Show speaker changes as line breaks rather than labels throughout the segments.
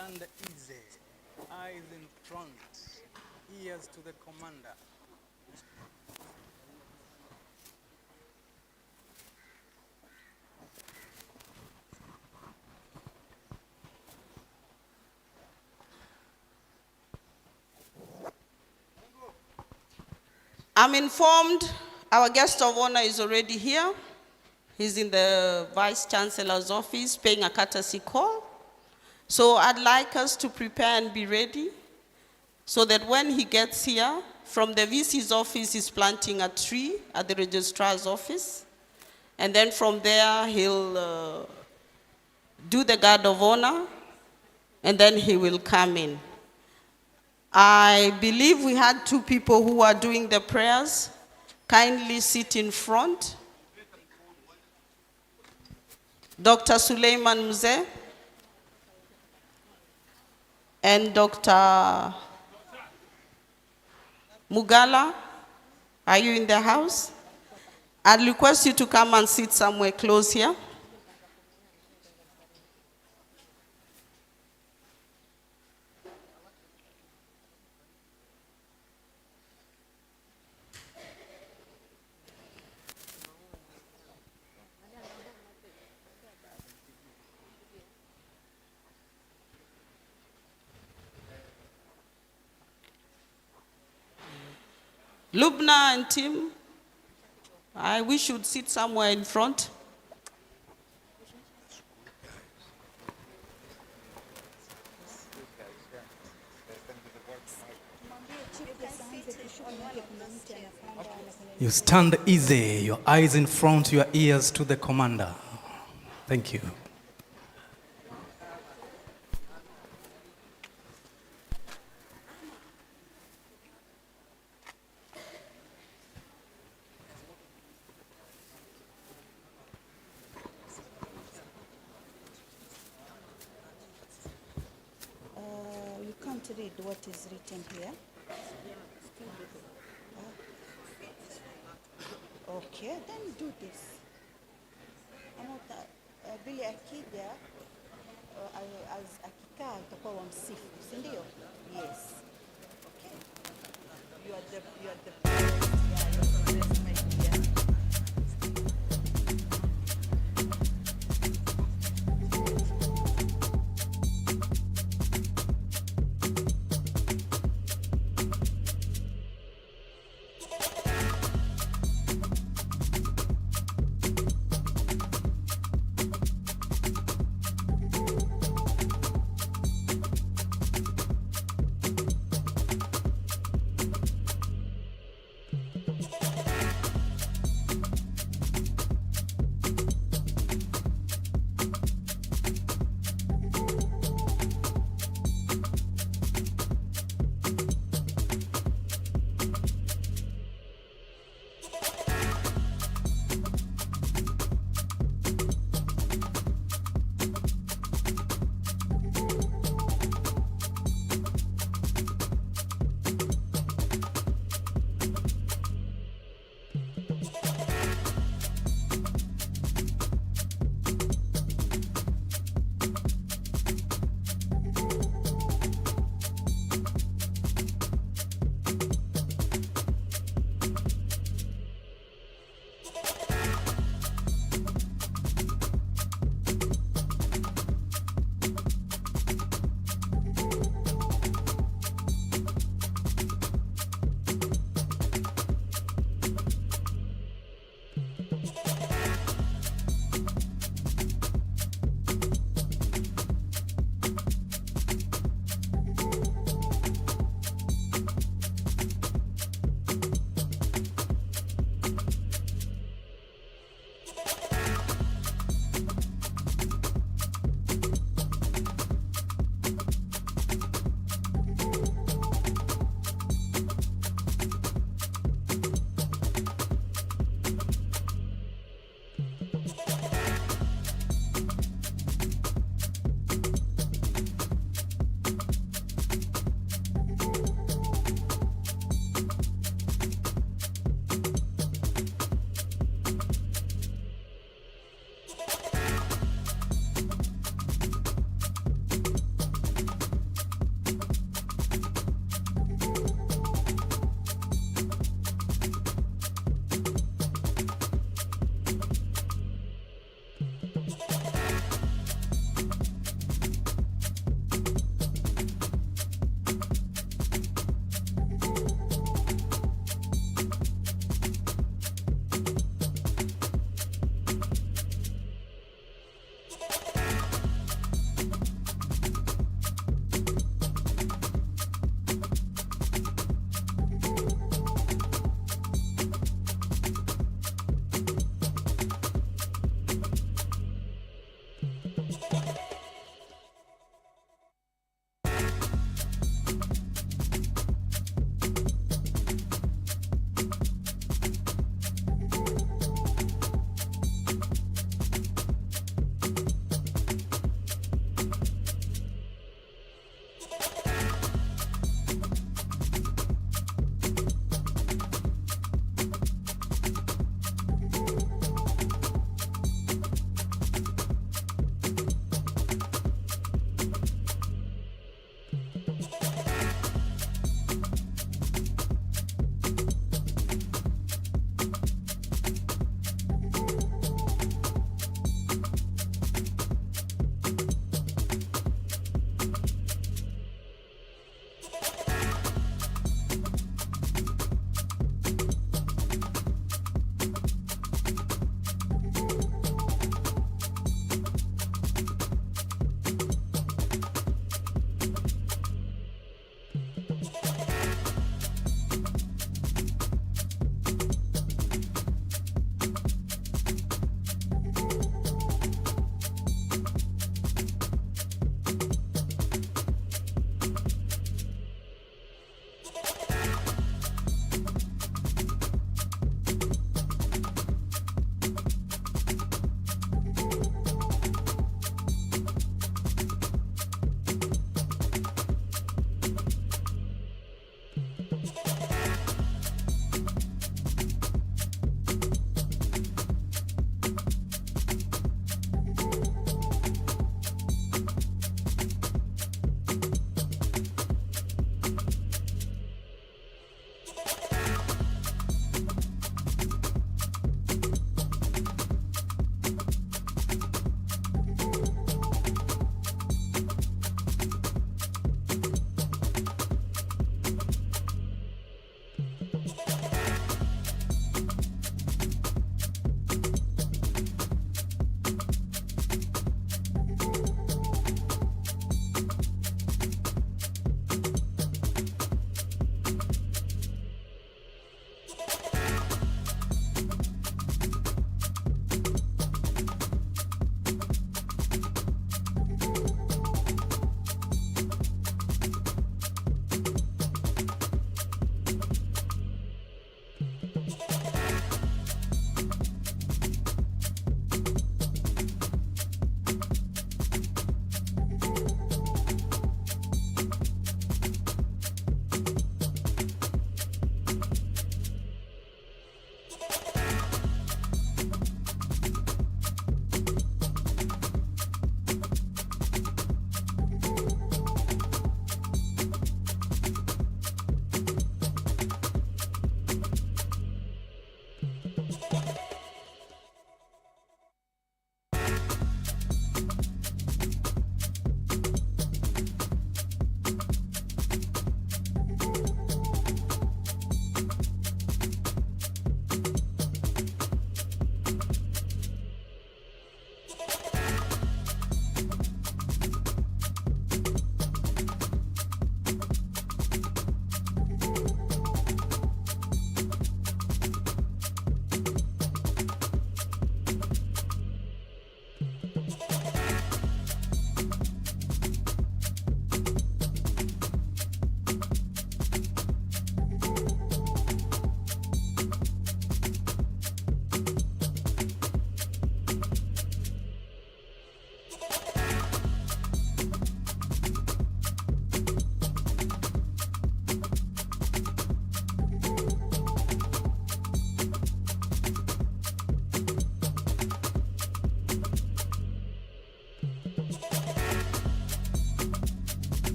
stand easy, eyes in front, ears to the commander.
I'm informed our guest of honor is already here. He's in the Vice Chancellor's office paying a courtesy call. So I'd like us to prepare and be ready so that when he gets here, from the VC's office, he's planting a tree at the registrar's office. And then from there, he'll do the guard of honor, and then he will come in. I believe we had two people who are doing the prayers. Kindly sit in front. Dr. Suleiman Mzee and Dr. Mugala, are you in the house? I'd request you to come and sit somewhere close here. Lubna and Tim, I wish you'd sit somewhere in front.
You stand easy, your eyes in front, your ears to the commander. Thank you.
You can't read what is written here. Okay, then do this. Vile akija akikaa utakuwa wamsifu, si ndio? Yes. Okay. You are the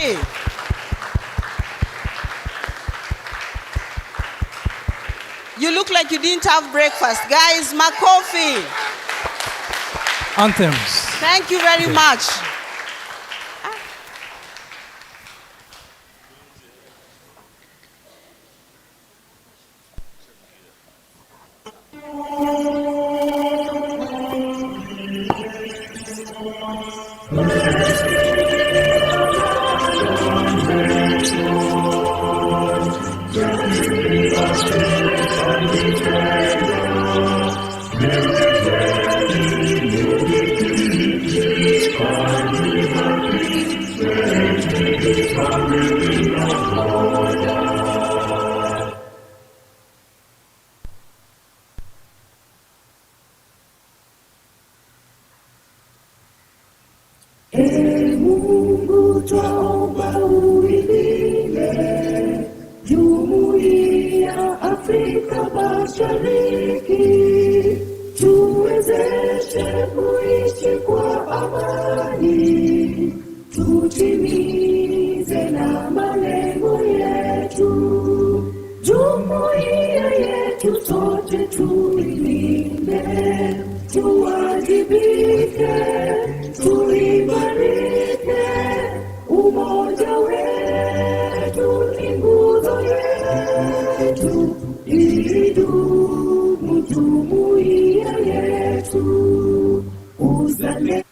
Makofi. You look like you didn't have breakfast. Guys, Makofi.
Anthems.
Thank you very much.
Mungu twaomba uilinde Jumuiya Afrika Mashariki, tuwezeshe kuishi kwa amani, tutimize na malengo yetu. Jumuiya yetu sote tuilinde, tuwajibike, tuimarike, umoja wetu ni nguzo yetu, idumu jumuiya yetu, uzalendo.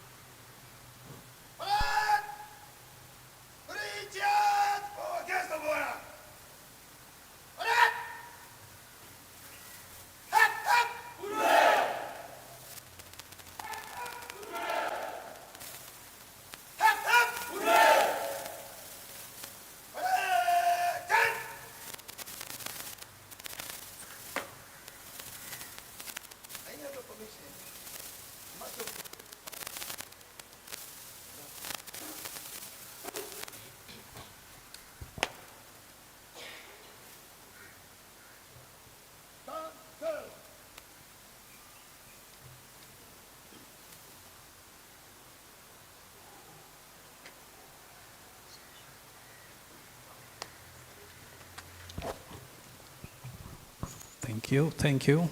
Thank you, thank you.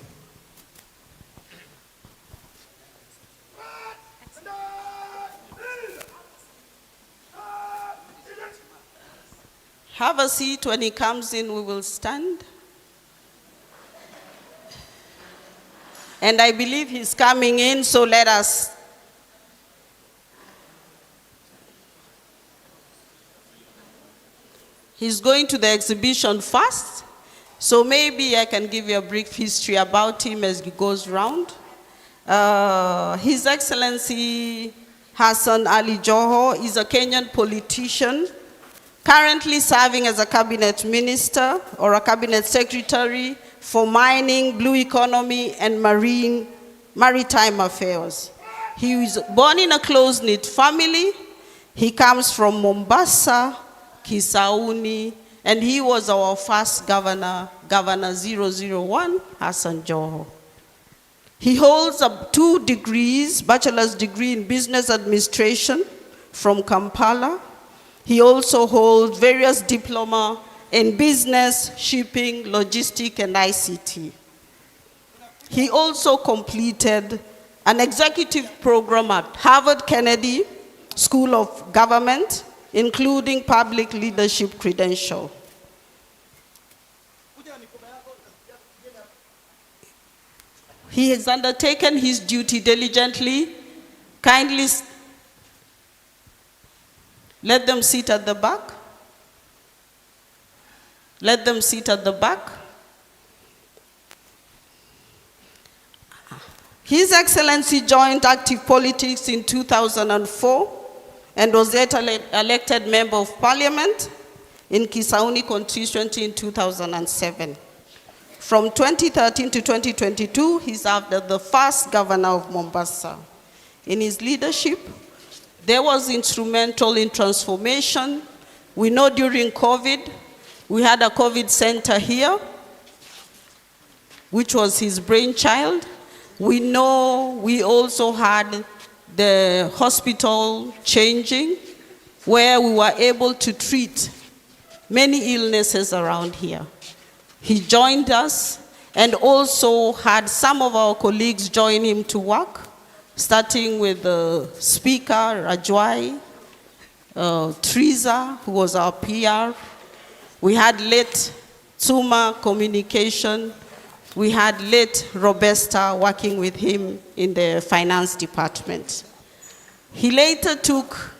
Have a seat. When he comes in, we will stand. And I believe he's coming in, so let us. He's going to the exhibition first, so maybe I can give you a brief history about him as he goes round. His Excellency Hassan Ali Joho is a Kenyan politician, currently serving as a cabinet minister or a cabinet secretary for mining, blue economy, and maritime affairs. He was born in a close-knit family. He comes from Mombasa, Kisauni, and he was our first governor, Governor 001, Hassan Joho. He holds 2 degrees, bachelor's degree in business administration from Kampala. He also holds various diploma in business, shipping, logistics, and ICT. He also completed an executive program at Harvard Kennedy School of Government, including public leadership credential. He has undertaken his duty diligently. Kindly let them sit at the back. Let them sit at the back. His Excellency joined active politics in 2004 and was later elected Member of Parliament in Kisauni constituency in 2007. From 2013 to 2022, he served as the first governor of Mombasa. In his leadership, there was instrumental in transformation. We know during COVID, we had a COVID center here, which was his brainchild. We know we also had the hospital changing where we were able to treat many illnesses around here. He joined us and also had some of our colleagues join him to work, starting with the speaker, Rajwai, Teresa, who was our PR. We had late Tsuma Communication. We had late Robusta working with him in the finance department. He later took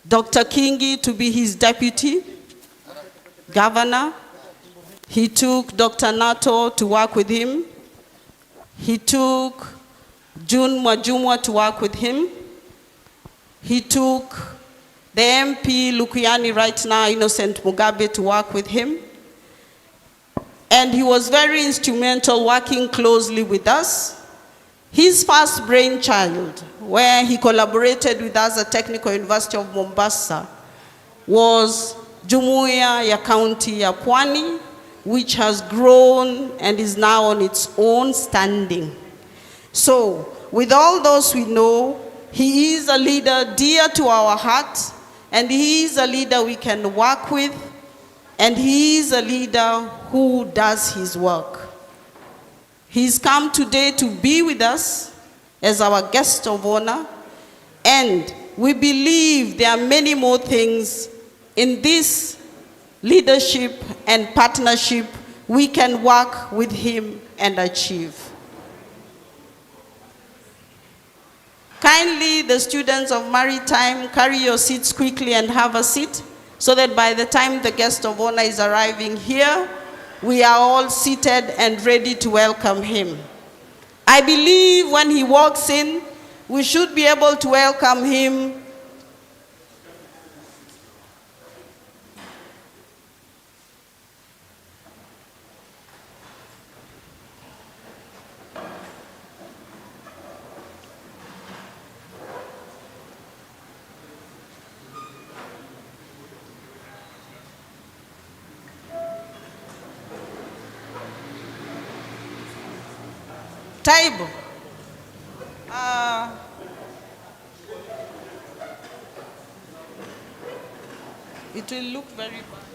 Dr. Kingi to be his deputy governor. He took Dr. Nato to work with him. He took June Mwajumwa to work with him. He took the MP Lukuyani right now, Innocent Mugabe, to work with him. And he was very instrumental working closely with us. His first brainchild, where he collaborated with us at Technical University of Mombasa, was Jumuiya ya County ya Pwani, which has grown and is now on its own standing. So, with all those we know, he is a leader dear to our heart, and he is a leader we can work with, and he is a leader who does his work. He's come today to be with us as our guest of honor, and we believe there are many more things in this leadership and partnership we can work with him and achieve. Kindly, the students of Maritime, carry your seats quickly and have a seat, so that by the time the guest of honor is arriving here, we are all seated and ready to welcome him. I believe when he walks in, we should be able to welcome him Taibu. It will look very bad.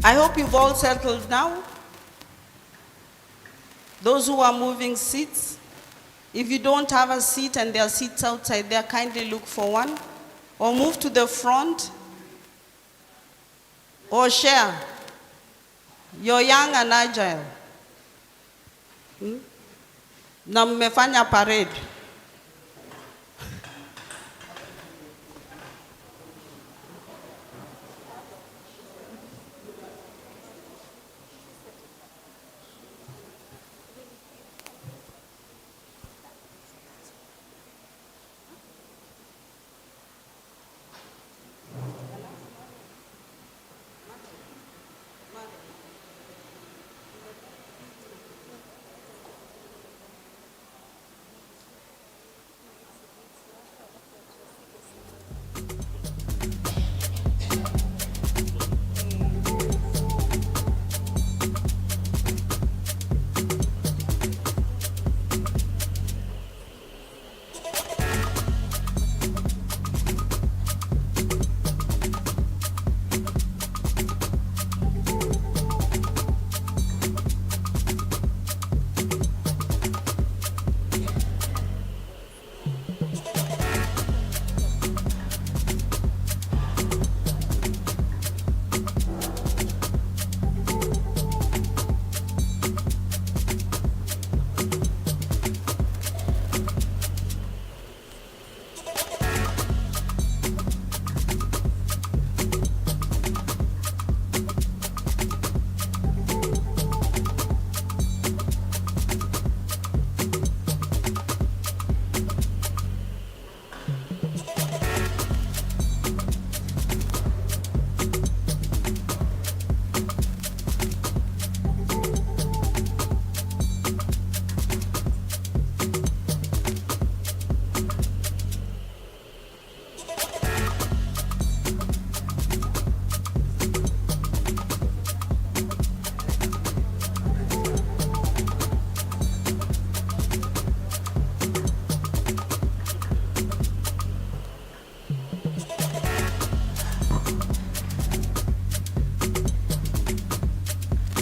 I hope you've all settled now. Those who are moving seats, if you don't have a seat and there are seats outside there, kindly look for one, or move to the front, or share. You're young and agile. Na mmefanya parade.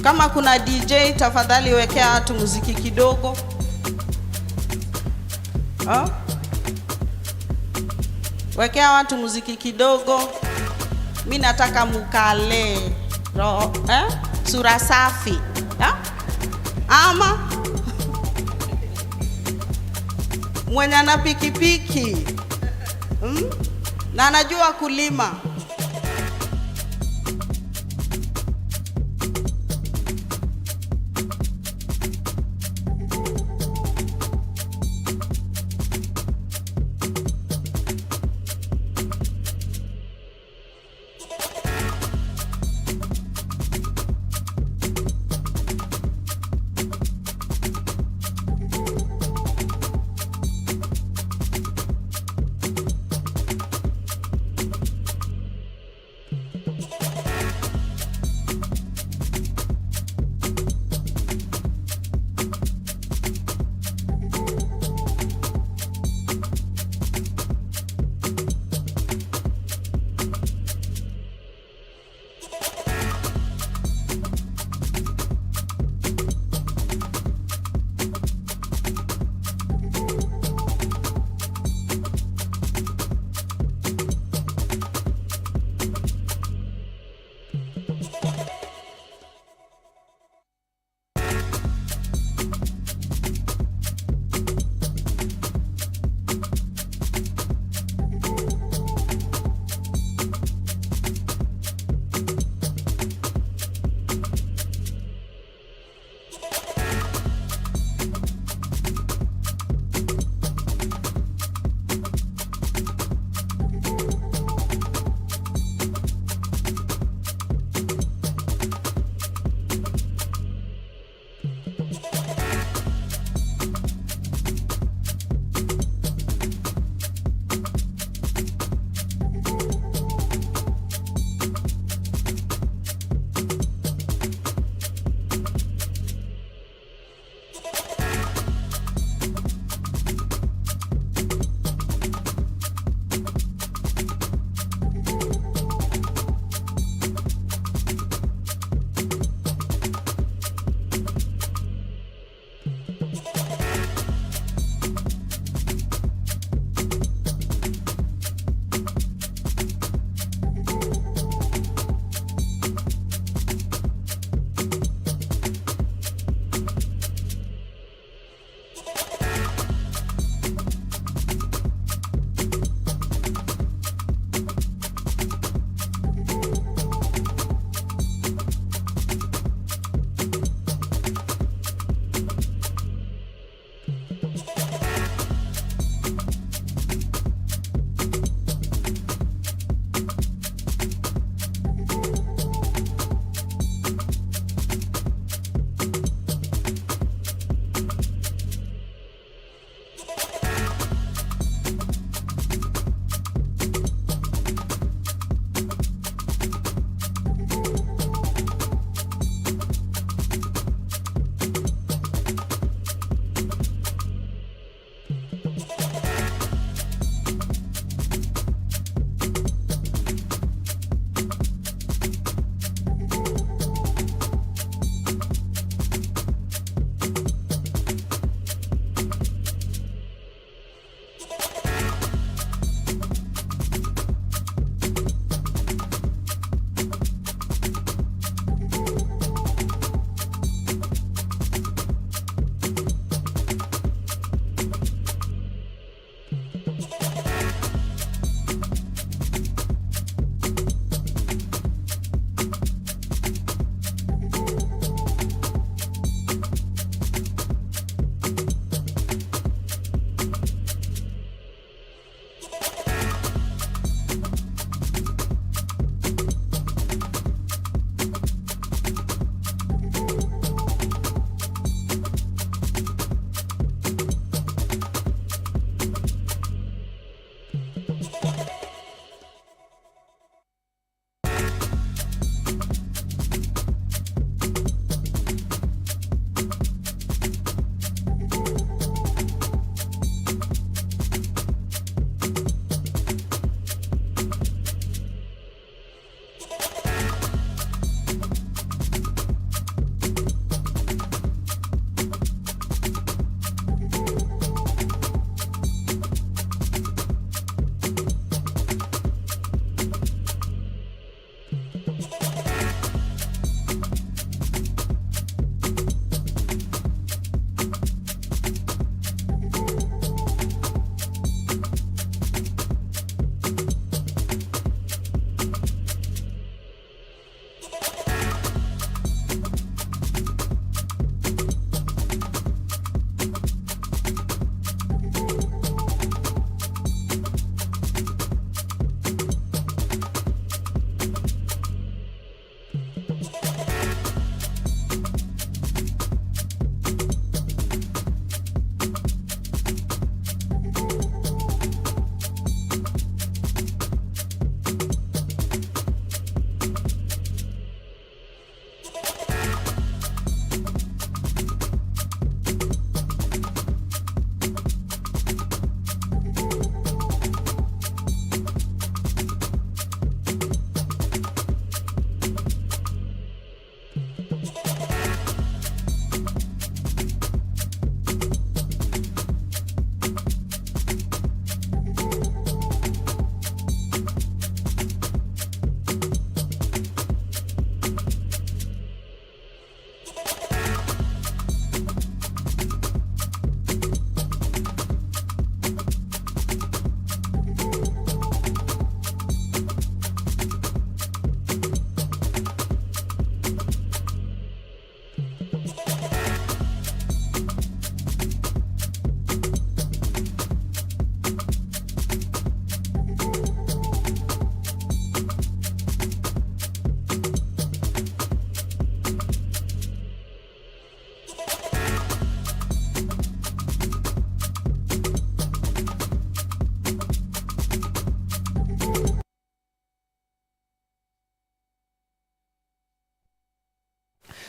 Kama kuna DJ, tafadhali wekea watu muziki kidogo. Wekea watu muziki kidogo. Mimi nataka mukale sura safi. Ama mwenye ana pikipiki na anajua kulima.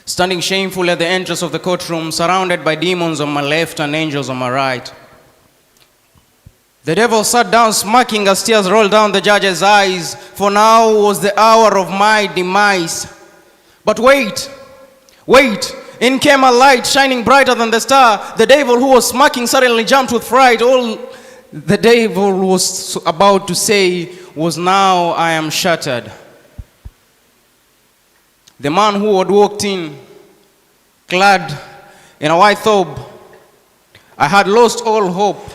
standing shameful at the entrance of the courtroom, surrounded by demons on my left and angels on my right. The devil sat down smirking as tears rolled down the judge's eyes, for now was the hour of my demise. But wait, in came a light shining brighter than the star. The devil who was smirking suddenly jumped with fright. All the devil was about to say was, now I am shattered. The man who had walked in, clad in a white thobe, I had lost all hope.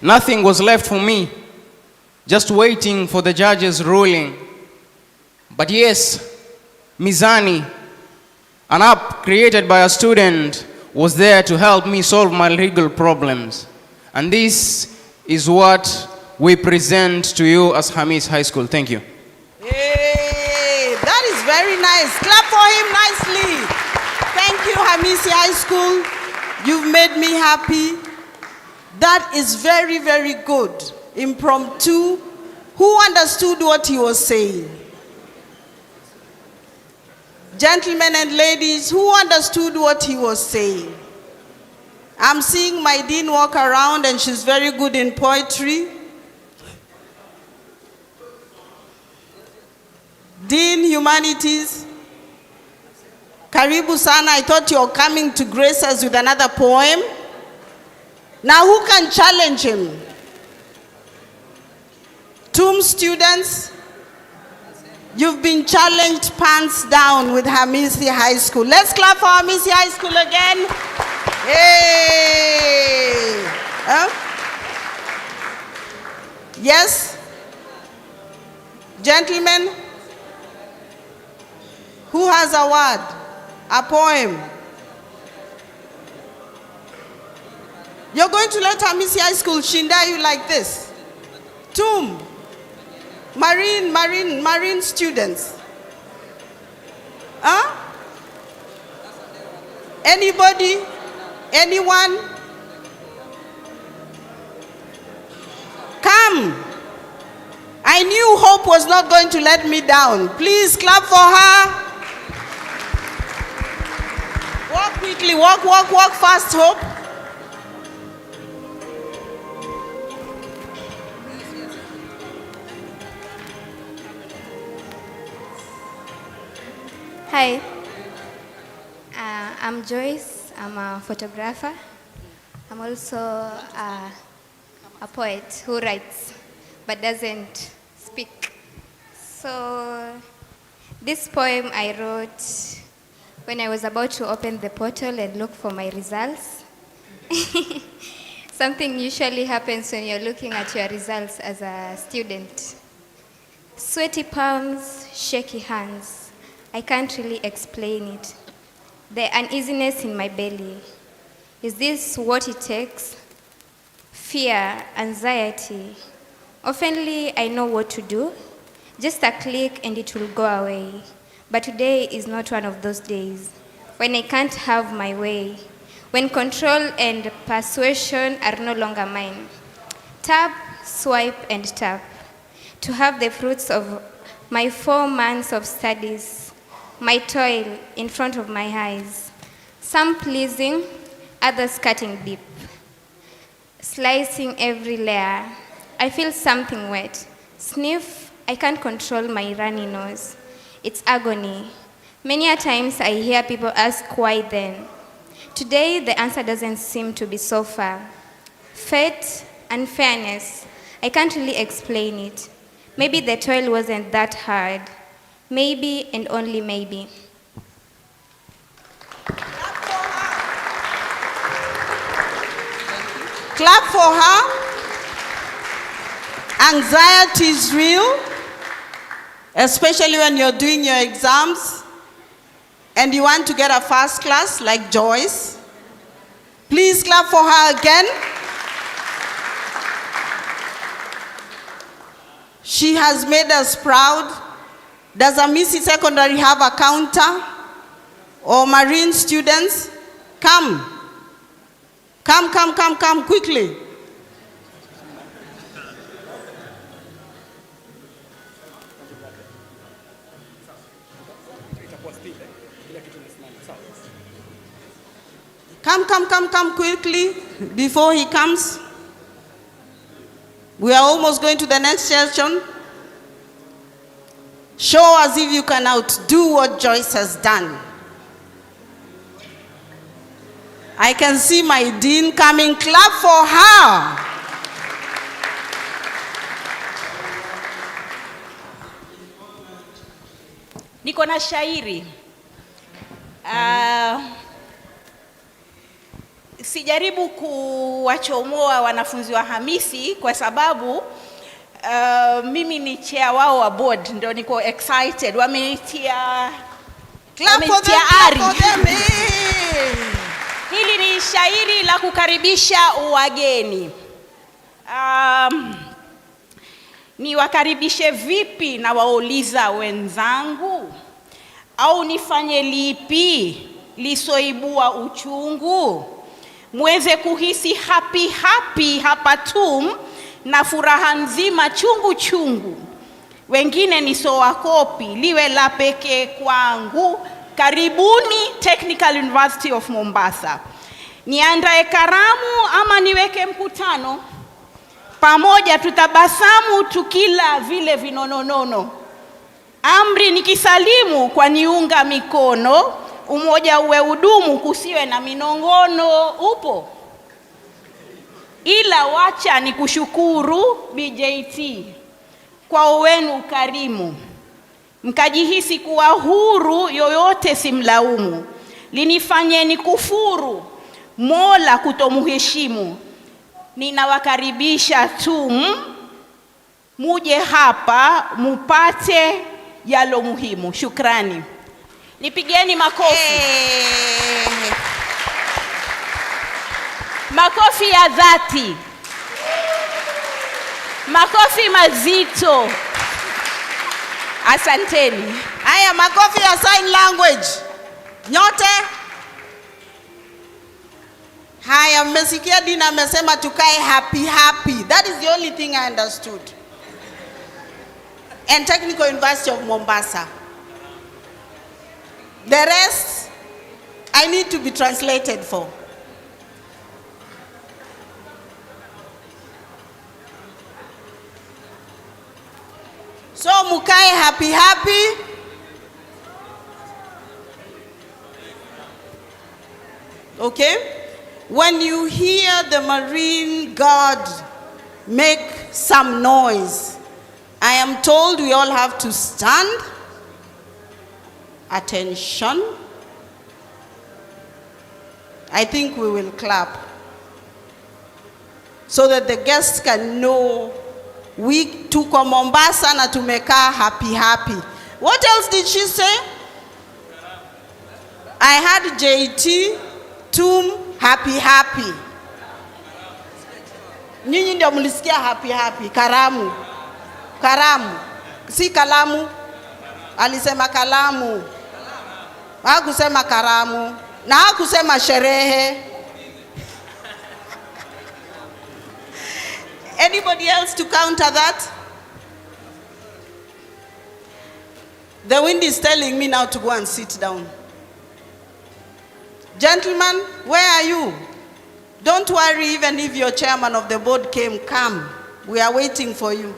Nothing was left for me, just waiting for the judge's ruling. But yes, Mizani, an app created by a student, was there to help me solve my legal problems. And this is what we present to you as Hamis High School. Thank you.
Hey, that is very nice. Clap for him nicely. Thank you, Hamisi High School. You've made me happy. That is very, very good. Impromptu. Who understood what he was saying? Gentlemen and ladies, who understood what he was saying? I'm seeing my dean walk around and she's very good in poetry. Dean, Humanities. Karibu sana, I thought you were coming to grace us with another poem. Now who can challenge him? TUM students, you've been challenged pants down with Hamisi High School. Let's clap for Hamisi High School again. Hey! Yes? Gentlemen? Who has a word? A poem? You're going to let Hamisi High School shinda you like this? TUM, Marine students. Huh? Anybody? Anyone? Come. I knew Hope was not going to let me down. Please clap for her. Walk quickly, walk fast, Hope.
Hi, I'm Joyce. I'm a photographer. I'm also a poet who writes but doesn't speak. So this poem I wrote when I was about to open the portal and look for my results. Something usually happens when you're looking at your results as a student. Sweaty palms, shaky hands. I can't really explain it. The uneasiness in my belly. Is this what it takes? Fear, anxiety. Oftenly, I know what to do. Just a click and it will go away. But today is not one of those days when I can't have my way, when control and persuasion are no longer mine. Tap, swipe, and tap to have the fruits of my 4 months of studies, my toil in front of my eyes, some pleasing, others cutting deep, slicing every layer. I feel something wet. Sniff, I can't control my runny nose. It's agony. Many a times I hear people ask why then. Today the answer doesn't seem to be so far. Fate, unfairness, I can't really explain it. Maybe the toil wasn't that hard. Maybe and only maybe.
Clap for her. Anxiety is real, especially when you're doing your exams and you want to get a first class like Joyce. Please clap for her again. She has made us proud. Does Amisi Secondary have a counter? Or Marine students? Come, quickly. Come quickly before he comes. We are almost going to the next session. Show us if you can outdo what Joyce has done. I can see my dean coming. Clap for her.
Niko na shairi. Sijaribu kuwachomoa wanafunzi wa Hamisi kwa sababu mimi ni chair wao wa board, ndio niko excited. Wamenitia ari. Hili ni shairi la kukaribisha wageni. Niwakaribishe vipi na wauliza wenzangu? Au nifanye lipi lisoibua uchungu? Mweze kuhisi happy hapa TUM na furaha nzima chungu chungu. Wengine ni soa kopi liwe la pekee kwangu. Karibuni Technical University of Mombasa. Niandae karamu ama niweke mkutano? Pamoja tutabasamu tukila vile vinononono. Amri nikisalimu kwa niunga mikono. Umoja uwe udumu kusiwe na minongono. Upo? Ila wacha nikushukuru BJT kwa wenu karimu. Mkajihisi kuwa huru, yoyote simlaumu. Linifanyeni kufuru Mola kutomuheshimu. Ninawakaribisha TUM, muje hapa mupate yalo muhimu. Shukrani. Nipigeni makofi. Makofi ya dhati. Makofi mazito. Asanteni.
Haya, makofi ya sign language. Nyote. Haya, mmesikia Dina amesema tukae happy. That is the only thing I understood. And Technical University of Mombasa. The rest, I need to be translated for. So mukae happy. Okay? When you hear the Marine Guard make some noise, I am told we all have to stand. Attention. I think we will clap so that the guests can know we tuko Mombasa na tumekaa happy. What else did she say? I had JT, TUM, happy. Nyinyi ndio mlisikia happy. Karamu. Si kalamu. Alisema kalamu. Hakusema karamu. Na hakusema sherehe. Anybody else to counter that? The wind is telling me now to go and sit down. Gentlemen, where are you? Don't worry, even if your chairman of the board came, come. We are waiting for you.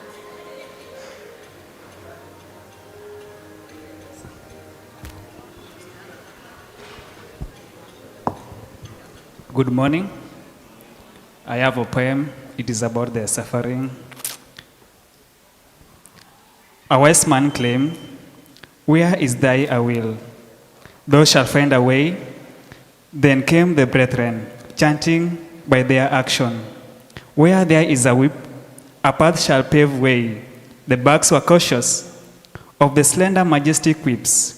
Good morning. I have a poem. It is about the suffering. A wise man claimed, "Where is thy will? Thou shalt find a way." Then came the brethren, chanting by their action, "Where there is a whip, a path shall pave way." The backs were cautious of the slender majestic whips,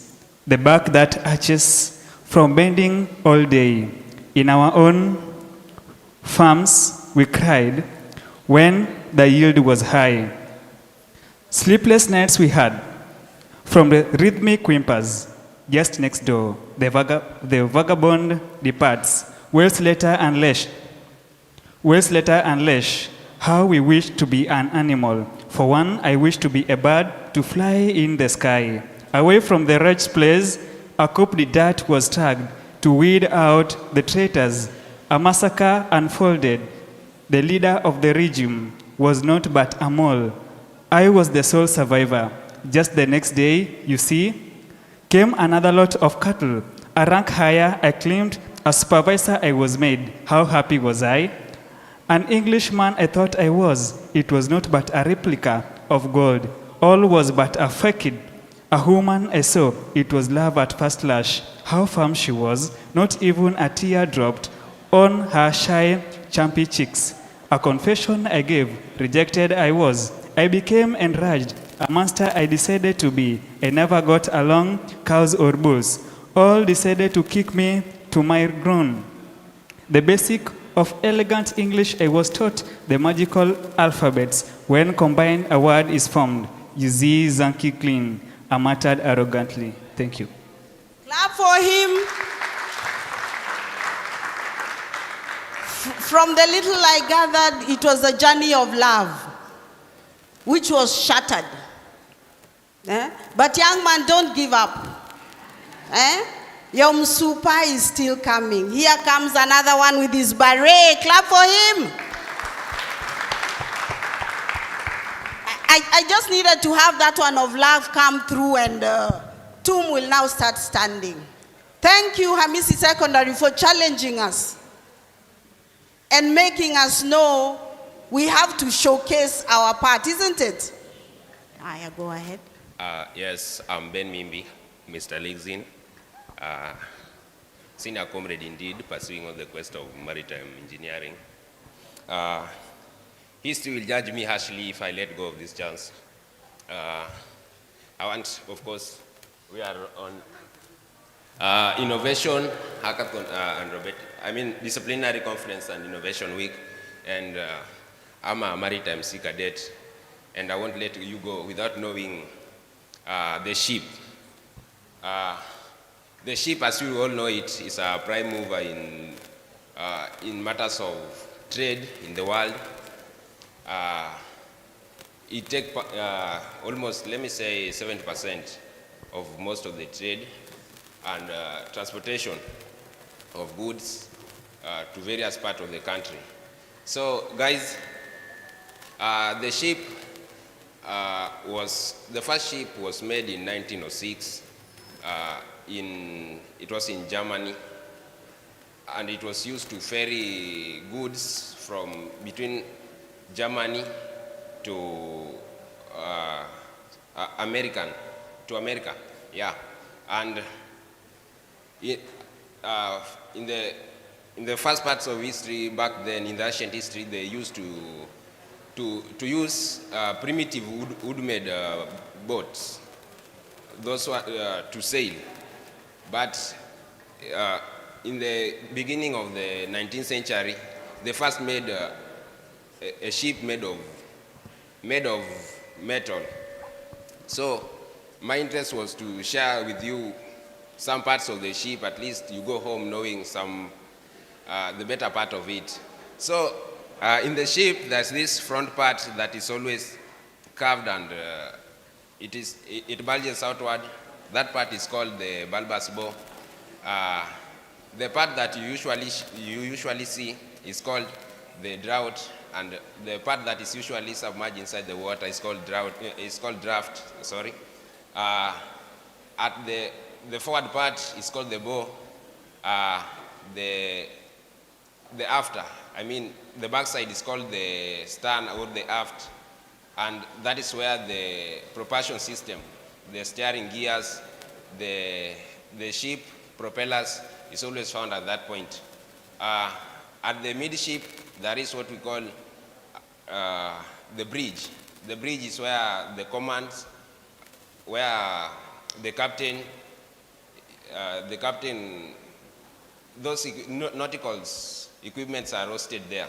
the back that arches from bending all day. In our own farms we cried when the yield was high. Sleepless nights we had from the rhythmic whimpers. Just next door, the vagabond departs. Weeks later unleash. How we wish to be an animal. For one, I wish to be a bird to fly in the sky. Away from the wretched place, a cooped dirt was tagged. to weed out the traitors. A massacre unfolded. The leader of the regime was not but a mole. I was the sole survivor. Just the next day, you see, came another lot of cattle. A rank higher, I claimed. A supervisor, I was made. How happy was I? An Englishman I thought I was. It was not but a replica of gold. All was but a facade. A woman I saw. It was love at first blush. How firm she was. Not even a tear dropped on her shy, chumpy cheeks. A confession I gave. Rejected I was. I became enraged. A monster I decided to be. I never got along cows or bulls. All decided to kick me to my ground. The basic of elegant English I was taught, the magical alphabets. When combined, a word is formed. You see, Zanki clean. I muttered arrogantly. Thank you.
Clap for him. From the little I gathered, it was a journey of love, which was shattered. But young man, don't give up. Your Msupa is still coming. Here comes another one with his beret. Clap for him. I just needed to have that one of love come through, and Tum will now start standing. Thank you, Hamisi Secondary, for challenging us and making us know we have to showcase our part, isn't it? Aya, go ahead.
Yes, I'm Ben Mimbi, Mr. Lixin. Senior comrade indeed, pursuing on the quest of maritime engineering. History will judge me harshly if I let go of this chance. I want, of course, we are on innovation, hackathon, and disciplinary conference and innovation week, and I'm a maritime sea cadet, and I won't let you go without knowing the ship. The ship, as you all know it, is a prime mover in matters of trade in the world. It takes almost, let me say, 70% of most of the trade and transportation of goods to various parts of the country. So, guys, the ship the first ship was made in 1906. It was in Germany, and it was used to ferry goods from between Germany to America, yeah. And in the first parts of history back then, in the ancient history, they used to use primitive wood-made boats, those were to sail. But in the beginning of the 19th century, they first made a ship made of metal. So my interest was to share with you some parts of the ship. At least you go home knowing the better part of it. So in the ship, there's this front part that is always curved, and it bulges outward. That part is called the bulbous bow. The part that you usually see is called the draft, and the part that is usually submerged inside the water is called draft. Sorry. At the forward part is called the bow. The after, the backside is called the stern or the aft, and that is where the propulsion system, the steering gears, the ship propellers is always found at that point. At the midship, there is what we call the bridge. The bridge is where the commands, where the captain, those nautical equipments are roasted there.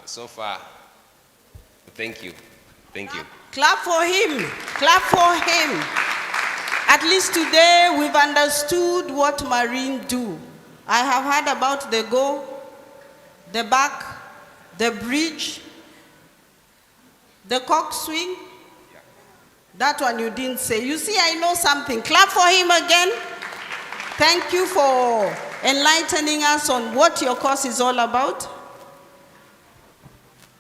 So far, thank you. Thank you.
Clap for him. Clap for him. At least today we've understood what Marine do. I have heard about the go, the back, the bridge, the coxswain. That one you didn't say. You see, I know something. Clap for him again. Thank you for enlightening us on what your course is all about.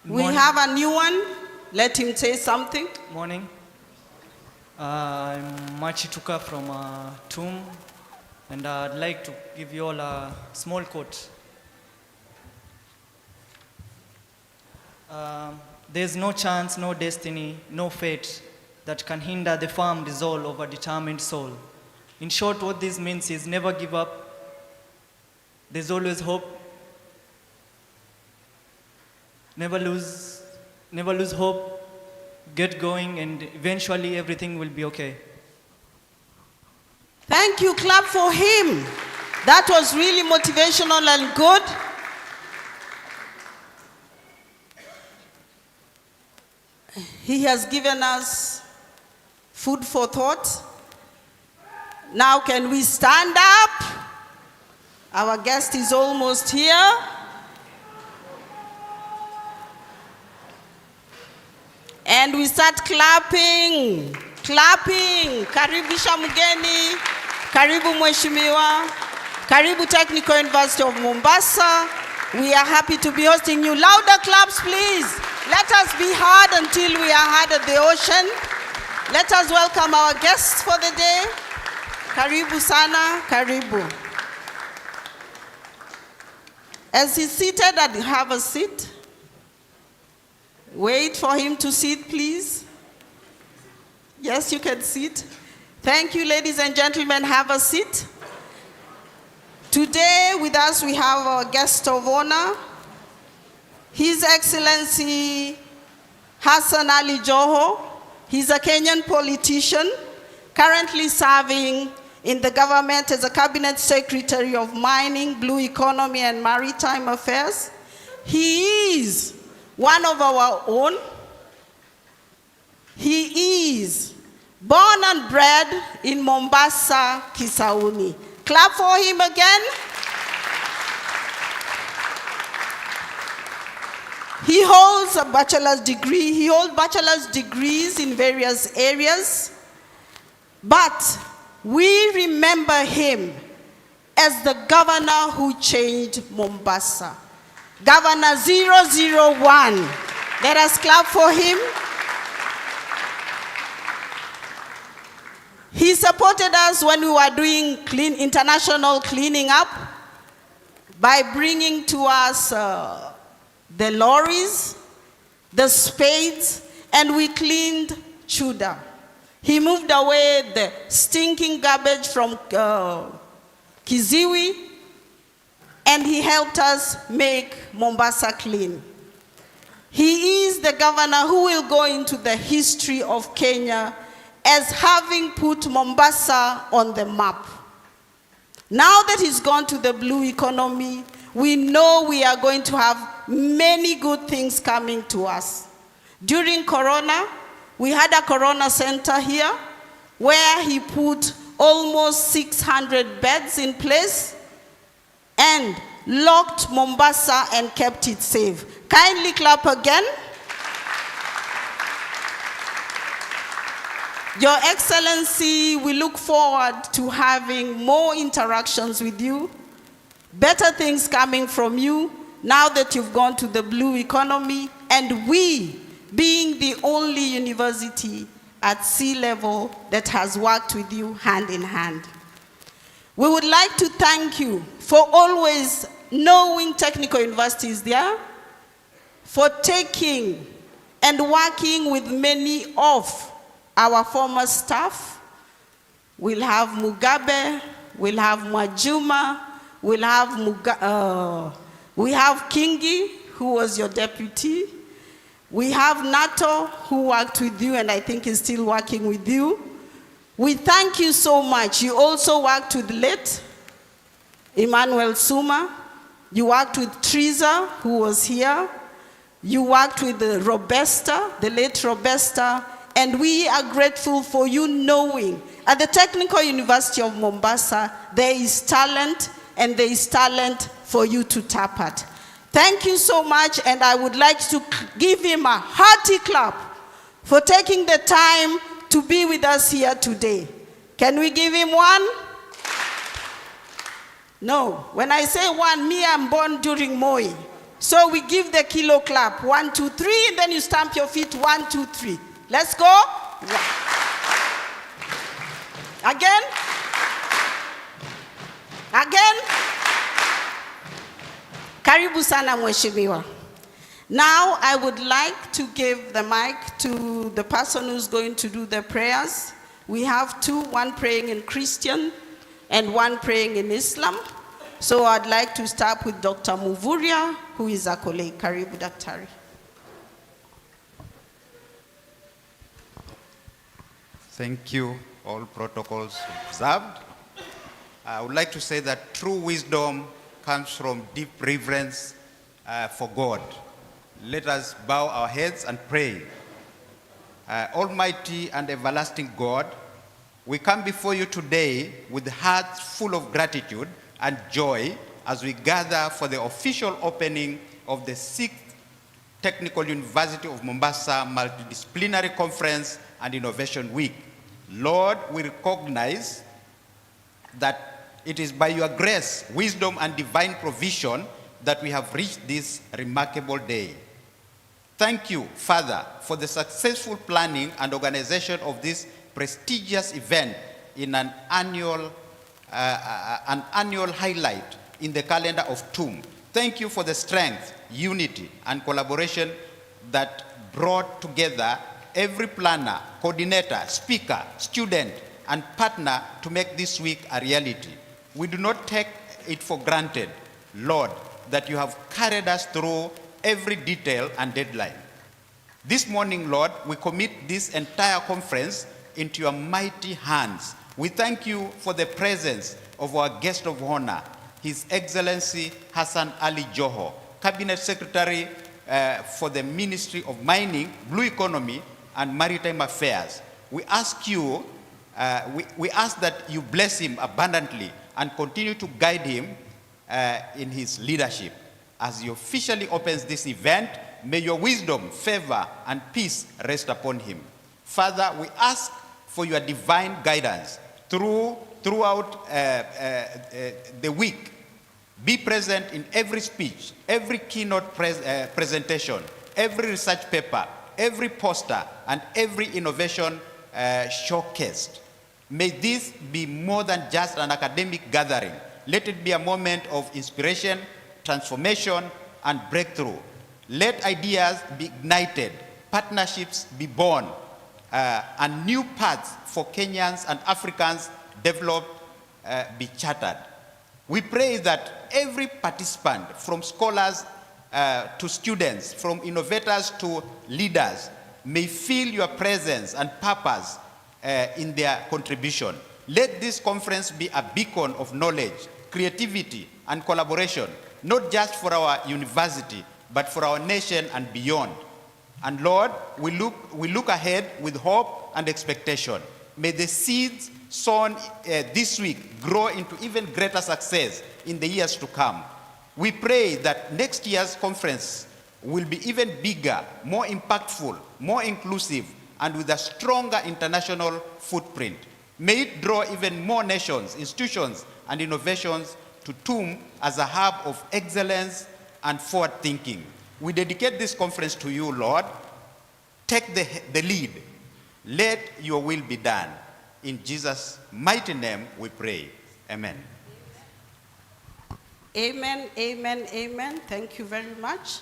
We have a new one. Let him say something.
Morning. I'm Machituka from TUM, and I'd like to give you all a small quote. There's no chance, no destiny, no fate that can hinder the firm resolve of a determined soul. In short, what this means is never give up. There's always hope. Never lose hope. Get going, and eventually everything will be okay.
Thank you. Clap for him. That was really motivational and good. He has given us food for thought. Now can we stand up? Our guest is almost here. And we start clapping. Clapping. Karibu Shamugeni. Karibu Mheshimiwa. Karibu Technical University of Mombasa. We are happy to be hosting you. Louder claps, please. Let us be heard until we are heard at the ocean. Let us welcome our guests for the day. Karibu sana, karibu. As he's seated, have a seat. Wait for him to sit, please. Yes, you can sit. Thank you, ladies and gentlemen. Have a seat. Today with us we have our guest of honor, His Excellency Hassan Ali Joho. He's a Kenyan politician, currently serving in the government as a Cabinet Secretary of Mining, Blue Economy, and Maritime Affairs. He is one of our own. He is born and bred in Mombasa, Kisauni. Clap for him again. He holds a bachelor's degree. He holds bachelor's degrees in various areas. But we remember him as the governor who changed Mombasa. Governor 001. Let us clap for him. He supported us when we were doing international cleaning up by bringing to us the lorries, the spades, and we cleaned Chuda. He moved away the stinking garbage from Kiziwi, and he helped us make Mombasa clean. He is the governor who will go into the history of Kenya as having put Mombasa on the map. Now that he's gone to the blue economy, we know we are going to have many good things coming to us. During Corona, we had a Corona center here where he put almost 600 beds in place and locked Mombasa and kept it safe. Kindly clap again. Your Excellency, we look forward to having more interactions with you, better things coming from you now that you've gone to the blue economy, and we being the only university at sea level that has worked with you hand in hand. We would like to thank you for always knowing Technical University is there, for taking and working with many of our former staff. We'll have Mugabe, we'll have Mwajuma, we'll have we have Kingi, who was your deputy. We have Nato, who worked with you and I think is still working with you. We thank you so much. You also worked with late Emmanuel Suma. You worked with Teresa, who was here. You worked with the Robusta, the late Robusta, and we are grateful for you knowing at the Technical University of Mombasa, there is talent, and there is talent for you to tap at. Thank you so much, and I would like to give him a hearty clap for taking the time to be with us here today. Can we give him one? No, when I say one, me, I'm born during Moi. So we give the kilo clap. 1, 2, 3, and then you stamp your feet. 1, 2, 3. Let's go. Again. Again. Karibu sana mheshimiwa. Now I would like to give the mic to the person who's going to do the prayers. We have two, one praying in Christian and one praying in Islam. So I'd like to start with Dr. Muvuria, who is a colleague. Karibu Daktari.
Thank you. All protocols observed. I would like to say that true wisdom comes from deep reverence for God. Let us bow our heads and pray. Almighty and everlasting God, we come before you today with hearts full of gratitude and joy as we gather for the official opening of the 6th Technical University of Mombasa Multidisciplinary Conference and Innovation Week. Lord, we recognize that it is by your grace, wisdom, and divine provision that we have reached this remarkable day. Thank you, Father, for the successful planning and organization of this prestigious event in an annual highlight in the calendar of TUM. Thank you for the strength, unity, and collaboration that brought together every planner, coordinator, speaker, student, and partner to make this week a reality. We do not take it for granted, Lord, that you have carried us through every detail and deadline. This morning, Lord, we commit this entire conference into your mighty hands. We thank you for the presence of our guest of honor, His Excellency Hassan Ali Joho, Cabinet Secretary for the Ministry of Mining, Blue Economy, and Maritime Affairs. We ask you, we ask that you bless him abundantly and continue to guide him in his leadership. As he officially opens this event, may your wisdom, favor, and peace rest upon him. Father, we ask for your divine guidance throughout the week. Be present in every speech, every keynote presentation, every research paper, every poster, and every innovation showcased. May this be more than just an academic gathering. Let it be a moment of inspiration, transformation, and breakthrough. Let ideas be ignited, partnerships be born, and new paths for Kenyans and Africans developed be chartered. We pray that every participant, from scholars to students, from innovators to leaders, may feel your presence and purpose in their contribution. Let this conference be a beacon of knowledge, creativity, and collaboration, not just for our university, but for our nation and beyond. And Lord, we look ahead with hope and expectation. May the seeds sown this week grow into even greater success in the years to come. We pray that next year's conference will be even bigger, more impactful, more inclusive, and with a stronger international footprint. May it draw even more nations, institutions, and innovations to TUM as a hub of excellence and forward thinking. We dedicate this conference to you, Lord. Take the lead. Let your will be done. In Jesus' mighty name we pray. Amen.
Amen, amen, amen. Thank you very much.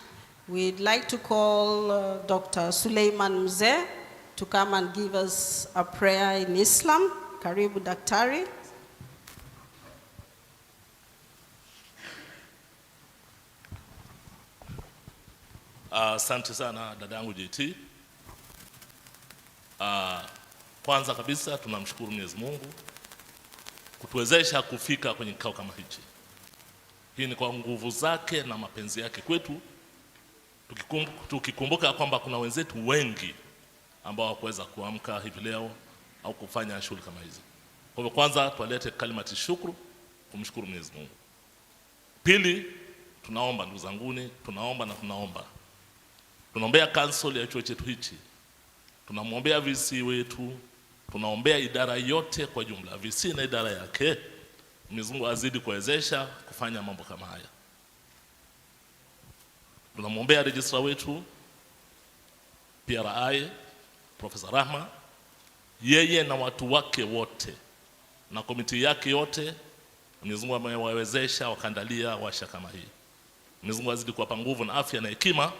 We'd like to call Dr. Suleiman Mzee to come and give us a prayer in Islam. Karibu Daktari.
Asante sana dadangu JT. Kwanza kabisa tunamshukuru Mwenyezi Mungu kutuwezesha kufika kwenye kikao kama hichi. Hii ni kwa nguvu zake na mapenzi yake kwetu, tukikumbuka kwamba kuna wenzetu wengi ambao hawakuweza kuamka hivi leo au kufanya shughuli kama hizi. Kwa hivyo kwanza tualete kalimati shukuru kumshukuru Mwenyezi Mungu. Pili, tunaomba ndugu zanguni, tunaomba. Tunaombea council ya chuo chetu hichi. Tunamwombea VC wetu, tunaombea idara yote kwa jumla, VC na idara yake. Mwenyezi Mungu azidi kuwezesha kufanya mambo kama haya. Tunamwombea registrar wetu PRI Professor Rahma, yeye na watu wake wote na komiti yake yote. Mwenyezi Mungu amewawezesha wakaandalia washa kama hii. Mwenyezi Mungu azidi kuwapa nguvu na afya na hekima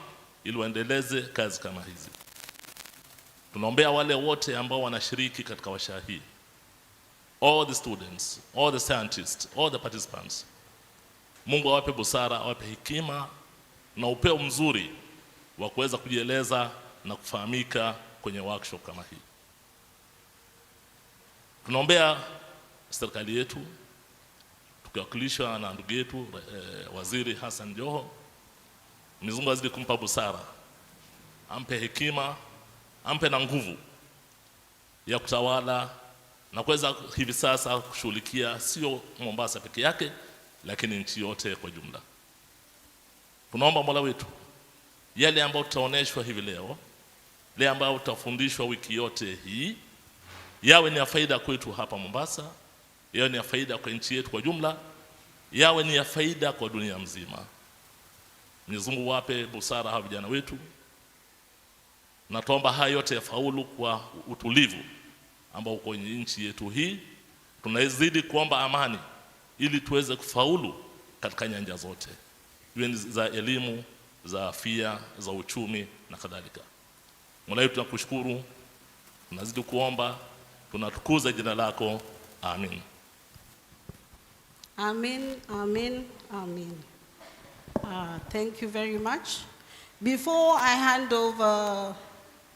ili waendeleze kazi kama hizi. Tunaombea wale wote ambao wanashiriki katika washa hii, all the students, all the scientists, all the participants. Mungu awape busara, awape hekima na upeo mzuri wa kuweza kujieleza na kufahamika kwenye workshop kama hii. Tunaombea serikali yetu tukiwakilishwa na ndugu yetu Waziri Hassan Joho. Mwenyezi Mungu azidi kumpa busara, ampe hekima, ampe na nguvu ya kutawala na kuweza hivi sasa kushughulikia sio Mombasa peke yake, lakini nchi yote kwa jumla. Tunaomba Mola wetu yale ambayo tutaoneshwa hivi leo, yale ambayo tutafundishwa wiki yote hii, yawe ni ya faida kwetu hapa Mombasa, yawe ni ya faida kwa nchi yetu kwa jumla, yawe ni ya faida kwa dunia mzima. Mwenyezi Mungu wape busara hawa vijana wetu, na tuomba haya yote yafaulu kwa utulivu ambao uko kwenye nchi yetu hii. Tunazidi kuomba amani ili tuweze kufaulu katika nyanja zote, iwe za elimu, za afya, za uchumi na kadhalika. Mola wetu tunakushukuru, tunazidi kuomba, tunatukuza jina lako. Amin.
Amen, amen, amen. Thank you very much. Before I hand over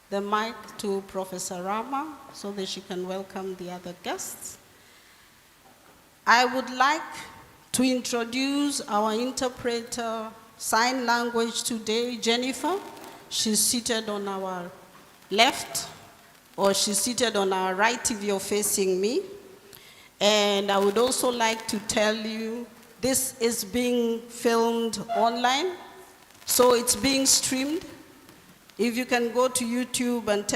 the mic to Professor Rama so that she can welcome the other guests, I would like to introduce our interpreter, sign language today, Jennifer. She's seated on our left, or she's seated on our right if you're facing me. And I would also like to tell you, this is being filmed online, so it's being streamed. If you can go to YouTube and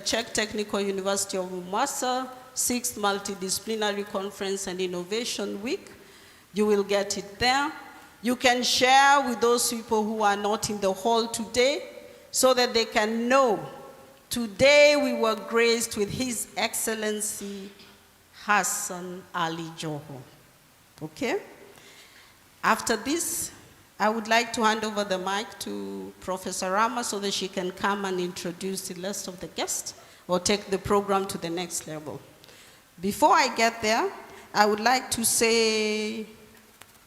check Technical University of Mombasa, 6th Multidisciplinary Conference and Innovation Week, you will get it there. You can share with those people who are not in the hall today so that they can know today we were graced with His Excellency Hassan Ali Joho. Okay? After this, I would like to hand over the mic to Professor Rama so that she can come and introduce the rest of the guests or take the program to the next level. Before I get there, I would like to say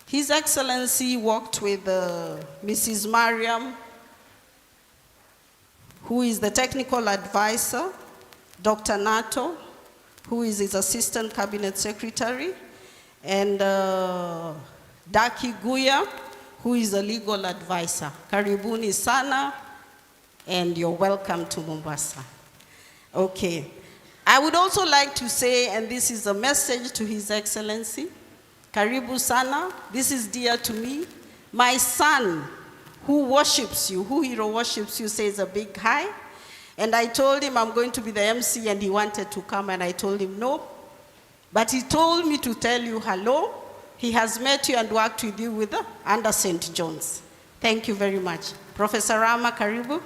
His Excellency worked with Mrs. Mariam, who is the technical advisor, Dr. Nato, who is his assistant cabinet secretary, and Daki Guya, who is a legal advisor. Karibuni sana, and you're welcome to Mombasa. Okay. I would also like to say, and this is a message to His Excellency, Karibu sana, this is dear to me. My son, who worships you, who hero worships you, says a big hi. And I told him I'm going to be the MC, and he wanted to come, and I told him no. But he told me to tell you hello. He has met you and worked with you under St. John's. Thank you very much. Professor Rama, karibu.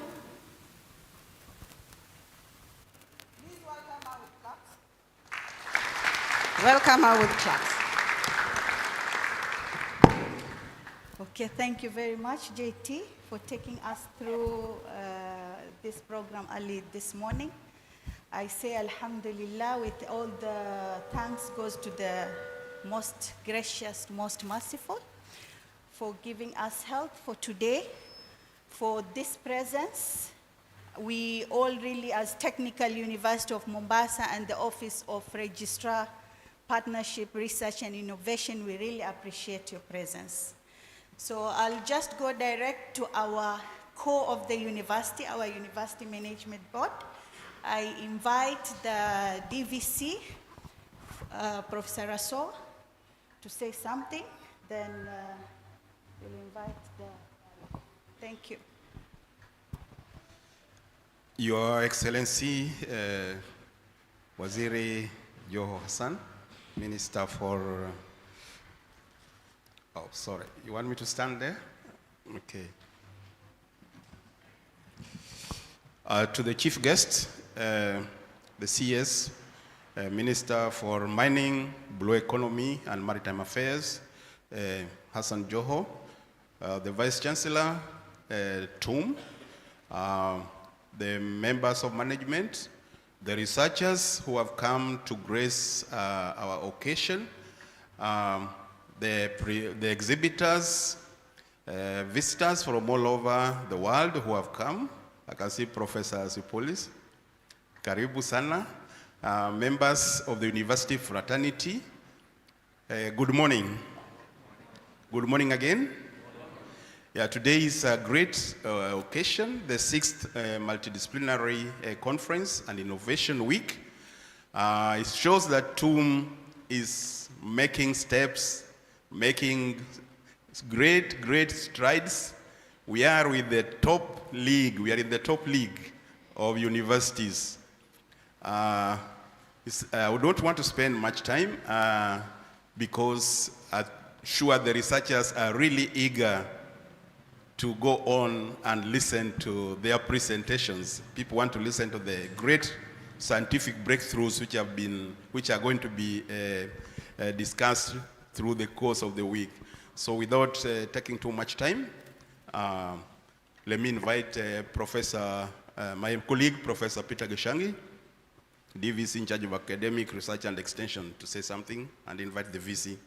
Please welcome her with claps. Welcome her with claps.
Okay, thank you very much, JT, for taking us through this program early this morning. I say Alhamdulillah, with all the thanks goes to the most gracious, most merciful, for giving us health for today, for this presence. We all really, as Technical University of Mombasa and the Office of Registrar, Partnership, Research and Innovation, we really appreciate your presence. So I'll just go direct to our core of the university, our University Management Board. I invite the DVC, Professor Raso, to say something. Then we'll invite the... Thank you.
Your Excellency, Waziri Joho Hassan, Minister for Oh, sorry. You want me to stand there? Okay. To the chief guest, the CS, Minister for Mining, Blue Economy, and Maritime Affairs, Hassan Joho, the Vice Chancellor, Tum, the members of management, the researchers who have come to grace our occasion, the exhibitors, visitors from all over the world who have come. I can see Professor Sipolis, Karibu Sana, members of the university fraternity. Good morning. Good morning again. Yeah, today is a great occasion, the 6th Multidisciplinary Conference and Innovation Week. It shows that TUM is making steps, making great strides. We are with the top league. We are in the top league of universities. We don't want to spend much time because I'm sure the researchers are really eager to go on and listen to their presentations. People want to listen to the great scientific breakthroughs which are going to be discussed through the course of the week. So without taking too much time, let me invite my colleague, Professor Peter Geshangi, DVC in charge of academic research and extension, to say something, and invite the VC.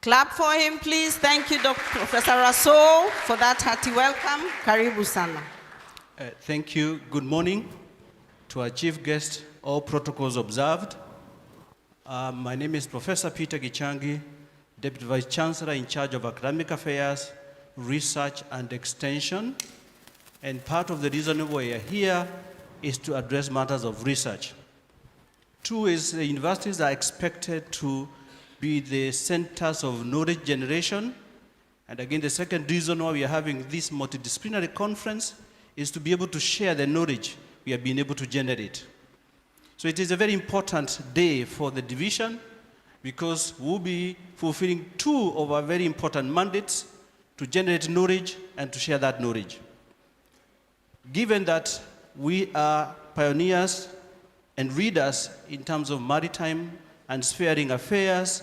Clap for him, please. Thank you, Professor Raso, for that hearty welcome. Karibu sana.
Thank you. Good morning to our chief guest, all protocols observed. My name is Professor Peter Gichangi, Deputy Vice Chancellor in charge of Academic Affairs, Research and Extension. And part of the reason we are here is to address matters of research. Two is the universities are expected to be the centers of knowledge generation. And again, the second reason why we are having this multidisciplinary conference is to be able to share the knowledge we have been able to generate. So it is a very important day for the division because we'll be fulfilling two of our very important mandates: to generate knowledge and to share that knowledge. Given that we are pioneers and leaders in terms of maritime and seafaring affairs,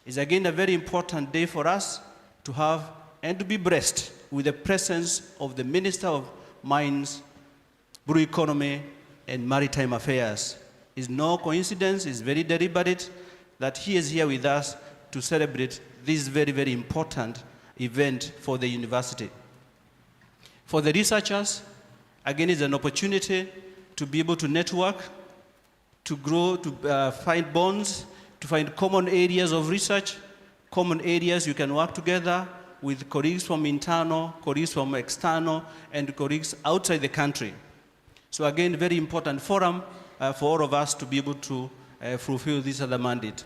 is again a very important day for us to have and to be blessed with the presence of the Minister of Mines, Blue Economy, and Maritime Affairs. It's no coincidence, it's very deliberate that he is here with us to celebrate this very important event for the university. For the researchers, again, it's an opportunity to be able to network, to grow, to find bonds, to find common areas of research, common areas you can work together with colleagues from internal, colleagues from external, and colleagues outside the country. So again, very important forum for all of us to be able to fulfill this other mandate.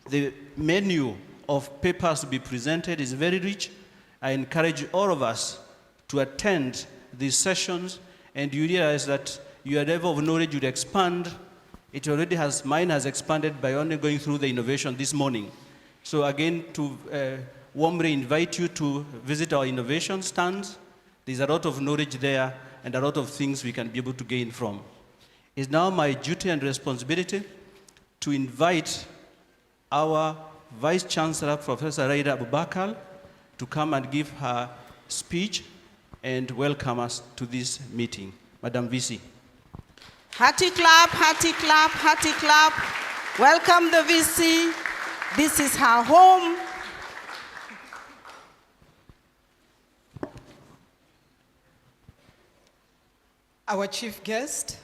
The menu of papers to be presented is very rich. I encourage all of us to attend these sessions, and you realize that your level of knowledge would expand. It already has, mine has expanded by only going through the innovation this morning. So again, to warmly invite you to visit our innovation stands. There's a lot of knowledge there and a lot of things we can be able to gain from. It's now my duty and responsibility to invite our Vice Chancellor, Professor Raida Abubakar, to come and give her speech and welcome us to this meeting. Madam VC.
Hearty clap, hearty clap, hearty clap. Welcome the VC. This is her home.
Our chief guest,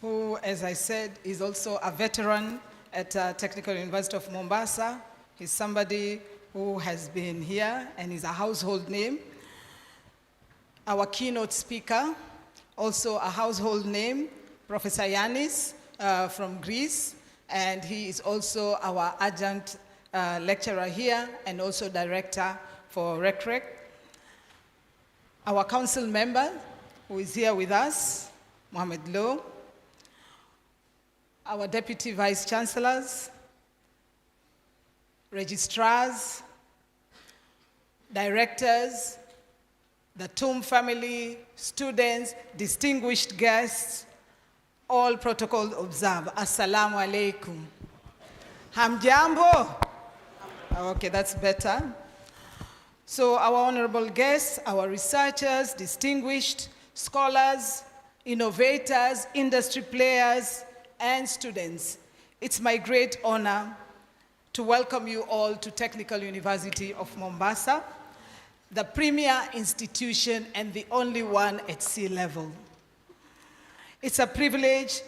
who, as I said, is also a veteran at Technical University of Mombasa. He's somebody who has been here and is a household name. Our keynote speaker, also a household name, Professor Yanis from Greece, and he is also our adjunct lecturer here and also director for RecRec. Our council member, who is here with us, Mohamed Low. Our deputy vice chancellors, registrars, directors, the Tum family, students, distinguished guests, all protocols observed. Assalamu alaikum. Hamjambo? Okay, that's better. So our honorable guests, our researchers, distinguished scholars, innovators, industry players, and students, it's my great honor to welcome you all to Technical University of Mombasa, the premier institution and the only one at sea level. It's a privilege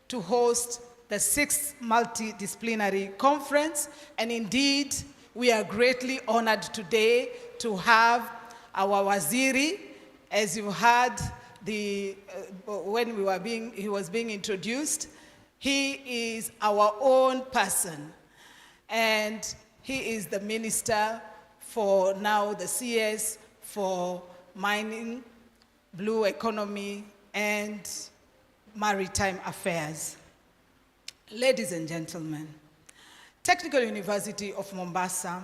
to host the 6th Multidisciplinary Conference, and indeed, we are greatly honored today to have our Waziri, as you heard when he was being introduced. He is our own person, and he is the Minister for now the CS for Mining, Blue Economy, and Maritime Affairs. Ladies and gentlemen, Technical University of Mombasa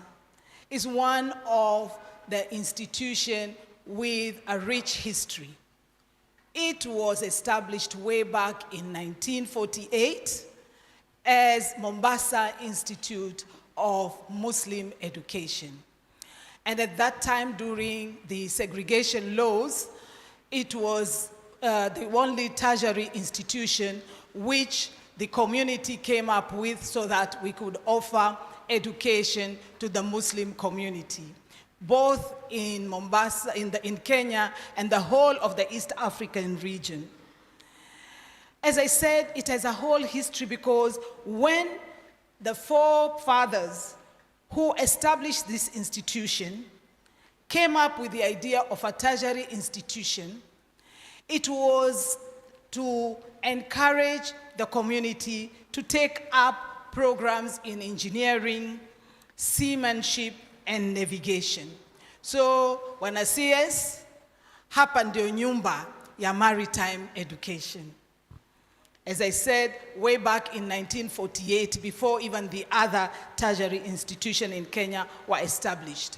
is one of the institutions with a rich history. It was established way back in 1948 as Mombasa Institute of Muslim Education. And at that time, during the segregation laws, it was the only tertiary institution which the community came up with so that we could offer education to the Muslim community, both in Mombasa, in Kenya, and the whole of the East African region. As I said, it has a whole history because when the forefathers who established this institution came up with the idea of a tertiary institution, it was to encourage the community to take up programs in engineering, seamanship, and navigation. So when I CS, hapa ndio nyumba ya maritime education. As I said, way back in 1948, before even the other tertiary institutions in Kenya were established.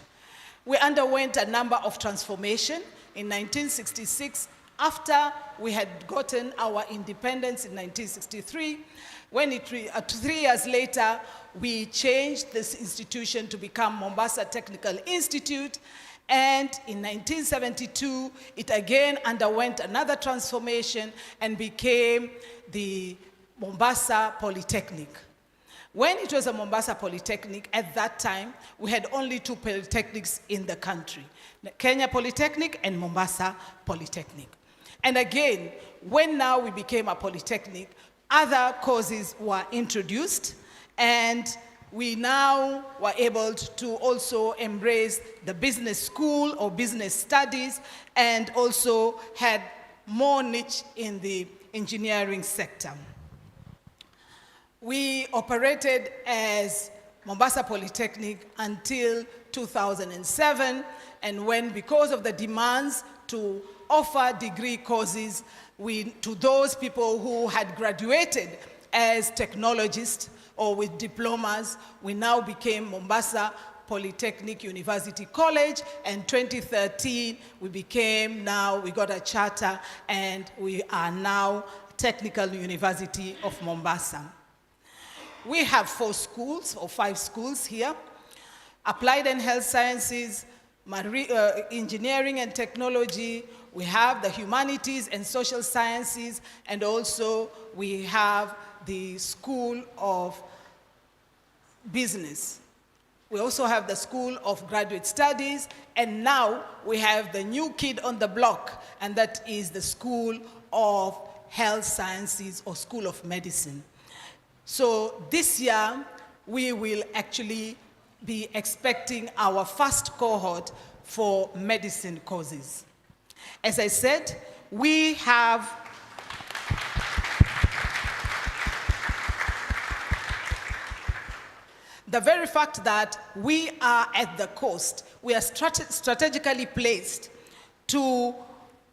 We underwent a number of transformations. In 1966, after we had gotten our independence in 1963, when 3 years later, we changed this institution to become Mombasa Technical Institute, and in 1972, it again underwent another transformation and became the Mombasa Polytechnic. When it was a Mombasa Polytechnic, at that time, we had only 2 polytechnics in the country, Kenya Polytechnic and Mombasa Polytechnic. And again, when now we became a polytechnic, other courses were introduced, and we now were able to also embrace the business school or business studies, and also had more niche in the engineering sector. We operated as Mombasa Polytechnic until 2007, and when, because of the demands to offer degree courses to those people who had graduated as technologists or with diplomas, we now became Mombasa Polytechnic University College, and 2013 we got a charter, and we are now Technical University of Mombasa. We have 4 schools or 5 schools here: Applied and Health Sciences, Engineering and Technology, we have the Humanities and Social Sciences, and also we have the School of Business. We also have the School of Graduate Studies, and now we have the new kid on the block, and that is the School of Health Sciences or School of Medicine. So this year, we will actually be expecting our first cohort for medicine courses. As I said, we have the very fact that we are at the coast, we are strategically placed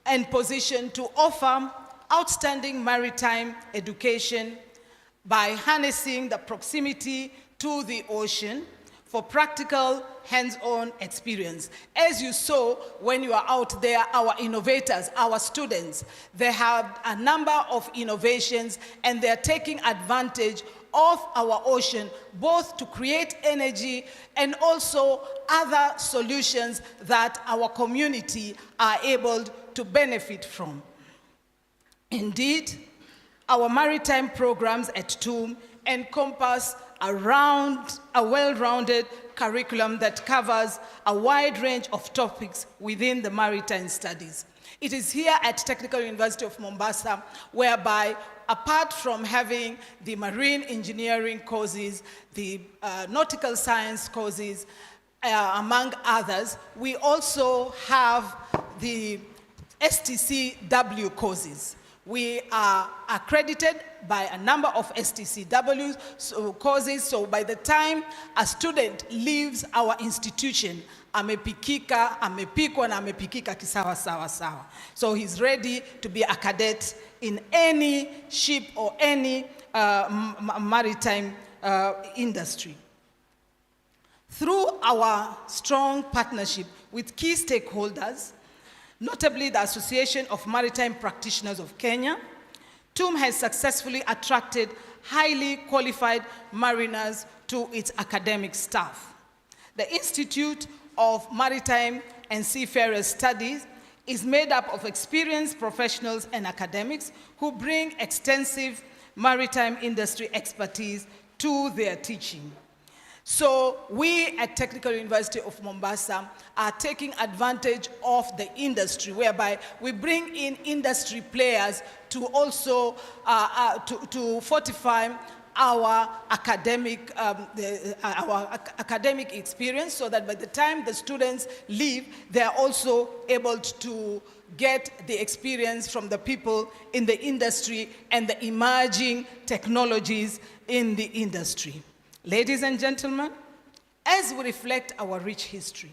and positioned to offer outstanding maritime education by harnessing the proximity to the ocean. for practical, hands-on experience. As you saw when you are out there, our innovators, our students, they have a number of innovations and they're taking advantage of our ocean, both to create energy and also other solutions that our community are able to benefit from. Indeed, our maritime programs at TUM encompass a well-rounded curriculum that covers a wide range of topics within the maritime studies. It is here at Technical University of Mombasa whereby, apart from having the marine engineering courses, the nautical science courses, among others, we also have the STCW courses. We are accredited by a number of STCW courses, so by the time a student leaves our institution, amepikika, amepikwa na amepikika kisawa sawa sawa. So he's ready to be a cadet in any ship or any maritime industry. Through our strong partnership with key stakeholders, notably the Association of Maritime Practitioners of Kenya, TUM has successfully attracted highly qualified mariners to its academic staff. The Institute of Maritime and Seafarers Studies is made up of experienced professionals and academics who bring extensive maritime industry expertise to their teaching. So we at Technical University of Mombasa are taking advantage of the industry, whereby we bring in industry players to also to fortify our academic experience, so that by the time the students leave, they are also able to get the experience from the people in the industry and the emerging technologies in the industry. Ladies and gentlemen, as we reflect our rich history,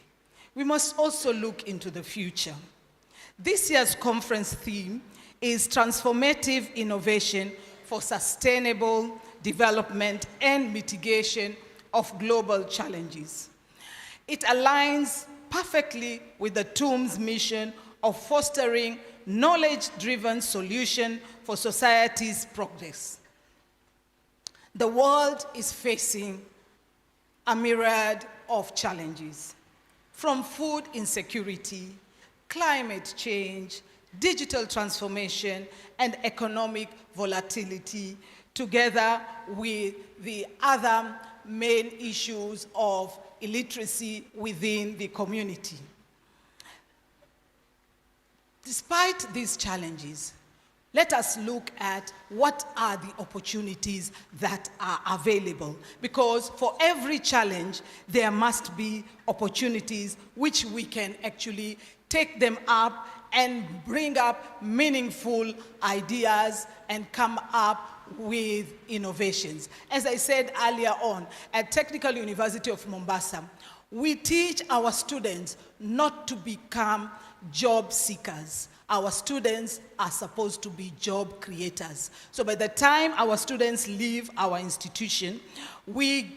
we must also look into the future. This year's conference theme is Transformative Innovation for Sustainable Development and Mitigation of Global Challenges. It aligns perfectly with the TUM's mission of fostering knowledge-driven solutions for society's progress. The world is facing a myriad of challenges, from food insecurity, climate change, digital transformation, and economic volatility, together with the other main issues of illiteracy within the community. Despite these challenges, let us look at what are the opportunities that are available, because for every challenge, there must be opportunities which we can actually take them up and bring up meaningful ideas and come up with innovations. As I said earlier on, at Technical University of Mombasa, we teach our students not to become job seekers. Our students are supposed to be job creators. So by the time our students leave our institution, we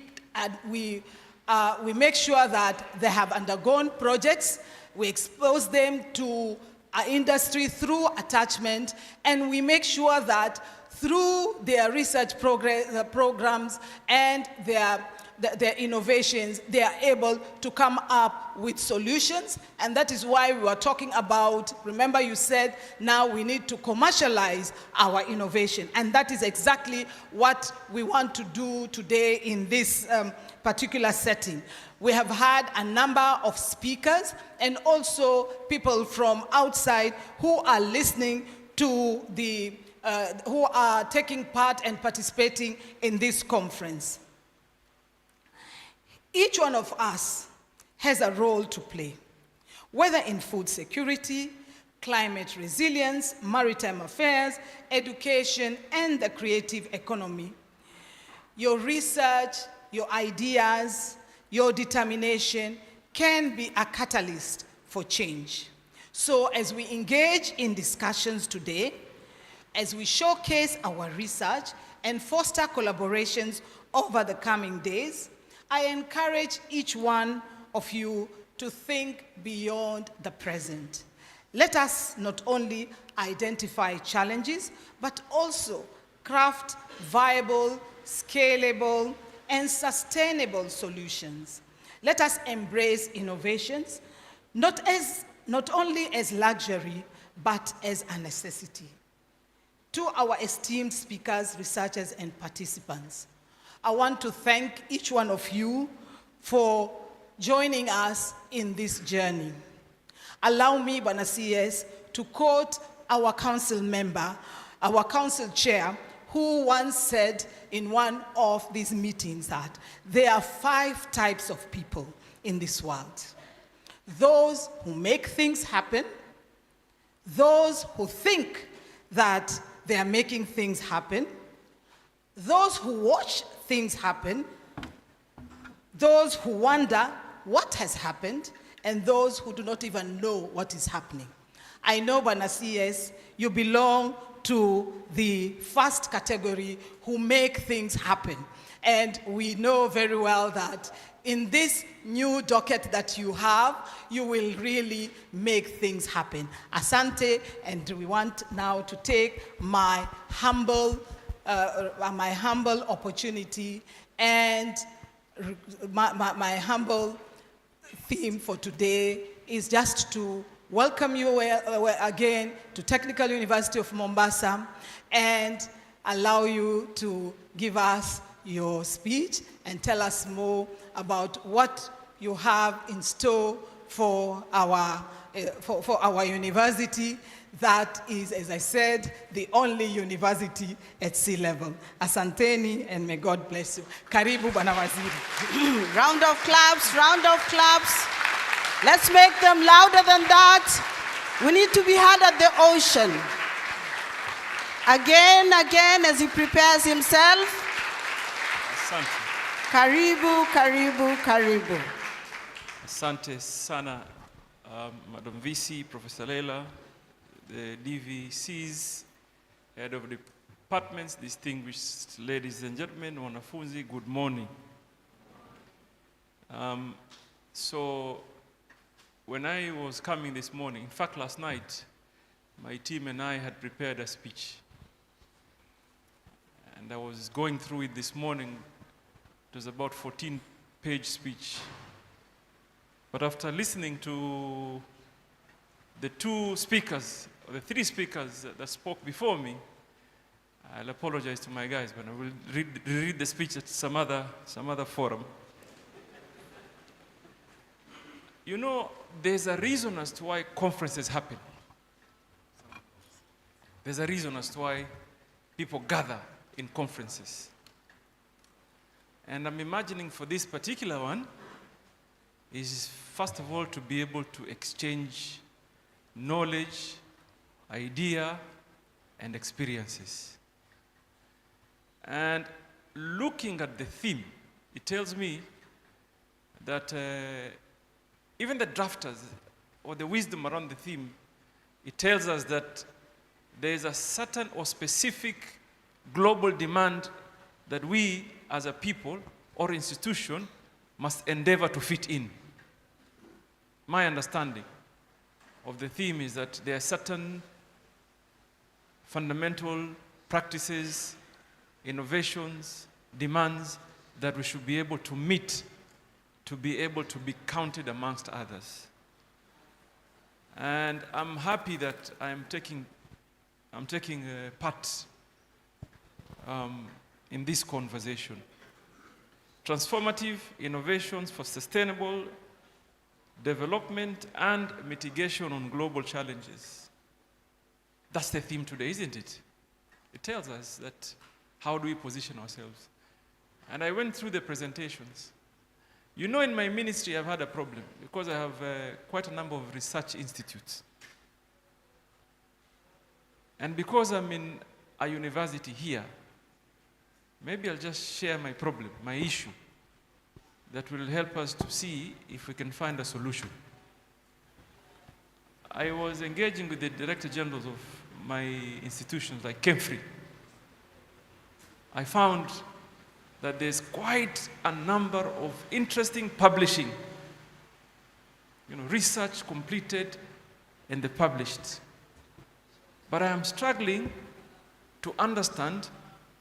make sure that they have undergone projects, we expose them to our industry through attachment, and we make sure that through their research programs and their innovations, they are able to come up with solutions. And that is why we were talking about, remember you said, now we need to commercialize our innovation. And that is exactly what we want to do today in this particular setting. We have had a number of speakers and also people from outside who are listening to who are taking part and participating in this conference. Each one of us has a role to play, whether in food security, climate resilience, maritime affairs, education, and the creative economy. Your research, your ideas, your determination can be a catalyst for change. So as we engage in discussions today, as we showcase our research and foster collaborations over the coming days, I encourage each one of you to think beyond the present. Let us not only identify challenges, but also craft viable, scalable, and sustainable solutions. Let us embrace innovations, not only as luxury, but as a necessity. To our esteemed speakers, researchers, and participants, I want to thank each one of you for joining us in this journey. Allow me, Bwana CS, to quote our council member, our council chair, who once said in one of these meetings that there are 5 types of people in this world. Those who make things happen, those who think that they are making things happen, those who watch things happen, those who wonder what has happened, and those who do not even know what is happening. I know, Bwana CS, you belong to the first category who make things happen. And we know very well that in this new docket that you have, you will really make things happen. Asante, and we want now to take my humble opportunity and my humble theme for today is just to welcome you again to Technical University of Mombasa and allow you to give us your speech and tell us more about what you have in store for our university. That is, as I said, the only university at sea level. Asanteni, and may God bless you. Karibu, Bwana Waziri.
Round of claps, round of claps. Let's make them louder than that. We need to be heard at the ocean. Again, as he prepares himself.
Asante.
Karibu, karibu, karibu.
Asante sana, Madam VC, Professor Leila, the DVCs, head of departments, distinguished ladies and gentlemen, wanafunzi, good morning. So when I was coming this morning, in fact last night, my team and I had prepared a speech. And I was going through it this morning. It was about 14-page speech. But after listening to the 2 speakers, or the 3 speakers that spoke before me, I'll apologize to my guys, but I will read the speech at some other forum. You know, there's a reason as to why conferences happen. There's a reason as to why people gather in conferences. And I'm imagining for this particular one is, first of all, to be able to exchange knowledge, idea, and experiences. And looking at the theme, it tells me that even the drafters, or the wisdom around the theme, it tells us that there is a certain or specific global demand that we as a people or institution must endeavor to fit in. My understanding of the theme is that there are certain fundamental practices, innovations, demands that we should be able to meet to be able to be counted amongst others. And I'm happy that I'm taking part in this conversation. Transformative innovations for sustainable development and mitigation on global challenges. That's the theme today, isn't it? It tells us that how do we position ourselves? And I went through the presentations. You know, in my ministry, I've had a problem because I have quite a number of research institutes. And because I'm in a university here, maybe I'll just share my problem, my issue, that will help us to see if we can find a solution. I was engaging with the director generals of my institutions, like Kemfree. I found that there's quite a number of interesting publishing, research completed and they published. But I am struggling to understand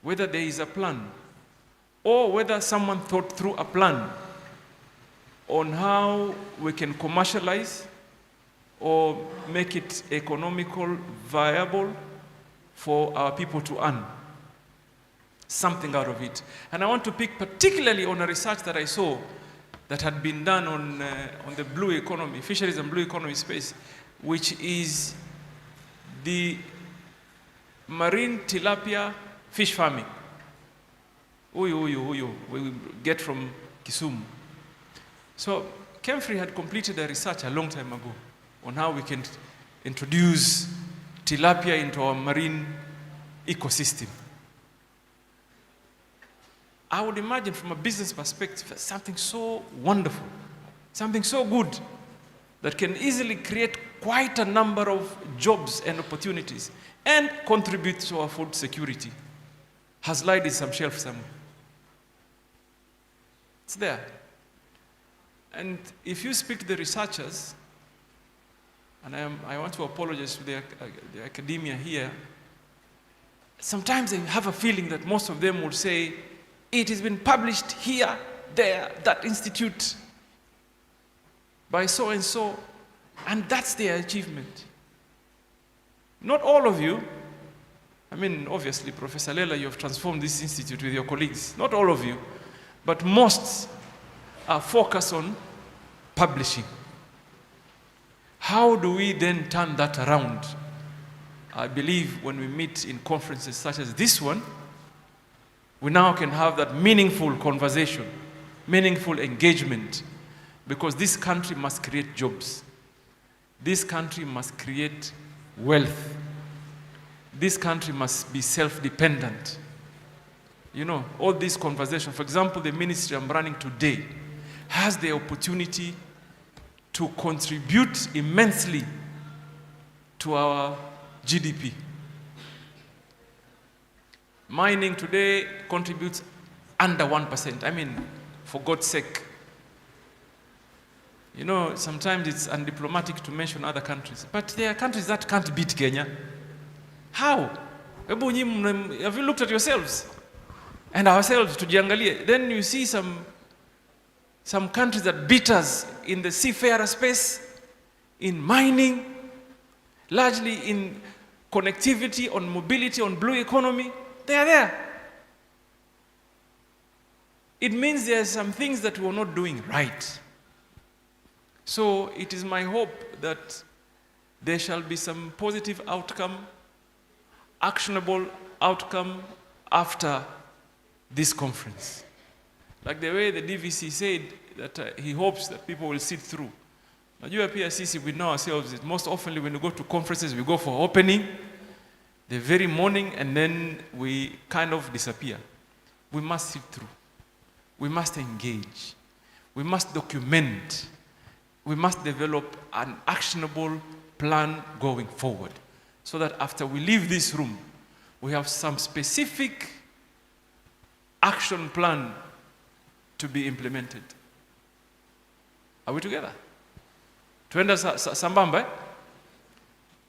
whether there is a plan or whether someone thought through a plan on how we can commercialize or make it economical, viable for our people to earn something out of it. And I want to pick particularly on a research that I saw that had been done on the blue economy, fisheries and blue economy space, which is the marine tilapia fish farming. We get from Kisumu. So Kemfrey had completed a research a long time ago on how we can introduce tilapia into our marine ecosystem. I would imagine from a business perspective, something so wonderful, something so good that can easily create quite a number of jobs and opportunities and contribute to our food security has lied in some shelf somewhere. It's there. And if you speak to the researchers, and I want to apologize to the academia here, sometimes I have a feeling that most of them will say, it has been published here, there, that institute, by so and so, and that's their achievement. Not all of you, I mean, obviously, Professor Lela, you have transformed this institute with your colleagues. Not all of you, but most are focused on publishing. How do we then turn that around? I believe when we meet in conferences such as this one, we now can have that meaningful conversation, meaningful engagement, because this country must create jobs. This country must create wealth. This country must be self-dependent. All these conversations, for example, the ministry I'm running today has the opportunity to contribute immensely to our GDP. Mining today contributes under 1%. I mean, for God's sake. Sometimes it's undiplomatic to mention other countries, but there are countries that can't beat Kenya. How? Have you looked at yourselves? And ourselves, tujiangalie. Then you see some countries that beat us in the seafarer space, in mining, largely in connectivity, on mobility, on blue economy. They are there. It means there are some things that we're not doing right. So it is my hope that there shall be some positive outcome, actionable outcome after this conference. Like the way the DVC said that he hopes that people will sit through. Najua pia sisi, we know ourselves that most often when we go to conferences, we go for opening the very morning and then we kind of disappear. We must sit through. We must engage. We must document. We must develop an actionable plan going forward so that after we leave this room, we have some specific action plan to be implemented. Are we together? Tuenda sambamba?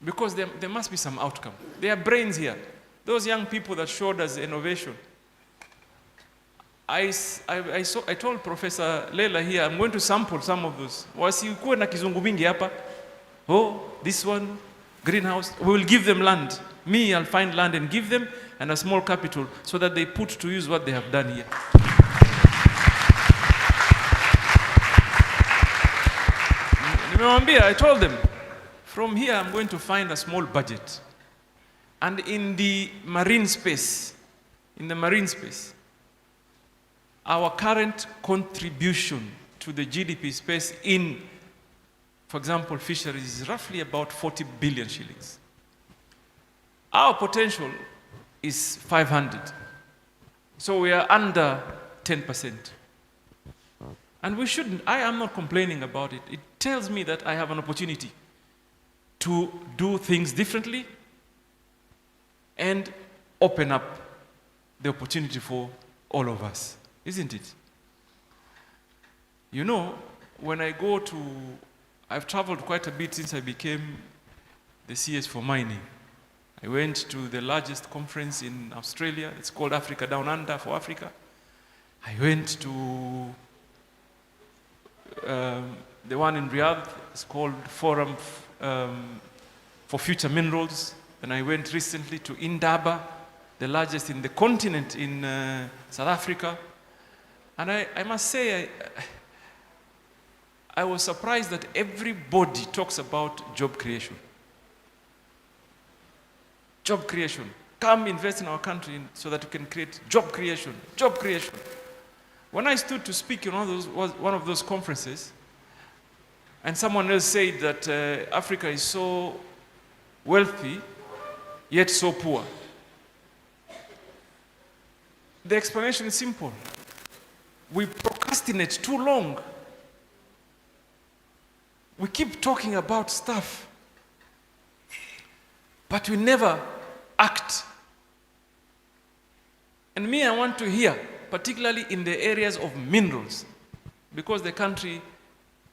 Because there must be some outcome. There are brains here. Those young people that showed us innovation. I told Professor Lela here, I'm going to sample some of those. Wasikuwe na kizungu mingi hapa. Oh, this one, greenhouse. We will give them land. I'll find land and give them, and a small capital, so that they put to use what they have done here. I told them, from here I'm going to find a small budget. And in the marine space, our current contribution to the GDP space in, for example, fisheries is roughly about 40 billion shillings. Our potential is 500. So we are under 10%. And we shouldn't, I am not complaining about it. It tells me that I have an opportunity to do things differently and open up the opportunity for all of us. isn't it? You know, when I go to, I've traveled quite a bit since I became the CS for mining. I went to the largest conference in Australia. It's called Africa Down Under for Africa. I went to the one in Riyadh. It's called Forum for Future Minerals. And I went recently to Indaba, the largest in the continent in South Africa. And I must say, I was surprised that everybody talks about job creation. Job creation. Come invest in our country so that we can create job creation. Job creation. When I stood to speak in one of those conferences, and someone else said that Africa is so wealthy, yet so poor. The explanation is simple. We procrastinate too long. We keep talking about stuff, but we never act. And me, I want to hear, particularly in the areas of minerals, because the country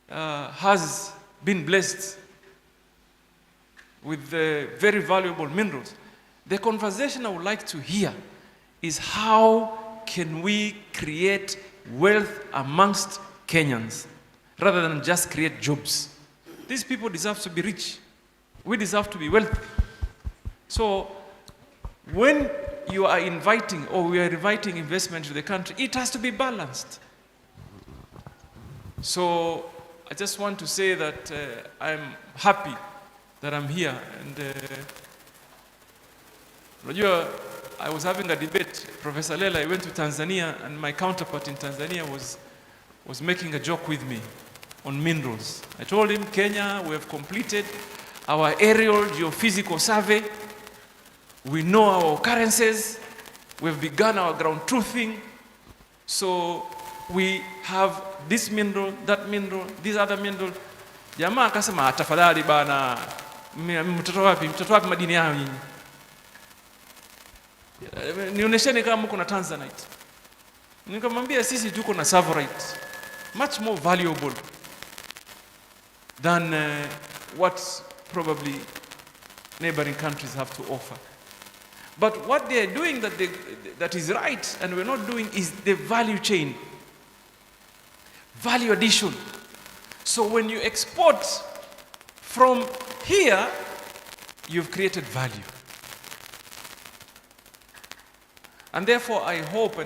has been blessed with very valuable minerals. The conversation I would like to hear is how can we create wealth amongst Kenyans rather than just create jobs. These people deserve to be rich. We deserve to be wealthy. So when you are inviting, or we are inviting investment to the country, it has to be balanced. So I just want to say that I'm happy that I'm here. And I was having a debate. Professor Lela, I went to Tanzania, and my counterpart in Tanzania was making a joke with me on minerals. I told him, Kenya, we have completed our aerial geophysical survey. We know our occurrences. We've begun our ground truthing. So we have this mineral, that mineral, this other mineral. Jamaa akasema tafadhali bana, mtoto wapi madini yao nyinyi? Nionyesheni kama mko na Tanzanite. Nikamwambia sisi tuko na Savorite, much more valuable than what probably neighboring countries have to offer. But what they are doing that is right and we're not doing is the value chain. Value addition. So when you export from here, you've created value. And therefore I hope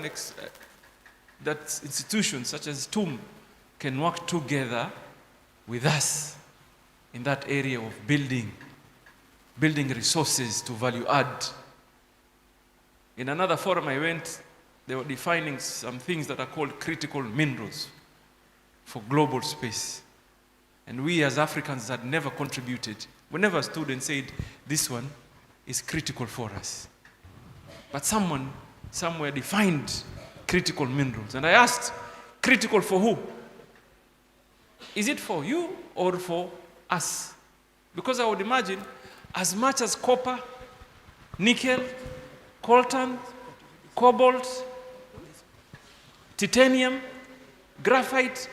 that institutions such as TUM can work together with us in that area of building resources to value add. In another forum I went, they were defining some things that are called critical minerals for global space. And we as Africans had never contributed. We never stood and said, this one is critical for us. But someone somewhere defined critical minerals. And I asked, critical for who? Is it for you or for us? Because I would imagine as much as copper, nickel, coltan, cobalt, titanium, graphite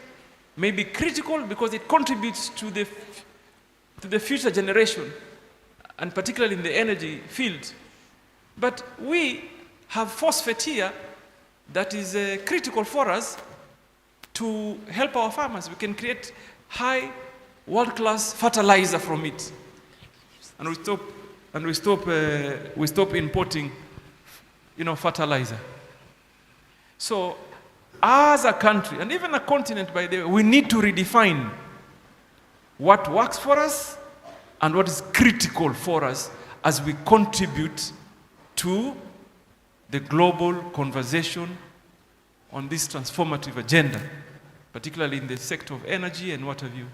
may be critical because it contributes to the future generation, and particularly in the energy field. But we have phosphate here that is critical for us to help our farmers. We can create high world-class fertilizer from it. And we stop importing, fertilizer. So as a country, and even a continent by the way, we need to redefine what works for us and what is critical for us as we contribute to the global conversation on this transformative agenda, particularly in the sector of energy and what have you.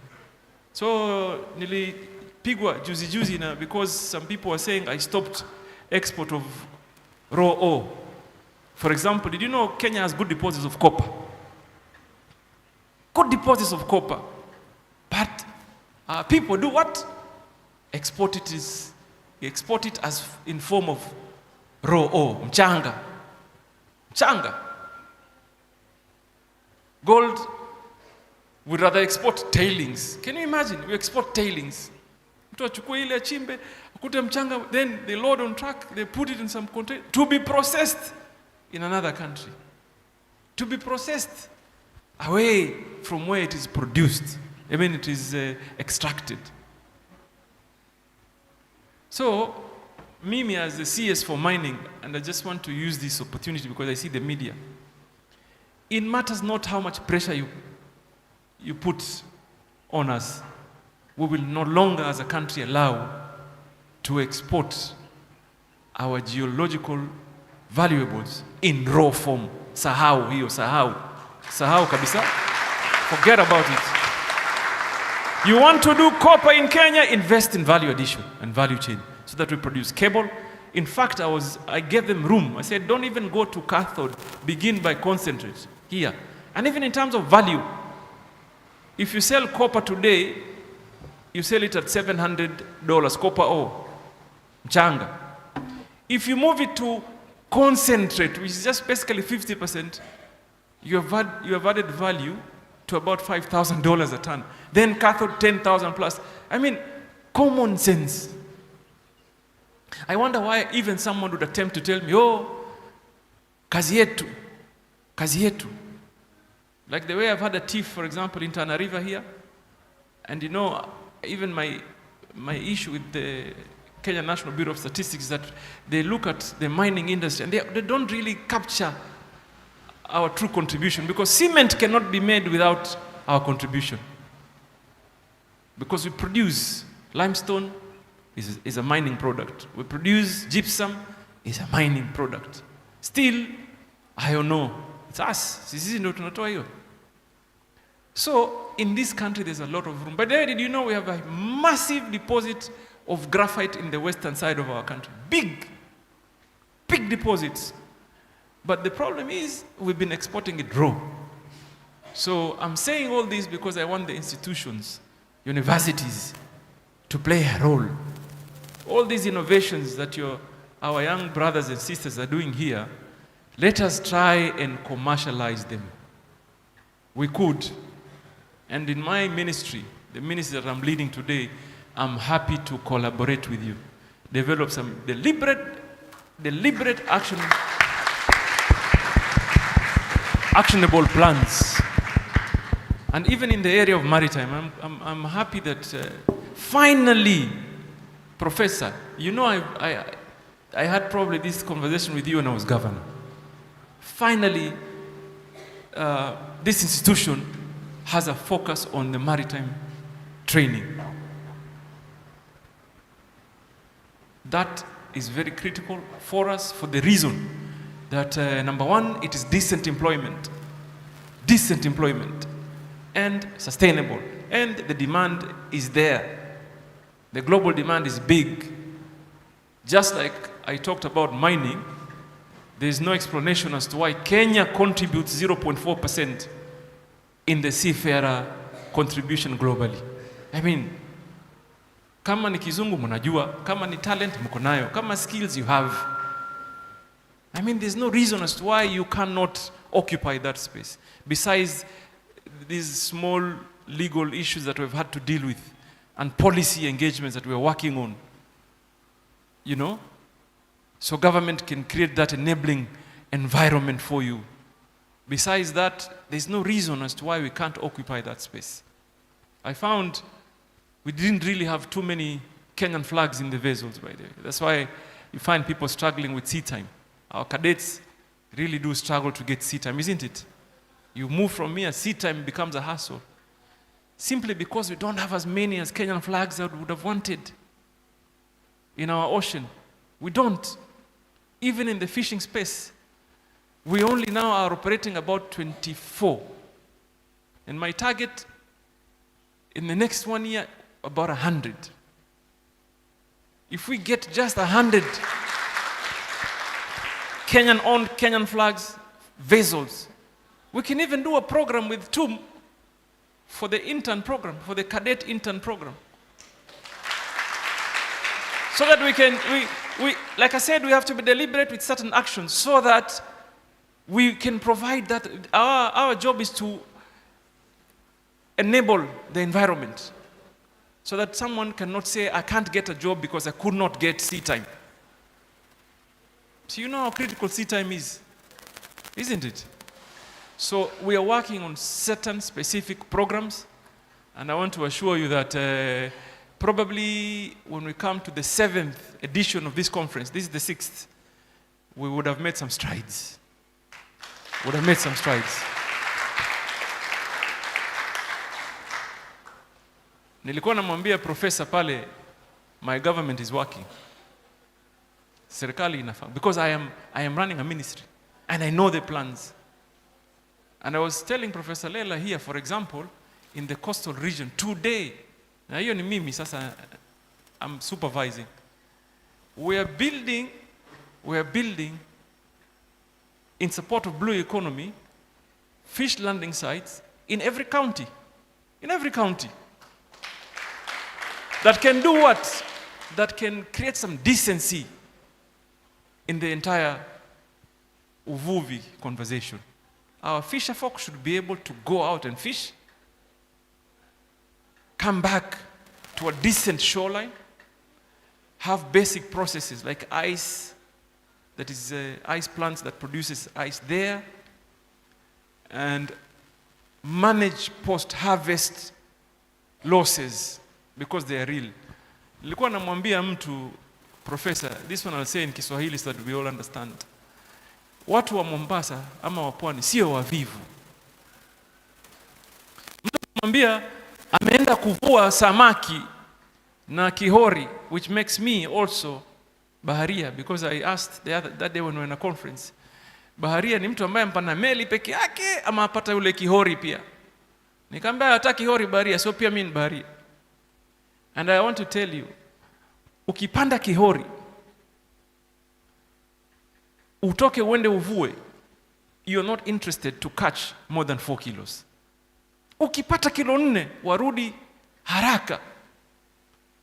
So nilipigwa juzi na because some people were saying I stopped export of raw ore. For example, did you know Kenya has good deposits of copper? Good deposits of copper. But people do what? Export it as in form of raw ore, mchanga. Gold, we'd rather export tailings. Can you imagine? We export tailings. Mtu achukue ile achimbe, akute mchanga, then they load on truck, they put it in some container to be processed in another country. To be processed away from where it is produced. I mean, it is extracted. So, Mimi as the CS for mining, and I just want to use this opportunity because I see the media. It matters not how much pressure you put on us. We will no longer as a country allow to export our geological valuables in raw form. Sahau hiyo, sahau. Sahau kabisa. Forget about it. You want to do copper in Kenya, invest in value addition and value chain so that we produce cable. In fact, I gave them room. I said, don't even go to cathode. Begin by concentrate here. And even in terms of value, if you sell copper today, you sell it at $700, copper ore, mchanga. If you move it to concentrate, which is just basically 50%, you have added value to about $5,000 a ton. Then cathode 10,000 plus. I mean, common sense. I wonder why even someone would attempt to tell me, oh, kazi yetu, kazi yetu. Like the way I've had a thief, for example, in Tana River here. And you know, even my issue with the Kenya National Bureau of Statistics is that they look at the mining industry and they don't really capture our true contribution, because cement cannot be made without our contribution. Because we produce limestone, is a mining product. We produce gypsum, is a mining product. Still, I don't know. It's us. Sisi ndio tunatoa hiyo. So, in this country, there's a lot of room. But there, did you know we have a massive deposit of graphite in the western side of our country? Big deposits. But the problem is, we've been exporting it raw. So, I'm saying all this because I want the institutions, universities, to play a role. All these innovations that our young brothers and sisters are doing here, let us try and commercialize them. We could. And in my ministry, the ministry that I'm leading today, I'm happy to collaborate with you. Develop some deliberate actionable plans. And even in the area of maritime, I'm happy that finally, Professor, you know, I had probably this conversation with you when I was governor. Finally, this institution has a focus on the maritime training. That is very critical for us for the reason that, number one, it is decent employment, and sustainable, and the demand is there. The global demand is big. Just like I talked about mining, there is no explanation as to why Kenya contributes 0.4% in the seafarer contribution globally. I mean, kama ni kizungu mnajua, kama ni talent mko nayo, kama skills you have. I mean, there's no reason as to why you cannot occupy that space. Besides these small legal issues that we've had to deal with and policy engagements that we're working on, you know? So government can create that enabling environment for you. Besides that, there's no reason as to why we can't occupy that space. I found we didn't really have too many Kenyan flags in the vessels, by the way. That's why you find people struggling with sea time. Our cadets really do struggle to get sea time, isn't it? You move from here, sea time becomes a hassle. Simply because we don't have as many as Kenyan flags that we would have wanted in our ocean. We don't. Even in the fishing space, we only now are operating about 24. And my target in the next 1 year, about 100. If we get just 100 Kenyan-owned, Kenyan flags, vessels, we can even do a program with TUM for the intern program, for the cadet intern program. So that we can, like I said, we have to be deliberate with certain actions so that we can provide that. Our job is to enable the environment so that someone cannot say, I can't get a job because I could not get sea time. So you know how critical sea time is, isn't it? So we are working on certain specific programs, and I want to assure you that probably when we come to the 7th edition of this conference, this is the 6th, we would have made some strides. Would have made some strides. Nilikuwa namwambia professor pale, my government is working. Serikali inafanya, because I am running a ministry and I know the plans. And I was telling Professor Lela here, for example, in the coastal region today, na hiyo ni mimi sasa, I'm supervising. We are building in support of blue economy, fish landing sites in every county. In every county. That can do what? That can create some decency in the entire uvuvi conversation. Our fisher folk should be able to go out and fish, come back to a decent shoreline, have basic processes like ice, that is ice plants that produces ice there, and manage post-harvest losses because they are real. Nilikuwa namwambia mtu, professor, this one I'll say in Kiswahili so that we all understand. Watu wa Mombasa ama wa pwani sio wavivu. Mtu kumwambia ameenda kuvua samaki na kihori, which makes me also baharia, because I asked that day when we were in a conference. Baharia ni mtu ambaye mpana meli peke yake ama apata yule kihori pia. Nikamwambia hata kihori baharia, so pia mimi ni baharia. And I want to tell you, ukipanda kihori, utoke uende uvue, you're not interested to catch more than 4 kilos. Ukipata kilo 4, warudi haraka.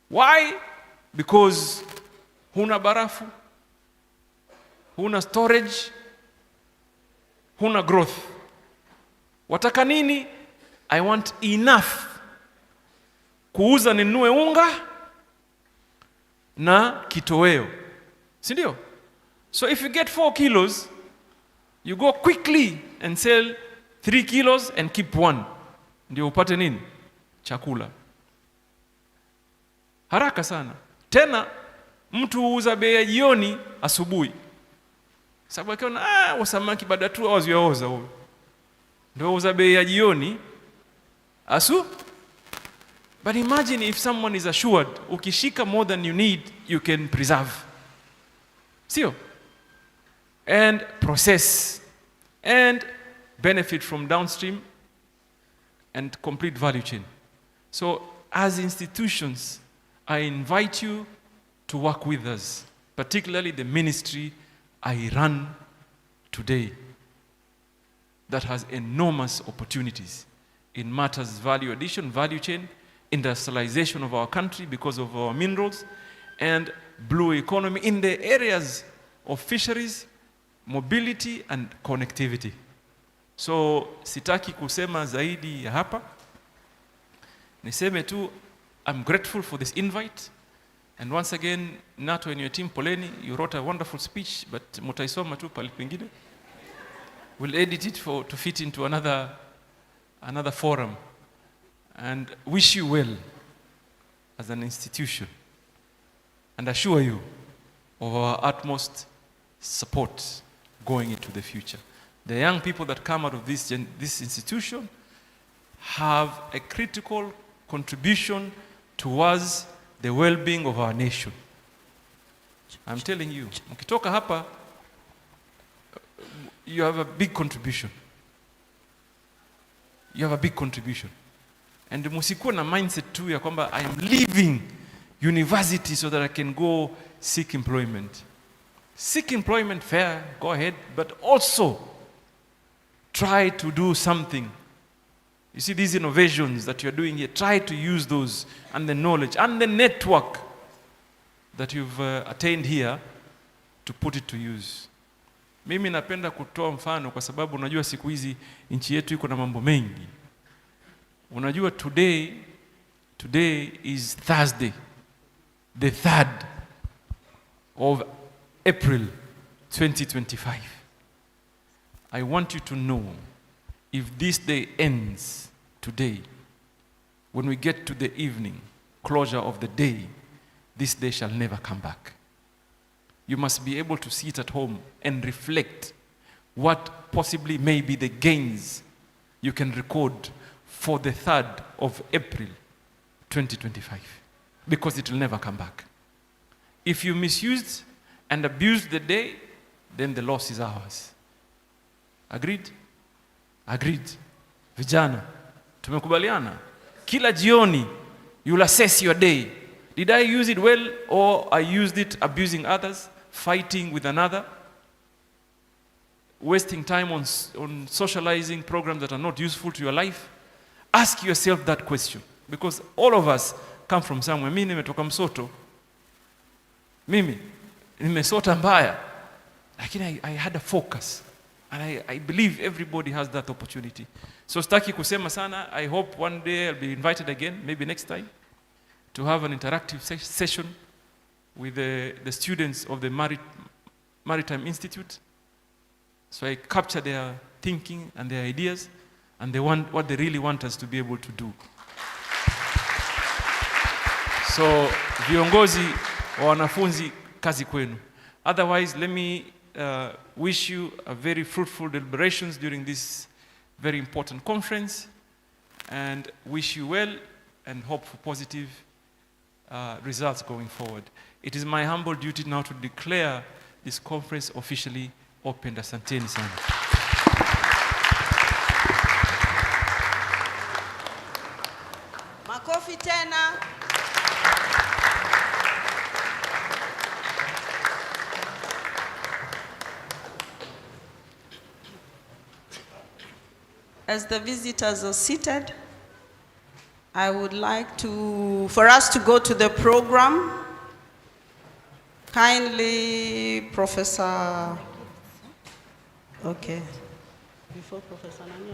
Why? Because huna barafu, huna storage, huna growth. Wataka nini? I want enough. Kuuza ninunue unga na kitoweo. Si ndio? So if you get 4 kilos, you go quickly and sell 3 kilos and keep 1. Ndio upate nini? Chakula. Haraka sana. Tena mtu huuza bei ya jioni asubuhi. Sababu akiona wasamaki baada tu waziooza huyo. Ndio huuza bei ya jioni But imagine if someone is assured, ukishika more than you need, you can preserve. Sio? And process. And benefit from downstream and complete value chain. So as institutions, I invite you to work with us, particularly the ministry I run today that has enormous opportunities in matters value addition, value chain, industrialization of our country because of our minerals, and blue economy in the areas of fisheries, mobility and connectivity. So sitaki kusema zaidi ya hapa. Niseme tu, I'm grateful for this invite. And once again, Nato and your team, poleni, you wrote a wonderful speech, but mutaisoma tu pale pengine. We'll edit it to fit into another forum. And wish you well as an institution. And assure you of our utmost support going into the future. The young people that come out of this institution have a critical contribution towards the well-being of our nation. I'm telling you, mkitoka hapa, you have a big contribution. You have a big contribution. And musikuwa na mindset too ya kwamba I am leaving university so that I can go seek employment. Seek employment, fair, go ahead, but also try to do something. You see these innovations that you're doing here, try to use those and the knowledge and the network that you've attained here to put it to use. Mimi napenda kutoa mfano kwa sababu unajua siku hizi nchi yetu iko na mambo mengi. Unajua today is Thursday, the 3rd of April 2025. I want you to know, if this day ends today, when we get to the evening, closure of the day, this day shall never come back. You must be able to sit at home and reflect what possibly may be the gains you can record for the 3rd of April 2025, because it will never come back. If you misused and abused the day, then the loss is ours. Agreed? Agreed. Vijana, tumekubaliana. Kila jioni, you'll assess your day. Did I use it well, or I used it abusing others, fighting with another, wasting time on socializing programs that are not useful to your life? Ask yourself that question, because all of us come from somewhere. Mimi nimetoka Msoto. Mimi nimesota mbaya. Lakini I had a focus. And I believe everybody has that opportunity. So staki kusema sana. I hope one day I'll be invited again, maybe next time, to have an interactive session with the students of the Maritime Institute. So I capture their thinking and their ideas, and they want what they really want us to be able to do. So viongozi wa wanafunzi, kazi kwenu. Otherwise, let me wish you a very fruitful deliberations during this very important conference, and wish you well and hope for positive results going forward. It is my humble duty now to declare this conference officially opened. Asanteni sana.
Makofi tena. As the visitors are seated, I would like for us to go to the program. Kindly, Professor. Okay. Before Professor Nani,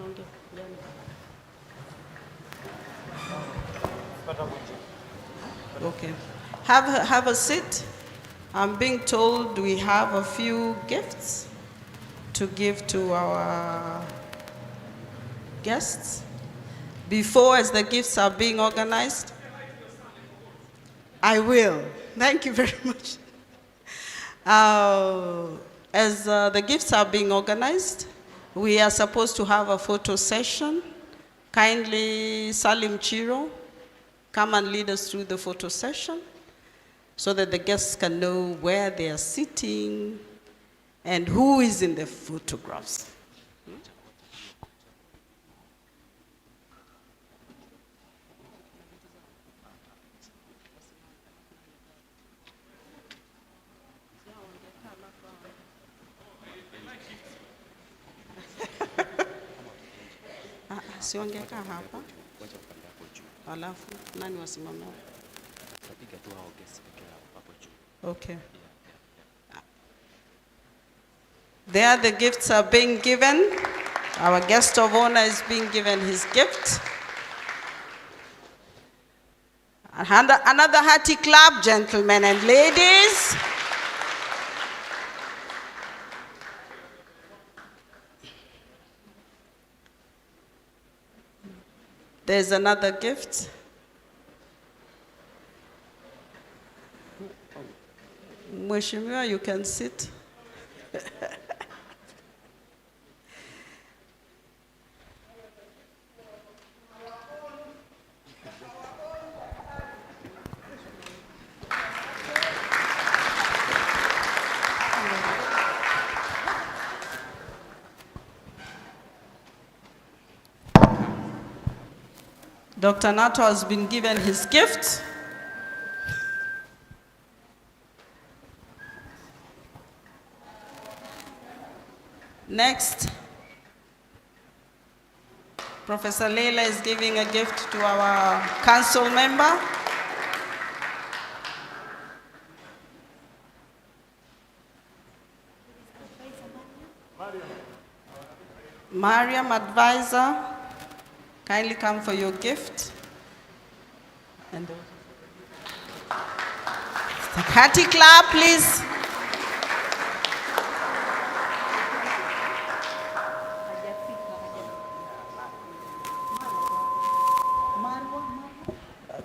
okay. Have a seat. I'm being told we have a few gifts to give to our guests. Before, as the gifts are being organized, I will. Thank you very much. As the gifts are being organized, we are supposed to have a photo session. Kindly, Salim Chiro, come and lead us through the photo session so that the guests can know where they are sitting and who is in the photographs. Siongeka hapa. Alafu nani wasimama? Okay. There the gifts are being given. Our guest of honor is being given his gift. Another hearty clap, gentlemen and ladies. There's another gift. Mheshimiwa, you can sit. Dr. Nato has been given his gift. Next, Professor Leila is giving a gift to our council member. Mariam, advisor. Kindly come for your gift. And hearty clap, please.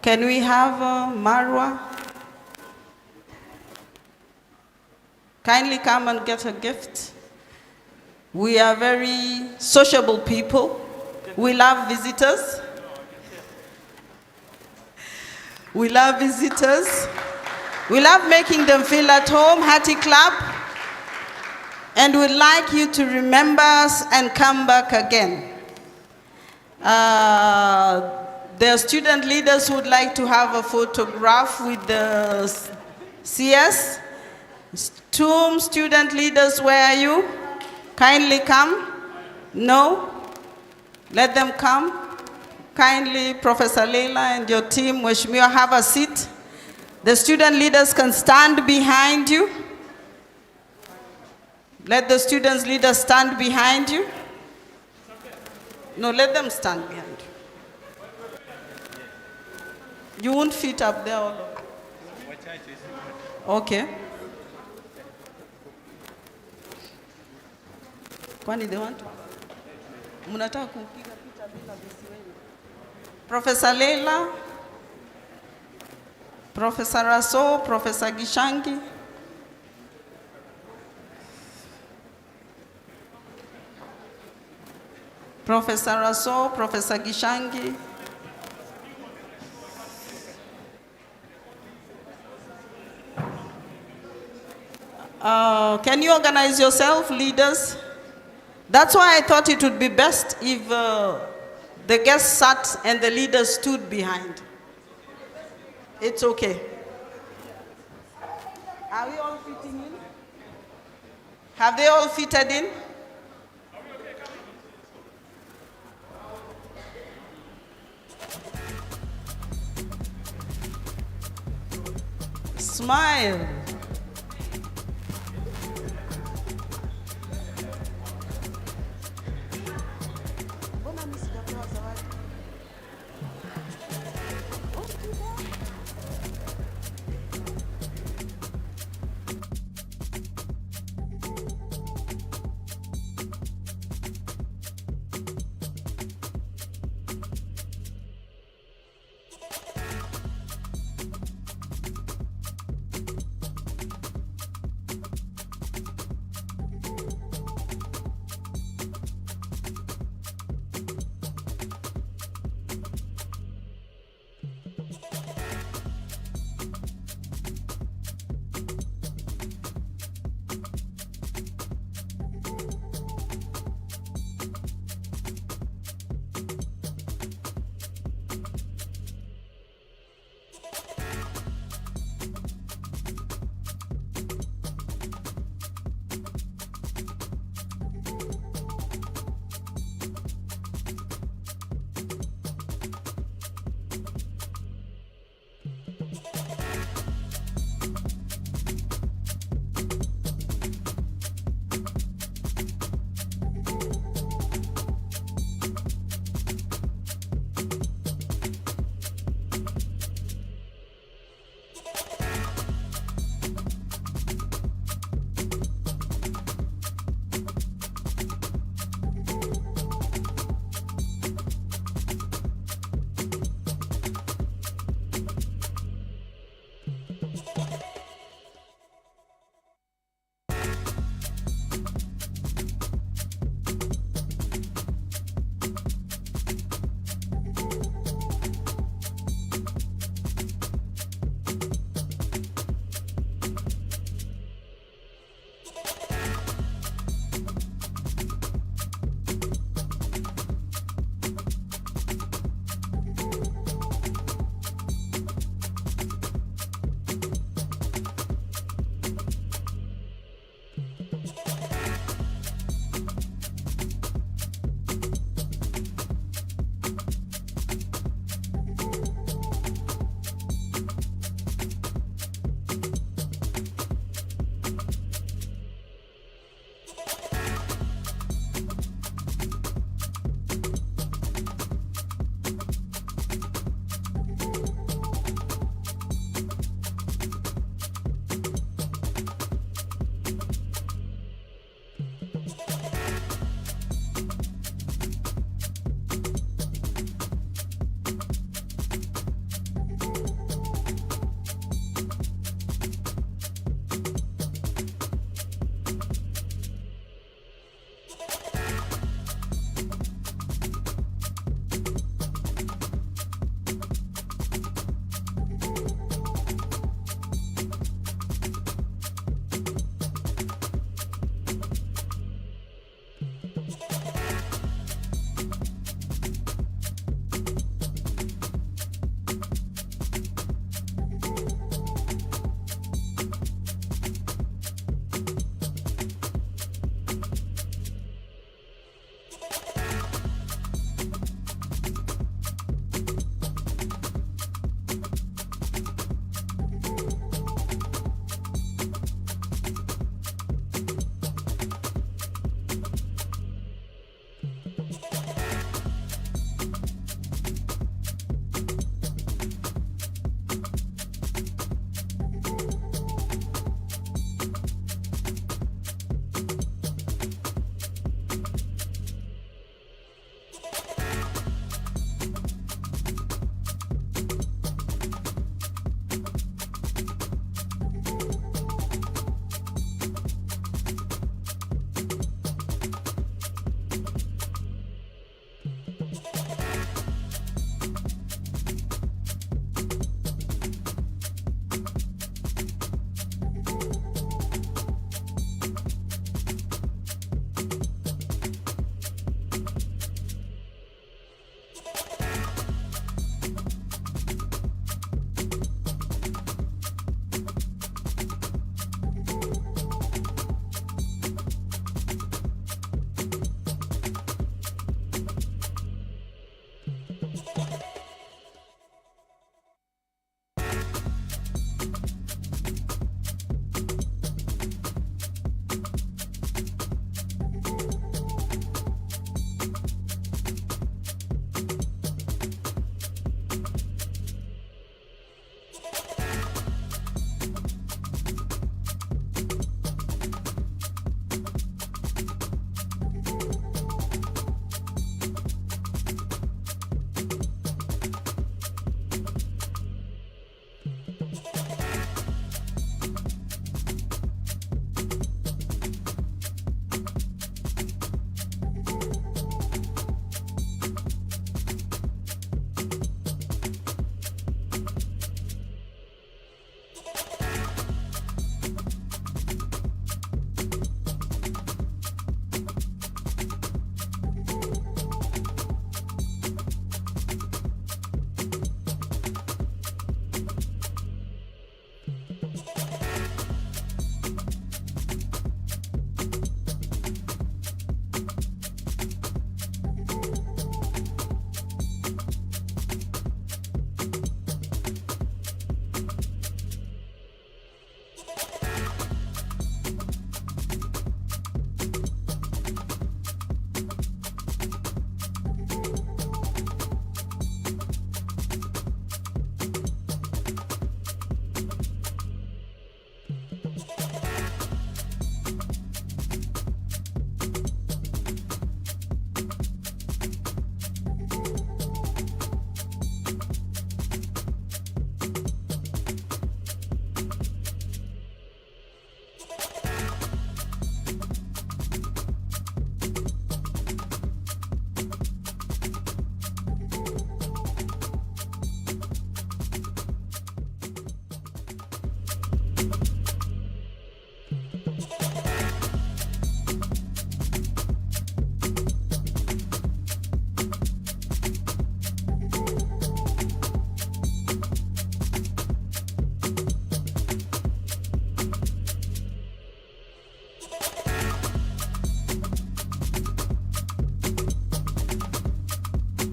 Can we have Marwa? Kindly come and get a gift. We are very sociable people. We love visitors. We love visitors. We love making them feel at home. Hearty clap. And we'd like you to remember us and come back again. There are student leaders who would like to have a photograph with the CS. TUM student leaders, where are you? Kindly come. No? Let them come. Kindly, Professor Leila and your team, Mheshimiwa, have a seat. The student leaders can stand behind you. Let the students leaders stand behind you. No, let them stand behind you. You won't fit up there all over. Okay. Kwani they want to? Mnataka kumpiga picha bila visiweni. Professor Leila, Professor Raso, Professor Gishangi. Professor Raso, Professor Gishangi. Can you organize yourself, leaders? That's why I thought it would be best if the guests sat and the leaders stood behind. It's okay. Are we all fitting in? Have they all fitted in? Smile.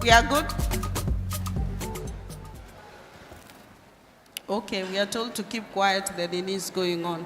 We are good? Okay, we are told to keep quiet, then it is going on.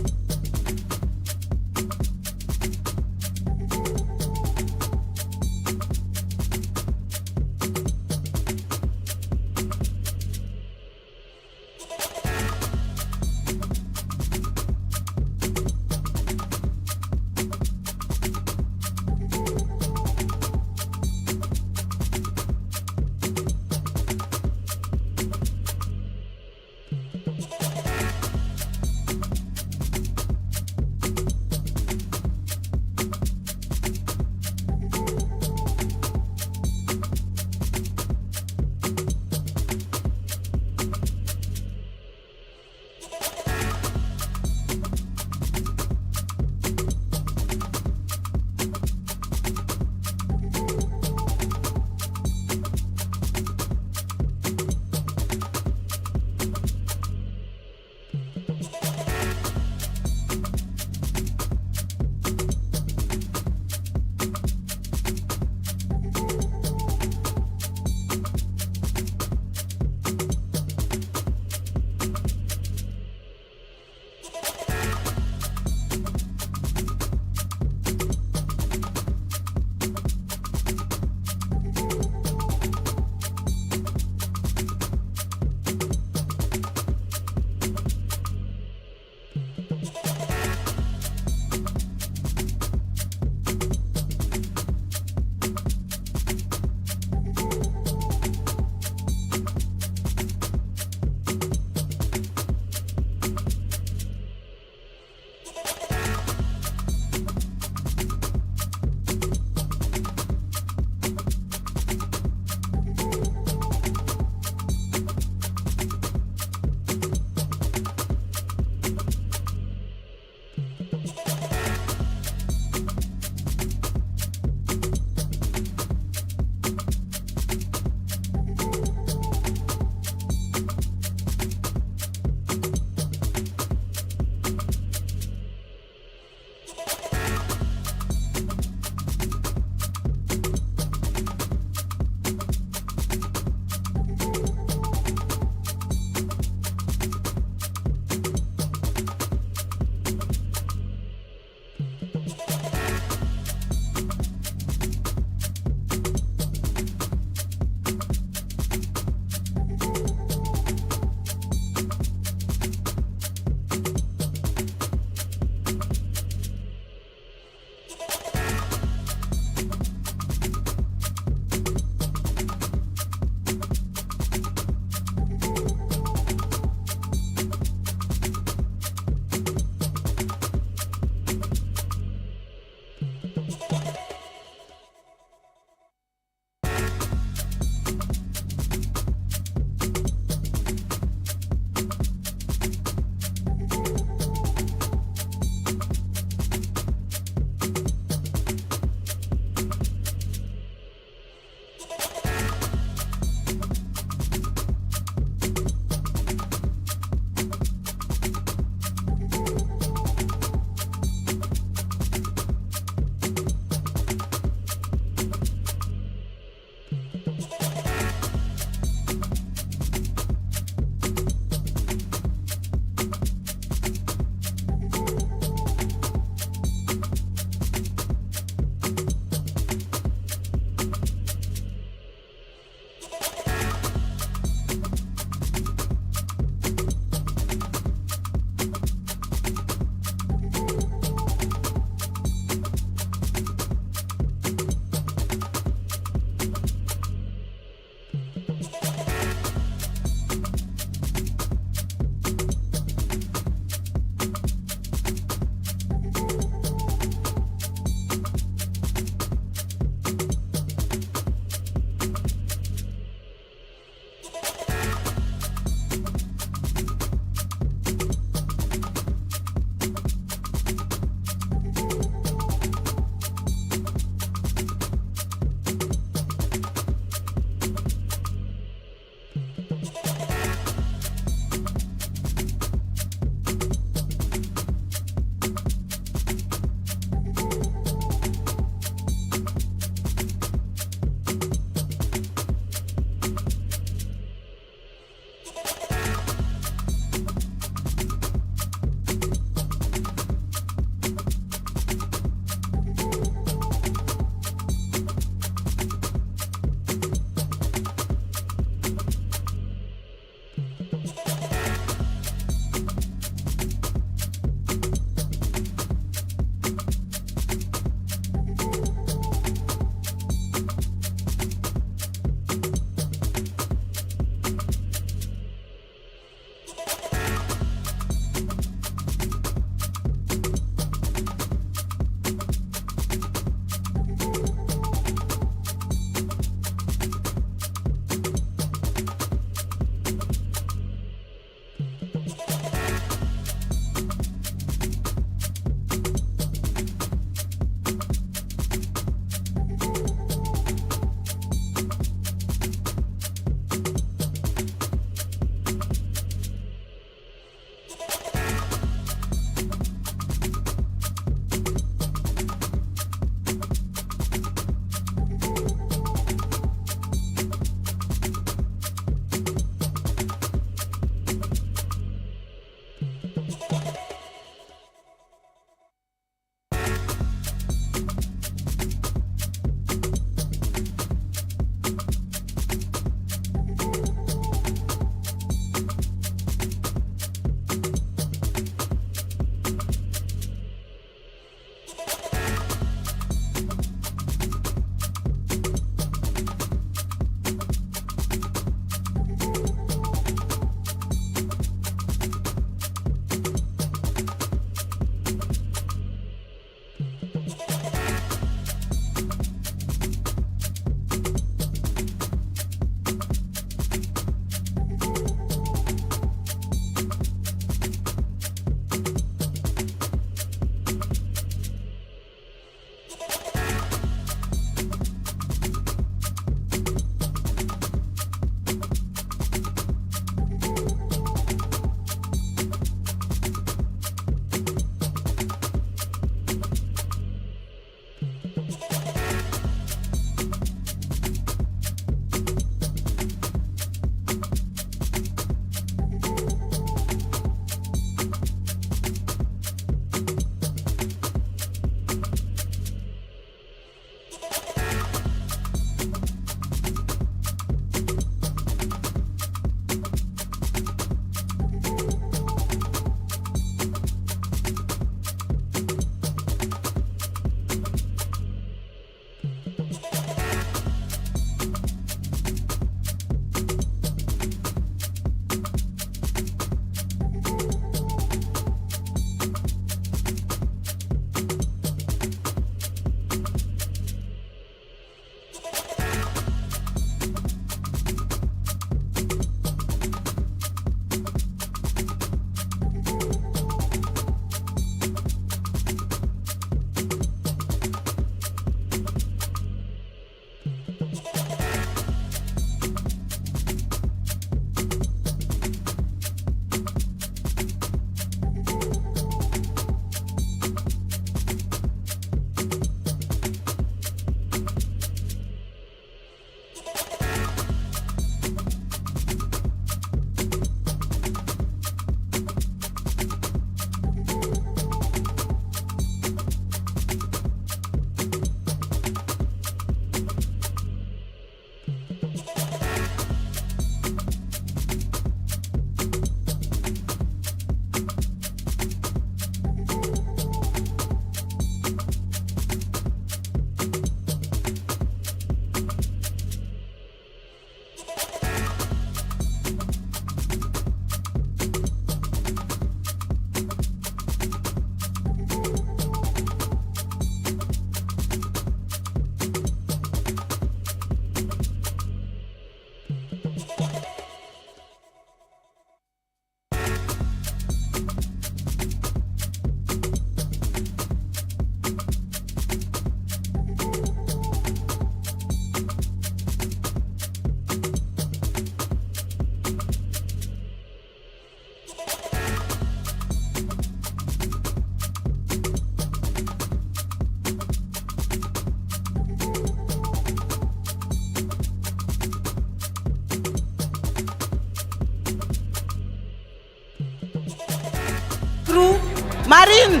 Marine.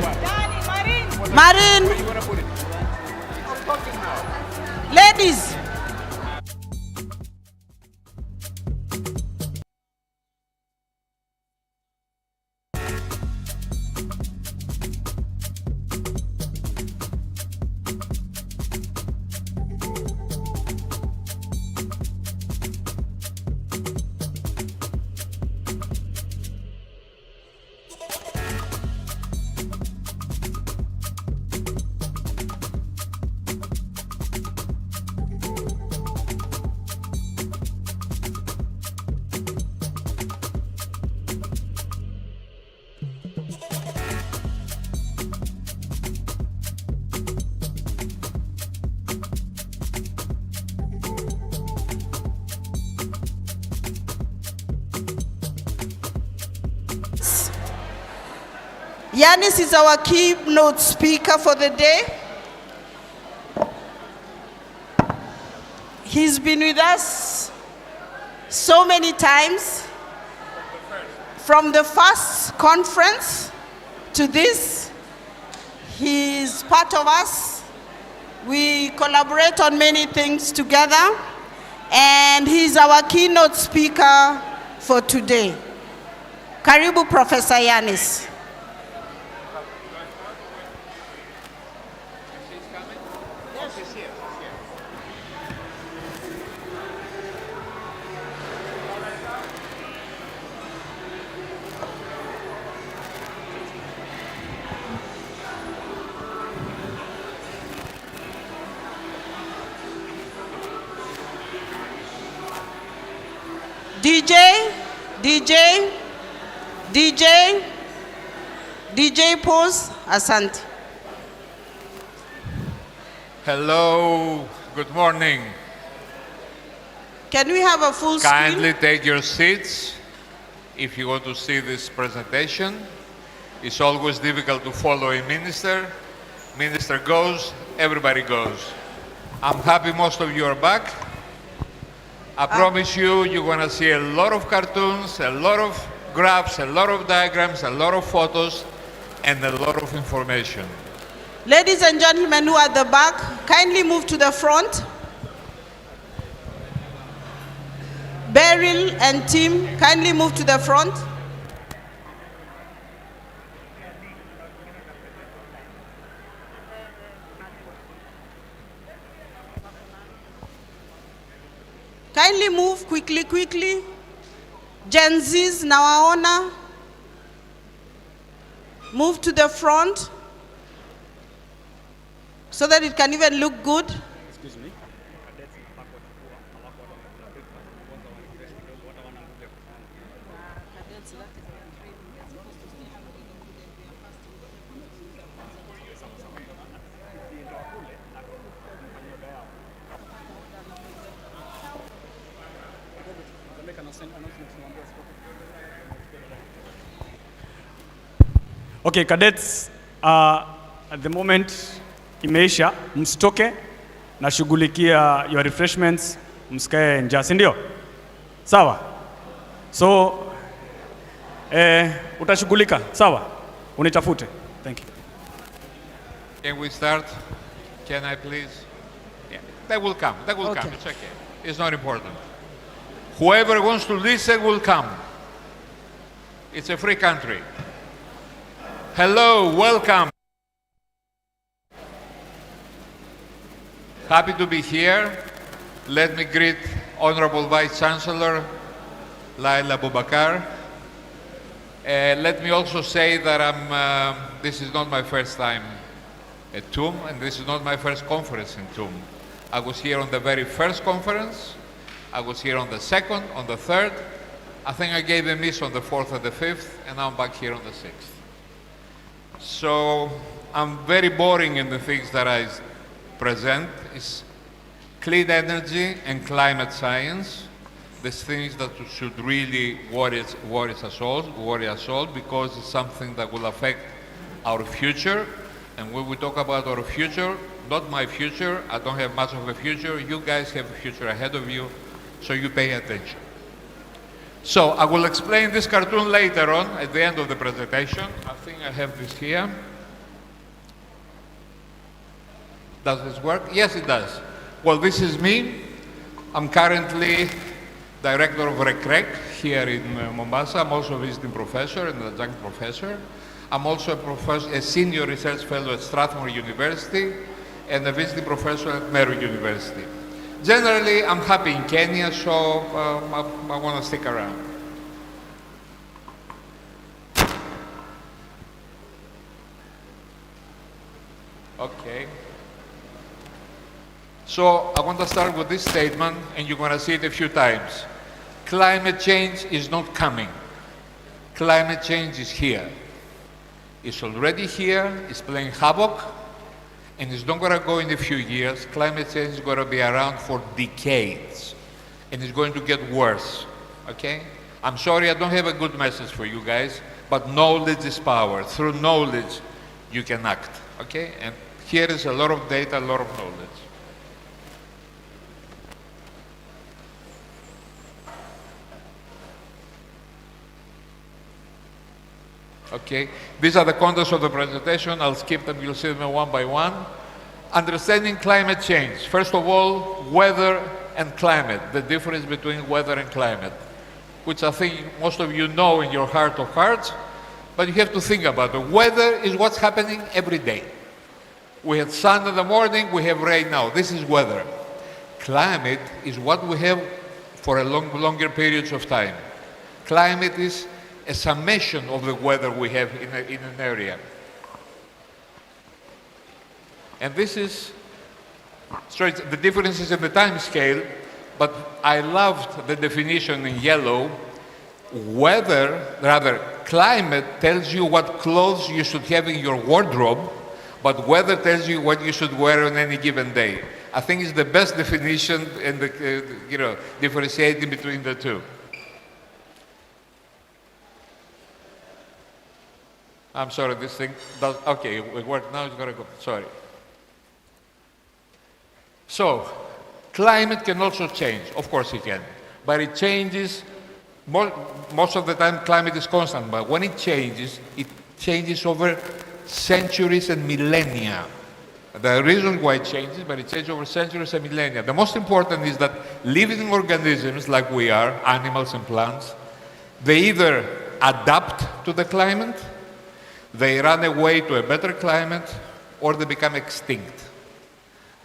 Marine. Ladies. Yanis is our keynote speaker for the day. He's been with us so many times, from the first conference to this. He's part of us. We collaborate on many things together, and he's our keynote speaker for today. Karibu, Professor Yanis. DJ pause, asante.
Hello, good morning.
Can we have a full screen?
Kindly take your seats if you want to see this presentation. It's always difficult to follow a minister. Minister goes, everybody goes. I'm happy most of you are back. I promise you, you're going to see a lot of cartoons, a lot of graphs, a lot of diagrams, a lot of photos, and a lot of information.
Ladies and gentlemen who are at the back, kindly move to the front. Beryl and Tim, kindly move to the front. Kindly move quickly. Gen Zs, nawaona. Move to the front so that it can even look good.
Excuse me.
Okay, cadets, at the moment imeisha, msitoke na shughulikia your refreshments, msikae njaa, si ndio? Sawa? So utashughulika, sawa? Unitafute. Thank you.
Can we start? Can I please? Yeah. They will come. They will come. It's okay. It's not important. Whoever wants to listen will come. It's a free country. Hello, welcome. Happy to be here. Let me greet Honorable Vice Chancellor Laila Boubacar. Let me also say that this is not my first time at TUM, and this is not my first conference in TUM. I was here on the very first conference. I was here on the second, on the third. I think I gave a miss on the fourth and the fifth, and now I'm back here on the sixth. So I'm very boring in the things that I present. It's clean energy and climate science. These things that should really worry us all, because it's something that will affect our future. And when we talk about our future, not my future, I don't have much of a future, you guys have a future ahead of you, so you pay attention. So I will explain this cartoon later on at the end of the presentation. I think I have this here. Does this work? Yes, it does. Well, this is me. I'm currently director of RecRec here in Mombasa. I'm also a visiting professor and an adjunct professor. I'm also a senior research fellow at Strathmore University and a visiting professor at Meru University. Generally, I'm happy in Kenya, so I want to stick around. Okay. So I want to start with this statement, and you're going to see it a few times. Climate change is not coming. Climate change is here. It's already here, it's playing havoc, and it's not going to go in a few years. Climate change is going to be around for decades, and it's going to get worse, okay? I'm sorry, I don't have a good message for you guys, but knowledge is power. Through knowledge, you can act, okay? And here is a lot of data, a lot of knowledge. Okay, these are the contents of the presentation. I'll skip them, you'll see them one by one. Understanding climate change. First of all, weather and climate, the difference between weather and climate, which I think most of you know in your heart of hearts, but you have to think about it. Weather is what's happening every day. We have sun in the morning, we have rain now. This is weather. Climate is what we have for a longer periods of time. Climate is a summation of the weather we have in an area. And this is, sorry, the difference is in the time scale, but I loved the definition in yellow. Climate tells you what clothes you should have in your wardrobe, but weather tells you what you should wear on any given day. I think it's the best definition and the, differentiating between the two. I'm sorry, this thing does, okay, it worked, now it's gonna go, sorry. So, climate can also change, of course it can, but it changes, most of the time climate is constant, but when it changes over centuries and millennia. The reason why it changes, but it changes over centuries and millennia. The most important is that living organisms like we are, animals and plants, they either adapt to the climate, they run away to a better climate, or they become extinct.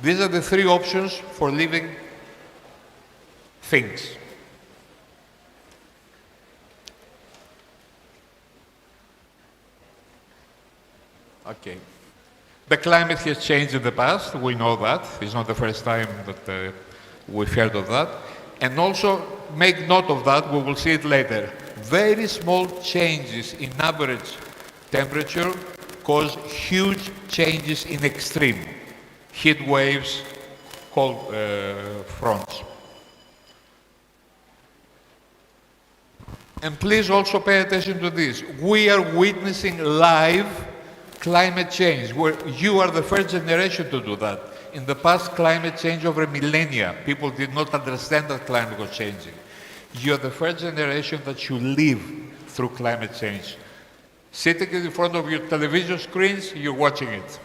These are the three options for living things. Okay. The climate has changed in the past, we know that. It's not the first time that we've heard of that. And also, make note of that, we will see it later. Very small changes in average temperature cause huge changes in extreme heat waves, cold fronts. And please also pay attention to this. We are witnessing live climate change, where you are the first generation to do that. In the past, climate change over millennia, people did not understand that climate was changing. You are the first generation that should live through climate change. Sitting in front of your television screens, you're watching it.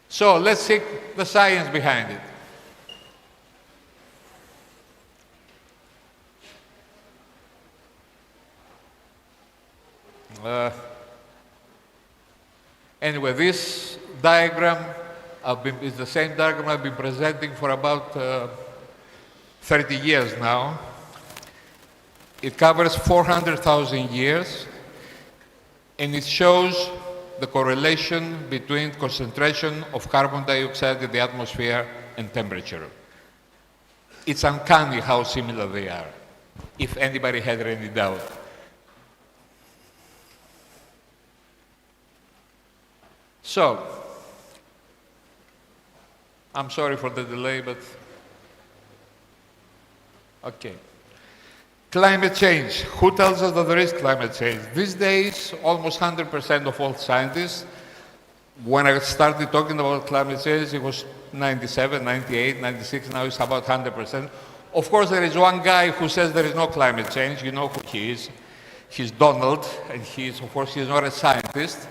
So let's see the science behind it. Anyway, this diagram is the same diagram I've been presenting for about 30 years now. It covers 400,000 years, and it shows the correlation between concentration of carbon dioxide in the atmosphere and temperature. It's uncanny how similar they are, if anybody had any doubt. So, I'm sorry for the delay, but okay. Climate change. Who tells us that there is climate change? These days, almost 100% of all scientists, when I started talking about climate change, it was 97, 98, 96, now it's about 100%. Of course, there is one guy who says there is no climate change. You know who he is. He's Donald, and of course, he's not a scientist.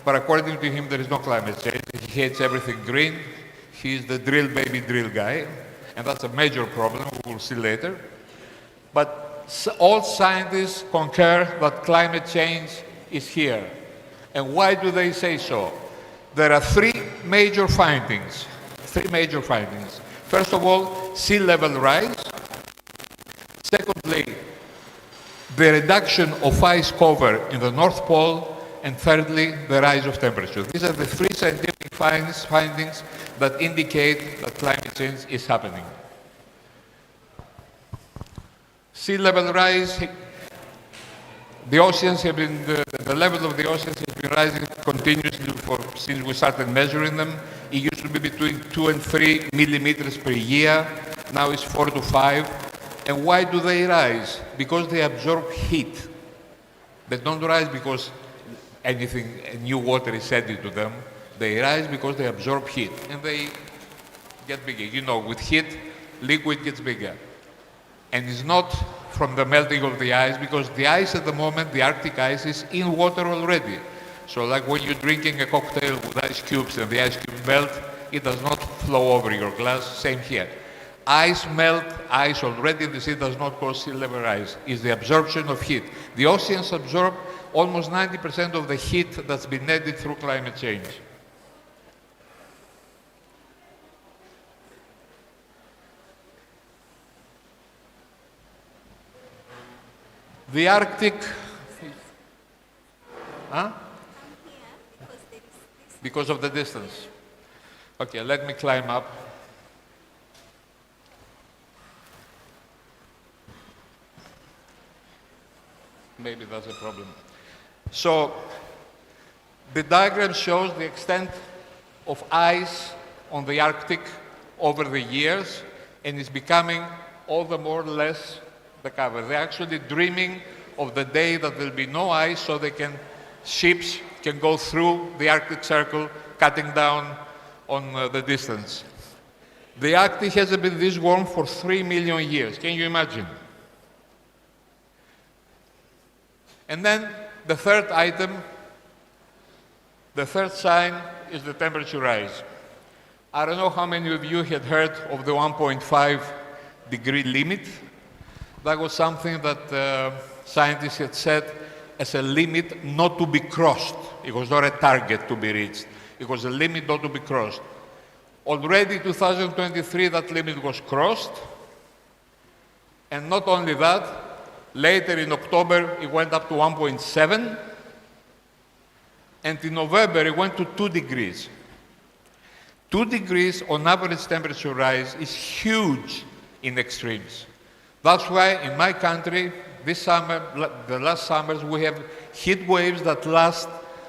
But according to him, there is no climate change. He hates everything green. He's the drill baby drill guy, and that's a major problem we will see later. But all scientists concur that climate change is here. And why do they say so? There are three major findings. First of all, sea level rise. Secondly, the reduction of ice cover in the North Pole. And thirdly, the rise of temperature. These are the three scientific findings that indicate that climate change is happening. Sea level rise, the oceans have been, the level of the oceans has been rising continuously since we started measuring them. It used to be between 2 and 3 millimeters per year. Now it's 4 to 5. And why do they rise? Because they absorb heat. They don't rise because new water is added to them. They rise because they absorb heat and they get bigger. You know, with heat, liquid gets bigger. And it's not from the melting of the ice, because the ice at the moment, the Arctic ice, is in water already. So like when you're drinking a cocktail with ice cubes and the ice cubes melt, it does not flow over your glass. Same here. Ice melt, ice already in the sea does not cause sea level rise. It's the absorption of heat. The oceans absorb almost 90% of the heat that's been added through climate change. The Arctic, because of the distance. Okay, let me climb up. Maybe that's a problem. So, the diagram shows the extent of ice on the Arctic over the years, and it's becoming all the more less the cover. They're actually dreaming of the day that there'll be no ice, so ships can go through the Arctic Circle, cutting down on the distance. The Arctic hasn't been this warm for 3 million years. Can you imagine? And then the third item, the third sign, is the temperature rise. I don't know how many of you had heard of the 1.5 degree limit. That was something that scientists had set as a limit not to be crossed. It was not a target to be reached. It was a limit not to be crossed. Already in 2023, that limit was crossed. And not only that, later in October, it went up to 1.7. And in November, it went to 2 degrees. 2 degrees on average temperature rise is huge in extremes. That's why in my country, this summer, the last summers, we have heat waves that last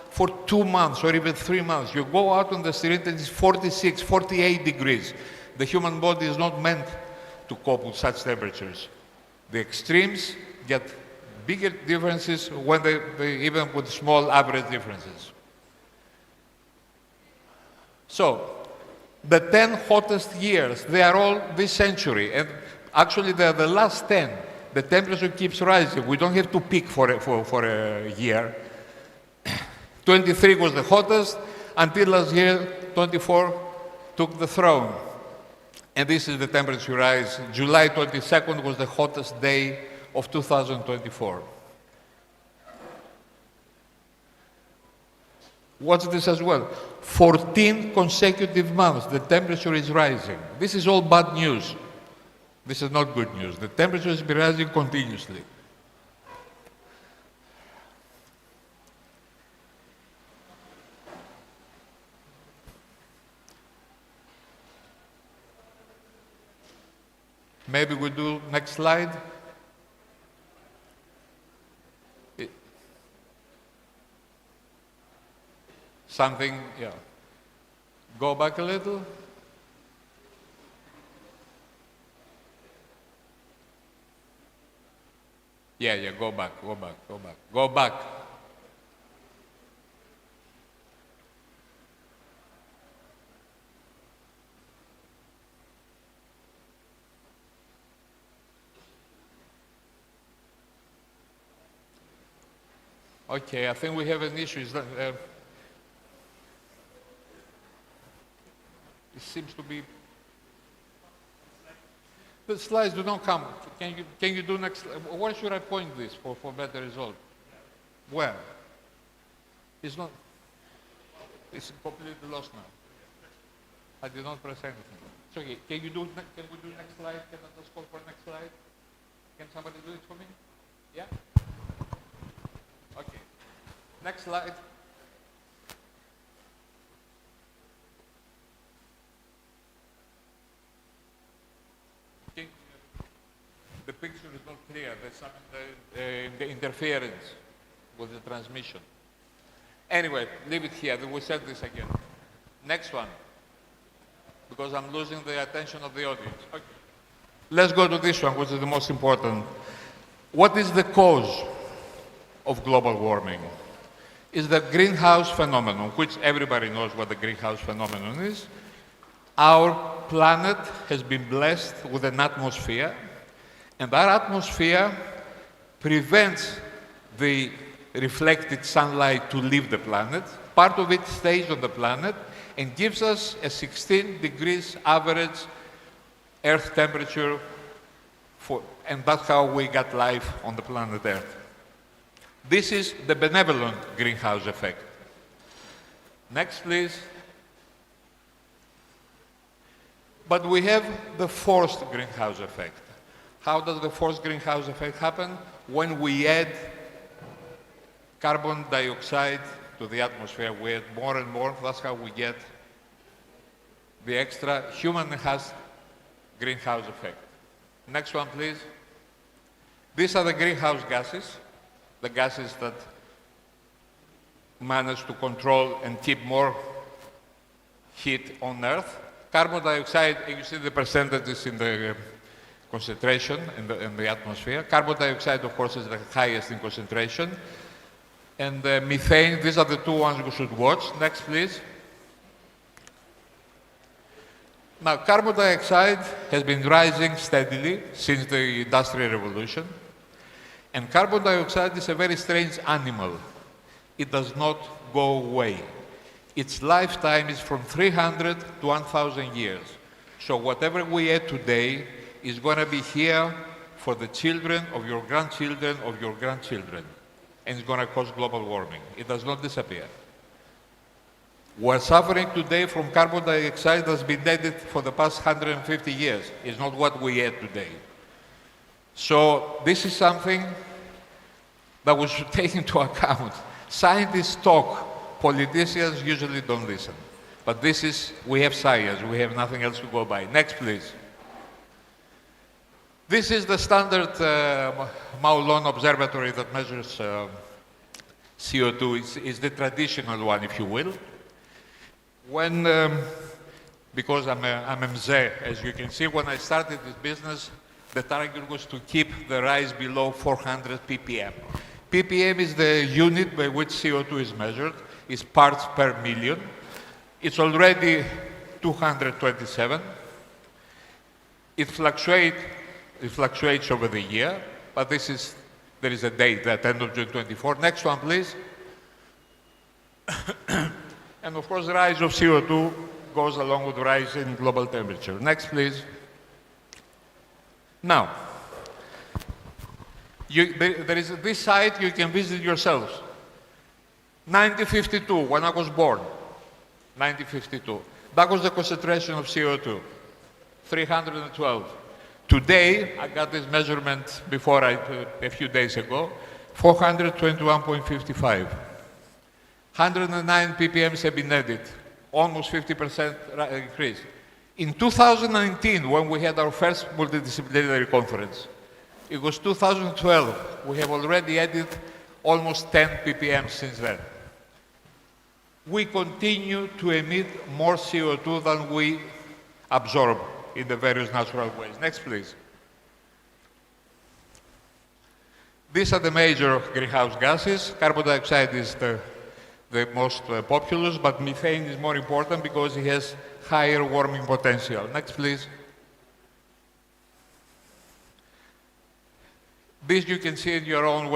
for 2 months or even 3 months. You go out on the street and it's 46, 48 degrees. The human body is not meant to cope with such temperatures. The extremes get bigger differences when they even with small average differences. So, the 10 hottest years, they are all this century. And actually, they are the last 10. The temperature keeps rising. We don't have to peak for a year. 23 was the hottest, until last year, 24 took the throne. And this is the temperature rise. July 22nd was the hottest day of 2024. Watch this as well. 14 consecutive months, the temperature is rising. This is all bad news. This is not good news. The temperature has been rising continuously. Maybe we do next slide. Something, yeah. Go back a little. Yeah, go back. Go back. Okay, I think we have an issue. It seems to be... The slides do not come. Can you do next? Where should I point this for better result? Where? It's not. It's completely lost now. I did not press anything. It's okay. Can we do next slide? Can I just call for next slide? Can somebody do it for me? Yeah? Okay. Next slide. Okay. The picture is not clear. There's some the interference with the transmission. Anyway, leave it here. We'll set this again. Next one. Because I'm losing the attention of the audience. Okay. Let's go to this one, which is the most important. What is the cause of global warming? Is the greenhouse phenomenon, which everybody knows what the greenhouse phenomenon is. Our planet has been blessed with an atmosphere, and that atmosphere prevents the reflected sunlight to leave the planet. Part of it stays on the planet and gives us a 16 degrees average Earth temperature, and that's how we got life on the planet Earth. This is the benevolent greenhouse effect. Next, please. But we have the forced greenhouse effect. How does the forced greenhouse effect happen? When we add carbon dioxide to the atmosphere, we add more and more. That's how we get the extra human-enhanced greenhouse effect. Next one, please. These are the greenhouse gases, the gases that manage to control and keep more heat on Earth. Carbon dioxide, you see the percentages in the concentration in the atmosphere. Carbon dioxide, of course, is the highest in concentration. And methane, these are the two ones we should watch. Next, please. Now, carbon dioxide has been rising steadily since the Industrial Revolution. And carbon dioxide is a very strange animal. It does not go away. Its lifetime is from 300 to 1,000 years. So whatever we add today is going to be here for the children of your grandchildren of your grandchildren. And it's going to cause global warming. It does not disappear. We're suffering today from carbon dioxide that's been added for the past 150 years. It's not what we add today. So this is something that we should take into account. Scientists talk, politicians usually don't listen. But this is, we have science, we have nothing else to go by. Next, please. This is the standard Maulon observatory that measures CO2. It's the traditional one, if you will. When, because I'm a mzee, as you can see, when I started this business, the target was to keep the rise below 400 ppm. ppm is the unit by which CO2 is measured. It's parts per million. It's already 227. It fluctuates over the year, but there is a date at end of June 24. Next one, please. And of course, the rise of CO2 goes along with the rise in global temperature. Next, please. Now, there is this site you can visit yourselves. 1952, when I was born, 1952. That was the concentration of CO2, 312. Today, I got this measurement before a few days ago, 421.55. 109 ppm have been added, almost 50% increase. In 2019, when we had our first multidisciplinary conference, it was 2012, we have already added almost 10 ppm since then. We continue to emit more CO2 than we absorb in the various natural ways. Next, please. These are the major greenhouse gases. Carbon dioxide is the most populous, but methane is more important because it has higher warming potential. Next, please. This you can see in your own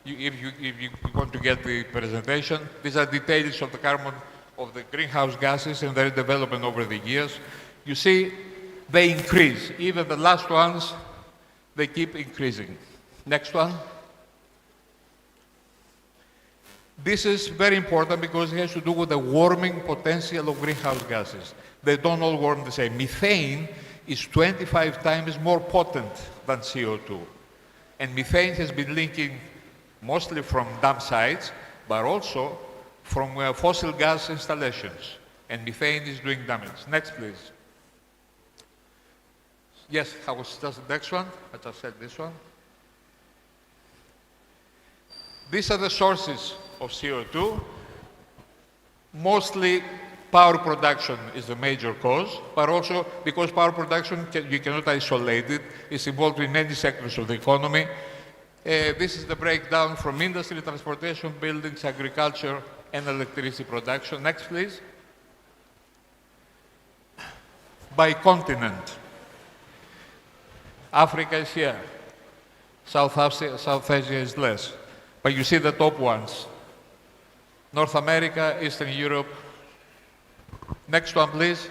if you want to get the presentation. These are details of the carbon of the greenhouse gases and their development over the years. You see, they increase. Even the last ones, they keep increasing. Next one. This is very important because it has to do with the warming potential of greenhouse gases. They don't all warm the same. Methane is 25 times more potent than CO2. And methane has been linking mostly from dam sites, but also from fossil gas installations. And methane is doing damage. Next, please. Yes, I was just the next one. I just said this one. These are the sources of CO2. Mostly power production is the major cause, but also because power production, you cannot isolate it. It's involved in many sectors of the economy. This is the breakdown from industry, transportation, buildings, agriculture, and electricity production. Next, please. By continent. Africa is here. South Asia is less. But you see the top ones. North America, Eastern Europe. Next one, please.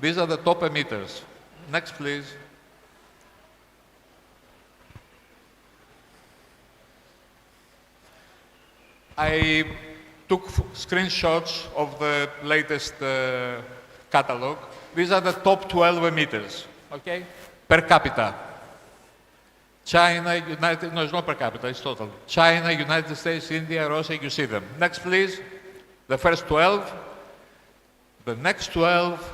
These are the top emitters. Next, please. I took screenshots of the latest catalog. These are the top 12 emitters, okay? Per capita. China, United, no, it's not per capita, it's total. China, United States, India, Russia, you see them. Next, please. The first 12. The next 12.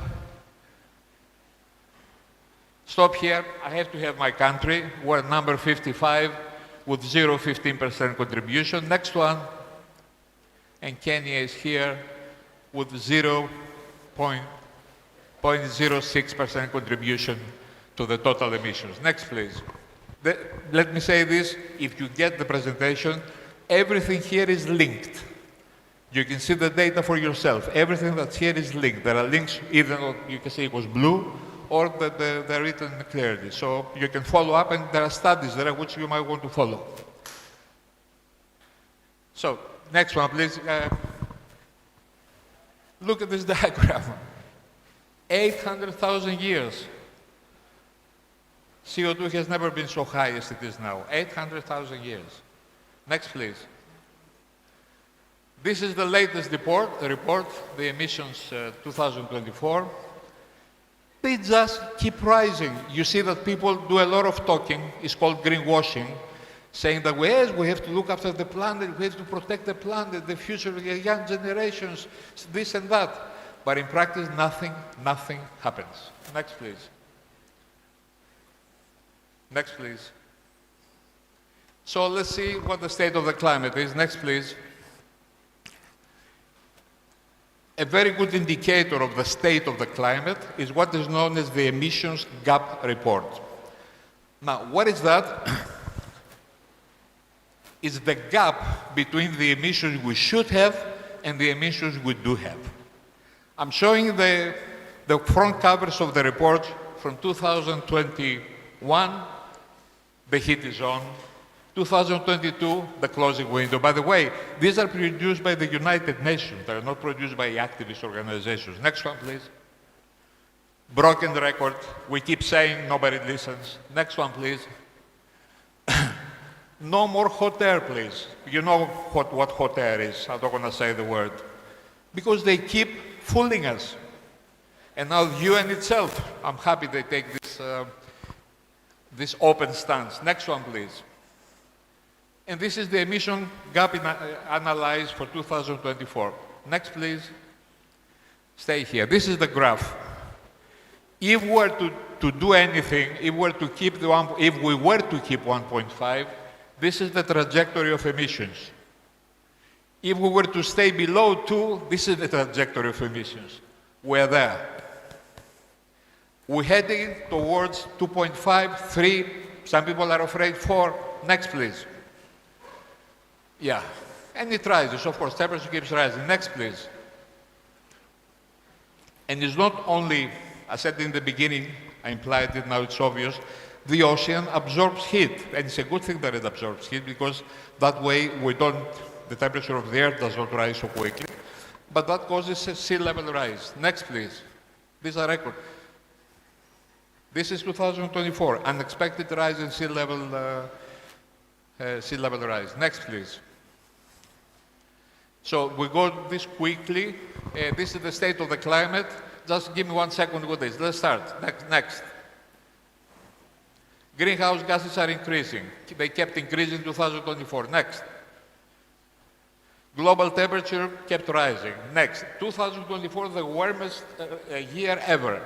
Stop here. I have to have my country. We're number 55 with 0.15% contribution. Next one. And Kenya is here with 0.06% contribution to the total emissions. Next, please. Let me say this, if you get the presentation, everything here is linked. You can see the data for yourself. Everything that's here is linked. There are links, either you can see it was blue, or they're written clearly. So you can follow up, and there are studies there which you might want to follow. So, next one, please. Look at this diagram. 800,000 years. CO2 has never been so high as it is now. 800,000 years. Next, please. This is the latest report, the emissions 2024. They just keep rising. You see that people do a lot of talking. It's called greenwashing, saying that yes, we have to look after the planet, we have to protect the planet, the future, the young generations, this and that. But in practice, nothing happens. Next, please. Next, please. So let's see what the state of the climate is. Next, please. A very good indicator of the state of the climate is what is known as the emissions gap report. Now, what is that? It's the gap between the emissions we should have and the emissions we do have. I'm showing the front covers of the report from 2021. The heat is on. 2022, the closing window. By the way, these are produced by the United Nations. They are not produced by activist organizations. Next one, please. Broken record. We keep saying nobody listens. Next one, please. No more hot air, please. You know what hot air is. I'm not going to say the word. Because they keep fooling us. And now the UN itself, I'm happy they take this open stance. Next one, please. And this is the emission gap analyzed for 2024. Next, please. Stay here. This is the graph. If we were to do anything, if we were to keep 1.5, this is the trajectory of emissions. If we were to stay below 2, this is the trajectory of emissions. We're there. We're heading towards 2.5, 3. Some people are afraid 4. Next, please. Yeah. And it rises, of course. Temperature keeps rising. Next, please. And it's not only, I said in the beginning, I implied it, now it's obvious, the ocean absorbs heat. And it's a good thing that it absorbs heat because that way we don't the temperature of the earth does not rise so quickly, but that causes a sea level rise. Next, please. This is a record. This is 2024, unexpected rise in sea level rise. Next, please. So we go this quickly. This is the state of the climate. Just give me 1 second with this. Let's start. Next. Greenhouse gases are increasing. They kept increasing in 2024. Next. Global temperature kept rising. Next. 2024, the warmest year ever.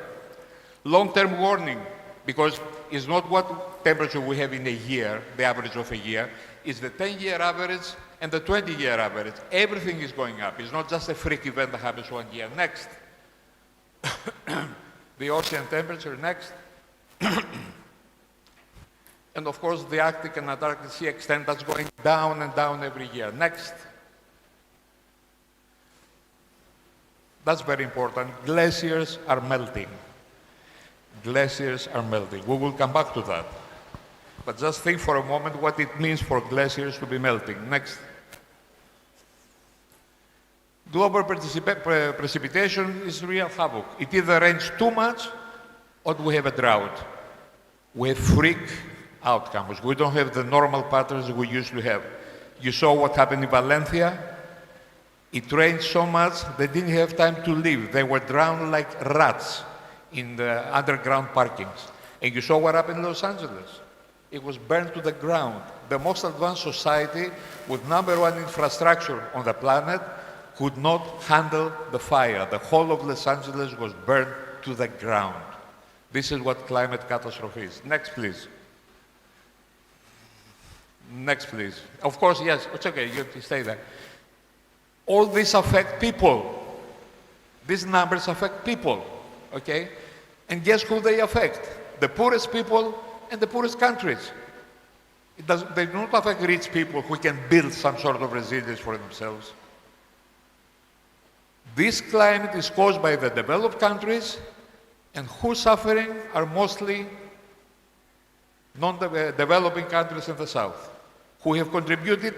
Long-term warning, because it's not what temperature we have in a year, the average of a year, it's the 10-year average and the 20-year average. Everything is going up. It's not just a freak event that happens 1 year. Next. The ocean temperature. Next. And of course, the Arctic and Antarctic sea extent that's going down and down every year. Next. That's very important. Glaciers are melting. Glaciers are melting. We will come back to that. But just think for a moment what it means for glaciers to be melting. Next. Global precipitation is real havoc. It either rains too much or we have a drought. We have freak outcomes. We don't have the normal patterns we used to have. You saw what happened in Valencia. It rained so much they didn't have time to leave. They were drowned like rats in the underground parkings. And you saw what happened in Los Angeles. It was burned to the ground. The most advanced society with #1 infrastructure on the planet could not handle the fire. The whole of Los Angeles was burned to the ground. This is what climate catastrophe is. Next, please. Next, please. Of course, yes, it's okay, you have to stay there. All this affect people. These numbers affect people, okay? And guess who they affect? The poorest people and the poorest countries. They do not affect rich people who can build some sort of resilience for themselves. This climate is caused by the developed countries, and who's suffering are mostly non-developing countries in the south, who have contributed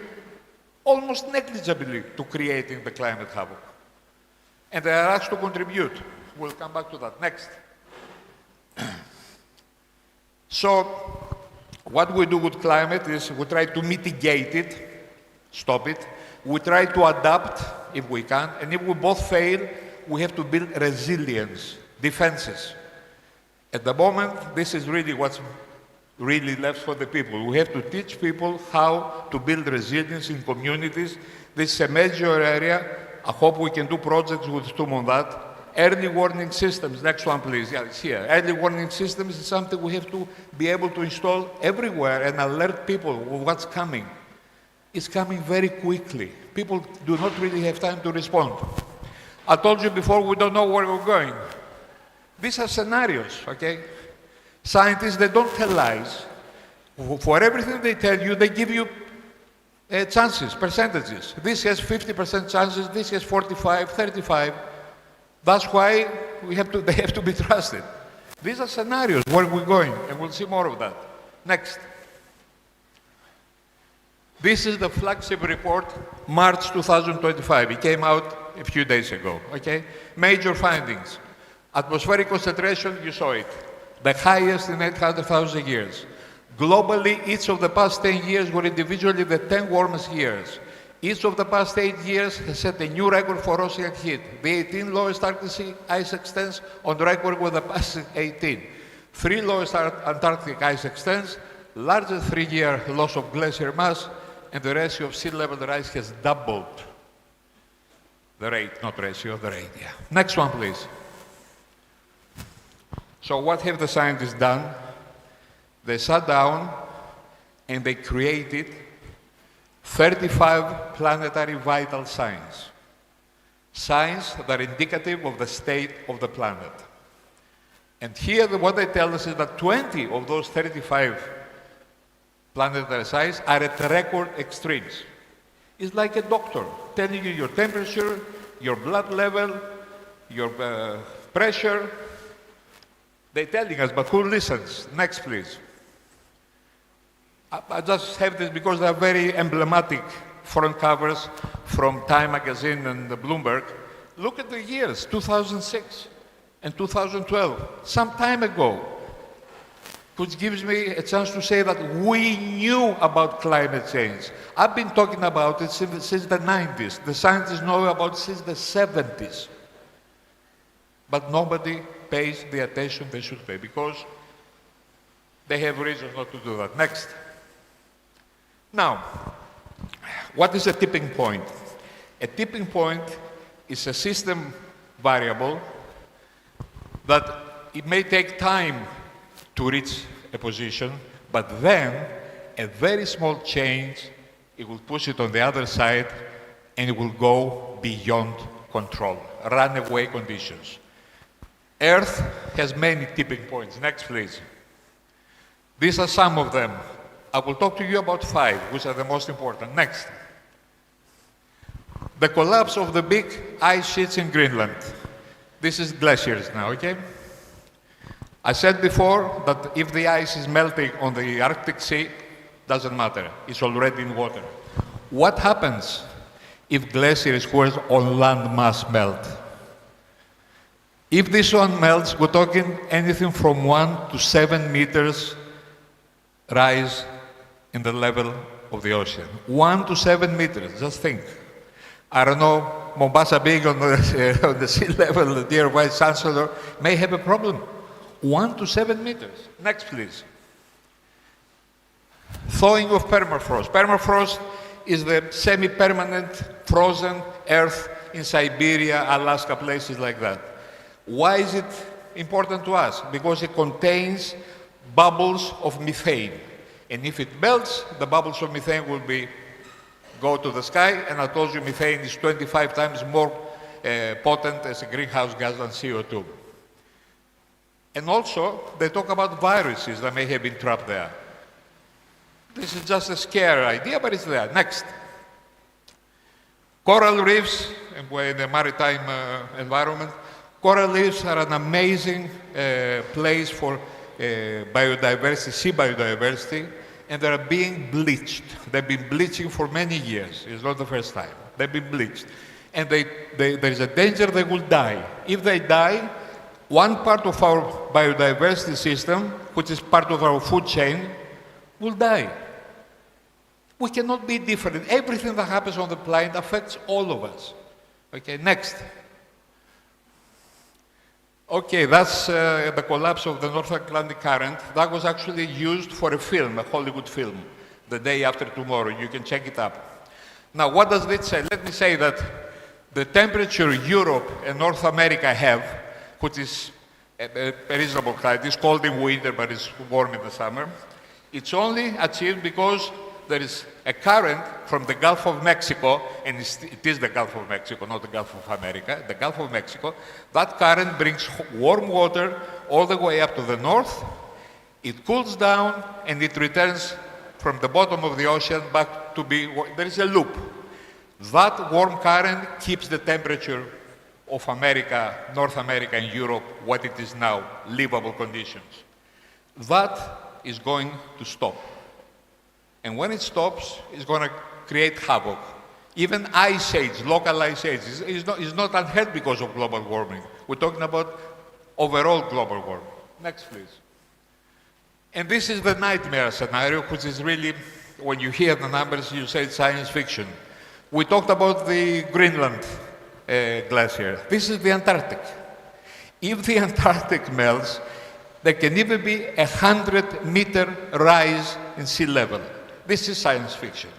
almost negligibly to creating the climate havoc. And they are asked to contribute. We'll come back to that. Next. So, what we do with climate is we try to mitigate it, stop it. We try to adapt if we can, and if we both fail, we have to build resilience, defenses. At the moment, this is really what's really left for the people. We have to teach people how to build resilience in communities. This is a major area. I hope we can do projects with TUM on that. Early warning systems, next one please, yeah, it's here. Early warning systems is something we have to be able to install everywhere and alert people of what's coming. It's coming very quickly. People do not really have time to respond. I told you before, we don't know where we're going. These are scenarios, okay? Scientists, they don't tell lies. For everything they tell you, they give you chances, percentages. This has 50% chances, this has 45, 35. That's why they have to be trusted. These are scenarios where we're going, and we'll see more of that. Next. This is the flagship report, March 2025. It came out a few days ago, okay? Major findings. Atmospheric concentration, you saw it. The highest in 800,000 years. Globally, each of the past 10 years were individually the 10 warmest years. Each of the past 8 years has set a new record for ocean heat. The 18 lowest Arctic sea ice extents on record were the past 18. 3 lowest Antarctic ice extents, largest 3-year loss of glacier mass, and the ratio of sea level rise has doubled. The rate, not ratio, the rate, yeah. Next one, please. So what have the scientists done? They sat down and they created 35 planetary vital signs. Signs that are indicative of the state of the planet. And here what they tell us is that 20 of those 35 planetary signs are at record extremes. It's like a doctor telling you your temperature, your blood level, your pressure. They're telling us, but who listens? Next, please. I just have this because they're very emblematic front covers from Time magazine and the Bloomberg. Look at the years, 2006 and 2012, some time ago, which gives me a chance to say that we knew about climate change. I've been talking about it since the 90s. The scientists know about it since the 70s. But nobody pays the attention they should pay because they have reasons not to do that. Next. Now, what is a tipping point? A tipping point is a system variable that it may take time to reach a position, but then a very small change, it will push it on the other side and it will go beyond control, runaway conditions. Earth has many tipping points. Next, please. These are some of them. I will talk to you about 5, which are the most important. Next. The collapse of the big ice sheets in Greenland. This is glaciers now, okay? I said before that if the ice is melting on the Arctic Sea, doesn't matter. It's already in water. What happens if glaciers on land mass melt? If this one melts, we're talking anything from 1 to 7 meters rise in the level of the ocean. 1 to 7 meters, just think. I don't know, Mombasa being on the sea level, the dear Vice Chancellor may have a problem. 1 to 7 meters. Next, please. Thawing of permafrost. Permafrost is the semi-permanent frozen earth in Siberia, Alaska, places like that. Why is it important to us? Because it contains bubbles of methane. And if it melts, the bubbles of methane will go to the sky, and I told you methane is 25 times more potent as a greenhouse gas than CO2. And also, they talk about viruses that may have been trapped there. This is just a scare idea, but it's there. Next. Coral reefs, in the maritime environment, coral reefs are an amazing place for biodiversity, sea biodiversity, and they are being bleached. They've been bleaching for many years. It's not the first time. They've been bleached. And there is a danger they will die. If they die, one part of our biodiversity system, which is part of our food chain, will die. We cannot be different. Everything that happens on the planet affects all of us. Okay, next. Okay, that's the collapse of the North Atlantic Current. That was actually used for a film, a Hollywood film, The Day After Tomorrow. You can check it up. Now, what does it say? Let me say that the temperature Europe and North America have, which is a reasonable height, it's cold in winter, but it's warm in the summer. It's only achieved because there is a current from the Gulf of Mexico, and it is the Gulf of Mexico, not the Gulf of America, the Gulf of Mexico. That current brings warm water all the way up to the north. It cools down, and it returns from the bottom of the ocean back to be, there is a loop. That warm current keeps the temperature of America, North America and Europe, what it is now, livable conditions. That is going to stop. And when it stops, it's going to create havoc. Even ice age, local ice age, is not unheard because of global warming. We're talking about overall global warming. Next, please. And this is the nightmare scenario, which is really, when you hear the numbers, you say it's science fiction. We talked about the Greenland glacier. This is the Antarctic. If the Antarctic melts, there can even be 100-meter rise in sea level. This is science fiction.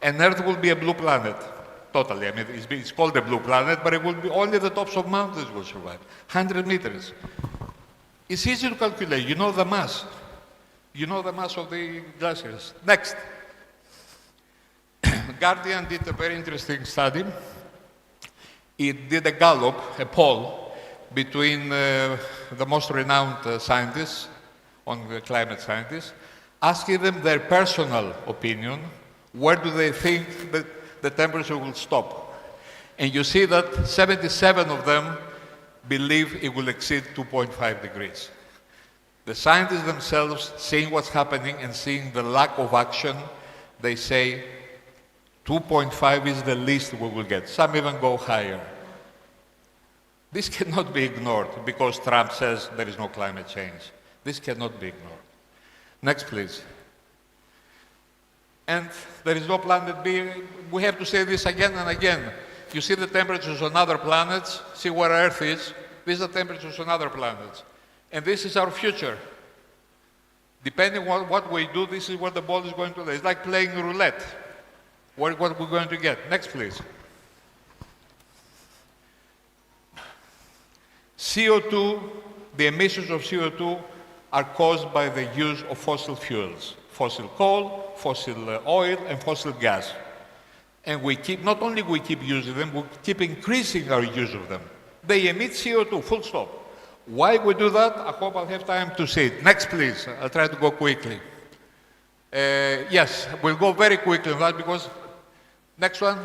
And Earth will be a blue planet, totally. I mean, it's called a blue planet, but it will be only the tops of mountains will survive. 100 meters. It's easy to calculate. You know the mass. You know the mass of the glaciers. Next. Guardian did a very interesting study. It did a Gallup, a poll, between the most renowned scientists, climate scientists, asking them their personal opinion, where do they think that the temperature will stop. And you see that 77 of them believe it will exceed 2.5 degrees. The scientists themselves, seeing what's happening and seeing the lack of action, they say 2.5 is the least we will get. Some even go higher. This cannot be ignored because Trump says there is no climate change. This cannot be ignored. Next, please. And there is no planet B. We have to say this again and again. You see the temperatures on other planets, see where Earth is. These are temperatures on other planets. And this is our future. Depending on what we do, this is where the ball is going to lay. It's like playing roulette. What we're going to get. Next, please. CO2, the emissions of CO2 are caused by the use of fossil fuels. Fossil coal, fossil oil, and fossil gas. And we keep, not only we keep using them, we keep increasing our use of them. They emit CO2, full stop. Why we do that? I hope I'll have time to say it. Next, please. I'll try to go quickly. Yes, we'll go very quickly on that because next one.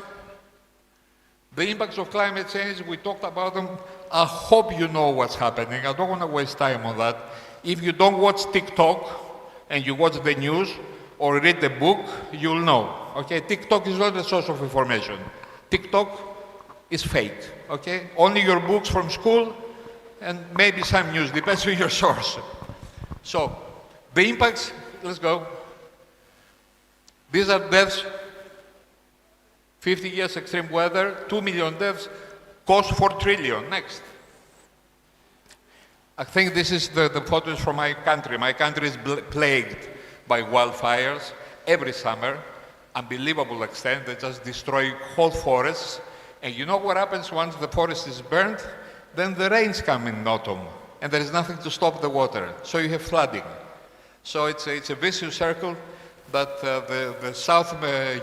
The impacts of climate change, we talked about them. I hope you know what's happening. I don't want to waste time on that. If you don't watch TikTok and you watch the news or read the book, you'll know. Okay, TikTok is not a source of information. TikTok is fake. Okay, only your books from school and maybe some news, depends on your source. So, the impacts, let's go. These are deaths, 50 years extreme weather, 2 million deaths, cost 4 trillion. Next. I think this is the photos from my country. My country is plagued by wildfires every summer, unbelievable extent. They just destroy whole forests. And you know what happens once the forest is burned? Then the rains come in autumn, and there is nothing to stop the water. So you have flooding. So it's a vicious circle that the South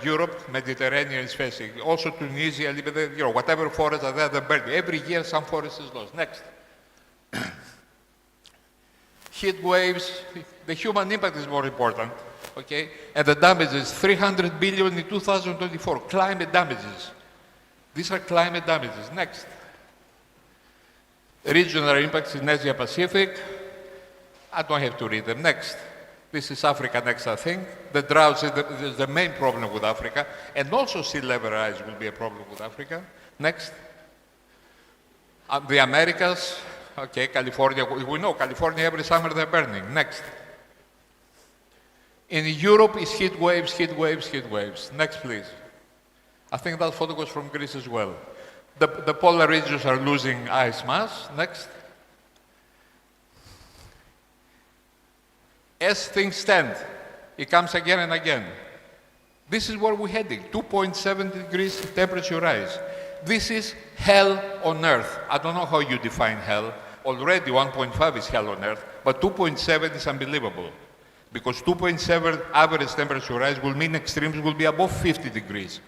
Europe, Mediterranean is facing. Also Tunisia, Libya, you know, whatever forests are there, they're burned. Every year some forest is lost. Next. Heat waves, the human impact is more important, okay? And the damages, 300 billion in 2024, climate damages. These are climate damages. Next. Regional impacts in Asia Pacific. I don't have to read them. Next. This is Africa next, I think. The droughts is the main problem with Africa. And also sea level rise will be a problem with Africa. Next. The Americas. Okay, California. We know California every summer they're burning. Next. In Europe is heat waves, heat waves, heat waves. Next, please. I think that photo was from Greece as well. The polar regions are losing ice mass. Next. As things stand, it comes again and again. This is where we're heading, 2.7 degrees temperature rise. This is hell on earth. I don't know how you define hell. Already 1.5 is hell on earth, but 2.7 is unbelievable. Because 2.7 average temperature rise will mean extremes will be above 50 degrees.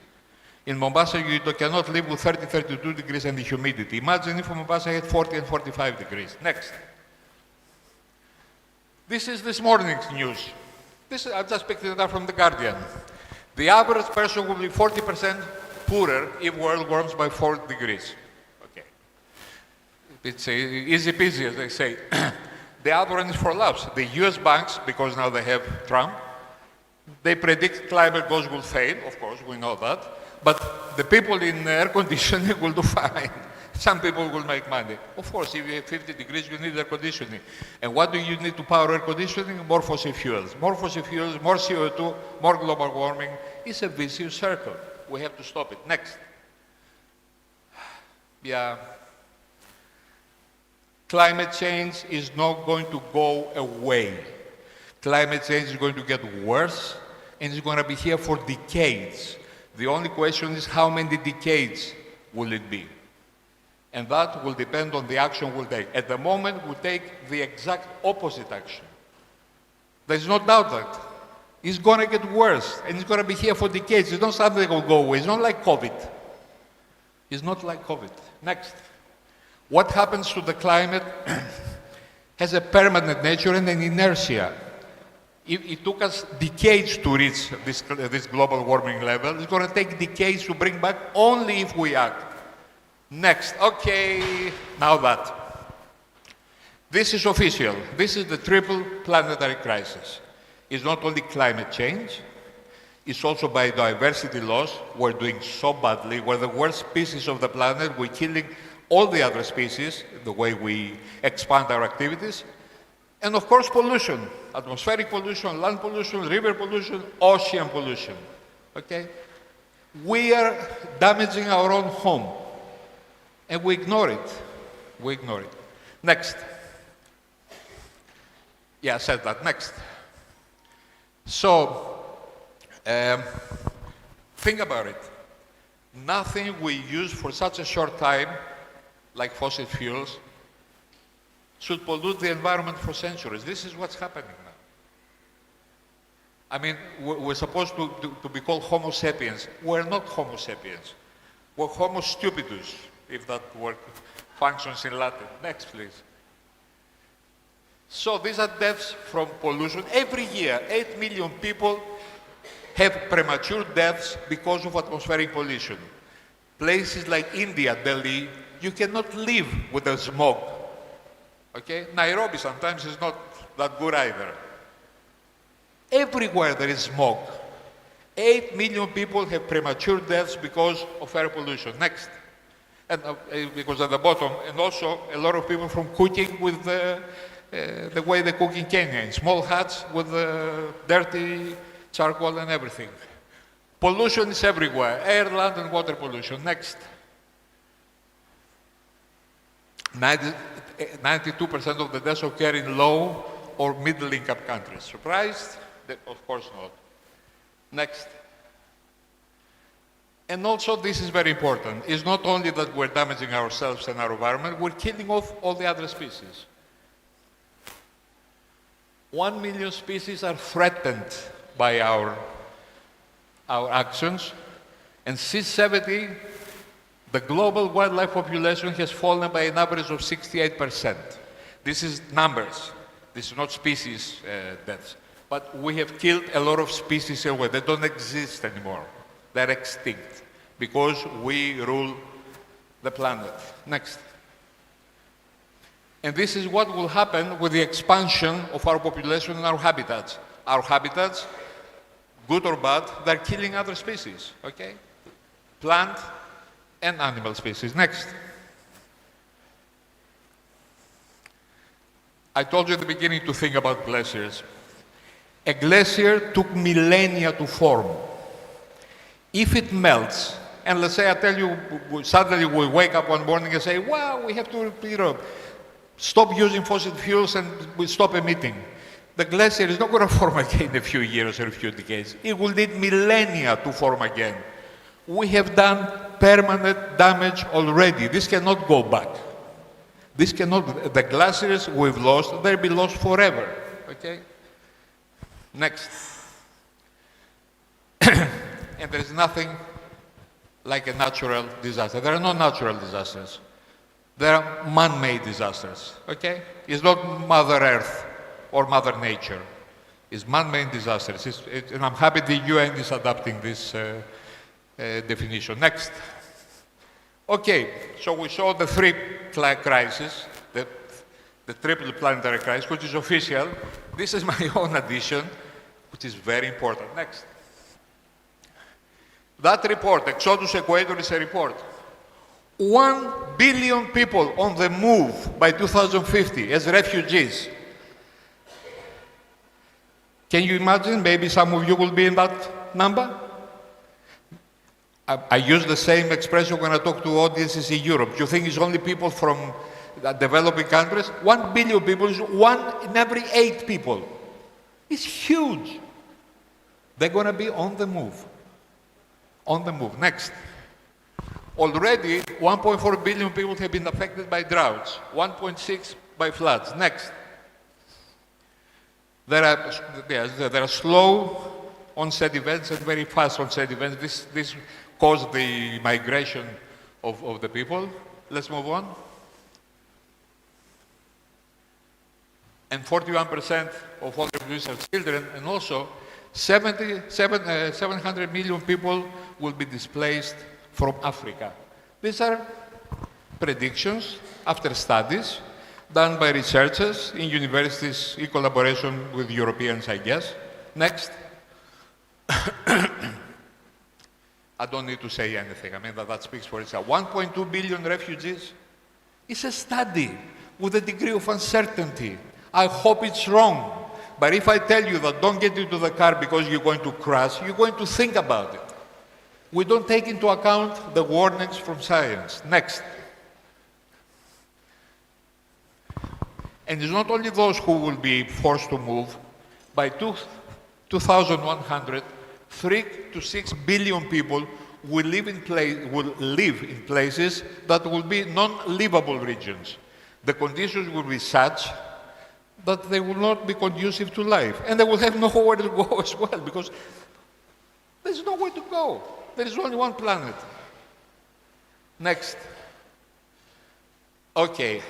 In Mombasa, you cannot live with 30, 32 degrees and the humidity. Imagine if Mombasa had 40 and 45 degrees. Next. This is this morning's news. I just picked it up from The Guardian. The average person will be 40% poorer if world warms by 4 degrees. Okay. It's easy peasy, as they say. The other one is for laughs. The US banks, because now they have Trump, they predict climate goals will fail. Of course, we know that. But the people in air conditioning will do fine. Some people will make money. Of course, if you have 50 degrees, you need air conditioning. And what do you need to power air conditioning? More fossil fuels. More fossil fuels, more CO2, more global warming. It's a vicious circle. We have to stop it. Next. Yeah. Climate change is not going to go away. Climate change is going to get worse, and it's going to be here for decades. The only question is how many decades will it be? And that will depend on the action we'll take. At the moment, we'll take the exact opposite action. There's no doubt that it's going to get worse, and it's going to be here for decades. It's not something that will go away. It's not like COVID. It's not like COVID. Next. What happens to the climate has a permanent nature and an inertia. It took us decades to reach this global warming level. It's going to take decades to bring back only if we act. Next. Okay, now that. This is official. This is the triple planetary crisis. It's not only climate change, It's also biodiversity loss. We're doing so badly. We're the worst species of the planet. We're killing all the other species, the way we expand our activities. And of course, pollution, atmospheric pollution, land pollution, river pollution, ocean pollution, okay? We are damaging our own home, and we ignore it. We ignore it. Next. Yeah, I said that. Next. So, think about it. Nothing we use for such a short time, like fossil fuels, should pollute the environment for centuries. This is what's happening now. I mean, we're supposed to be called Homo sapiens. We're not Homo sapiens. We're Homo stupidus, if that word functions in Latin. Next, please. So these are deaths from pollution. Every year, 8 million people have premature deaths because of atmospheric pollution. Places like India, Delhi, you cannot live with the smog. Okay? Nairobi sometimes is not that good either. Everywhere there is smog. 8 million people have premature deaths because of air pollution. Next. And because at the bottom, and also a lot of people from cooking with the way they cook in Kenya, in small huts with dirty charcoal and everything. Pollution is everywhere, air, land, and water pollution. Next. 92% of the deaths occur in low or middle-income countries. Surprised? Of course not. Next. And also, this is very important. It's not only that we're damaging ourselves and our environment, we're killing off all the other species. 1 million species are threatened by our actions, and since 70, the global wildlife population has fallen by an average of 68%. This is numbers. This is not species deaths. But we have killed a lot of species away. They don't exist anymore. They're extinct because we rule the planet. Next. And this is what will happen with the expansion of our population and our habitats. Our habitats, good or bad, they're killing other species, okay? Plant and animal species. Next. I told you at the beginning to think about glaciers. A glacier took millennia to form. If it melts, and let's say I tell you, suddenly we wake up one morning and say, wow, we have to stop using fossil fuels and we stop emitting. The glacier is not going to form again in a few years or a few decades. It will need millennia to form again. We have done permanent damage already. This cannot go back. This cannot, the glaciers we've lost, they'll be lost forever, okay? Next. And there is nothing like a natural disaster. There are no natural disasters. There are man-made disasters, okay? It's not Mother Earth or Mother Nature. It's man-made disasters. And I'm happy the UN is adopting this definition. Next. Okay, so we saw the three crises, the triple planetary crisis, which is official. This is my own addition, which is very important. Next. That report, Exodus Equator, is a report. 1 billion people on the move by 2050 as refugees. Can you imagine? Maybe some of you will be in that number. I use the same expression when I talk to audiences in Europe. You think it's only people from developing countries? 1 billion people is 1 in every 8 people. It's huge. They're going to be on the move. On the move. Next. Already, 1.4 billion people have been affected by droughts, 1.6 by floods. Next. There are slow onset events and very fast onset events. This caused the migration of the people. Let's move on. And 41% of all refugees are children, and also 700 million people will be displaced from Africa. These are predictions after studies done by researchers in universities in collaboration with Europeans, I guess. Next. I don't need to say anything. I mean, that speaks for itself. 1.2 billion refugees. It's a study with a degree of uncertainty. I hope it's wrong. But if I tell you that don't get into the car because you're going to crash, you're going to think about it. We don't take into account the warnings from science. Next. And it's not only those who will be forced to move. By 2100, 3 to 6 billion people will live in places that will be non-livable regions. The conditions will be such that they will not be conducive to life. And they will have nowhere to go as well, because there's nowhere to go. There is only one planet. Next. Okay,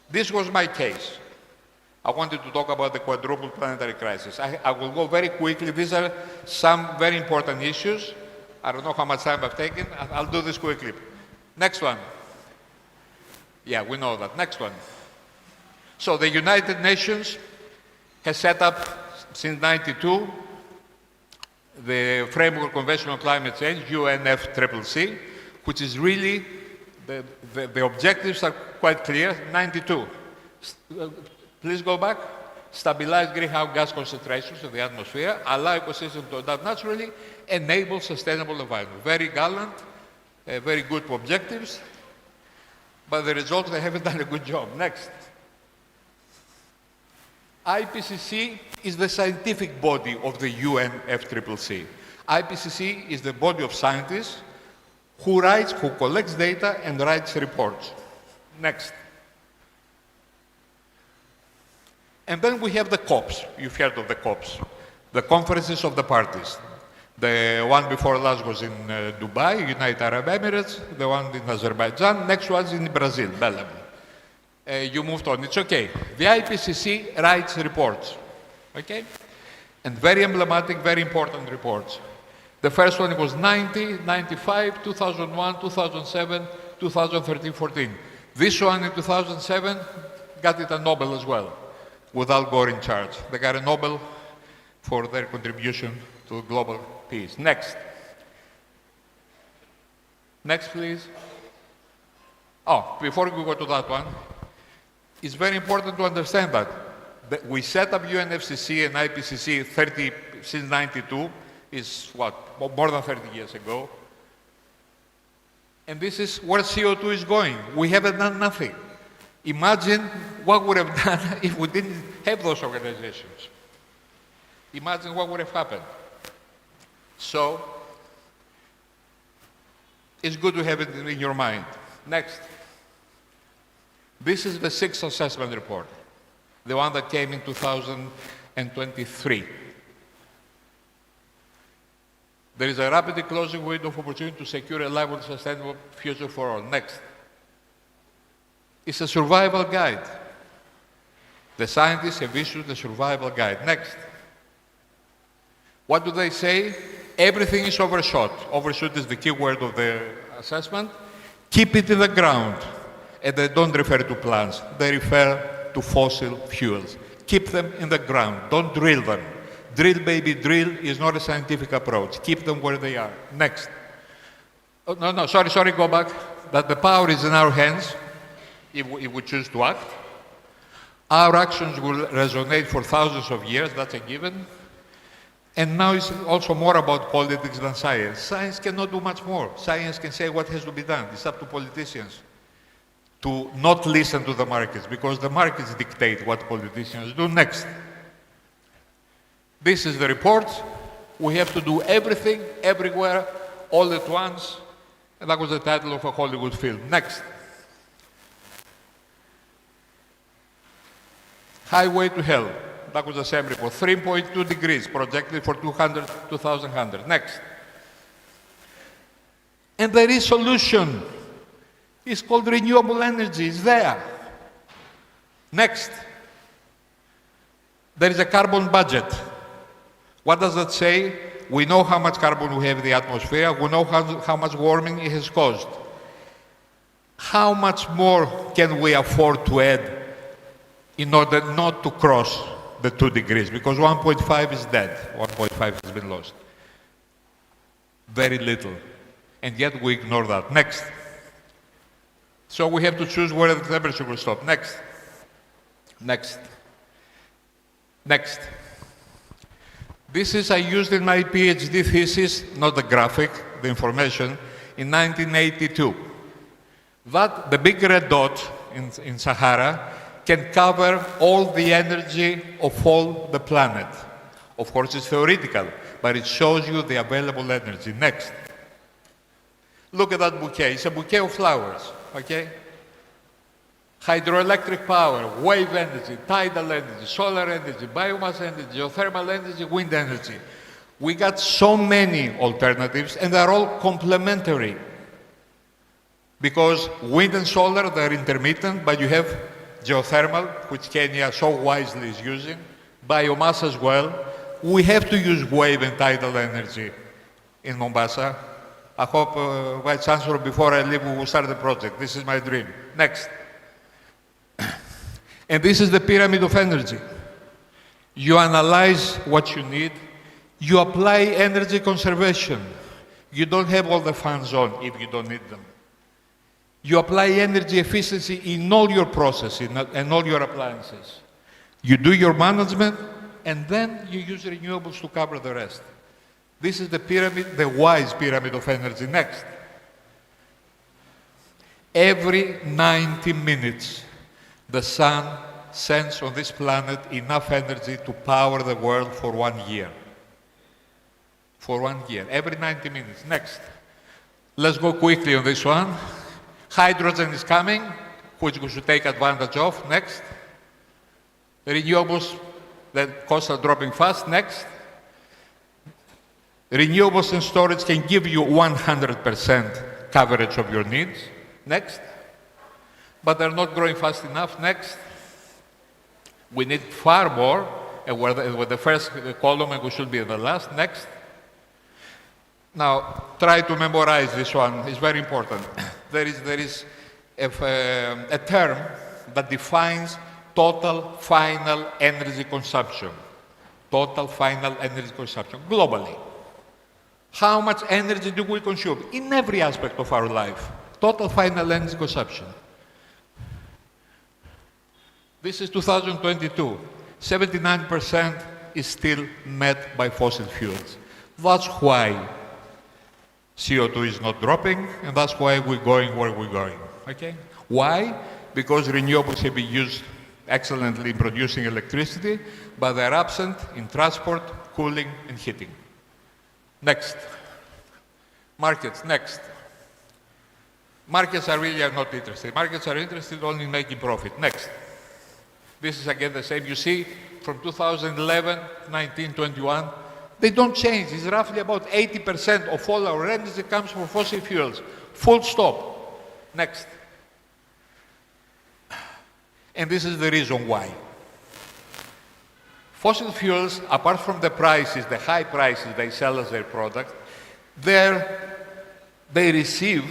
this was my case. I wanted to talk about the quadruple planetary crisis. I will go very quickly. These are some very important issues. I don't know how much time I've taken. I'll do this quickly. Next one. Yeah, we know that. Next one. So the United Nations has set up, since '92, the Framework Convention on Climate Change, UNFCCC, which is really, the objectives are quite clear. 92. Please go back. Stabilize greenhouse gas concentrations in the atmosphere, allow ecosystems to adapt naturally, enable sustainable environment. Very gallant, very good objectives, but the results, they haven't done a good job. Next. IPCC is the scientific body of the UNFCCC. IPCC is the body of scientists who collects data and writes reports. Next. And then we have the COPs. You've heard of the COPs, the conferences of the parties. The one before last was in Dubai, United Arab Emirates, the one in Azerbaijan, next one's in Brazil, Belém. You moved on, it's okay. The IPCC writes reports, okay? And very emblematic, very important reports. The first one was 90, 95, 2001, 2007, 2013, 14. This one in 2007 got it a Nobel as well, with Al Gore in charge. They got a Nobel for their contribution to global peace. Next. Next, please. Oh, before we go to that one, it's very important to understand that we set up UNFCCC and IPCC since '92, is what, more than 30 years ago. And this is where CO2 is going. We haven't done nothing. Imagine what would have done if we didn't have those organizations. Imagine what would have happened. So, it's good to have it in your mind. Next. This is the 6th assessment report, the one that came in 2023. There is a rapidly closing window of opportunity to secure a livable, sustainable future for all. Next. It's a survival guide. The scientists have issued a survival guide. Next. What do they say? Everything is overshot. Overshoot is the key word of the assessment. Keep it in the ground. And they don't refer to plants. They refer to fossil fuels. Keep them in the ground. Don't drill them. Drill, baby, drill is not a scientific approach. Keep them where they are. Next. Oh, no, sorry, go back. That the power is in our hands if we choose to act. Our actions will resonate for thousands of years, that's a given. And now it's also more about politics than science. Science cannot do much more. Science can say what has to be done. It's up to politicians to not listen to the markets, because the markets dictate what politicians do. Next. This is the report. We have to do everything, everywhere, all at once. And that was the title of a Hollywood film. Next. Highway to Hell. That was the same report. 3.2 degrees projected for 2100. Next. And there is solution. It's called renewable energy. It's there. Next. There is a carbon budget. What does that say? We know how much carbon we have in the atmosphere. We know how much warming it has caused. How much more can we afford to add in order not to cross the 2 degrees? Because 1.5 is dead. 1.5 has been lost. Very little. And yet we ignore that. Next. So we have to choose where the temperature will stop. Next. Next. Next. This is I used in my PhD thesis, not the graphic, the information, in 1982. That the big red dot in Sahara can cover all the energy of all the planet. Of course, it's theoretical, but it shows you the available energy. Next. Look at that bouquet. It's a bouquet of flowers, okay? Hydroelectric power, wave energy, tidal energy, solar energy, biomass energy, geothermal energy, wind energy. We got so many alternatives, and they're all complementary. Because wind and solar, they're intermittent, but you have geothermal, which Kenya so wisely is using, biomass as well. We have to use wave and tidal energy in Mombasa. I hope, Vice Chancellor, before I leave, we will start the project. This is my dream. Next. And this is the pyramid of energy. You analyze what you need. You apply energy conservation. You don't have all the fans on if you don't need them. You apply energy efficiency in all your processes and all your appliances. You do your management, and then you use renewables to cover the rest. This is the pyramid, the wise pyramid of energy. Next. Every 90 minutes, the sun sends on this planet enough energy to power the world for 1 year. For 1 year, every 90 minutes. Next. Let's go quickly on this one. Hydrogen is coming, which we should take advantage of. Next. Renewables, the costs are dropping fast. Next. Renewables and storage can give you 100% coverage of your needs. Next. But they're not growing fast enough. Next. We need far more, and we're the first column, and we should be the last. Next. Now, try to memorize this one. It's very important. There is a term that defines total final energy consumption. Total final energy consumption, globally. How much energy do we consume in every aspect of our life? Total final energy consumption. This is 2022. 79% is still met by fossil fuels. That's why CO2 is not dropping, and that's why we're going where we're going. Okay? Why? Because renewables have been used excellently in producing electricity, but they're absent in transport, cooling, and heating. Next. Markets. Next. Markets are not interested. Markets are interested only in making profit. Next. This is again the same. You see, from 2011, 19, 21, they don't change. It's roughly about 80% of all our energy comes from fossil fuels. Full stop. Next. And this is the reason why. Fossil fuels, apart from the prices, the high prices they sell as their product, they receive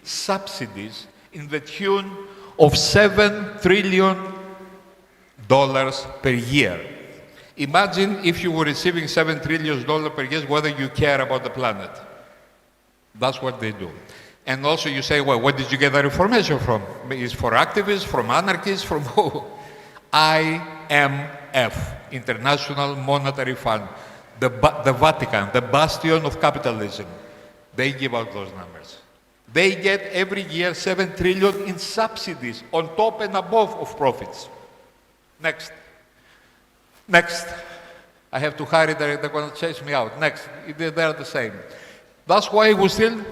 subsidies in the tune of $7 trillion per year. Imagine if you were receiving $7 trillion per year, whether you care about the planet. That's what they do. And also you say, well, where did you get that information from? It's for activists, from anarchists, from who? IMF, International Monetary Fund, the Vatican, the bastion of capitalism. They give out those numbers. They get every year 7 trillion in subsidies on top and above of profits. Next. Next. I have to hurry, they're going to chase me out. Next. They're the same. That's why we're still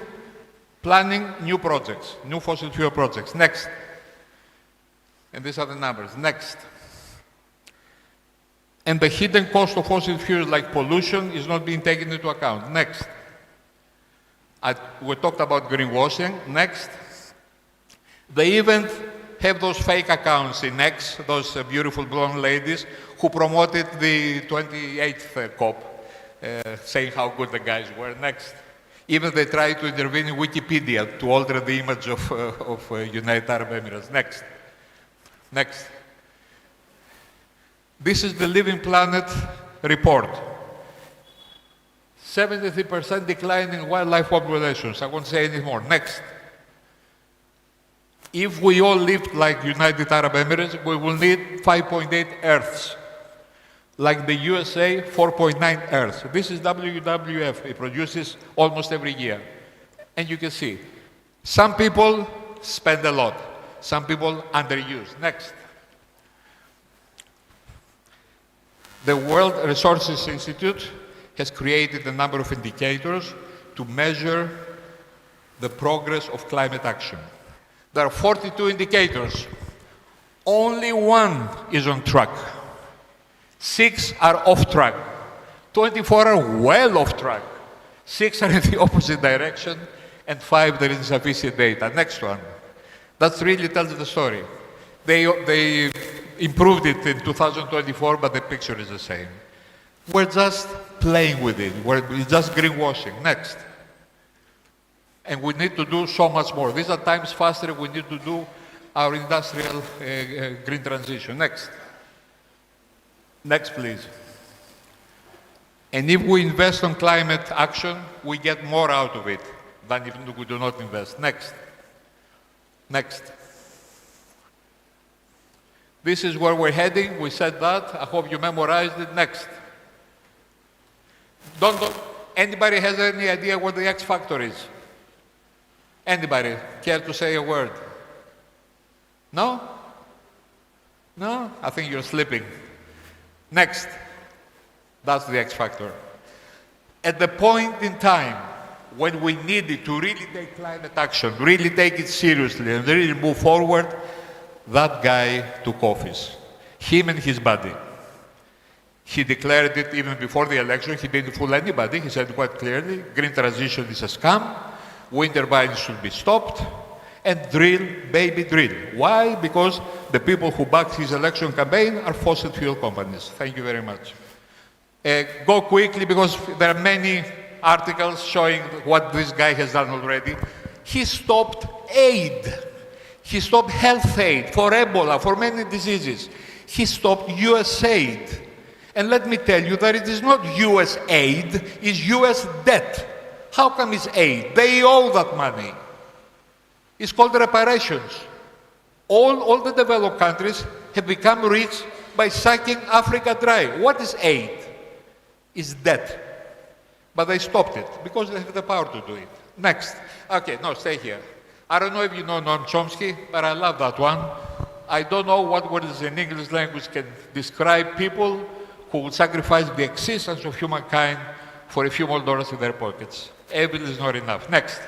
planning new projects, new fossil fuel projects. Next. And these are the numbers. Next. And the hidden cost of fossil fuels like pollution is not being taken into account. Next. We talked about greenwashing. Next. They even have those fake accounts in X, those beautiful blonde ladies who promoted the 28th COP, saying how good the guys were. Next. Even they try to intervene in Wikipedia to alter the image of United Arab Emirates. Next. Next. This is the Living Planet report. 73% decline in wildlife populations. I won't say any more. Next. If we all lived like United Arab Emirates, we will need 5.8 Earths. Like the USA, 4.9 Earths. This is WWF. It produces almost every year. And you can see, some people spend a lot. Some people underuse. Next. The World Resources Institute has created a number of indicators to measure the progress of climate action. There are 42 indicators. Only one is on track. 6 are off track. 24 are well off track. 6 are in the opposite direction, and 5 there is insufficient data. Next one. That really tells the story. They improved it in 2024, but the picture is the same. We're just playing with it. It's just greenwashing. Next. And we need to do so much more. These are times faster. We need to do our industrial green transition. Next. Next, please. And if we invest on climate action, we get more out of it than if we do not invest. Next. Next. This is where we're heading. We said that. I hope you memorized it. Next. Anybody has any idea what the X factor is? Anybody care to say a word? No? No? I think you're slipping. Next. That's the X factor. At the point in time when we needed to really take climate action, really take it seriously, and really move forward, that guy took office. Him and his buddy. He declared it even before the election. He didn't fool anybody. He said quite clearly, green transition is a scam, wind turbines should be stopped, and drill, baby drill. Why? Because the people who backed his election campaign are fossil fuel companies. Thank you very much. Go quickly because there are many articles showing what this guy has done already. He stopped aid. He stopped health aid for Ebola, for many diseases. He stopped US aid. And let me tell you that it is not US aid, it's US debt. How come it's aid? They owe that money. It's called reparations. All the developed countries have become rich by sucking Africa dry. What is aid? It's debt. But they stopped it because they have the power to do it. Next. Okay, no, stay here. I don't know if you know Noam Chomsky, but I love that one. I don't know what words in English language can describe people who would sacrifice the existence of humankind for a few more dollars in their pockets. Evil is not enough. Next.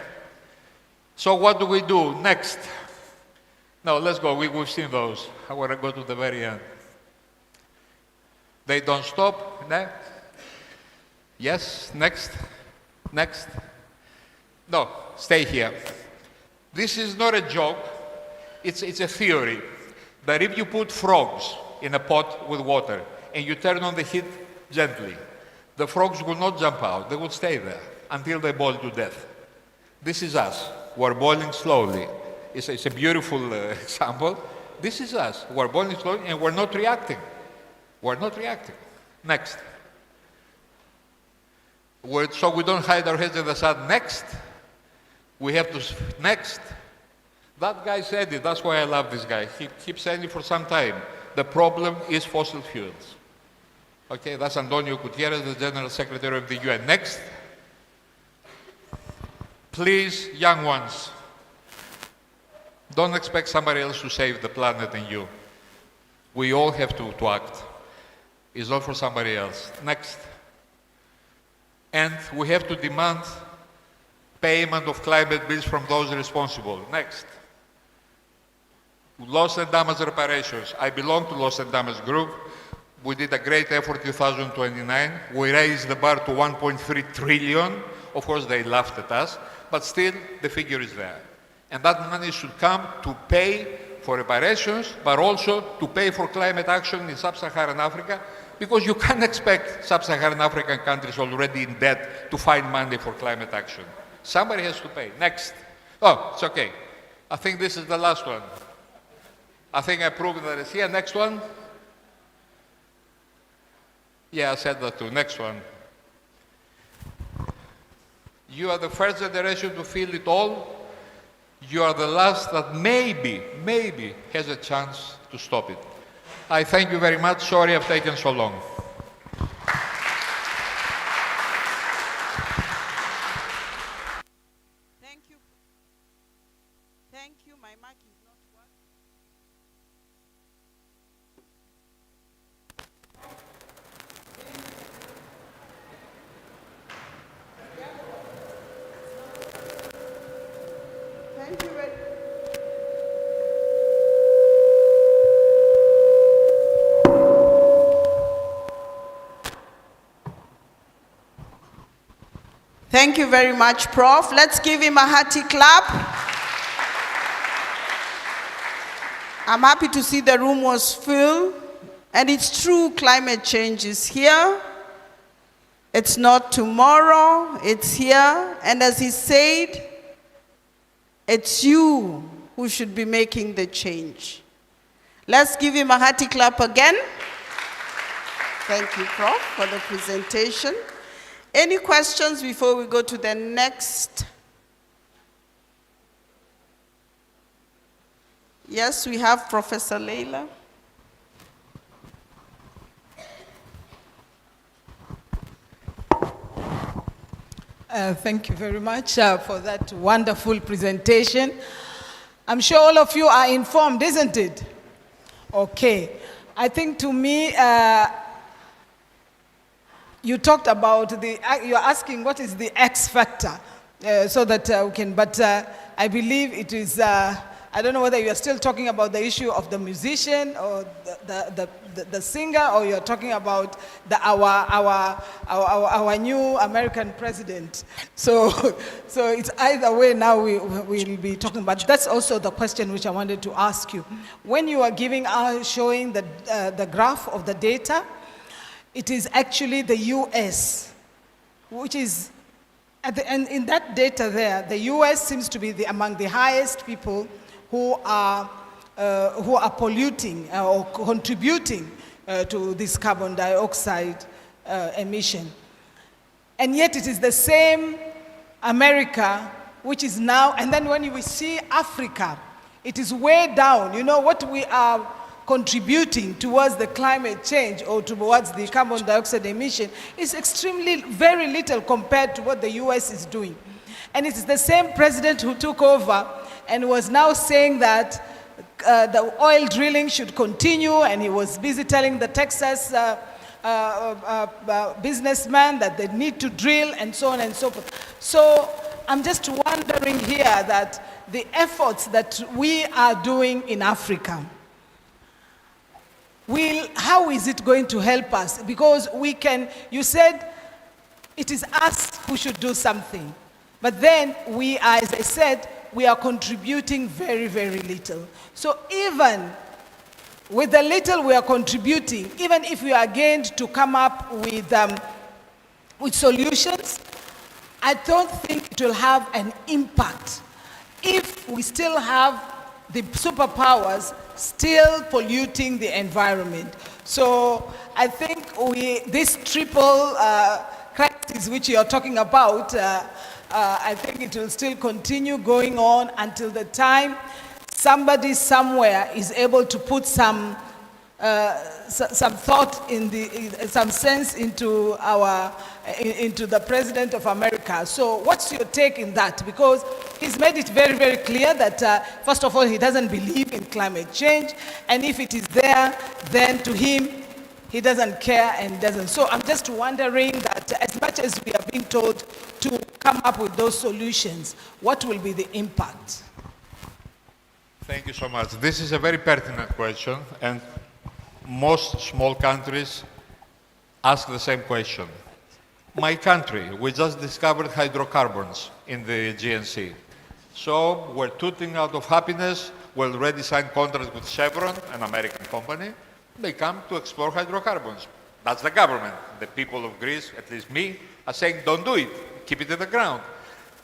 So what do we do next? No, let's go. We've seen those. I want to go to the very end. They don't stop. Next. Yes, next. Next. No, stay here. This is not a joke. It's a theory that if you put frogs in a pot with water and you turn on the heat gently, the frogs will not jump out. They will stay there until they boil to death. This is us. We're boiling slowly. It's a beautiful example. This is us. We're boiling slowly and we're not reacting. We're not reacting. Next. So we don't hide our heads in the sand. Next. We have to, next. That guy said it. That's why I love this guy. He keeps saying it for some time. The problem is fossil fuels. Okay, that's Antonio Gutierrez, the General Secretary of the UN. Next. Please, young ones, don't expect somebody else to save the planet and you. We all have to act. It's not for somebody else. Next. And we have to demand payment of climate bills from those responsible. Next. Loss and damage reparations. I belong to Loss and Damage Group. We did a great effort in 2029. We raised the bar to 1.3 trillion. Of course, they laughed at us, but still, the figure is there. And that money should come to pay for reparations, but also to pay for climate action in sub-Saharan Africa, because you can't expect sub-Saharan African countries already in debt to find money for climate action. Somebody has to pay. Next. Oh, it's okay. I think this is the last one. I think I proved that it's here. Next one. Yeah, I said that too. Next one. You are the first generation to feel it all. You are the last that maybe has a chance to stop it. I thank you very much. Sorry I've taken so long.
Thank you. Thank you. My mic is not working. Thank you very Thank you very much, Prof. Let's give him a hearty clap. I'm happy to see the room was full. And it's true, climate change is here. It's not tomorrow, it's here. And as he said, it's you who should be making the change. Let's give him a hearty clap again. Thank you, Prof, for the presentation. Any questions before we go to the next? Yes, we have Professor Leila.
Thank you very much for that wonderful presentation. I'm sure all of you are informed, isn't it? Okay. I think to me, you talked about you're asking what is the X factor, so that we can, but I believe it is, I don't know whether you're still talking about the issue of the musician or the singer, or you're talking about our new American president. So it's either way now we'll be talking about. That's also the question which I wanted to ask you. When you are showing the graph of the data, it is actually the US, which is, and in that data there, the US seems to be among the highest people who are polluting or contributing to this carbon dioxide emission. And yet it is the same America which is now, and then when we see Africa, it is way down. You know what we are contributing towards the climate change or towards the carbon dioxide emission is extremely, very little compared to what the US is doing. And it's the same president who took over and was now saying that the oil drilling should continue, and he was busy telling the Texas businessman that they need to drill, and so on and so forth. So I'm just wondering here that the efforts that we are doing in Africa, how is it going to help us? Because you said it is us who should do something. But then we are, as I said, we are contributing very, very little. So even with the little we are contributing, even if we are going to come up with solutions, I don't think it will have an impact if we still have the superpowers still polluting the environment. So I think this triple crisis which you are talking about, I think it will still continue going on until the time somebody somewhere is able to put some thought some sense into the President of America. So what's your take in that? Because he's made it very, very clear that, first of all, he doesn't believe in climate change, and if it is there, then to him, he doesn't care and doesn't. So I'm just wondering that as much as we are being told to come up with those solutions, what will be the impact?
Thank you so much. This is a very pertinent question, and most small countries ask the same question. My country, we just discovered hydrocarbons in the GNC. So we're tooting out of happiness. We already signed contracts with Chevron, an American company. They come to explore hydrocarbons. That's the government. The people of Greece, at least me, are saying, don't do it. Keep it in the ground.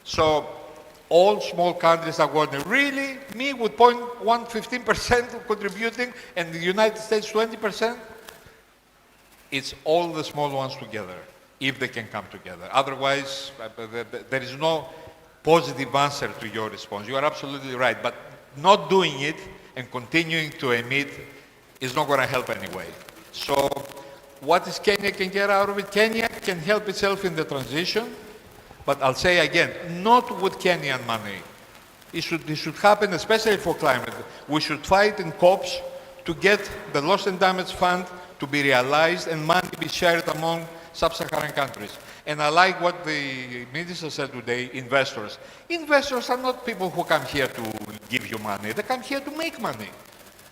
So all small countries are going, really? Me with 15% contributing, and the United States 20%? It's all the small ones together. if they can come together. Otherwise, there is no positive answer to your response. You are absolutely right, but not doing it and continuing to emit is not going to help anyway. So what is Kenya can get out of it? Kenya can help itself in the transition, but I'll say again, not with Kenyan money. It should happen, especially for climate. We should fight in COPs to get the loss and damage fund to be realized and money be shared among sub-Saharan countries. And I like what the minister said today, investors. Investors are not people who come here to give you money. They come here to make money.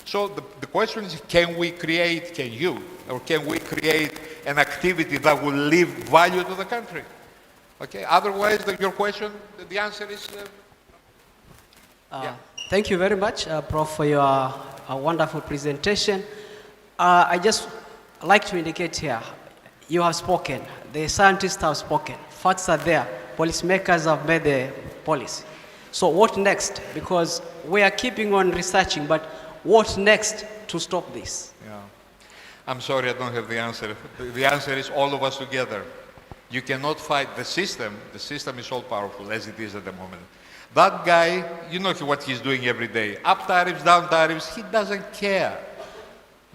So the question is, can we create an activity that will leave value to the country? Okay, otherwise, your question, the answer is, yeah.
Thank you very much, Prof, for your wonderful presentation. I just like to indicate here, you have spoken, the scientists have spoken, facts are there, policymakers have made the policy. So what next? Because we are keeping on researching, but what next to stop this?
Yeah. I'm sorry, I don't have the answer. The answer is all of us together. You cannot fight the system. The system is all powerful as it is at the moment. That guy, you know what he's doing every day. Up tariffs, down tariffs, he doesn't care.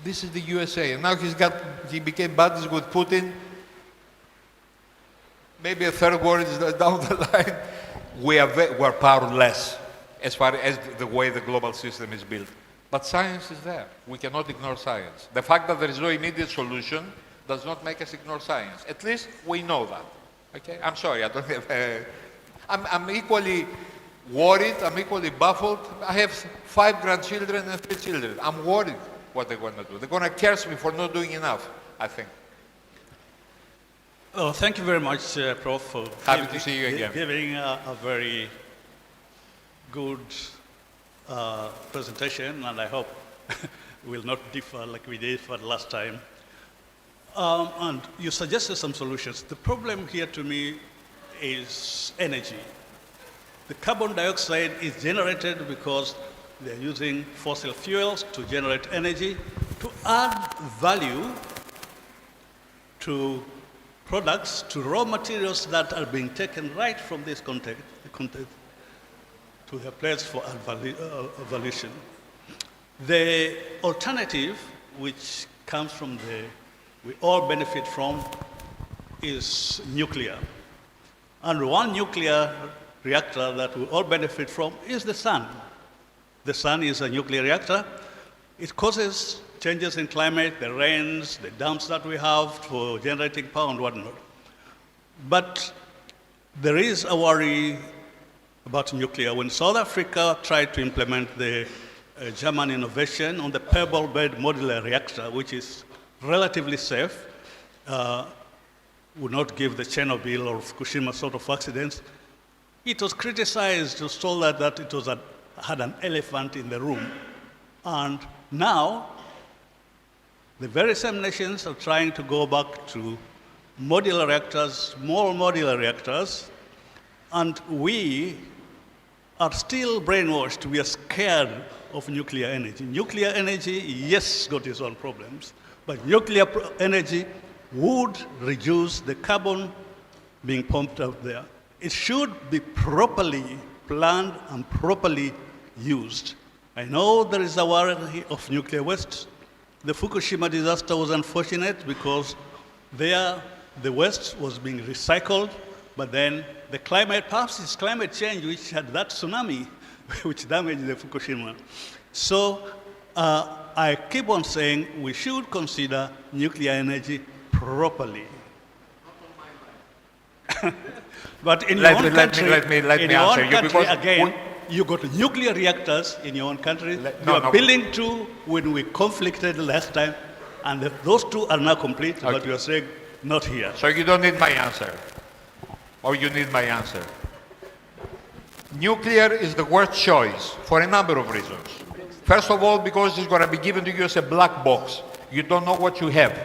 This is the USA. And now he became buddies with Putin. Maybe a third war is down the line. We're powerless as far as the way the global system is built. But science is there. We cannot ignore science. The fact that there is no immediate solution does not make us ignore science. At least we know that. Okay? I'm sorry, I don't have I'm equally worried, I'm equally baffled. I have 5 grandchildren and 3 children. I'm worried what they're going to do. They're going to curse me for not doing enough, I think.
Oh, thank you very much, Prof, for
Happy to see you again.
Giving a very good presentation, and I hope we'll not differ like we did for the last time. And you suggested some solutions. The problem here to me is energy. The carbon dioxide is generated because they're using fossil fuels to generate energy. To add value to products, to raw materials that are being taken right from this content to the place for evaluation. The alternative, which comes from we all benefit from, is nuclear. And one nuclear reactor that we all benefit from is the sun. The sun is a nuclear reactor. It causes changes in climate, the rains, the dams that we have for generating power and whatnot. But there is a worry about nuclear. When South Africa tried to implement the German innovation on the pebble bed modular reactor, which is relatively safe, would not give the Chernobyl or Fukushima sort of accidents, it was criticized, it was told that it was had an elephant in the room. And now, the very same nations are trying to go back to modular reactors, small modular reactors, and we are still brainwashed. We are scared of nuclear energy. Nuclear energy, yes, got its own problems, but nuclear energy would reduce the carbon being pumped out there. It should be properly planned and properly used. I know there is a worry of nuclear waste. The Fukushima disaster was unfortunate because there the waste was being recycled, but then the climate, perhaps it's climate change which had that tsunami which damaged the Fukushima. So I keep on saying we should consider nuclear energy properly. But in your own country,
let me answer you, because
again, you got nuclear reactors in your own country. You are building 2 when we conflicted last time, and those 2 are now complete, okay. But you are saying not here.
So you don't need my answer, or you need my answer. Nuclear is the worst choice for a number of reasons. First of all, because it's going to be given to you as a black box. You don't know what you have.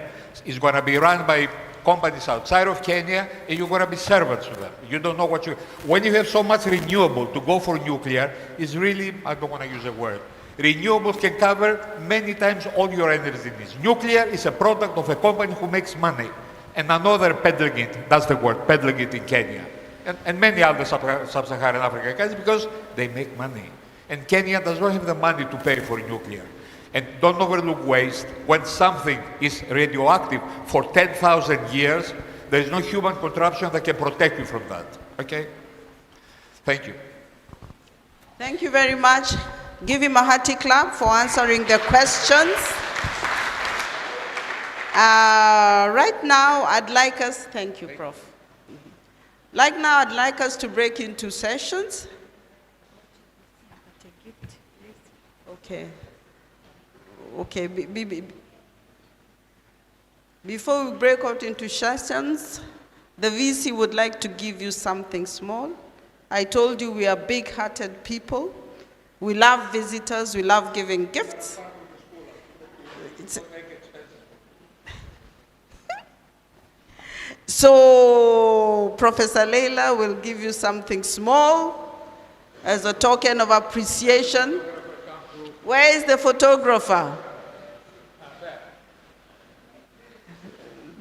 It's going to be run by companies outside of Kenya, and you're going to be servants to them. You don't know what you... When you have so much renewable to go for nuclear, it's really, I don't want to use a word, renewables can cover many times all your energy needs. Nuclear is a product of a company who makes money, and another peddling it, that's the word, peddling it in Kenya. And many other sub-Saharan African countries because they make money. And Kenya does not have the money to pay for nuclear. And don't overlook waste. When something is radioactive for 10,000 years, there is no human contraption that can protect you from that. Okay? Thank you.
Thank you very much. Give him a hearty clap for answering the questions. Right now, I'd like us, thank you, Prof. Right now, I'd like us to break into sessions. Okay. Okay. Before we break out into sessions, the VC would like to give you something small. I told you we are big-hearted people. We love visitors. We love giving gifts. So Professor Leila will give you something small as a token of appreciation. Where is the photographer?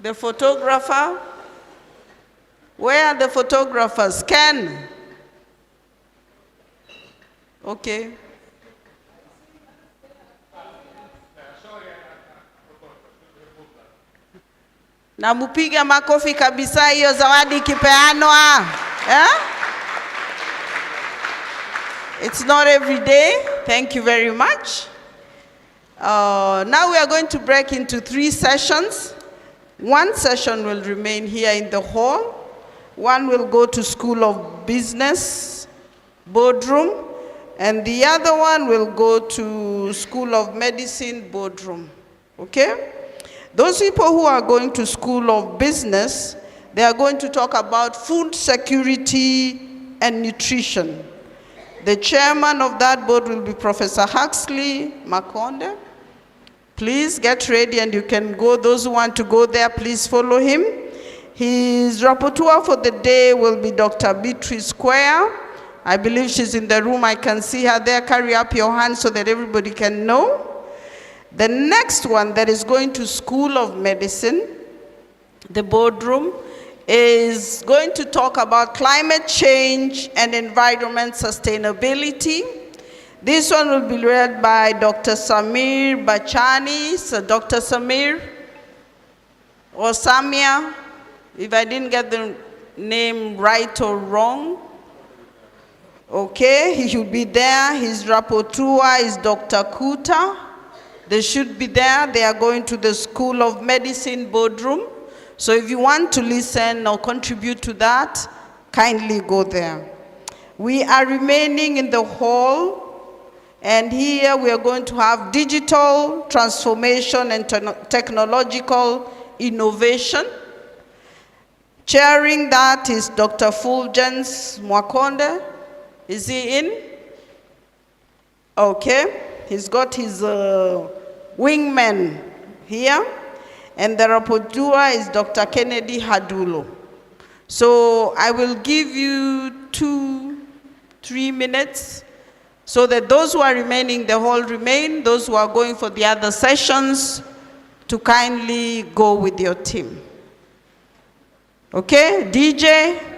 The photographer? Where are the photographers? Ken? Okay. Na mupiga makofi kabisa hiyo zawadi ikipeanwa. It's not every day. Thank you very much. Now we are going to break into 3 sessions. One session will remain here in the hall. One will go to School of Business, boardroom, and the other one will go to School of Medicine, boardroom. Okay? Those people who are going to School of Business, they are going to talk about food security and nutrition. The chairman of that board will be Professor Huxley Makonde. Please get ready and you can go. Those who want to go there, please follow him. His rapporteur for the day will be Dr. Beatrice Square. I believe she's in the room. I can see her there. Carry up your hand so that everybody can know. The next one that is going to School of Medicine, the boardroom, is going to talk about climate change and environment sustainability. This one will be led by Dr. Samir Bachani. So Dr. Samir or Samia, if I didn't get the name right or wrong. Okay, he should be there. His rapporteur is Dr. Kuta. They should be there. They are going to the School of Medicine boardroom. So if you want to listen or contribute to that, kindly go there. We are remaining in the hall, and here we are going to have digital transformation and technological innovation. Chairing that is Dr. Fulgence Mwakonde. Is he in? Okay. He's got his wingman here. And the rapporteur is Dr. Kennedy Hadulo. So I will give you 2-3 minutes so that those who are remaining in the hall remain, those who are going for the other sessions to kindly go with your team. Okay, DJ?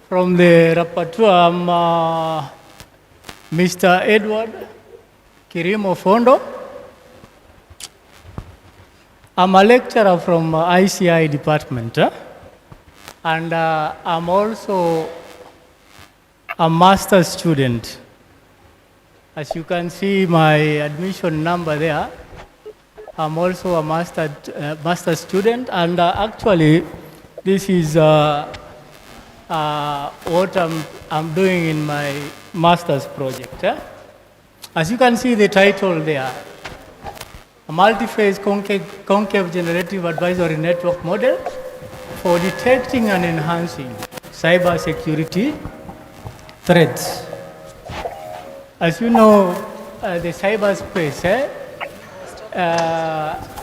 From the rapporteur, I'm Mr. Edward Kirimo Fondo. I'm a lecturer from ICI department, and I'm also a master's student. As you can see my admission number there, I'm also a master's student, and actually this is what I'm doing in my master's project. As you can see the title there, a multi-phase concave generative advisory network model for detecting and enhancing cybersecurity threats. As you know, the cyberspace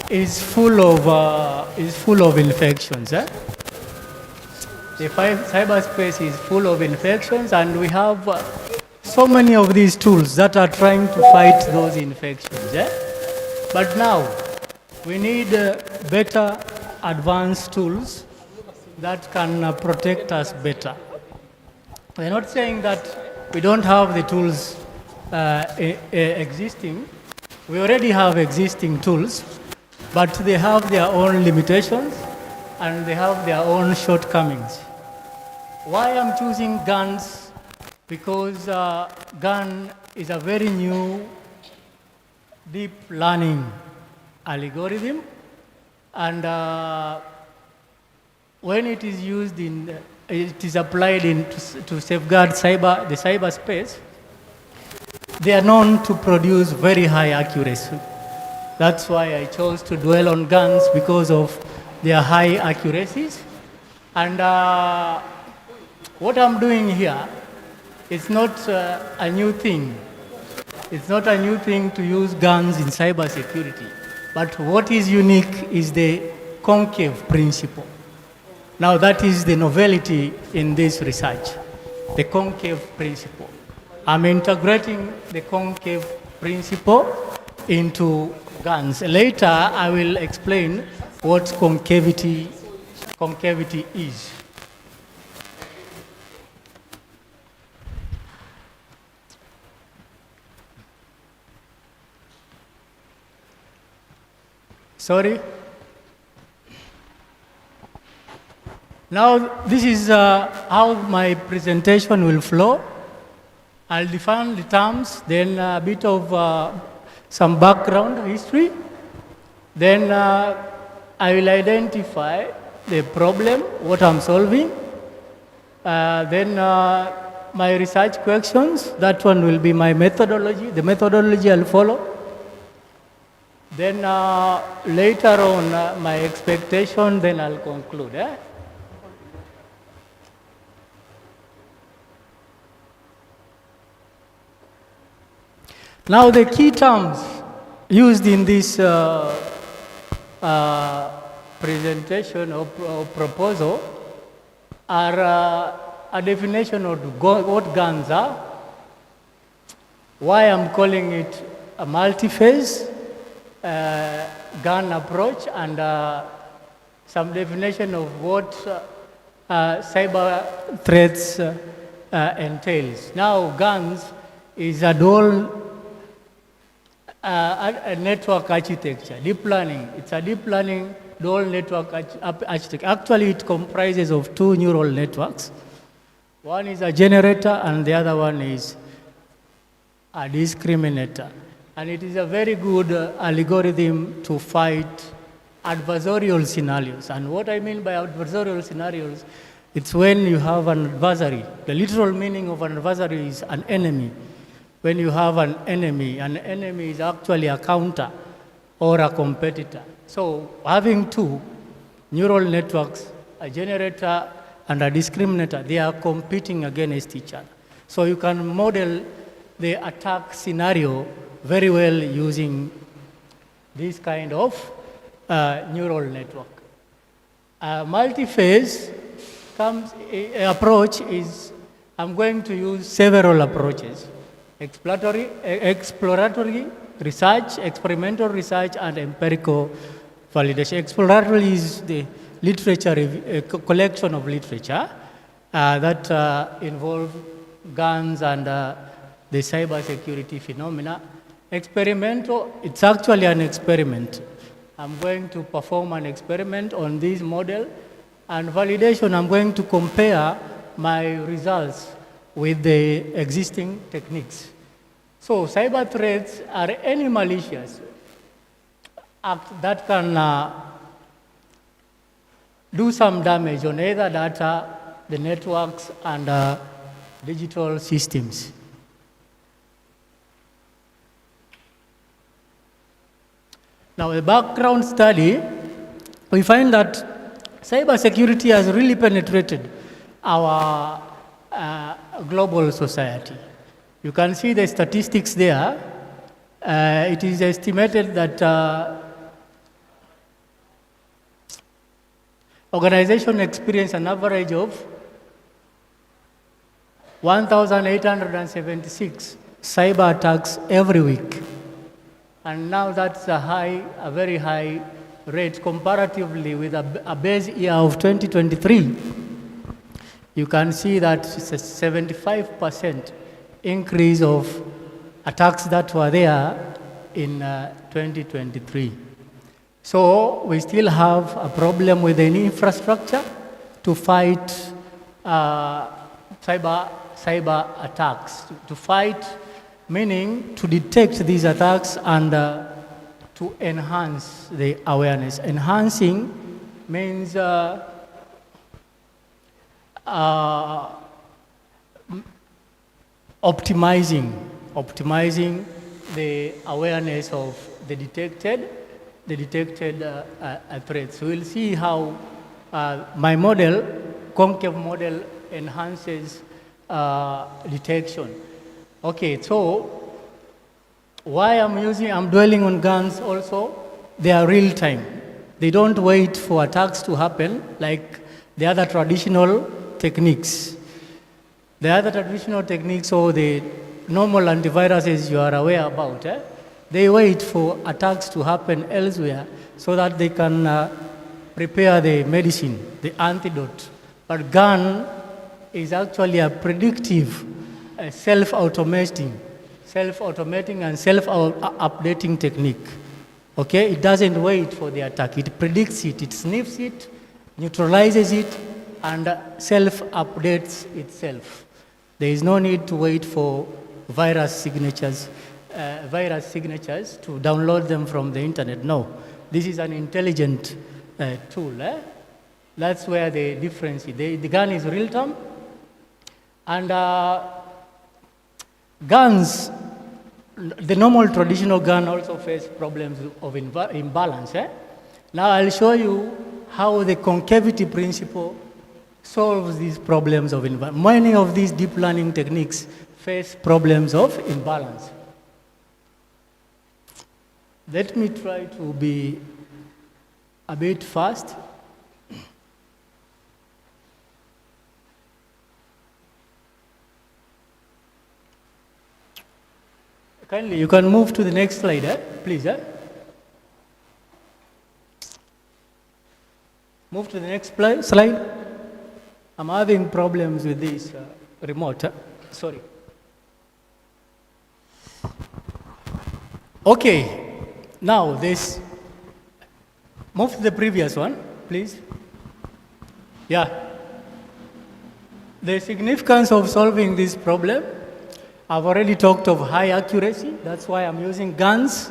is full of infections. The cyberspace is full of infections, and we have so many of these tools that are trying to fight those infections. But now, we need better advanced tools that can protect us better. We're not saying that we don't have the tools existing. We already have existing tools, but they have their own limitations and they have their own shortcomings. Why I'm choosing GANs? Because GAN is a very new deep learning algorithm, and when it is used it is applied to safeguard the cyberspace, they are known to produce very high accuracy. That's why I chose to dwell on GANs, because of their high accuracies. And what I'm doing here is not a new thing. It's not a new thing to use GANs in cybersecurity. But what is unique is the concave principle. Now that is the novelty in this research, the concave principle. I'm integrating the concave principle into GANs. Later, I will explain what concavity is. Sorry. Now, this is how my presentation will flow. I'll define the terms, then a bit of some background history. Then I will identify the problem, what I'm solving. Then my research questions, that one will be my methodology, the methodology I'll follow. Then later on, my expectation, then I'll conclude. Now the key terms used in this presentation or proposal are a definition of what GANs are, why I'm calling it a multi-phase GAN approach, and some definition of what cyber threats entails. Now, GANs is a dual a network architecture, deep learning. It's a deep learning dual network architecture. Actually, it comprises of two neural networks. One is a generator and the other one is a discriminator. And it is a very good algorithm to fight adversarial scenarios. And what I mean by adversarial scenarios, it's when you have an adversary. The literal meaning of an adversary is an enemy. When you have an enemy is actually a counter or a competitor. So having two neural networks, a generator and a discriminator, they are competing against each other. So you can model the attack scenario very well using this kind of neural network. Multi-phase approach is, I'm going to use several approaches: exploratory research, experimental research, and empirical validation. Exploratory is the literature, a collection of literature that involve guns and the cybersecurity phenomena. Experimental, it's actually an experiment. I'm going to perform an experiment on this model. And validation, I'm going to compare my results with the existing techniques. So cyber threats are any malicious act that can do some damage on either data, the networks, and digital systems. Now, a background study, we find that cybersecurity has really penetrated our global society. You can see the statistics there. It is estimated that organizations experience an average of 1,876 cyber attacks every week. And now that's a very high rate comparatively with a base year of 2023. You can see that it's a 75% increase of attacks that were there in 2023. So we still have a problem with the infrastructure to fight cyber attacks. To fight meaning to detect these attacks and to enhance the awareness. Enhancing means optimizing the awareness of the detected threats. So we'll see how my model, concave model, enhances detection. Okay, so why I'm dwelling on guns also, they are real time. They don't wait for attacks to happen like the other traditional techniques. The other traditional techniques, or the normal antiviruses you are aware about, they wait for attacks to happen elsewhere so that they can prepare the medicine, the antidote. But gun is actually a predictive, self-automating and self-updating technique. Okay, it doesn't wait for the attack. It predicts it, it sniffs it, neutralizes it, and self-updates itself. There is no need to wait for virus signatures to download them from the internet. No, this is an intelligent tool. That's where the difference is. The gun is real time, and guns, the normal traditional gun also face problems of imbalance. Now I'll show you how the concavity principle solves these problems of imbalance. Many of these deep learning techniques face problems of imbalance. Let me try to be a bit fast. Kindly, you can move to the next slide, please. Move to the next slide. I'm having problems with this remote. Sorry. Okay, now this. Move to the previous one, please. Yeah. The significance of solving this problem. I've already talked of high accuracy. That's why I'm using guns.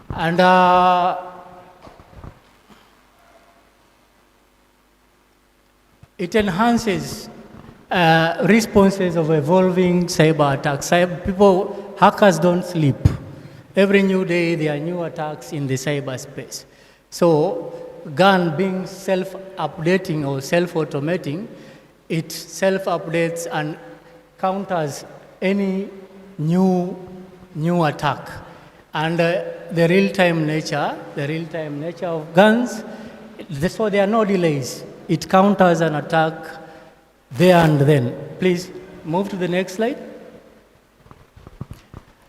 And it enhances responses of evolving cyber attacks. hackers don't sleep. Every new day, there are new attacks in the cyberspace. So, GAN being self-updating or self-automating, it self-updates and counters any new attack. And the real-time nature of GANs, so there are no delays. It counters an attack there and then. Please move to the next slide.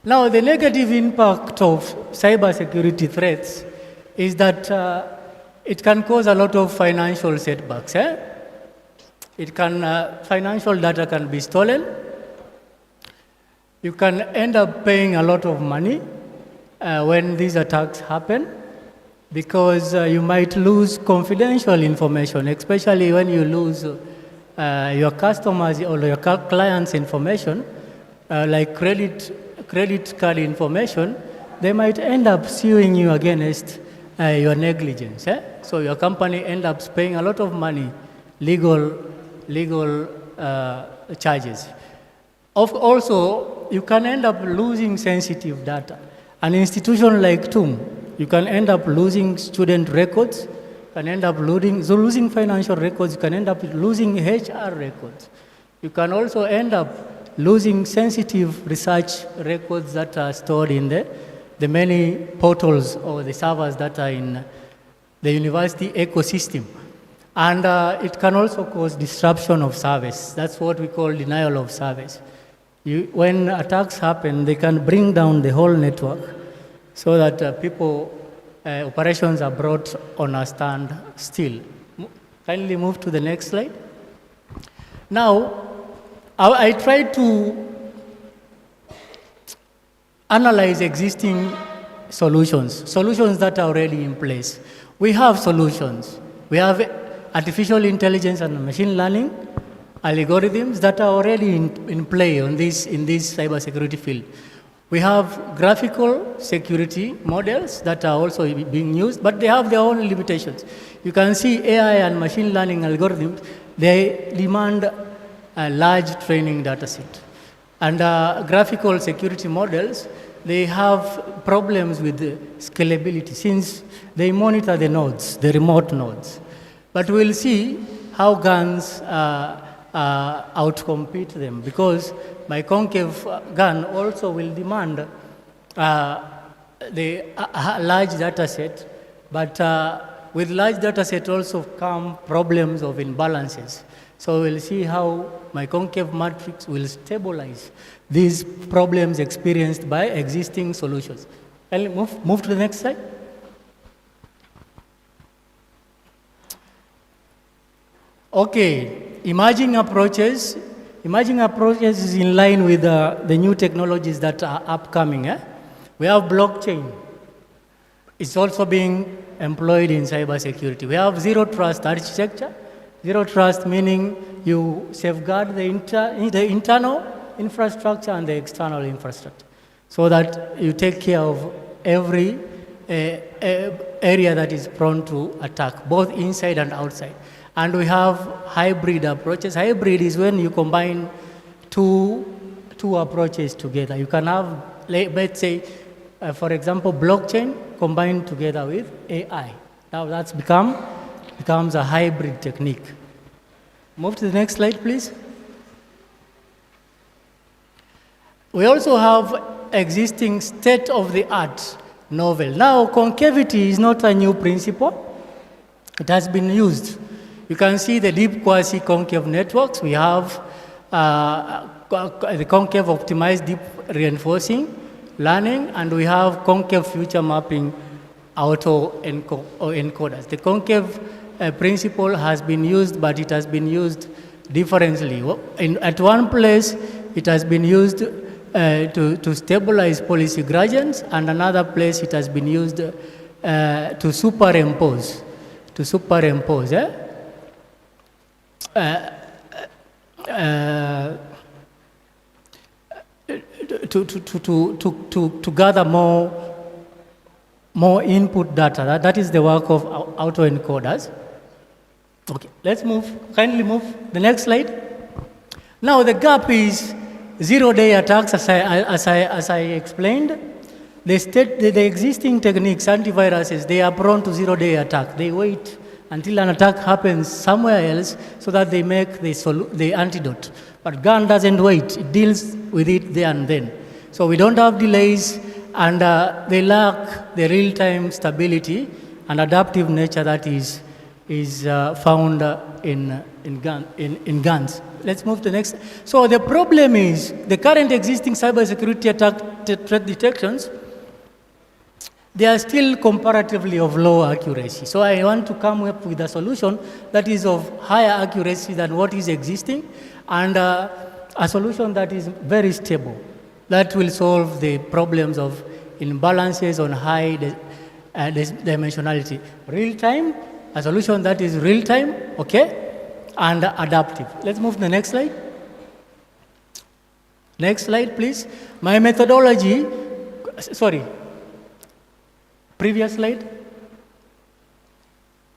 Now, the negative impact of cybersecurity threats is that it can cause a lot of financial setbacks. Financial data can be stolen. You can end up paying a lot of money when these attacks happen, because you might lose confidential information, especially when you lose your customers or your clients' information, like credit card information. They might end up suing you against your negligence. So your company ends up paying a lot of money, legal charges. Also, you can end up losing sensitive data. An institution like TUM, you can end up losing student records, you can end up losing financial records, you can end up losing HR records. You can also end up losing sensitive research records that are stored in the many portals or the servers that are in the university ecosystem. And it can also cause disruption of service. That's what we call denial of service. When attacks happen, they can bring down the whole network so that operations are brought on a standstill. Kindly move to the next slide. Now, I tried to analyze existing solutions that are already in place. We have solutions. We have artificial intelligence and machine learning algorithms that are already in play in this cybersecurity field. We have graphical security models that are also being used, but they have their own limitations. You can see AI and machine learning algorithms, they demand a large training data set. And graphical security models, they have problems with the scalability since they monitor the nodes, the remote nodes. But we'll see how GANs outcompete them, because my concave GAN also will demand the large data set, but with large data set also come problems of imbalances. So we'll see how my concave matrix will stabilize these problems experienced by existing solutions. I'll move to the next slide. Okay, emerging approaches is in line with the new technologies that are upcoming. We have blockchain. It's also being employed in cybersecurity. We have zero trust architecture. Zero trust meaning you safeguard the internal infrastructure and the external infrastructure, so that you take care of every area that is prone to attack, both inside and outside. And we have hybrid approaches. Hybrid is when you combine two approaches together. You can have, let's say, for example, blockchain combined together with AI. Now that's becomes a hybrid technique. Move to the next slide, please. We also have existing state-of-the-art novel. Now, concavity is not a new principle. It has been used. You can see the deep quasi-concave networks. We have the concave optimized deep reinforcing learning, and we have concave future mapping auto-encoders. The concave principle has been used, but it has been used differently. At one place, it has been used to stabilize policy gradients, and another place it has been used to superimpose. To gather more input data. That is the work of autoencoders. Okay, let's move. Kindly move the next slide. Now the gap is zero-day attacks, as I explained, the existing techniques, antiviruses, they are prone to zero-day attack. They wait until an attack happens somewhere else so that they make the antidote. But GAN doesn't wait. It deals with it there and then. So we don't have delays, and they lack the real-time stability and adaptive nature that is found in GANs. Let's move to the next. So the problem is the current existing cybersecurity attack threat detections, they are still comparatively of low accuracy. So I want to come up with a solution that is of higher accuracy than what is existing, and a solution that is very stable, that will solve the problems of imbalances on high dimensionality. Real time, a solution that is real time, okay, and adaptive. Let's move to the next slide. Next slide, please. My methodology, sorry, previous slide.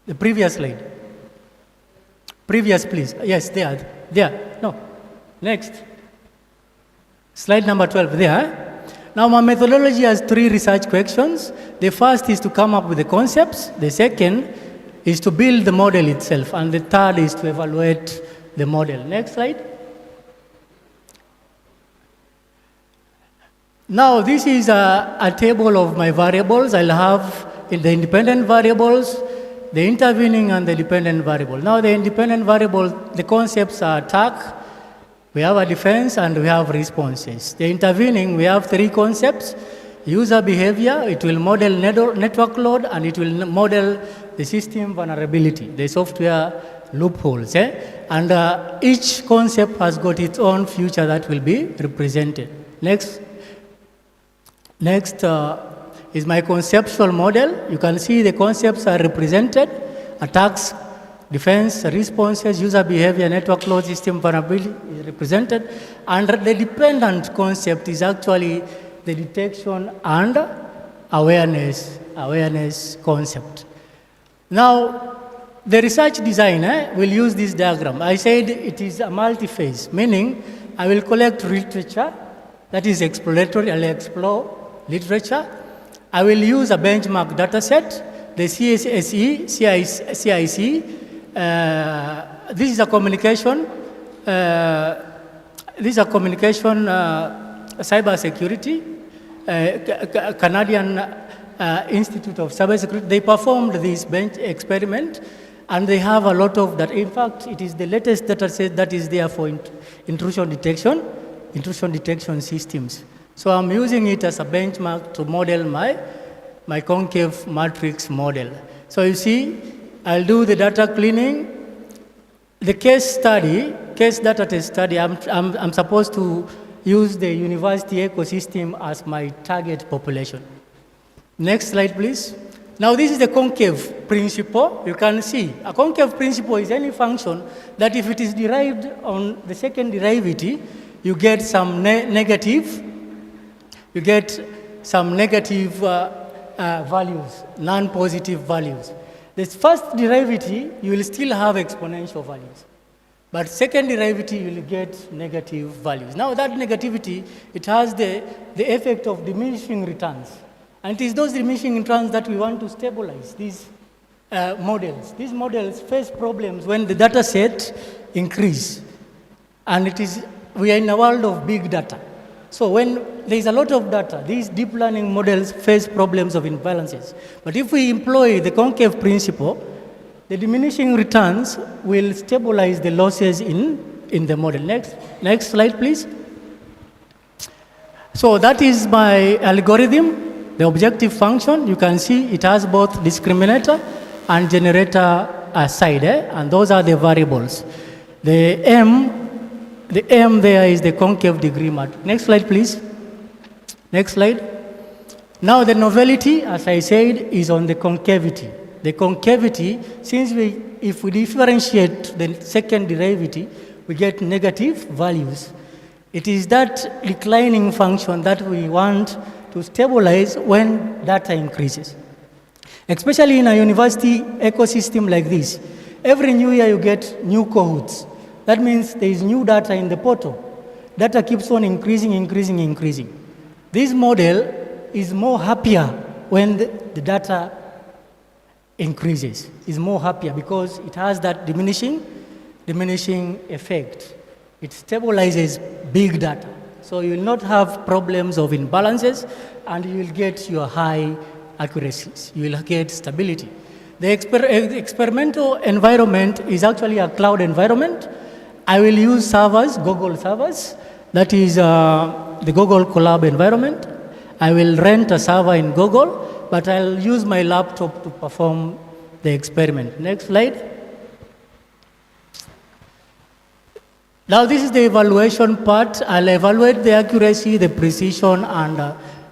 The previous slide. Previous, please. Yes, there. No. Next. Slide number 12, there. Now, my methodology has 3 research questions. The first is to come up with the concepts. The second is to build the model itself. And the third is to evaluate the model. Next slide. Now, this is a table of my variables. I'll have the independent variables, the intervening, and the dependent variable. Now, the independent variable, the concepts are attack, we have a defense, and we have responses. The intervening, we have 3 concepts. User behavior, it will model network load, and it will model the system vulnerability, the software loopholes. And each concept has got its own future that will be represented. Next is my conceptual model. You can see the concepts are represented: attacks, defense, responses, user behavior, network load, system vulnerability is represented. And the dependent concept is actually the detection and awareness concept. Now, the research design will use this diagram. I said it is a multi-phase, meaning I will collect literature that is exploratory. I'll explore literature. I will use a benchmark data set, the CSSE, CIC. This is a communication. Cybersecurity, Canadian Institute of Cybersecurity. They performed this bench experiment, and they have a lot of that. In fact, it is the latest data set that is there for intrusion detection systems. So I'm using it as a benchmark to model my concave matrix model. So you see, I'll do the data cleaning. The case data test study, I'm supposed to use the university ecosystem as my target population. Next slide, please. Now, this is the concave principle. You can see a concave principle is any function that if it is derived on the second derivative, you get some negative values, non-positive values. This first derivative, you will still have exponential values. But second derivative, you will get negative values. Now that negativity, it has the effect of diminishing returns. And it is those diminishing returns that we want to stabilize, these models. These models face problems when the data set increase. And we are in a world of big data. So when there is a lot of data, these deep learning models face problems of imbalances. But if we employ the concave principle, the diminishing returns will stabilize the losses in the model. Next slide, please. So that is my algorithm, the objective function. You can see it has both discriminator and generator side, and those are the variables. The M there is the concave degree matrix. Next slide, please. Next slide. Now the novelty, as I said, is on the concavity. The concavity, since if we differentiate the second derivative, we get negative values. It is that declining function that we want to stabilize when data increases. Especially in a university ecosystem like this, every new year you get new cohorts. That means there is new data in the portal. data keeps on increasing. This model is more happier when the data increases. It's more happier because it has that diminishing effect. It stabilizes big data. So you will not have problems of imbalances, and you will get your high accuracies. You will get stability. The experimental environment is actually a cloud environment. I will use servers, Google servers. That is the Google Colab environment. I will rent a server in Google, but I'll use my laptop to perform the experiment. Next slide. Now this is the evaluation part. I'll evaluate the accuracy, the precision, and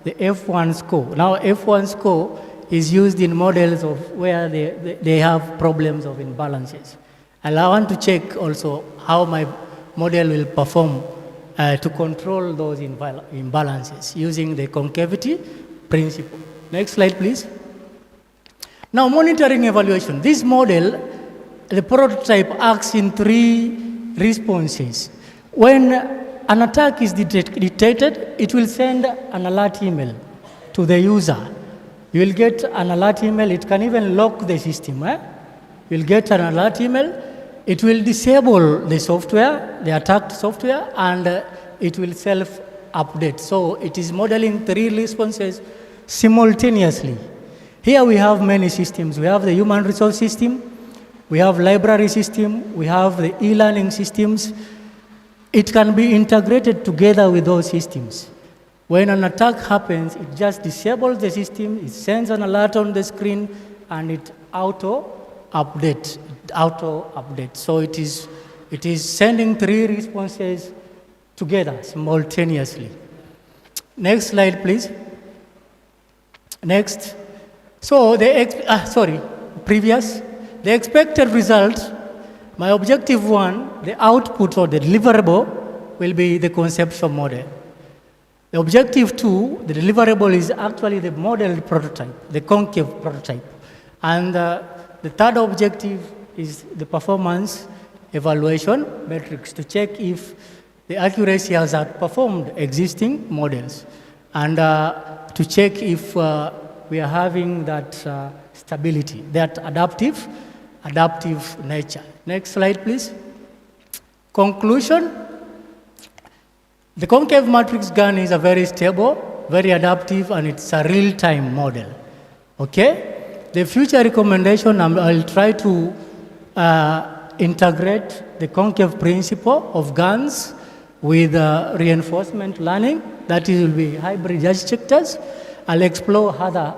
the F1 score. Now F1 score is used in models of where they have problems of imbalances. And I want to check also how my model will perform to control those imbalances using the concavity principle. Next slide, please. Now, monitoring evaluation. This model, the prototype acts in 3 responses. When an attack is detected, it will send an alert email to the user. You will get an alert email. It can even lock the system. You'll get an alert email. It will disable the software, the attacked software, and it will self-update. So it is modeling 3 responses simultaneously. Here we have many systems. We have the human resource system, we have library system, we have the e-learning systems. It can be integrated together with those systems. When an attack happens, it just disables the system, it sends an alert on the screen, and it auto-updates. So it is sending 3 responses together simultaneously. Next slide, please. Next. So the expected result, my objective 1, the output or the deliverable will be the conceptual model. The objective 2, the deliverable is actually the model prototype, the concave prototype. And the third objective is the performance evaluation metrics to check if the accuracy has outperformed existing models, and to check if we are having that stability, that adaptive nature. Next slide, please. Conclusion. The concave matrix gun is a very stable, very adaptive, and it's a real-time model. Okay? The future recommendation, I'll try to integrate the concave principle of guns with reinforcement learning. That will be hybrid architectures. I'll explore other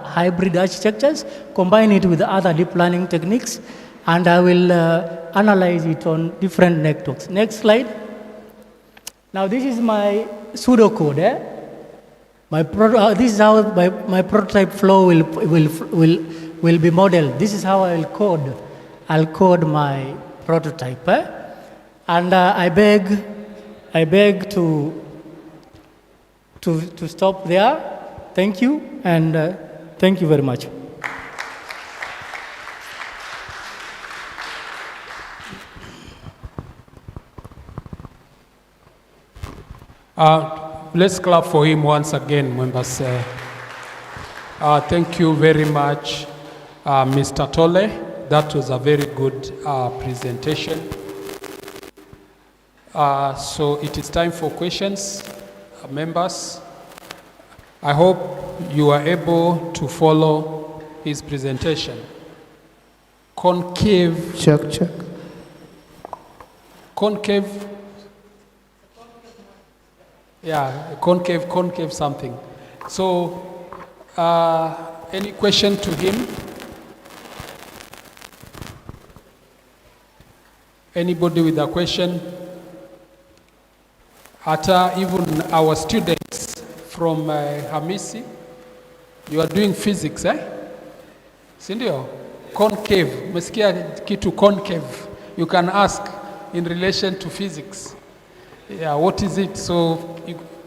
hybrid architectures, combine it with other deep learning techniques, and I will analyze it on different networks. Next slide. Now this is my pseudocode. This is how my prototype flow will be modeled. This is how I'll code my prototype. And I beg to stop there. Thank you, and thank you very much.
Let's clap for him once again, members. Thank you very much, Mr. Tolle. That was a very good presentation. So it is time for questions, members. I hope you are able to follow his presentation. Concave.
Check.
Concave. Yeah, concave something. So, any question to him? Anybody with a question? Even our students from Hamisi, you are doing physics, Sindio? Concave, mesikia kitu concave. You can ask in relation to physics. Yeah, what is it? So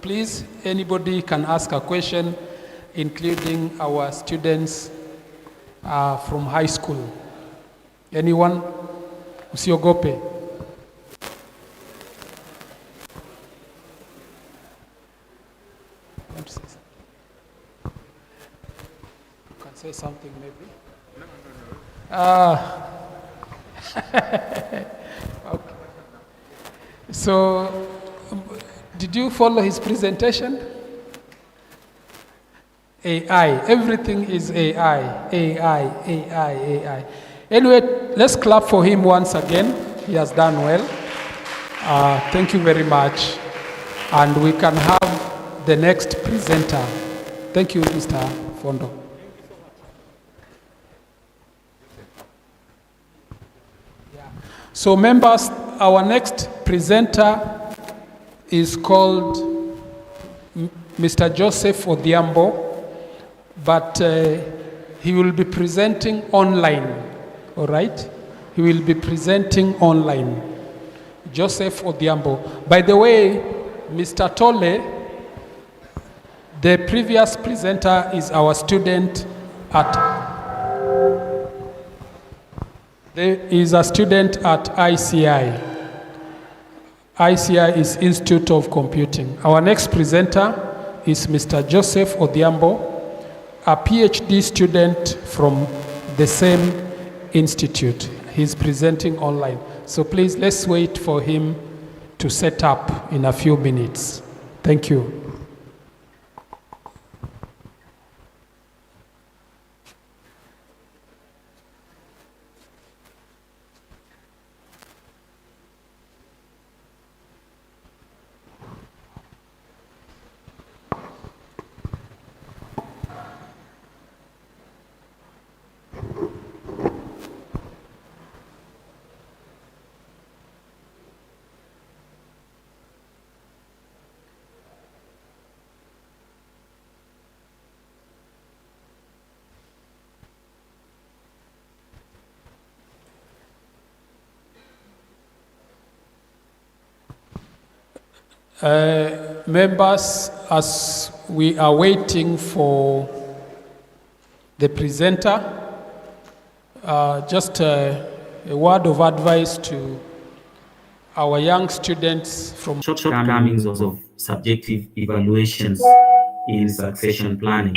please, anybody can ask a question, including our students from high school. Anyone? Usiogope. something maybe. Ah. Okay. So, did you follow his presentation? AI, everything is AI, AI, AI, AI. Anyway, let's clap for him once again. He has done well. Thank you very much. And we can have the next presenter. Thank you, Mr. Fondo. So members, our next presenter is called Mr. Joseph Odhiambo, but he will be presenting online, all right? He will be presenting online. Joseph Odhiambo. By the way, Mr. Tole, the previous presenter is our student is a student at ICI. ICI is Institute of Computing. Our next presenter is Mr. Joseph Odhiambo, a PhD student from the same institute. He's presenting online. So please, let's wait for him to set up in a few minutes. Thank you. Members, as we are waiting for the presenter, just a word of advice to our young students from
shortcomings of subjective evaluations in succession planning.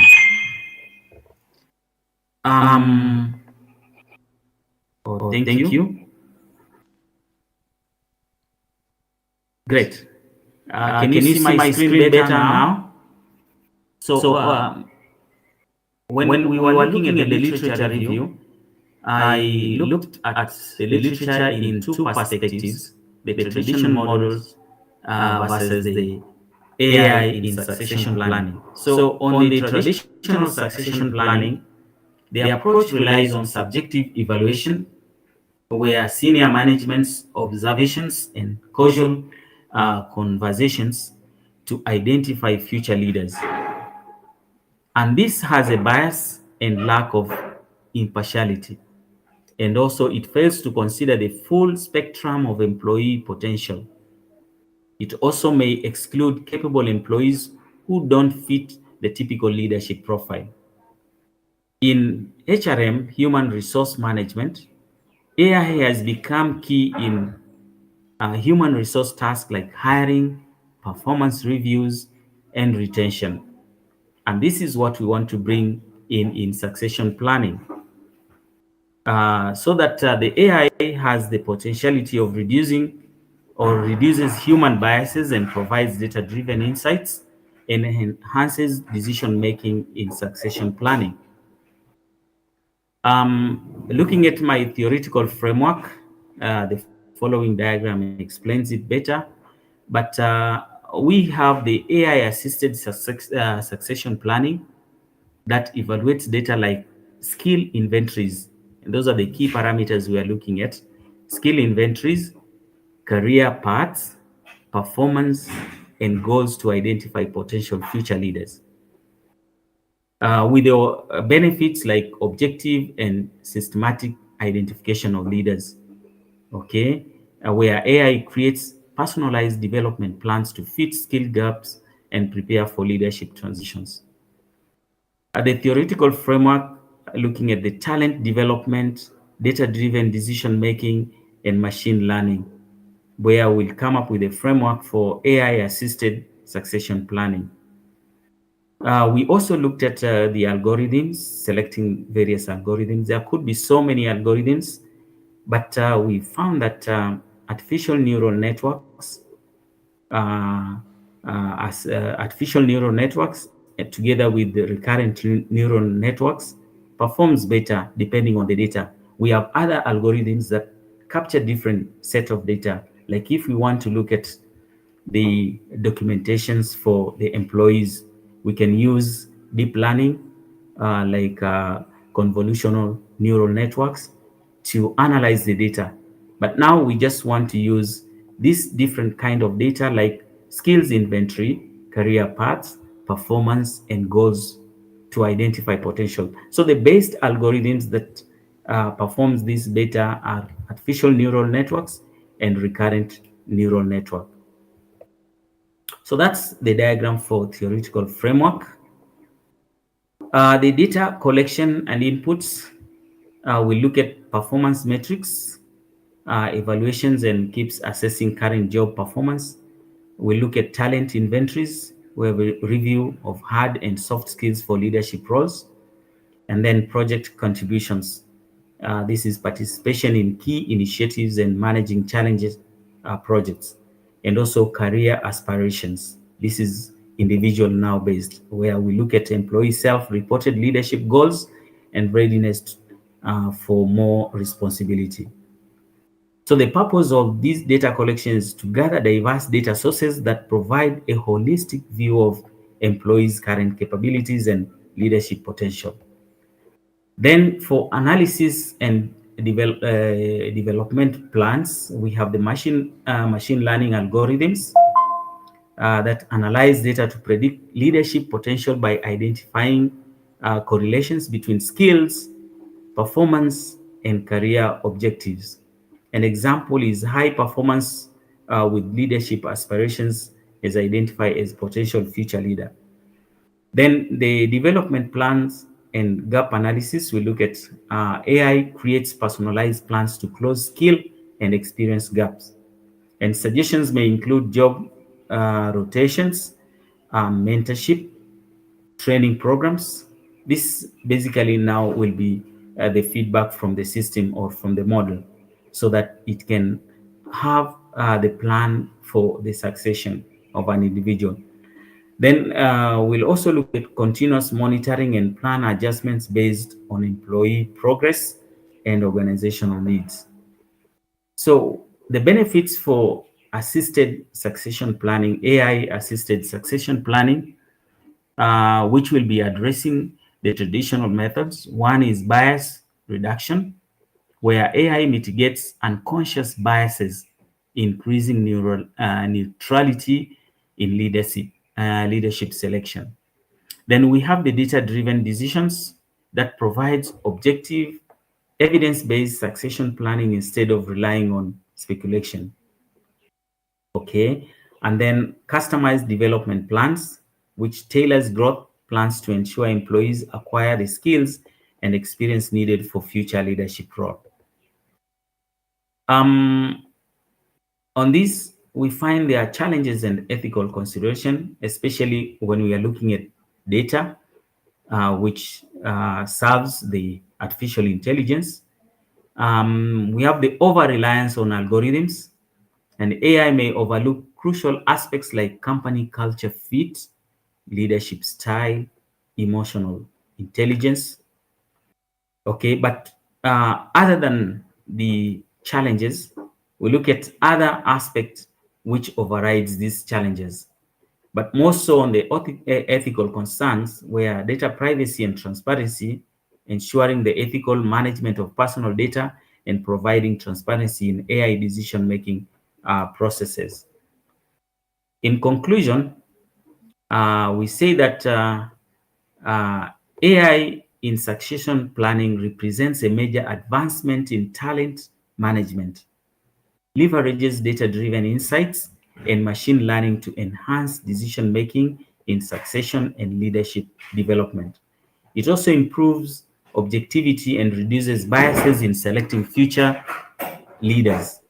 Thank you. Great. Can you see my screen better now? So, when we were looking at the literature review, I looked at the literature in two perspectives, the traditional models versus the AI in succession planning. So on the traditional succession planning, the approach relies on subjective evaluation, where senior management's observations and casual conversations to identify future leaders. And this has a bias and lack of impartiality. And also it fails to consider the full spectrum of employee potential. It also may exclude capable employees who don't fit the typical leadership profile. In HRM, human resource management, AI has become key in human resource tasks like hiring, performance reviews, and retention. And this is what we want to bring in succession planning. So that the AI has the potentiality of reduces human biases and provides data-driven insights and enhances decision-making in succession planning. Looking at my theoretical framework, the following diagram explains it better, but we have the AI-assisted succession planning that evaluates data like skill inventories. And those are the key parameters we are looking at: skill inventories, career paths, performance, and goals to identify potential future leaders. With the benefits like objective and systematic identification of leaders, okay, where AI creates personalized development plans to fit skill gaps and prepare for leadership transitions. The theoretical framework, looking at the talent development, data-driven decision-making, and machine learning, where we'll come up with a framework for AI-assisted succession planning. We also looked at the algorithms, selecting various algorithms. There could be so many algorithms, but we found that artificial neural networks, artificial neural networks, together with the recurrent neural networks, performs better depending on the data. We have other algorithms that capture different set of data. Like if we want to look at the documentations for the employees, we can use deep learning, like convolutional neural networks, to analyze the data. But now we just want to use this different kind of data like skills inventory, career paths, performance, and goals to identify potential. So the best algorithms that performs this data are artificial neural networks and recurrent neural network. So that's the diagram for theoretical framework. The data collection and inputs, we look at performance metrics, evaluations, and keeps assessing current job performance. We look at talent inventories, where we review of hard and soft skills for leadership roles, and then project contributions. This is participation in key initiatives and managing challenges projects, and also career aspirations. This is individual now based, where we look at employee self-reported leadership goals and readiness for more responsibility. So the purpose of this data collection is to gather diverse data sources that provide a holistic view of employees' current capabilities and leadership potential. Then for analysis and development plans, we have the machine learning algorithms that analyze data to predict leadership potential by identifying correlations between skills, performance, and career objectives. An example is high performance with leadership aspirations is identified as potential future leader. Then the development plans and gap analysis, we look at AI creates personalized plans to close skill and experience gaps. And suggestions may include job rotations, mentorship, training programs. This basically now will be the feedback from the system or from the model, so that it can have the plan for the succession of an individual. Then we'll also look at continuous monitoring and plan adjustments based on employee progress and organizational needs. So the benefits for assisted succession planning, AI assisted succession planning, which will be addressing the traditional methods. One is bias reduction, where AI mitigates unconscious biases, increasing neutrality in leadership selection. Then we have the data-driven decisions that provides objective, evidence-based succession planning instead of relying on speculation. Okay, and then customized development plans, which tailors growth plans to ensure employees acquire the skills and experience needed for future leadership role. On this, we find there are challenges and ethical consideration, especially when we are looking at data, which serves the artificial intelligence. We have the over-reliance on algorithms, and AI may overlook crucial aspects like company culture fit, leadership style, emotional intelligence. Okay, but other than the challenges, we look at other aspects which overrides these challenges, but more so on the ethical concerns, where data privacy and transparency, ensuring the ethical management of personal data, and providing transparency in AI decision-making processes. In conclusion, we say that AI in succession planning represents a major advancement in talent management, leverages data-driven insights and machine learning to enhance decision-making in succession and leadership development. It also improves objectivity and reduces biases in selecting future leaders.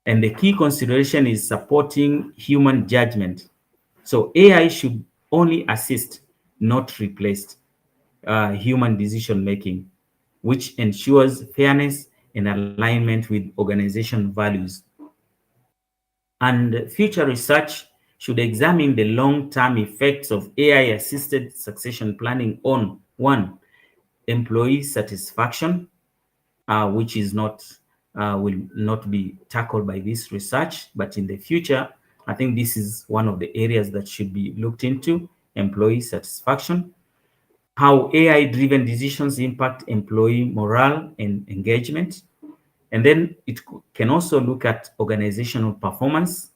And the key consideration is supporting human judgment. So AI should only assist, not replace human decision making, which ensures fairness and alignment with organization values. And future research should examine the long-term effects of AI-assisted succession planning on, one, employee satisfaction, which is not will not be tackled by this research, but in the future, I think this is one of the areas that should be looked into: employee satisfaction, how AI-driven decisions impact employee morale and engagement, and then it can also look at organizational performance,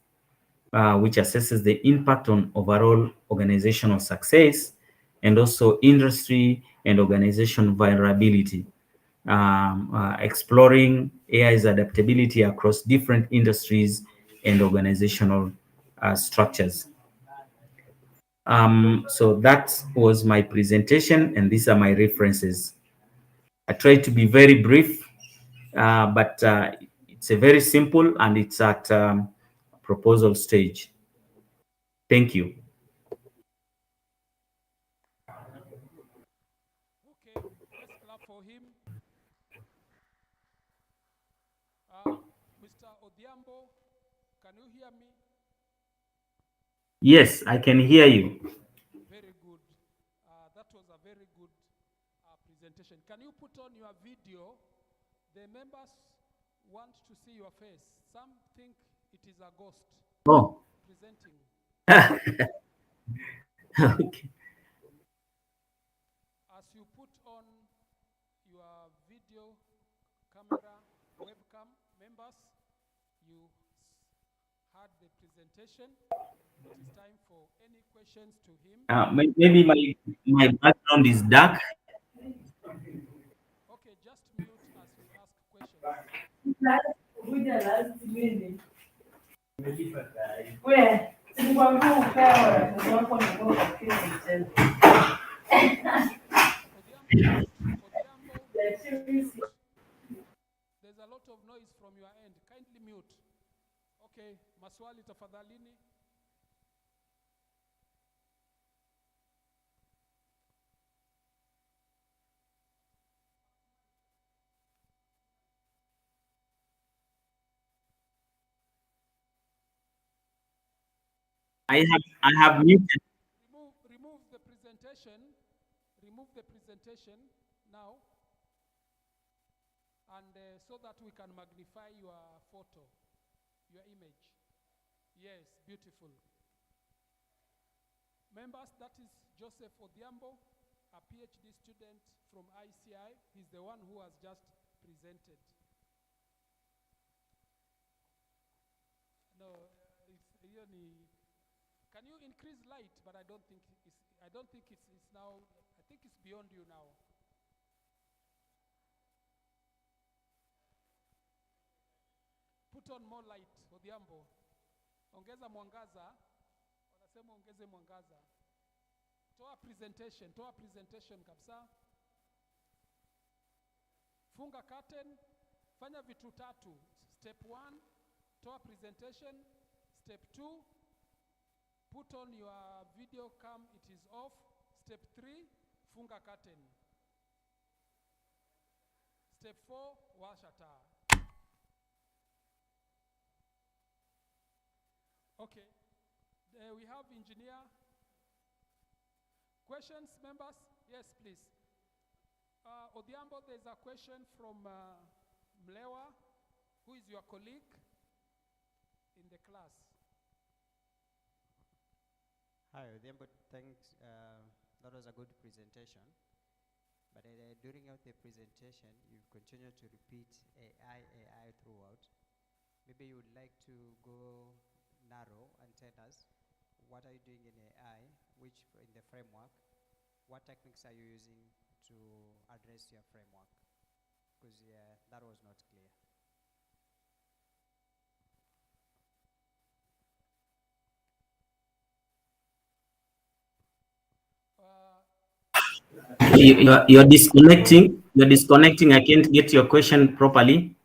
which assesses the impact on overall organizational success, and also industry and organization vulnerability, exploring AI's adaptability across different industries and organizational structures. So that was my presentation, and these are my references. I tried to be very brief, but it's a very simple and it's at proposal stage. Thank you.
Okay, let's clap for him. Mr. Odhiambo, can you hear me?
Yes, I can hear you.
Very good. That was a very good presentation. Can you put on your video? The members want to see your face. Some think it is a ghost.
Oh.
Presenting.
Okay.
As you put on your video camera, webcam, members, you had the presentation. It is time for any questions to him.
Maybe my background is dark.
Okay, just mute as you ask questions. There's a lot of noise from your end. Kindly mute. Okay, maswali tafadhalini.
I have muted.
Remove the presentation. Remove the presentation now. And so that we can magnify your photo, your image. Yes, beautiful. Members, that is Joseph Odhiambo, a PhD student from ICI. He's the one who has just presented. No, can you increase light? But I don't think it's now. I think it's beyond you now. Put on more light, Odhiambo. Ongeza mwangaza. Wanasema ongeze mwangaza. Toa presentation kabisa. Funga curtain. Fanya vitu tatu. Step 1, toa presentation. Step 2, put on your video cam, it is off. Step 3, funga curtain. Step 4, washa taa. Okay, we have engineer. Questions, members? Yes, please. Odhiambo, there's a question from Mlewa, who is your colleague in the class.
Hi, Odhiambo, thanks. That was a good presentation. But during the presentation, you continue to repeat AI throughout. Maybe you would like to go narrow and tell us what are you doing in AI, which in the framework, what techniques are you using to address your framework? Because that was not clear.
You're disconnecting. You're disconnecting. I can't get your question properly.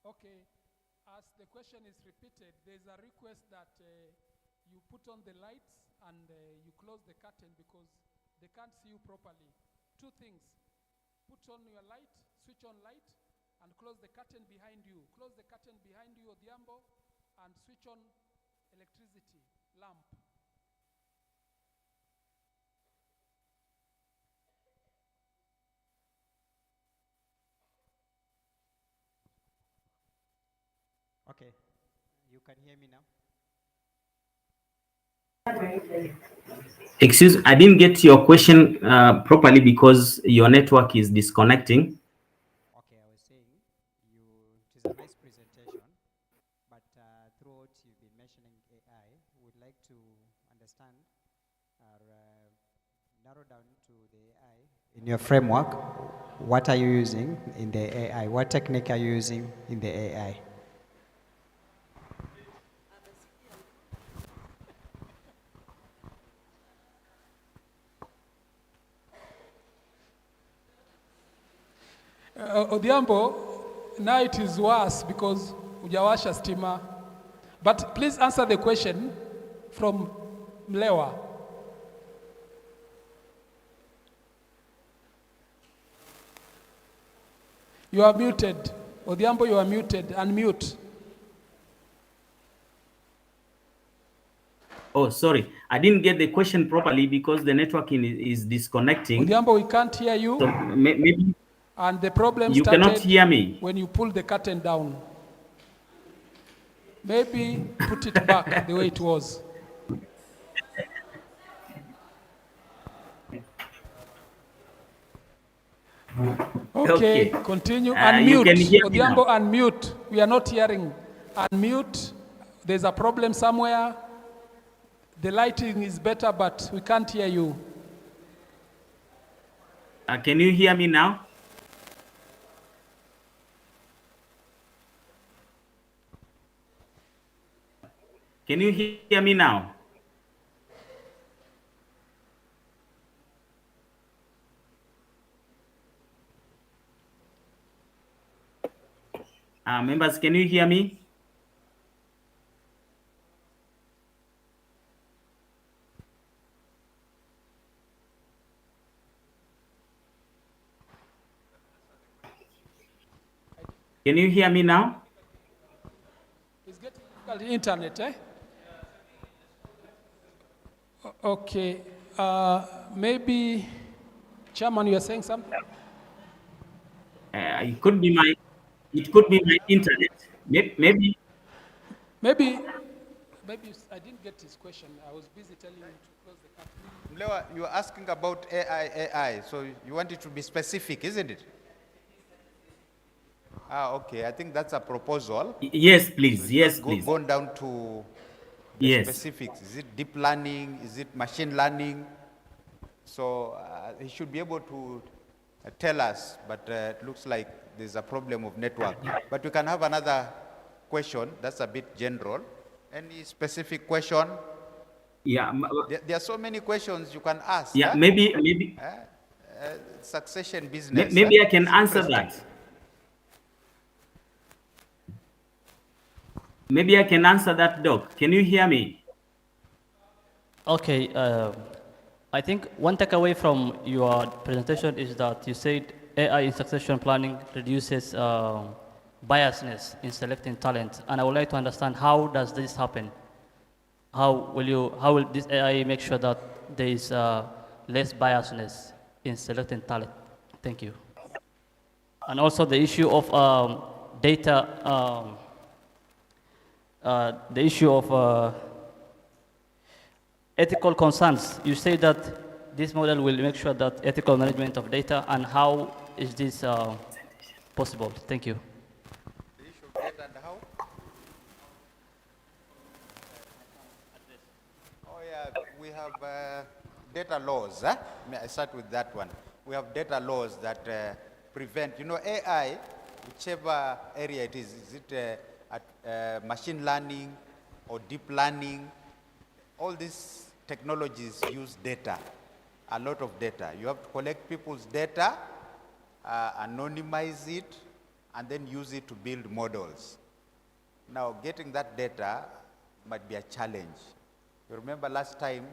Okay. As the question is repeated, there's a request that you put on the lights and you close the curtain because they can't see you properly. Two things: put on your light, switch on light, and close the curtain behind you. Close the curtain behind you, Odhiambo, and switch on electricity lamp.
Okay, you can hear me now?
Excuse, I didn't get your question properly because your network is disconnecting.
Okay, I was saying it is a nice presentation, but throughout you've been mentioning AI. Would like to understand or narrow down to the AI. In your framework, what are you using in the AI? What technique are you using in the AI?
Odhiambo, now it is worse because hujawasha stima. But please answer the question from Mlewa. You are muted. Odhiambo, you are muted. Unmute.
Oh, sorry. I didn't get the question properly because the network is disconnecting.
Odhiambo, we can't hear you.
So maybe
And the problem
you
started
cannot hear me.
when you pulled the curtain down. Maybe put it back the way it was. Okay, continue.
You can
Unmute.
hear me now.
Odhiambo, unmute. We are not hearing. Unmute. There's a problem somewhere. The lighting is better, but we can't hear you.
Can you hear me now? Can you hear me now? Members, can you hear me? Can you hear me now?
It's getting difficult. Internet, eh? Okay. Maybe, Chairman, you are saying something?
It could be my internet. Maybe.
Maybe I didn't get his question. I was busy telling him to close the curtain.
Mlewa, you are asking about AI, so you want it to be specific, isn't it? Okay, I think that's a proposal.
Yes, please. Yes,
Go,
please.
Going down to the
Yes.
specifics. Is it deep learning? Is it machine learning? So he should be able to tell us, but it looks like there's a problem of network. But we can have another question that's a bit general. Any specific question?
Yeah.
There are so many questions you can ask.
Yeah,
huh?
maybe.
Succession business.
Maybe I can
It's
answer
interesting.
that. Maybe I can answer that, Doc. Can you hear me?
Okay, I think one takeaway from your presentation is that you said AI in succession planning reduces biasness in selecting talent, and I would like to understand how does this happen? How will this AI make sure that there is less biasness in selecting talent? Thank you. And also the issue of data, the issue of ethical concerns. You say that this model will make sure that ethical management of data, and how is this possible? Thank you.
The issue of data and how? Oh yeah, we have data laws. May I start with that one? We have data laws that prevent, AI, whichever area it is it machine learning or deep learning, all these technologies use data, a lot of data. You have to collect people's data, anonymize it, and then use it to build models. Now, getting that data might be a challenge. You remember last time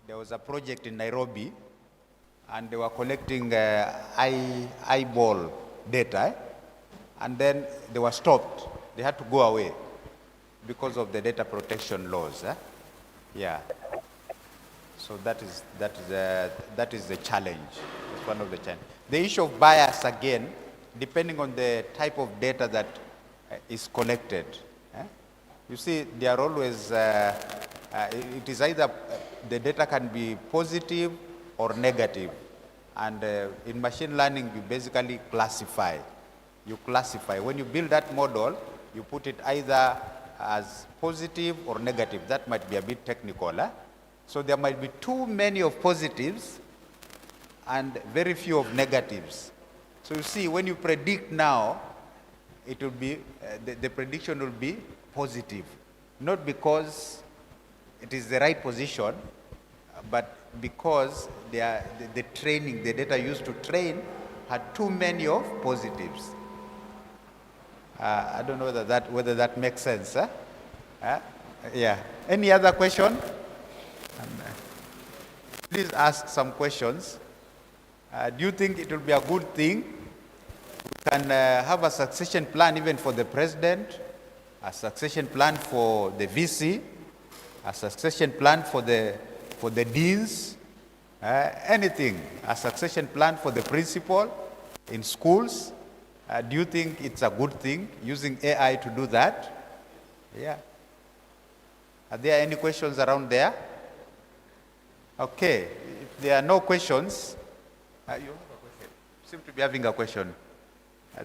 there was a project in Nairobi, and they were collecting eyeball data, and then they were stopped. They had to go away because of the data protection laws. Yeah. So that is the challenge. It's one of the challenges. The issue of bias, again, depending on the type of data that is collected. You see, they are always, it is either the data can be positive or negative. And in machine learning, you basically classify. You classify. When you build that model, you put it either as positive or negative. That might be a bit technical. So there might be too many of positives and very few of negatives. So you see, when you predict now, it will be, the prediction will be positive. Not because it is the right position, but because the training, the data used to train had too many of positives. I don't know whether that makes sense. Yeah. Any other question? Please ask some questions. Do you think it will be a good thing? We can have a succession plan even for the president, a succession plan for the VC, a succession plan for the deans, anything, a succession plan for the principal in schools. Do you think it's a good thing using AI to do that? Yeah. Are there any questions around there? Okay. If there are no questions, you have a question. You seem to be having a question.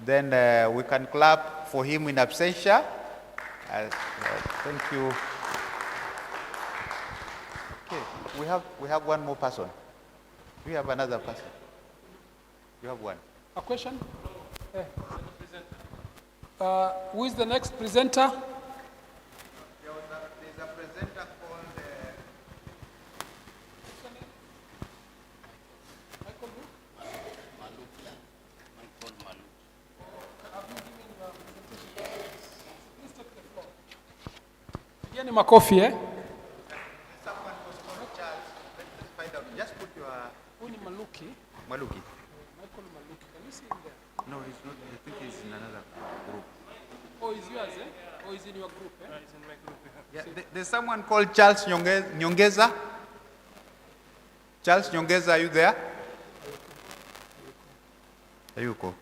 Then we can clap for him in absentia. Thank you. Okay. We have one more person. We have another person. You have one.
A question? Who is the next presenter?
There's a presenter called
Pigeni makofi, eh?
Someone was called Charles. Let's find out. Just put your...
Who is Maluki?
Maluki.
Michael Maluki. Can you see him there?
No, he's not. I think he's in another group.
Oh, he's yours, eh? Or he's in your group, eh? He's in my group,
Yeah, there's someone called Charles Nyongeza. Charles Nyongeza, are you there? Ayuko.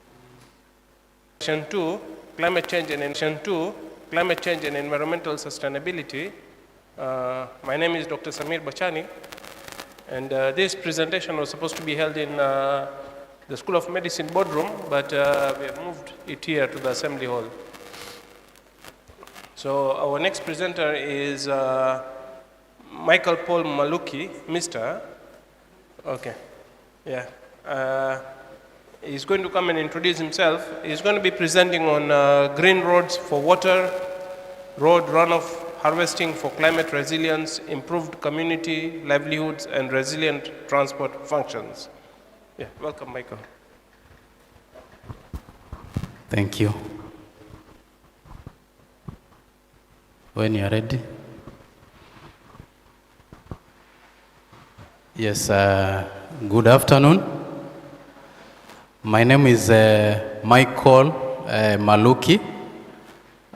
Section 2, climate change and Section 2, climate change and environmental sustainability. My name is Dr. Samir Bachani, and this presentation was supposed to be held in the School of Medicine boardroom, but we have moved it here to the Assembly Hall. So our next presenter is Michael Paul Maluki, Mr. Okay, yeah. He's going to come and introduce himself. He's going to be presenting on green roads for water, road runoff harvesting for climate resilience, improved community livelihoods, and resilient transport functions. Yeah, welcome, Michael.
Thank you. When you're ready. Yes, good afternoon. My name is Michael Maluki.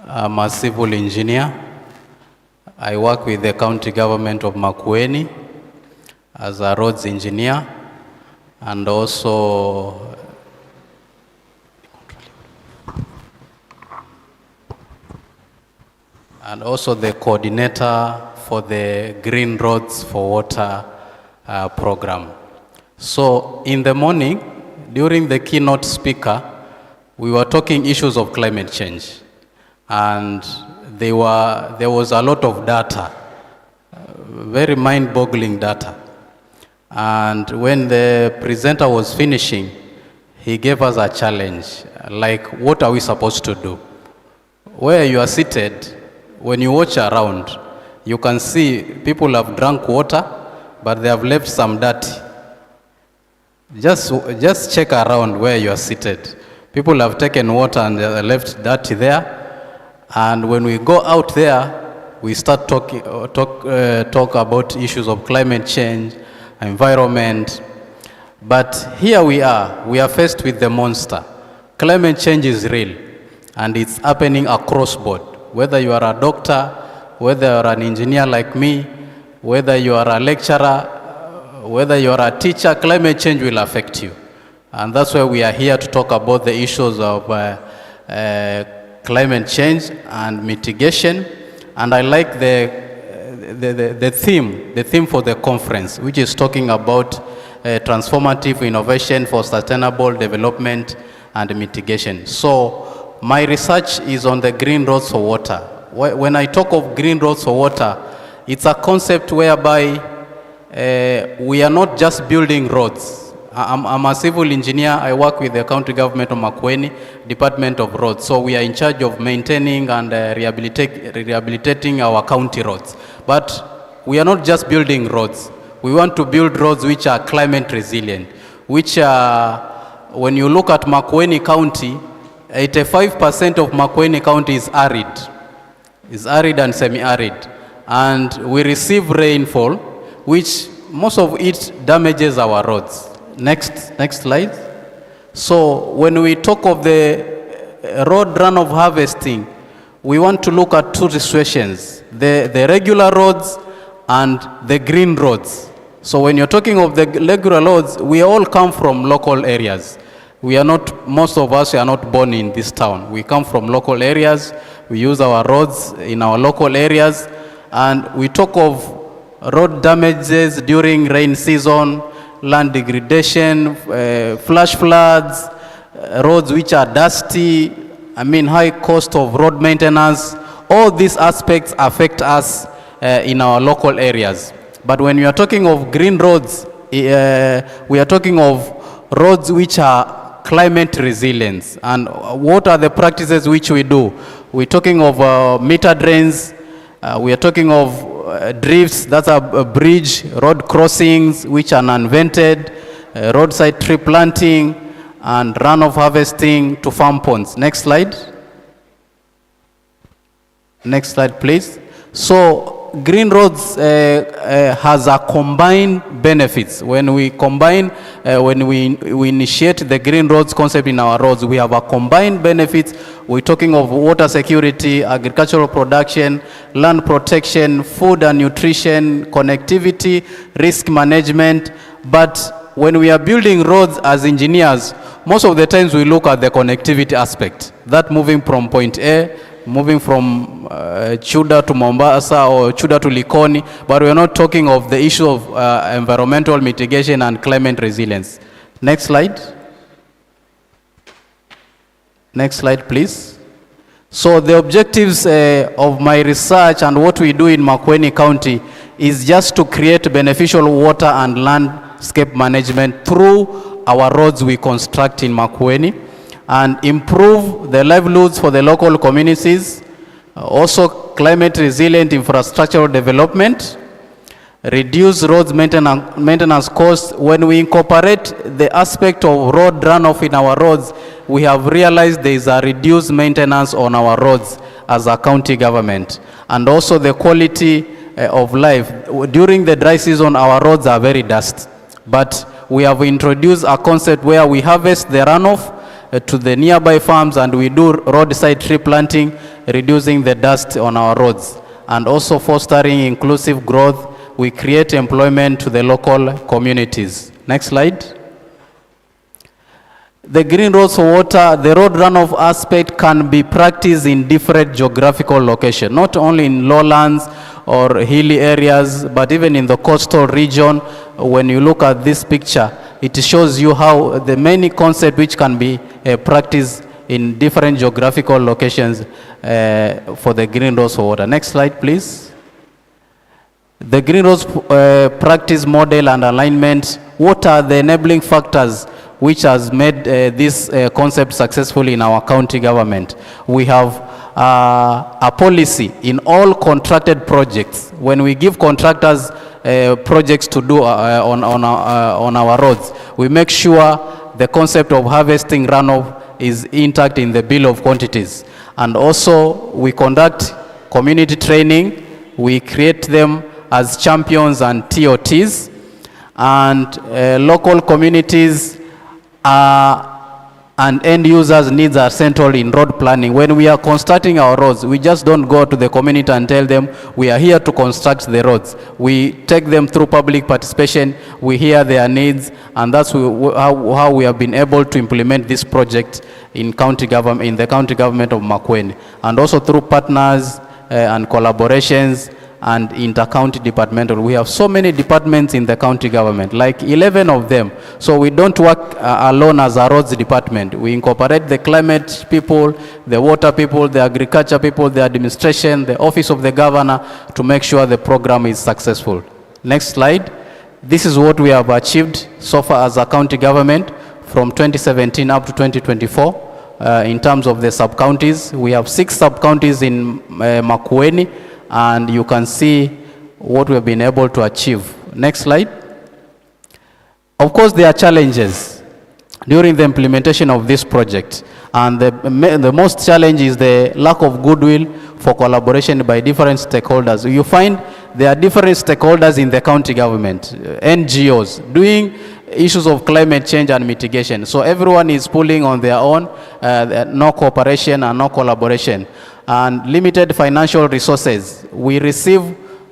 I'm a civil engineer. I work with the county government of Makueni as a roads engineer and also the coordinator for the Green Roads for Water program. So in the morning, during the keynote speaker, we were talking issues of climate change. And there was a lot of data, very mind-boggling data. And when the presenter was finishing, he gave us a challenge, like, what are we supposed to do? Where you are seated, when you watch around, you can see people have drunk water, but they have left some dirt. Just check around where you are seated. People have taken water and left dirt there. And when we go out there, we start talk about issues of climate change, environment. But here we are faced with the monster. Climate change is real, and it's happening across board. Whether you are a doctor, whether you are an engineer like me, whether you are a lecturer, whether you are a teacher, climate change will affect you. And that's why we are here to talk about the issues of climate change and mitigation. And I like the theme for the conference, which is talking about transformative innovation for sustainable development and mitigation. So my research is on the green roads for water. When I talk of green roads for water, it's a concept whereby we are not just building roads. I'm a civil engineer. I work with the county government of Makueni, Department of Roads. So we are in charge of maintaining and rehabilitating our county roads. But we are not just building roads. We want to build roads which are climate resilient, which when you look at Makueni County, 85% of Makueni County is arid and semi-arid. And we receive rainfall, which most of it damages our roads. Next slide. So when we talk of the road runoff harvesting, we want to look at two situations, the regular roads and the green roads. So when you're talking of the regular roads, we all come from local areas. Most of us are not born in this town. We come from local areas. We use our roads in our local areas. And we talk of road damages during rain season, land degradation, flash floods, roads which are dusty, high cost of road maintenance. All these aspects affect us in our local areas. But when we are talking of green roads, we are talking of roads which are climate resilience. And what are the practices which we do? We're talking of meter drains. We are talking of drifts, that's a bridge, road crossings, which are uninvented, roadside tree planting, and runoff harvesting to farm ponds. Next slide. Next slide, please. So green roads has a combined benefits. When we combine, when we initiate the green roads concept in our roads, we have a combined benefits. We're talking of water security, agricultural production, land protection, food and nutrition, connectivity, risk management. But when we are building roads as engineers, most of the times we look at the connectivity aspect. That moving from point A, moving from Chuda to Mombasa or Chuda to Likoni, but we're not talking of the issue of environmental mitigation and climate resilience. Next slide. Next slide, please. So the objectives of my research and what we do in Makueni County is just to create beneficial water and landscape management through our roads we construct in Makueni, and improve the livelihoods for the local communities, also climate resilient infrastructural development, reduce roads maintenance costs. When we incorporate the aspect of road runoff in our roads, we have realized there is a reduced maintenance on our roads as a county government. And also the quality of life. During the dry season, our roads are very dusty. But we have introduced a concept where we harvest the runoff to the nearby farms, and we do roadside tree planting, reducing the dust on our roads, and also fostering inclusive growth. We create employment to the local communities. Next slide. The green roads for water, the road runoff aspect can be practiced in different geographical locations, not only in lowlands or hilly areas, but even in the coastal region. When you look at this picture, it shows you how the many concepts which can be practiced in different geographical locations for the green roads for water. Next slide, please. The green roads practice model and alignment. What are the enabling factors which has made this concept successful in our county government? We have a policy in all contracted projects. When we give contractors projects to do on our roads, we make sure the concept of harvesting runoff is intact in the bill of quantities. And also we conduct community training We create them as champions and TOTs, and local communities and end users' needs are central in road planning. When we are constructing our roads, we just don't go to the community and tell them we are here to construct the roads. We take them through public participation, we hear their needs, and that's how we have been able to implement this project in the county government of Makueni, and also through partners and collaborations and inter-county departmental. We have so many departments in the county government, like 11 of them. So we don't work alone as a roads department. We incorporate the climate people, the water people, the agriculture people, the administration, the office of the governor, to make sure the program is successful. Next slide. This is what we have achieved so far as a county government from 2017 up to 2024. In terms of the sub-counties, we have 6 sub-counties in Makueni, and you can see what we have been able to achieve. Next slide. Of course, there are challenges during the implementation of this project, and the most challenge is the lack of goodwill for collaboration by different stakeholders. You find there are different stakeholders in the county government, NGOs, doing issues of climate change and mitigation. So everyone is pulling on their own, no cooperation and no collaboration. And limited financial resources. We receive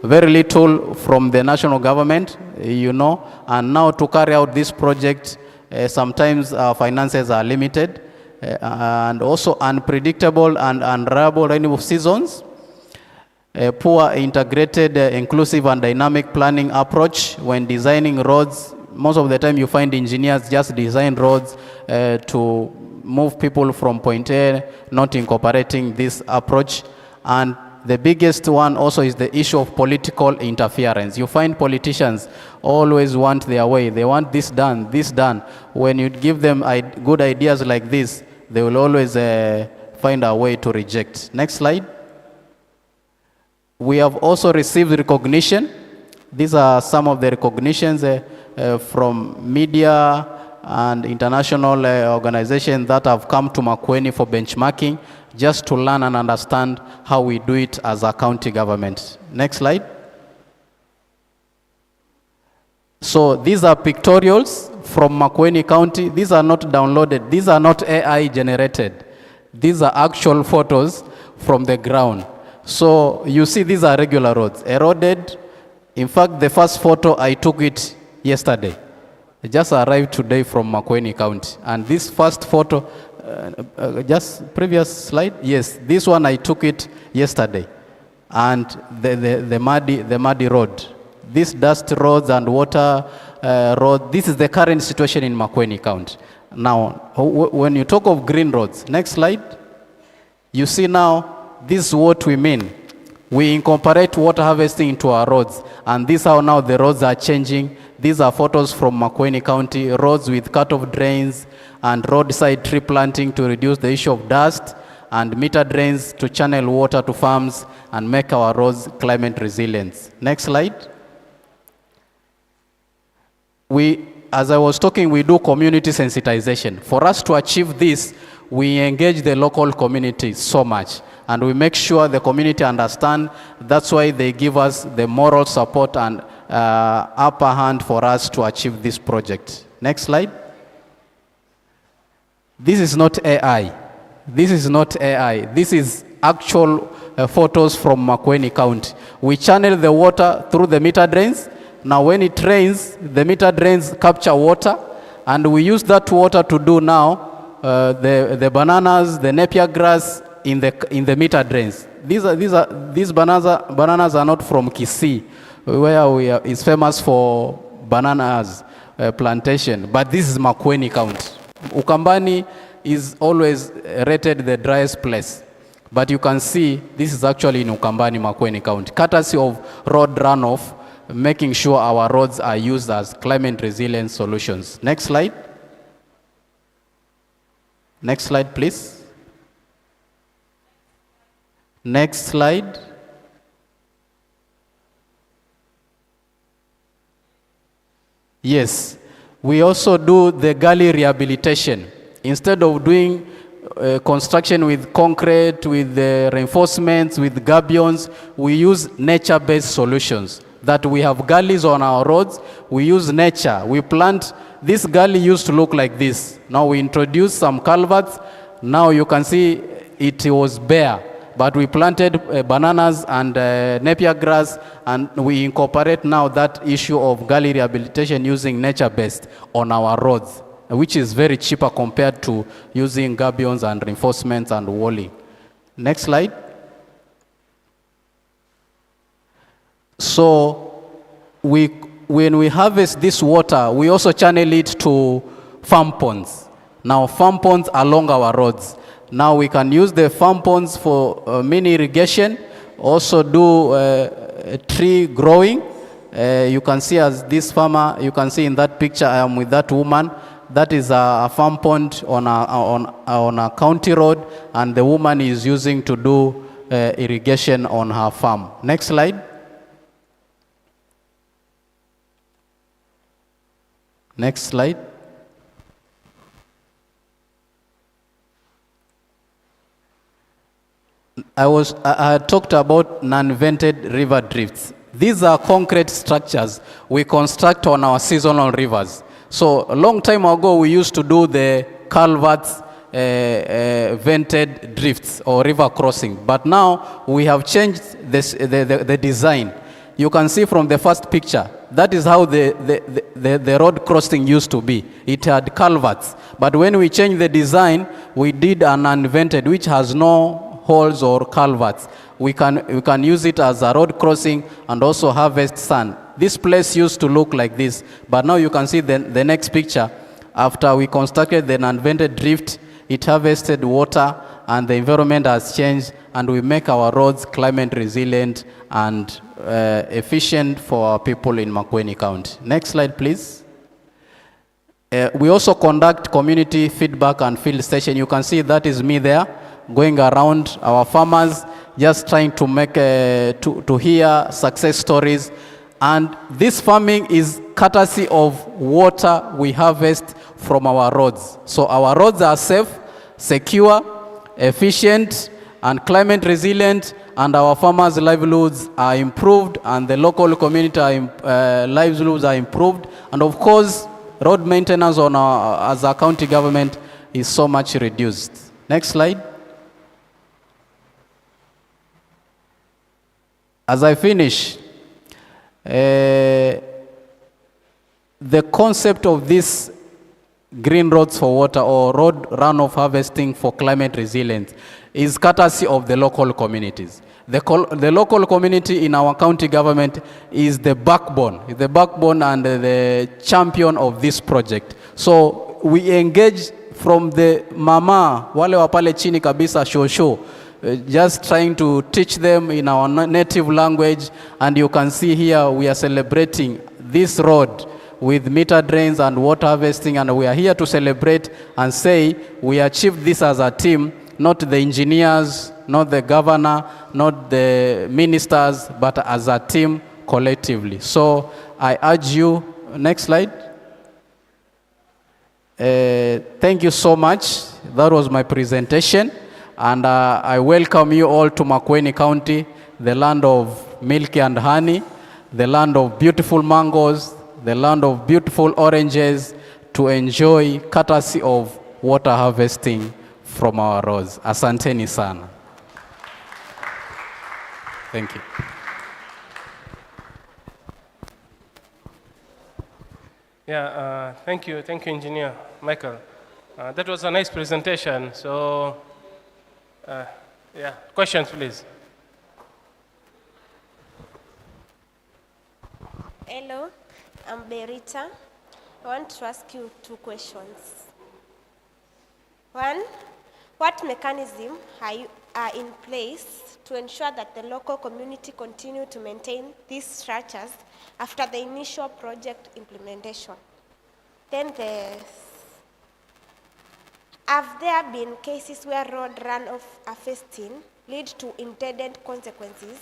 very little from the national government, and now to carry out this project, sometimes our finances are limited, and also unpredictable and unreliable rainy seasons. Poor integrated, inclusive and dynamic planning approach when designing roads. Most of the time you find engineers just design roads to move people from point A, not incorporating this approach. And the biggest one also is the issue of political interference. You find politicians always want their way. They want this done, this done. When you give them good ideas like this, they will always find a way to reject. Next slide. We have also received recognition. These are some of the recognitions from media and international organizations that have come to Makueni for benchmarking, just to learn and understand how we do it as a county government. Next slide. So these are pictorials from Makueni County. These are not downloaded. These are not AI generated. These are actual photos from the ground. So you see these are regular roads, eroded. In fact, the first photo, I took it yesterday. It just arrived today from Makueni County. And this first photo, just previous slide, yes, this one I took it yesterday. And the muddy road. This dust roads and water road, this is the current situation in Makueni County. Now, when you talk of green roads, next slide, you see now, this is what we mean. We incorporate water harvesting into our roads, and this is how now the roads are changing. These are photos from Makueni County, roads with cut-off drains and roadside tree planting to reduce the issue of dust, and meter drains to channel water to farms and make our roads climate resilient. Next slide. As I was talking, we do community sensitization. For us to achieve this, we engage the local community so much, and we make sure the community understand. That's why they give us the moral support and upper hand for us to achieve this project. Next slide. This is not AI. This is not AI. This is actual photos from Makueni County. We channel the water through the meter drains. Now when it rains, the meter drains capture water, and we use that water to do now the bananas, the napier grass in the meter drains. These bananas are not from Kisii, where is famous for bananas plantation, but this is Makueni County. Ukambani is always rated the driest place, but you can see this is actually in Ukambani, Makueni County, courtesy of road runoff, making sure our roads are used as climate resilient solutions. Next slide. Next slide, please. Next slide. Yes, we also do the gully rehabilitation. Instead of doing construction with concrete, with reinforcements, with gabions. We use nature-based solutions. That we have gullies on our roads, we use nature. We plant, this gully used to look like this. Now we introduce some culverts. Now you can see it was bare, but we planted bananas and napier grass, and we incorporate now that issue of gully rehabilitation using nature-based on our roads, which is very cheaper compared to using gabions and reinforcements and walling. Next slide. So when we harvest this water, we also channel it to farm ponds. Now farm ponds along our roads. Now we can use the farm ponds for mini irrigation, also do tree growing. You can see as this farmer, you can see in that picture, I am with that woman. That is a farm pond on a county road, and the woman is using to do irrigation on her farm. Next slide. Next slide. I talked about non-vented river drifts. These are concrete structures we construct on our seasonal rivers. So a long time ago, we used to do the culverts, vented drifts or river crossing. But now we have changed this, the design. You can see from the first picture, that is how the road crossing used to be. It had culverts. But when we changed the design, we did an unvented, which has no holes or culverts. We can use it as a road crossing and also harvest sand. This place used to look like this, but now you can see the next picture. After we constructed the unvented drift, it harvested water and the environment has changed, and we make our roads climate resilient and efficient for our people in Makueni County. Next slide, please. We also conduct community feedback and field station. You can see that is me there, going around our farmers, just trying to make to hear success stories. And this farming is courtesy of water we harvest from our roads. So our roads are safe, secure, efficient, and climate resilient, and our farmers' livelihoods are improved, and the local community livelihoods are improved. And of course, road maintenance on as a county government is so much reduced. Next slide. As I finish, the concept of this green roads for water or road runoff harvesting for climate resilience is courtesy of the local communities. The local community in our county government is the backbone and the champion of this project. So we engage from the mama, wale wa pale chini kabisa shosho, just trying to teach them in our native language. And you can see here we are celebrating this road with meter drains and water harvesting, and we are here to celebrate and say we achieved this as a team, not the engineers, not the governor, not the ministers, but as a team collectively. So I urge you, next slide. Thank you so much. That was my presentation. And I welcome you all to Makueni County, the land of milk and honey, the land of beautiful mangoes, the land of beautiful oranges, to enjoy courtesy of water harvesting from our roads. Asanteni sana. Thank you.
Yeah, thank you, Engineer Michael. That was a nice presentation. So, yeah, questions, please.
Hello, I'm Berita. I want to ask you two questions. One, what mechanism are in place to ensure that the local community continue to maintain these structures after the initial project implementation? Then have there been cases where road runoff harvesting lead to intended consequences,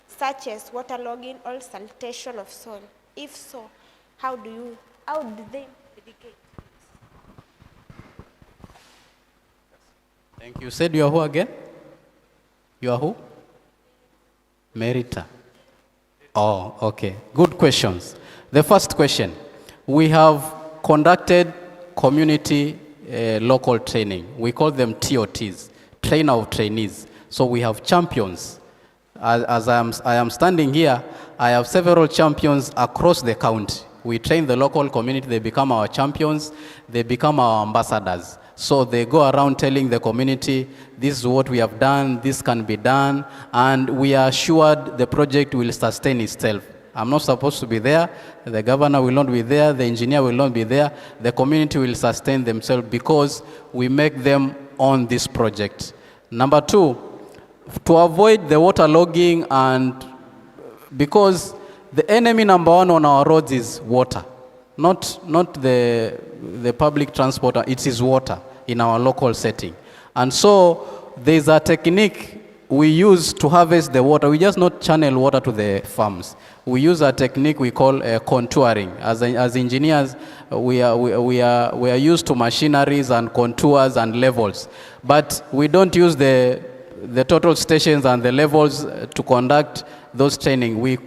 such as waterlogging or saltation of soil? If so, how do they mitigate?
Thank you. You said you are who again? You are who? Merita. Oh, okay. Good questions. The first question, we have conducted community local training. We call them TOTs, trainer of trainees. So we have champions. As I am standing here, I have several champions across the county. We train the local community, they become our champions, they become our ambassadors. So they go around telling the community, this is what we have done, this can be done, and we are assured the project will sustain itself. I'm not supposed to be there, the governor will not be there, the engineer will not be there, the community will sustain themselves because we make them on this project. Number two, to avoid the waterlogging, and because the enemy number one on our roads is water, not the public transport, it is water in our local setting. And so there's a technique we use to harvest the water. We just not channel water to the farms. We use a technique we call contouring. As engineers, we are used to machineries and contours and levels, but we don't use the total stations and the levels to conduct those training. We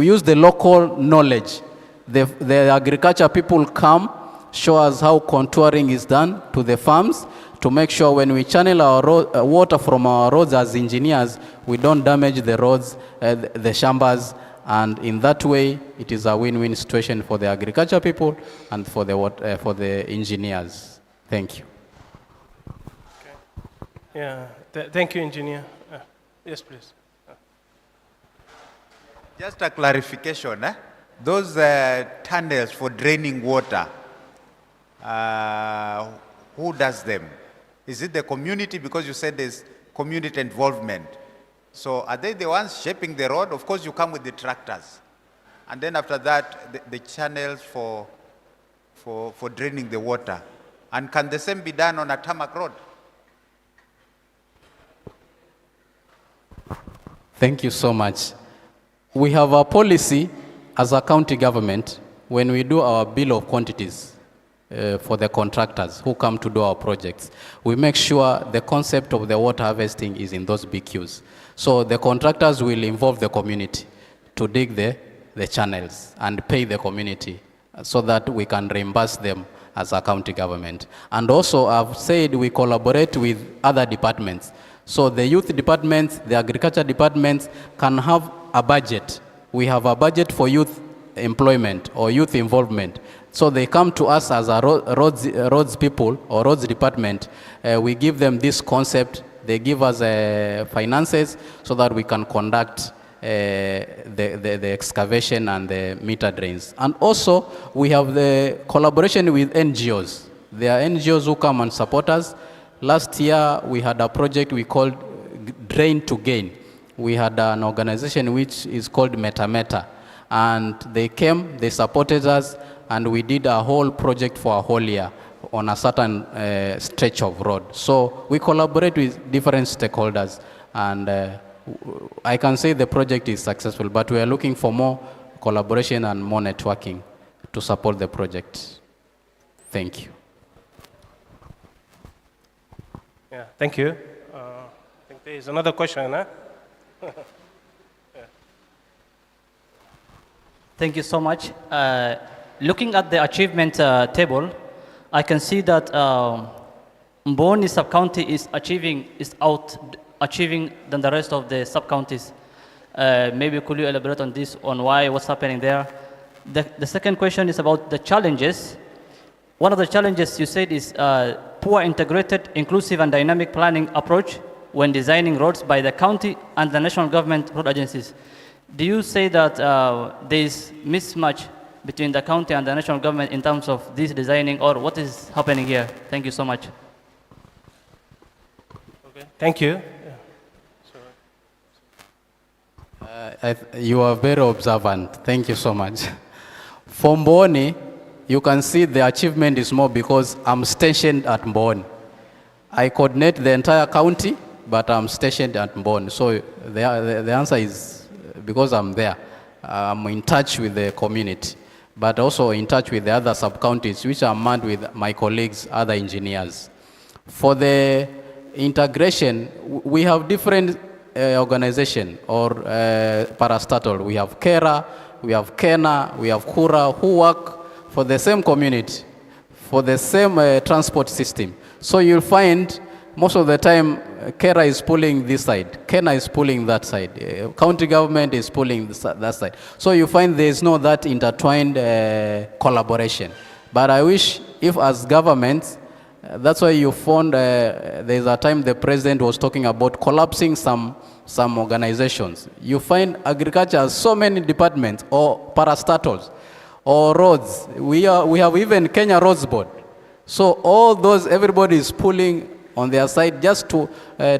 use the local knowledge. The agriculture people come, show us how contouring is done to the farms to make sure when we channel our water from our roads as engineers, we don't damage the roads, the shambas, and in that way, it is a win-win situation for the agriculture people and for the engineers. Thank you.
Okay. Yeah, thank you, engineer. Yes, please.
Just a clarification, those tunnels for draining water, who does them? Is it the community? Because you said there's community involvement. So are they the ones shaping the road? Of course, you come with the tractors. And then after that, the channels for draining the water. And can the same be done on a tarmac road?
Thank you so much. We have a policy as a county government when we do our bill of quantities for the contractors who come to do our projects. We make sure the concept of the water harvesting is in those BQs. So the contractors will involve the community to dig the channels and pay the community so that we can reimburse them as a county government. And also I've said we collaborate with other departments. So the youth departments, the agriculture departments can have a budget. We have a budget for youth employment or youth involvement. So they come to us as a roads people or roads department. We give them this concept. They give us finances so that we can conduct the excavation and the meter drains. And also we have the collaboration with NGOs. There are NGOs who come and support us. Last year we had a project we called Drain to Gain. We had an organization which is called Meta, and they came, they supported us, and we did a whole project for a whole year on a certain stretch of road. So we collaborate with different stakeholders, and I can say the project is successful, but we are looking for more collaboration and more networking to support the project. Thank you.
Yeah, thank you. I think there is another question, huh?
Thank you so much. Looking at the achievement table, I can see that Mboni sub-county is achieving than the rest of the sub-counties. Maybe could you elaborate on this, on what's happening there? The second question is about the challenges. One of the challenges you said is poor integrated, inclusive and dynamic planning approach when designing roads by the county and the national government road agencies. Do you say that there is mismatch between the county and the national government in terms of this designing, or what is happening here? Thank you so much.
Okay. Thank you.
You are very observant. Thank you so much. For Mboni, you can see the achievement is more because I'm stationed at Mboni. I coordinate the entire county, but I'm stationed at Mboni. So the answer is because I'm there. I'm in touch with the community, but also in touch with the other sub-counties, which are manned with my colleagues, other engineers. For the integration, we have different organization or parastatal. We have KERA, we have KENA, we have KURA, who work for the same community, for the same transport system. So you'll find most of the time KERA is pulling this side, KENA is pulling that side, county government is pulling that side. So you find there is no that intertwined collaboration. But I wish if as governments, that's why you found there's a time the president was talking about collapsing some organizations. You find agriculture has so many departments or parastatals or roads. We have even Kenya Roads Board. So all those, everybody is pulling on their side just to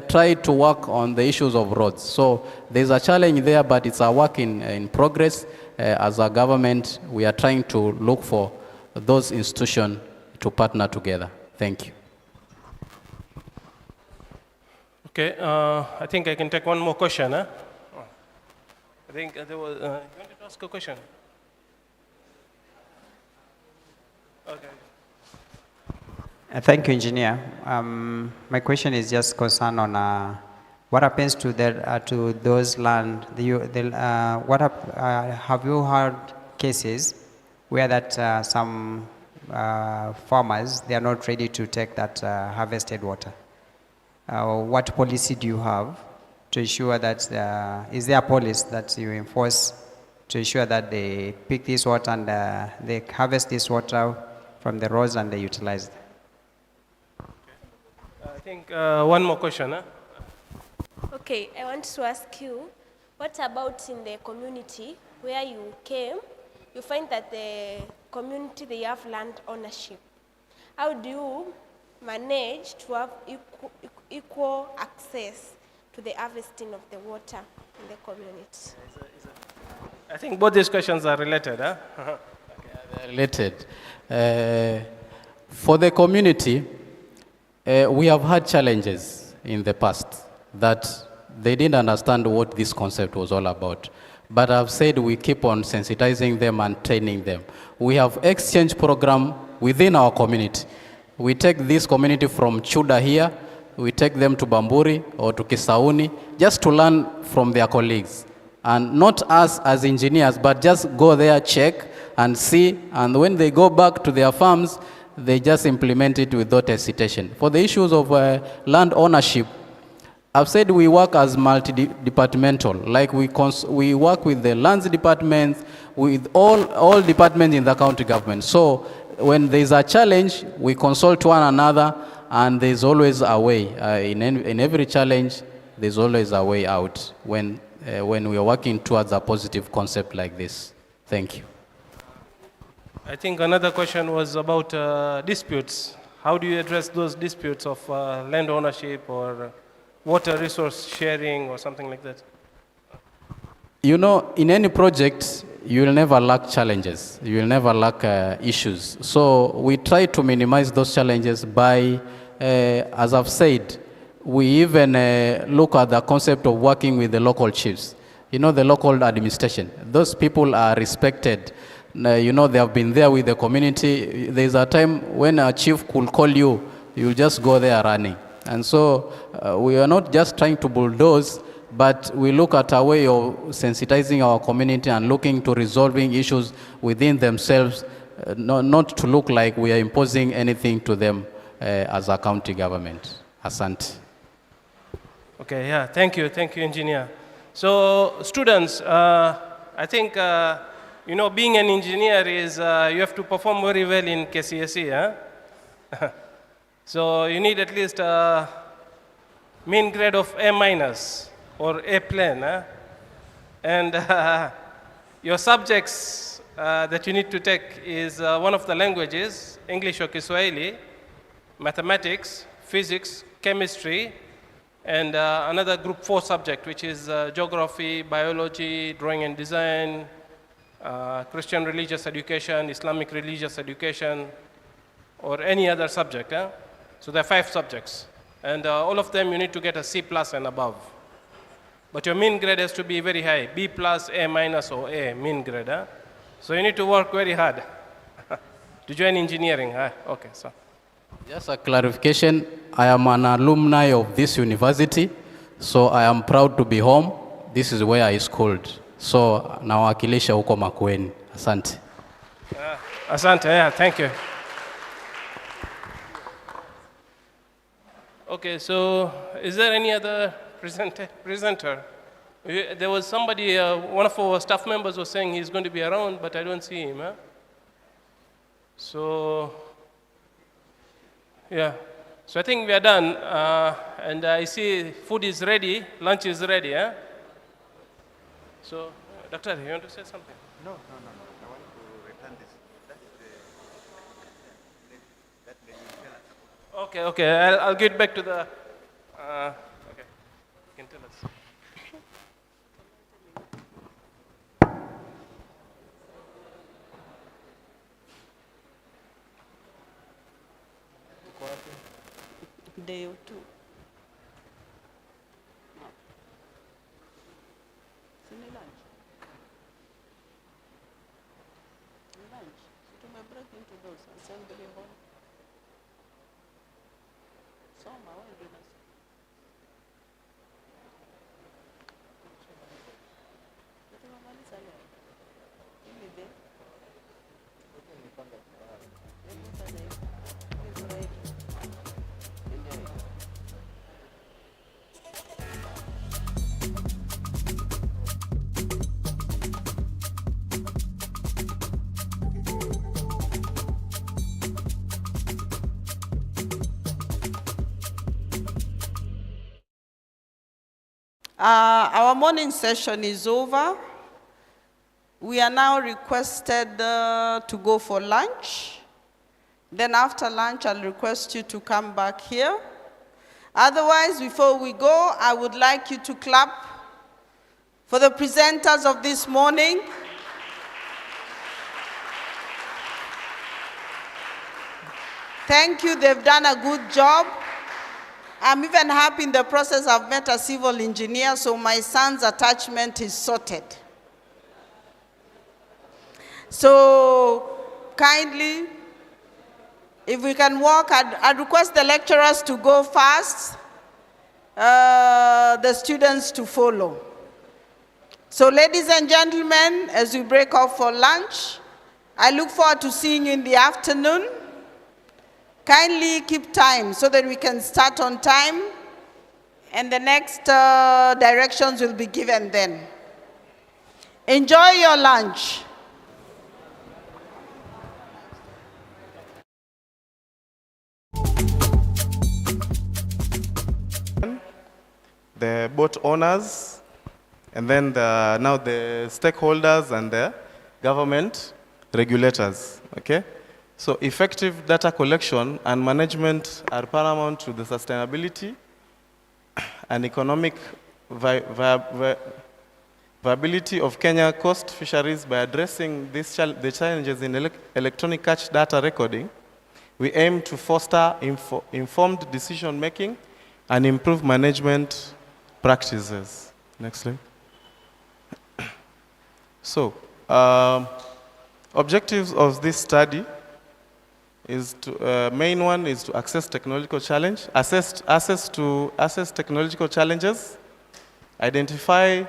try to work on the issues of roads. So there's a challenge there, but it's a work in progress. As a government, we are trying to look for those institutions to partner together. Thank you.
Okay, I think I can take one more question. Huh? I think there was, you wanted to ask a question? Okay.
Thank you, Engineer. My question is just concerned on what happens to those land. Have you heard cases where that some farmers, they are not ready to take that harvested water? What policy do you have to ensure that, is there a policy that you enforce to ensure that they pick this water and they harvest this water from the roads and they utilize it?
I think one more question. Huh?
Okay, I want to ask you, what about in the community where you came, you find that the community, they have land ownership. How do you manage to have equal access to the harvesting of the water in the community?
I think both these questions are related. Huh?
Okay, they're related. For the community, we have had challenges in the past that they didn't understand what this concept was all about. But I've said we keep on sensitizing them and training them. We have exchange program within our community. We take this community from Chuda here, we take them to Bamburi or to Kisauni, just to learn from their colleagues. And not us as engineers, but just go there, check and see, and when they go back to their farms, they just implement it without hesitation. For the issues of land ownership, I've said we work as multi-departmental, like we work with the lands department, with all departments in the county government. So when there's a challenge, we consult one another, and there's always a way. In every challenge, there's always a way out when we are working towards a positive concept like this. Thank you.
I think another question was about disputes. How do you address those disputes of land ownership or water resource sharing or something like that?
You know, in any project, you will never lack challenges. You will never lack issues. So we try to minimize those challenges by, as I've said, we even look at the concept of working with the local chiefs. You know, the local administration. Those people are respected. You know, they have been there with the community. There's a time when a chief could call you, you'll just go there running. And so we are not just trying to bulldoze, but we look at a way of sensitizing our community and looking to resolving issues within themselves, not to look like we are imposing anything to them as a county government. Asante.
Okay, yeah, thank you, engineer. So students, I think, you know, being an engineer is, you have to perform very well in KCSE, huh? So you need at least a mean grade of A- or A plain, huh? And your subjects that you need to take is one of the languages, English or Kiswahili, mathematics, physics, chemistry, and another group 4 subject, which is geography, biology, drawing and design, Christian religious education, Islamic religious education, or any other subject. Eh? So there are 5 subjects. And all of them you need to get a C+ and above. But your mean grade has to be very high, B+, A- or A, mean grade. So you need to work very hard to join engineering. Okay, so
Just a clarification, I am an alumni of this university, so I am proud to be home. This is where I schooled. So nawakilisha huko Makueni. Asante.
Asante, yeah, thank you. Okay, so is there any other presenter? There was somebody, one of our staff members was saying he's going to be around, but I don't see him. Huh? So, yeah. So I think we are done. And I see food is ready, lunch is ready. Huh? So, Doctor, you want to say something?
No. I want to return this. That lady will tell us.
Okay. I'll get back to the. Okay, you can tell us.
Day or two. Sini lunch. Lunch. So to break into those assembly hall. Soma, why do this? Our morning session is over. We are now requested to go for lunch. Then after lunch, I'll request you to come back here. Otherwise, before we go, I would like you to clap for the presenters of this morning. Thank you, they've done a good job. I'm even happy in the process I've met a civil engineer, so my son's attachment is sorted. So kindly, if we can walk, I'd request the lecturers to go fast, the students to follow. So ladies and gentlemen, as we break off for lunch, I look forward to seeing you in the afternoon. Kindly keep time so that we can start on time, and the next directions will be given then. Enjoy your lunch.
The boat owners, and then now the stakeholders and the government regulators, okay? So effective data collection and management are paramount to the sustainability and economic viability of Kenya coast fisheries. By addressing the challenges in electronic catch data recording, we aim to foster informed decision making and improve management practices. Next slide. So, objectives of this study is to, main one is to assess technological challenge, assess technological challenges, identify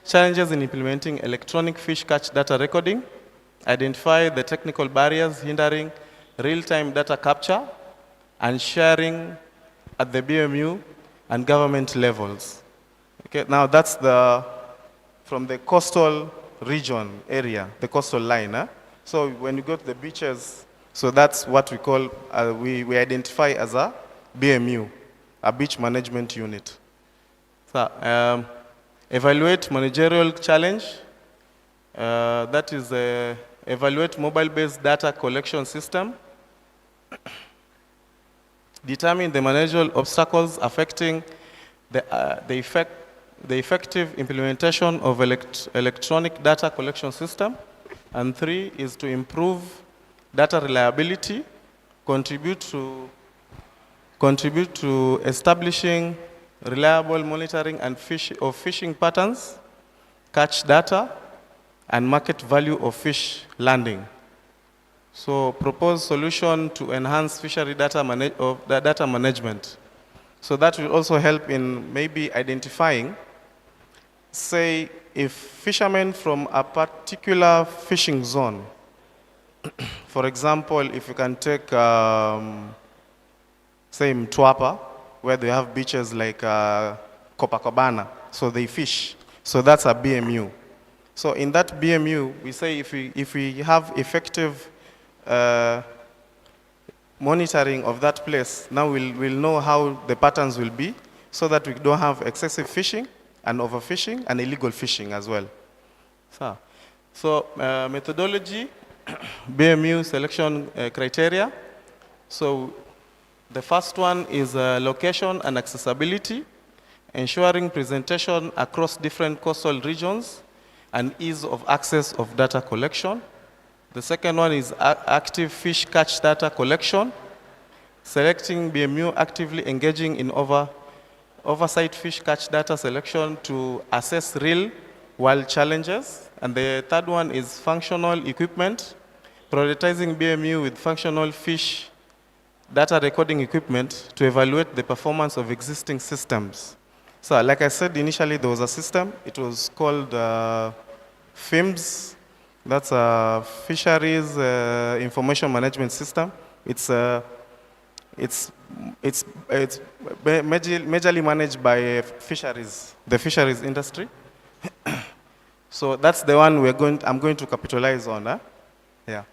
challenges in implementing electronic fish catch data recording, identify the technical barriers hindering real-time data capture and sharing at the BMU and government levels. Okay, now that's from the coastal region area, the coastal line. Huh? So when you go to the beaches, so that's what we call, we identify as a BMU, a beach management unit. So, evaluate managerial challenge, that is evaluate mobile-based data collection system, determine the managerial obstacles affecting the effective implementation of electronic data collection system, and 3 is to improve data reliability, contribute to establishing reliable monitoring and of fishing patterns, catch data, and market value of fish landing. So propose solution to enhance fishery data management. So that will also help in maybe identifying, say, if fishermen from a particular fishing zone, for example, if you can take, say, Mtwapa, where they have beaches like Copacabana, so they fish. So that's a BMU. So in that BMU, we say if we have effective monitoring of that place, now we'll know how the patterns will be so that we don't have excessive fishing and overfishing and illegal fishing as well. So methodology, BMU selection criteria. So the first one is location and accessibility, ensuring presentation across different coastal regions and ease of access of data collection. The second one is active fish catch data collection, selecting BMU actively engaging in oversight fish catch data selection to assess real world challenges. And the third one is functional equipment, prioritizing BMU with functional fish data recording equipment to evaluate the performance of existing systems. So like I said, initially there was a system, it was called FIMS, that's a Fisheries Information Management System. It's majorly managed by fisheries, the fisheries industry. So that's the one I'm going to capitalize on. Yeah.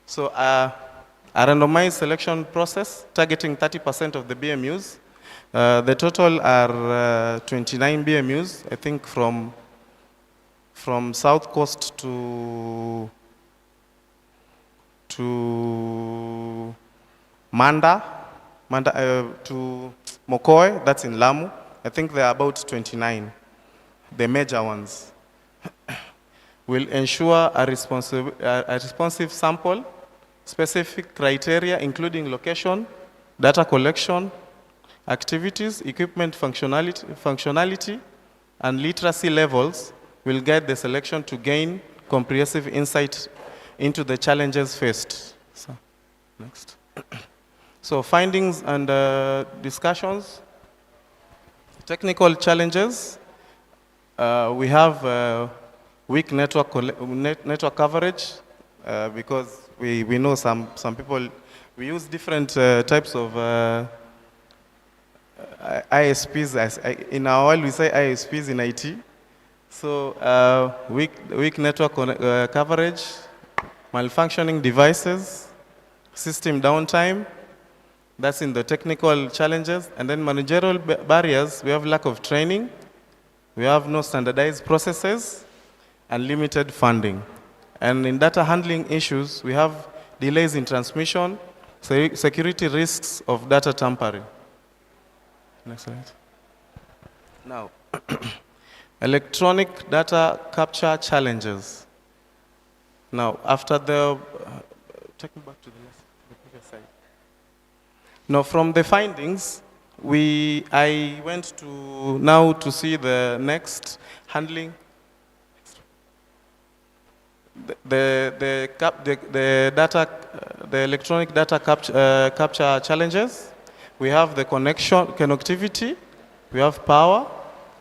So a randomized selection process targeting 30% of the BMUs. The total are 29 BMUs, I think from South Coast to Manda to Mokoe, that's in Lamu. I think there are about 29, the major ones. Will ensure a responsive sample, specific criteria including location, data collection, activities, equipment functionality, and literacy levels will guide the selection to gain comprehensive insight into the challenges faced. So, next. So findings and discussions. Technical challenges. We have weak network coverage because we know some people, we use different types of ISPs. In our world, we say ISPs in IT. So weak network coverage, malfunctioning devices, system downtime, that's in the technical challenges. And then managerial barriers, we have lack of training, we have no standardized processes, and limited funding. And in data handling issues, we have delays in transmission, security risks of data tampering. Next slide. Now, electronic data capture challenges. Now, after the, take me back to the previous slide. Now, from the findings, I went to now to see the next handling. The electronic data capture challenges. We have the connectivity, we have power,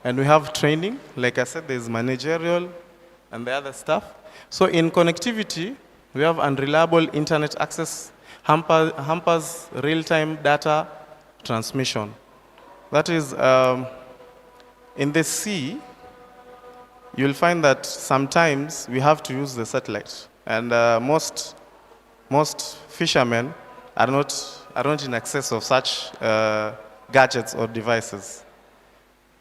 and we have training. Like I said, there's managerial and the other stuff. So in connectivity, we have unreliable internet access, hampers real-time data transmission. That is, in the sea, you'll find that sometimes we have to use the satellite. And most fishermen are not in access of such gadgets or devices.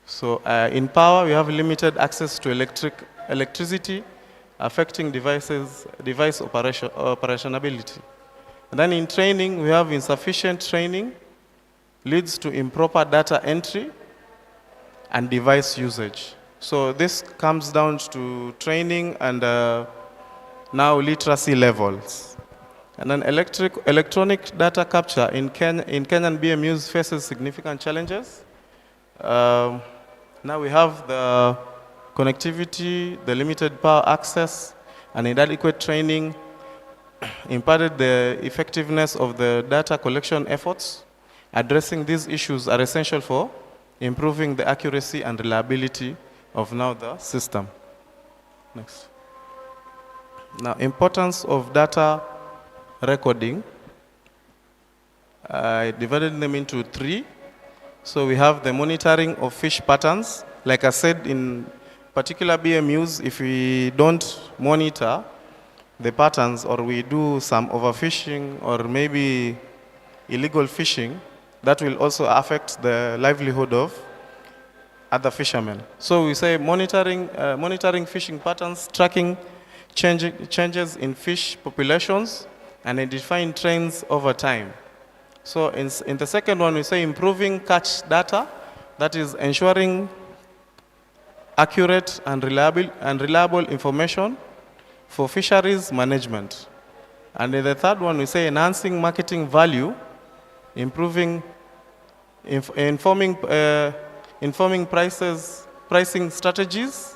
So in power, we have limited access to electricity, affecting device operationability. And then in training, we have insufficient training, leads to improper data entry and device usage. So this comes down to training and now literacy levels. And then electronic data capture in Kenyan BMUs faces significant challenges. Now we have the connectivity, the limited power access, and inadequate training, imparted the effectiveness of the data collection efforts. Addressing these issues are essential for improving the accuracy and reliability of now the system. Next. Now, importance of data recording. I divided them into 3. So we have the monitoring of fish patterns. Like I said, in particular BMUs, if we don't monitor the patterns or we do some overfishing or maybe illegal fishing, that will also affect the livelihood of other fishermen. So we say monitoring fishing patterns, tracking changes in fish populations, and identifying trends over time. So in the second one, we say improving catch data, that is ensuring accurate and reliable information for fisheries management. And in the third one, we say enhancing marketing value, informing pricing strategies,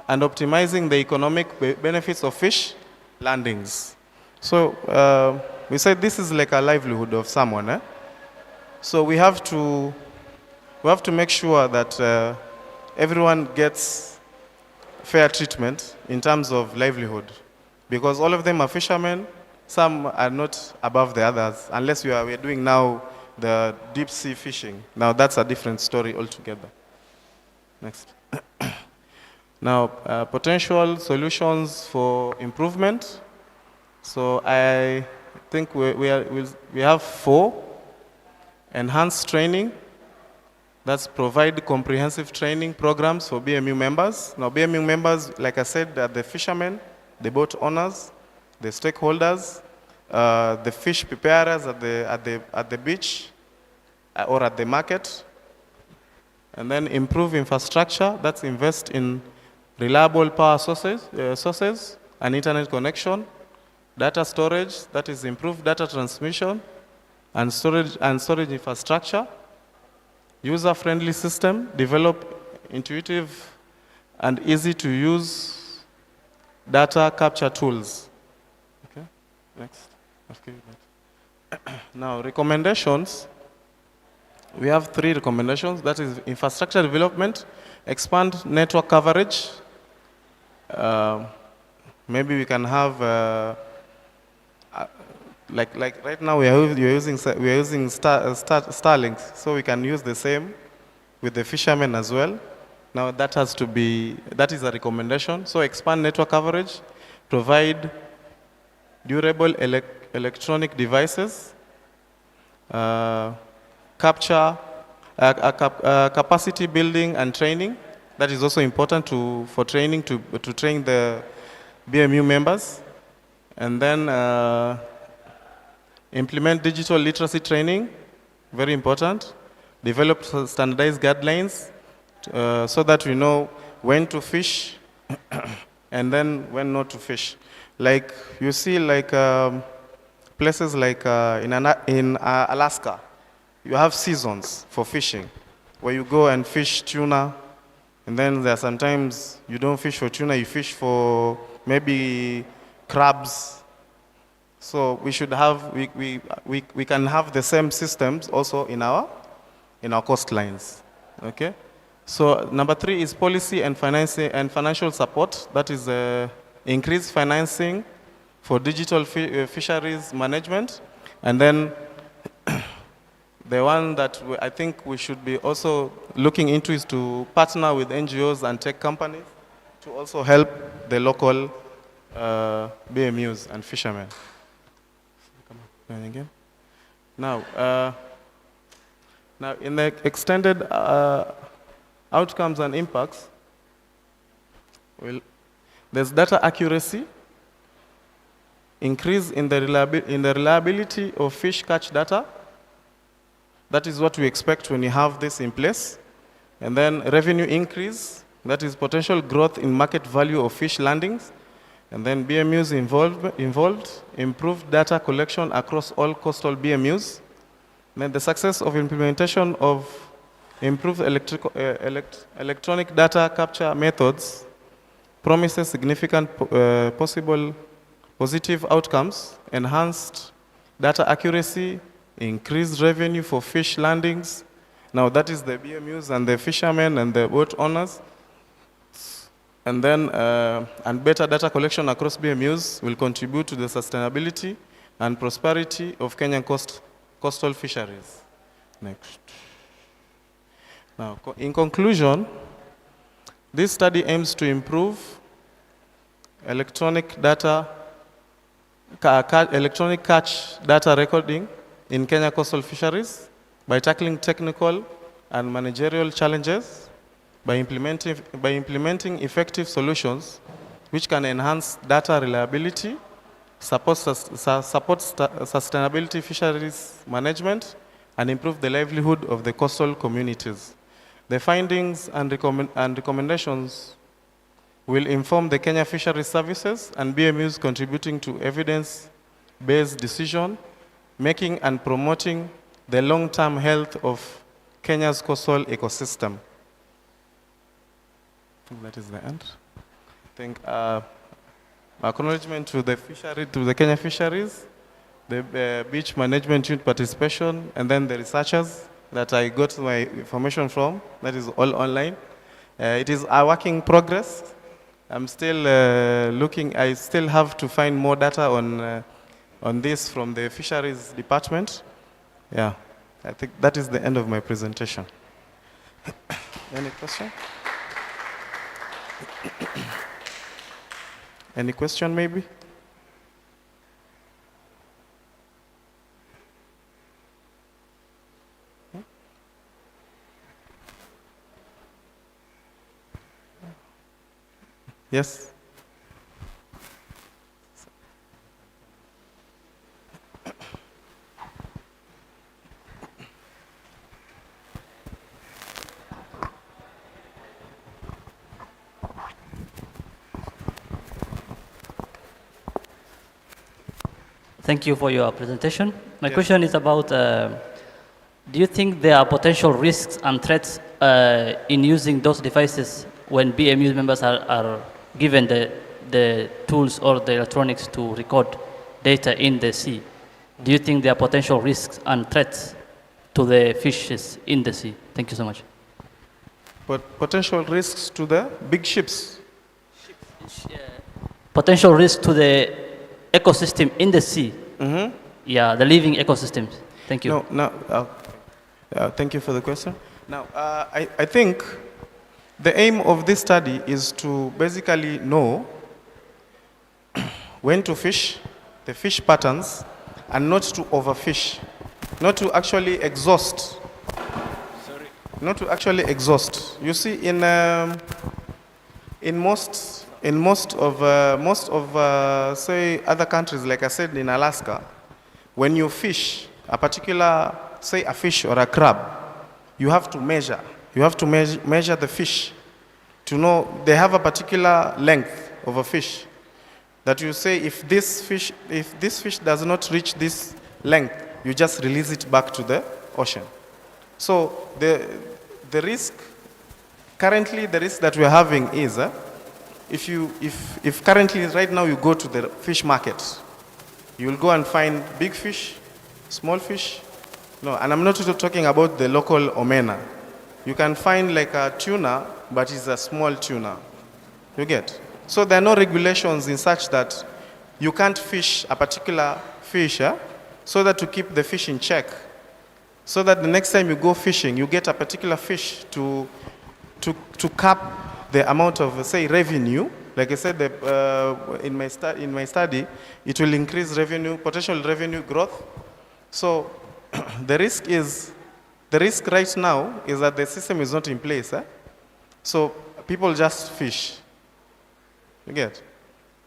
and optimizing the economic benefits of fish landings. So we said this is like a livelihood of someone. So we have to make sure that everyone gets fair treatment in terms of livelihood, because all of them are fishermen. Some are not above the others, unless we are doing now the deep sea fishing. Now that's a different story altogether. Next. Now, potential solutions for improvement. So I think we have 4. Enhanced training. That's provide comprehensive training programs for BMU members. Now BMU members, like I said, are the fishermen, the boat owners, the stakeholders, the fish preparers at the beach or at the market. And then improve infrastructure. That's invest in reliable power sources and internet connection. Data storage, that is improve data transmission and storage infrastructure. User-friendly system, develop intuitive and easy to use data capture tools. Okay, next. Okay. Now, recommendations. We have 3 recommendations. That is infrastructure development, expand network coverage. Maybe we can have like right now we are using Starlink, so we can use the same with the fishermen as well. Now that is a recommendation. So expand network coverage, provide durable electronic devices, capture capacity building and training. That is also important for training to train the BMU members, and then implement digital literacy training, very important. Develop standardized guidelines so that we know when to fish and then when not to fish. Like you see, like places like in Alaska, you have seasons for fishing, where you go and fish tuna, and then there are sometimes you don't fish for tuna, you fish for maybe crabs. So we should have, we can have the same systems also in our coastlines, okay? So number 3 is policy and financial support. That is increased financing for digital fisheries management. And then the one that I think we should be also looking into is to partner with NGOs and tech companies to also help the local BMUs and fishermen. Again. Now in the extended outcomes and impacts, there's data accuracy, increase in the reliability of fish catch data. That is what we expect when you have this in place. And then revenue increase, that is potential growth in market value of fish landings. And then BMUs involved, improved data collection across all coastal BMUs. And then the success of implementation of improved electronic data capture methods promises significant possible positive outcomes, enhanced data accuracy, increased revenue for fish landings. Now that is the BMUs and the fishermen and the boat owners. And then, and better data collection across BMUs will contribute to the sustainability and prosperity of Kenyan coastal fisheries. Next. Now, in conclusion, this study aims to improve electronic catch data recording in Kenya coastal fisheries by tackling technical and managerial challenges, by implementing effective solutions which can enhance data reliability, support sustainability fisheries management, and improve the livelihood of the coastal communities. The findings and recommendations will inform the Kenya Fisheries Services and BMUs, contributing to evidence-based decision making and promoting the long-term health of Kenya's coastal ecosystem. I think that is the end. I think acknowledgement to the Kenya Fisheries, the beach management unit participation, and then the researchers that I got my information from. That is all online. It is a work in progress. I'm still looking. I still have to find more data on this from the Fisheries Department. Yeah, I think that is the end of my presentation. Any question? Any question, maybe? Yes?
Thank you for your presentation. My question is about, do you think there are potential risks and threats in using those devices when BMU members are given the tools or the electronics to record data in the sea? Do you think there are potential risks and threats to the fishes in the sea? Thank you so much.
But potential risks to the big ships?
Potential risks to the ecosystem in the sea. Mm-hmm. Yeah, the living ecosystems. Thank you.
Thank you for the question. Now, I think the aim of this study is to basically know when to fish, the fish patterns, and not to overfish, not to actually exhaust. Not to actually exhaust. You see, in most of say other countries, like I said, in Alaska, when you fish a particular, say a fish or a crab, you have to measure. You have to measure the fish to know they have a particular length of a fish. That you say if this fish does not reach this length, you just release it back to the ocean. So the risk, currently the risk that we are having is, if currently right now you go to the fish market, you will go and find big fish, small fish. No, and I'm not talking about the local omena. You can find like a tuna, but it's a small tuna. You get? So there are no regulations in such that you can't fish a particular fish, so that to keep the fish in check, so that the next time you go fishing, you get a particular fish to cap the amount of, say, revenue. Like I said, in my study, it will increase revenue, potential revenue growth. So the risk right now is that the system is not in place. So people just fish. You get?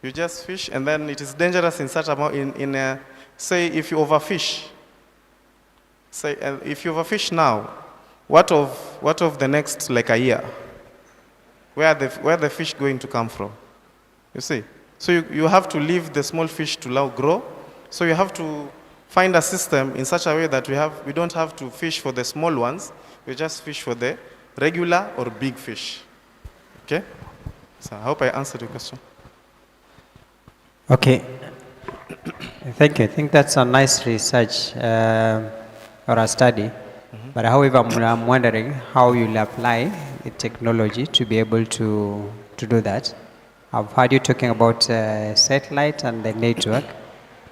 You just fish, and then it is dangerous in such amount. Say if you overfish. Say if you overfish now, what of the next like a year? Where the fish going to come from? You see? So you have to leave the small fish to now grow. So you have to find a system in such a way that we don't have to fish for the small ones. We just fish for the regular or big fish. Okay? So I hope I answered your question.
Okay. Thank you. I think that's a nice research or a study. But however, I'm wondering how you'll apply the technology to be able to do that. I've heard you talking about satellite and the network,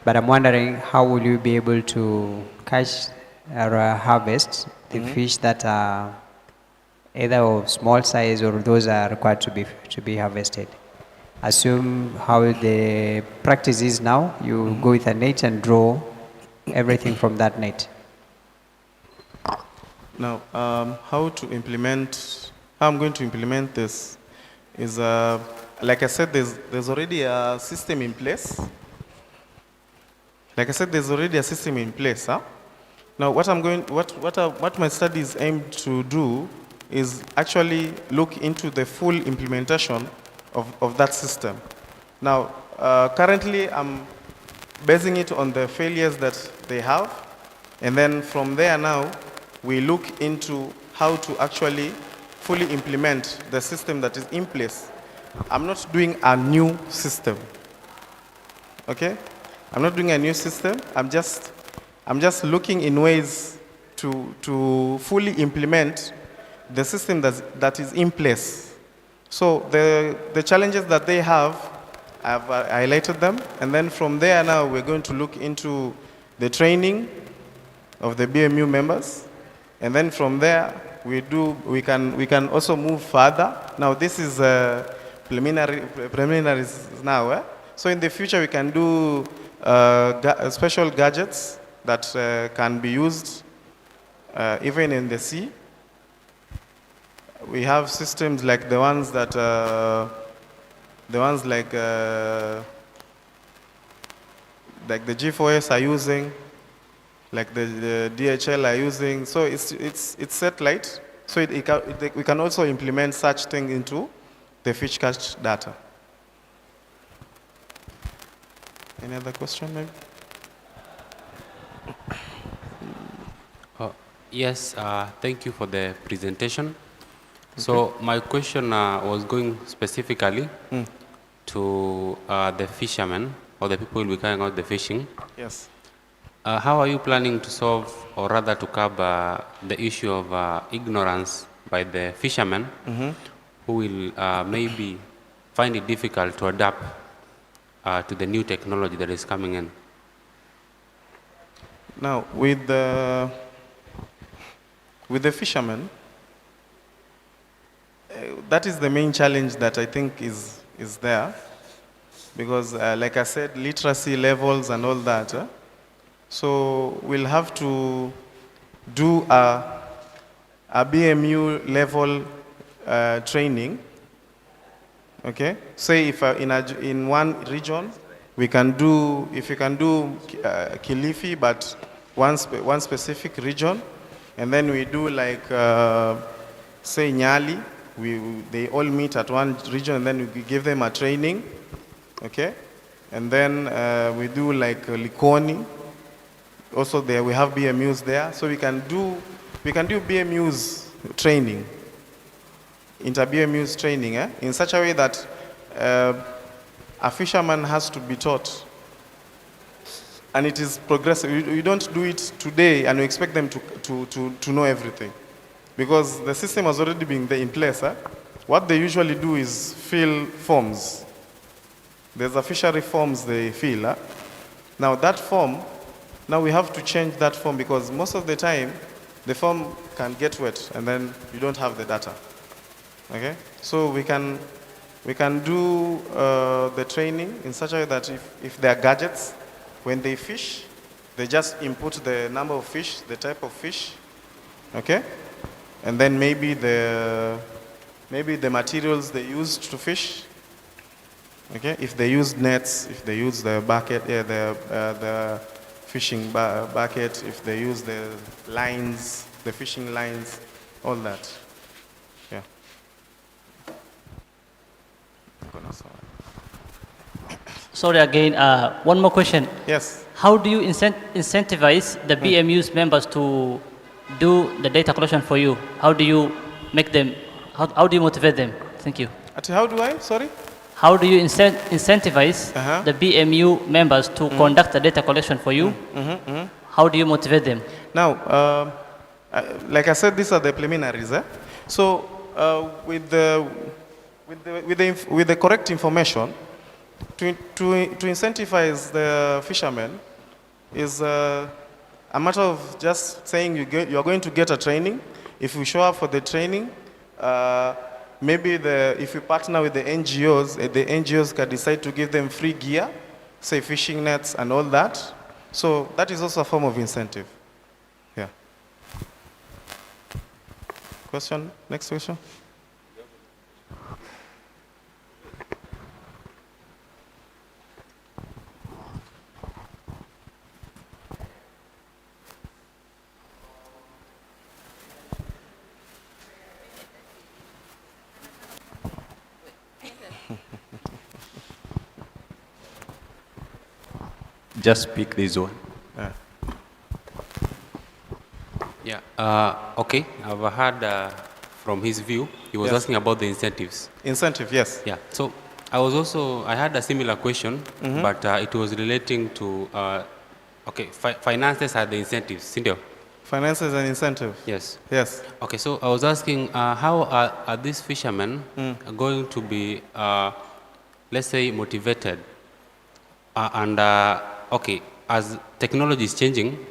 but I'm wondering how will you be able to catch or harvest the fish that are either of small size or those are required to be harvested. Assume how the practice is now, you go with a net and draw everything from that net.
Now, how I'm going to implement this is, like I said, there's already a system in place. Huh? Now, what my studies aim to do is actually look into the full implementation of that system. Now, currently, I'm basing it on the failures that they have, and then from there now, we look into how to actually fully implement the system that is in place. I'm not doing a new system, okay? I'm not doing a new system. I'm just looking in ways to fully implement the system that is in place. So the challenges that they have, I've highlighted them, and then from there now we're going to look into the training of the BMU members, and then from there we can also move further. Now this is preliminaries now. So in the future we can do special gadgets that can be used even in the sea. We have systems like the ones like the G4S are using, like the DHL are using. So it's satellite. So we can also implement such thing into the fish catch data. Any other question, maybe?
Yes, thank you for the presentation. So my question was going specifically to the fishermen or the people who will be carrying out the fishing.
Yes.
How are you planning to solve, or rather to curb the issue of ignorance by the fishermen who will maybe find it difficult to adapt to the new technology that is coming in?
Now, with the fishermen, that is the main challenge that I think is there, because like I said, literacy levels and all that. So we'll have to do a BMU level training. Okay, say if in one region we can do, if you can do Kilifi, but one specific region, and then we do like say Nyali, they all meet at one region, and then we give them a training. Okay, and then we do like Likoni. Also there we have BMUs there, so we can do BMUs training, inter-BMUs training, in such a way that a fisherman has to be taught, and it is progressive. You don't do it today and you expect them to know everything, because the system has already been there in place. What they usually do is fill forms. There's a fishery forms they fill. Now that form, now we have to change that form, because most of the time the form can get wet and then you don't have the data. Okay, so we can do the training in such a way that if there are gadgets, when they fish, they just input the number of fish, the type of fish, okay, and then maybe the materials they used to fish. Okay, if they use nets, if they use the bucket, the fishing bucket, if they use the lines, the fishing lines, all that. Yeah.
Sorry again, one more question.
Yes.
How do you incentivize the BMU's members to do the data collection for you? How do you make them, how do you motivate them? Thank you.
How do I? Sorry?
how do you incentivize the BMU members to conduct the data collection for you? How do you motivate them?
Now, like I said, these are the preliminaries. So with the correct information, to incentivize the fishermen is a matter of just saying you're going to get a training. If you show up for the training, maybe if you partner with the NGOs can decide to give them free gear, say fishing nets and all that. So that is also a form of incentive. Yeah. Question? Next question?
Just pick this one.
Okay, I've heard from his view, he was asking about the incentives.
Incentive, yes.
Yeah, so I had a similar question, but it was relating to, finances are the incentives, Cindy?
Finances and incentive.
Yes.
Yes.
Okay, so I was asking, how are these fishermen going to be, let's say, motivated? As technology is changing,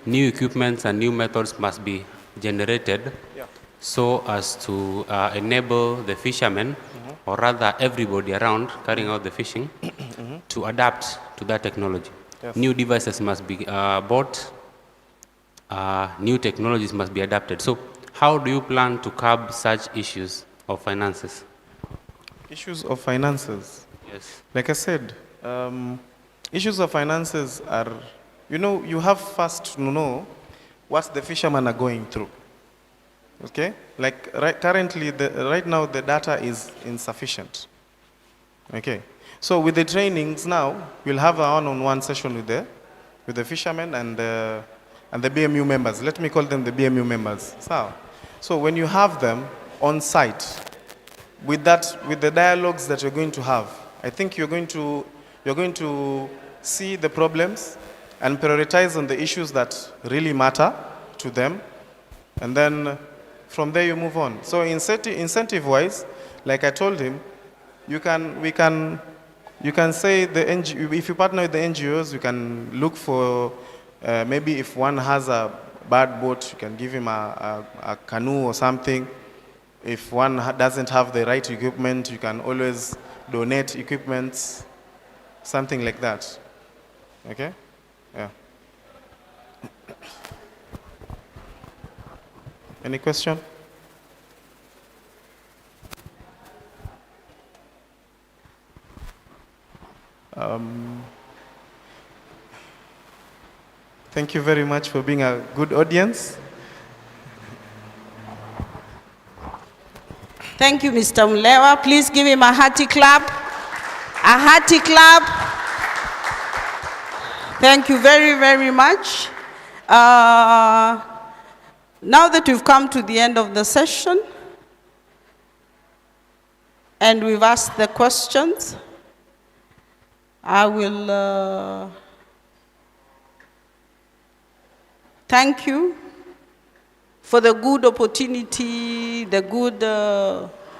new equipments and new methods must be generated so as to enable the fishermen, or rather everybody around carrying out the fishing, to adapt to that technology.
Yes.
New devices must be bought, new technologies must be adapted. So how do you plan to curb such issues of finances?
Issues of finances?
Yes.
Like I said, issues of finances are, you have first to know what the fishermen are going through. Okay? Like currently, right now, the data is insufficient. Okay? So with the trainings now, we'll have a one-on-one session with the fishermen and the BMU members. Let me call them the BMU members. So when you have them on site, with the dialogues that you're going to have, I think you're going to see the problems and prioritize on the issues that really matter to them, and then from there you move on. So incentive-wise, like I told him, you can say if you partner with the NGOs, you can look for maybe if one has a bad boat, you can give him a canoe or something. If one doesn't have the right equipment, you can always donate equipment, something like that. Okay? Yeah. Any question? Thank you very much for being a good audience.
Thank you, Mr. Mlewa. Please give him a hearty clap. A hearty clap. Thank you very, very much. Now that we've come to the end of the session, and we've asked the questions, I will thank you for the good opportunity, the good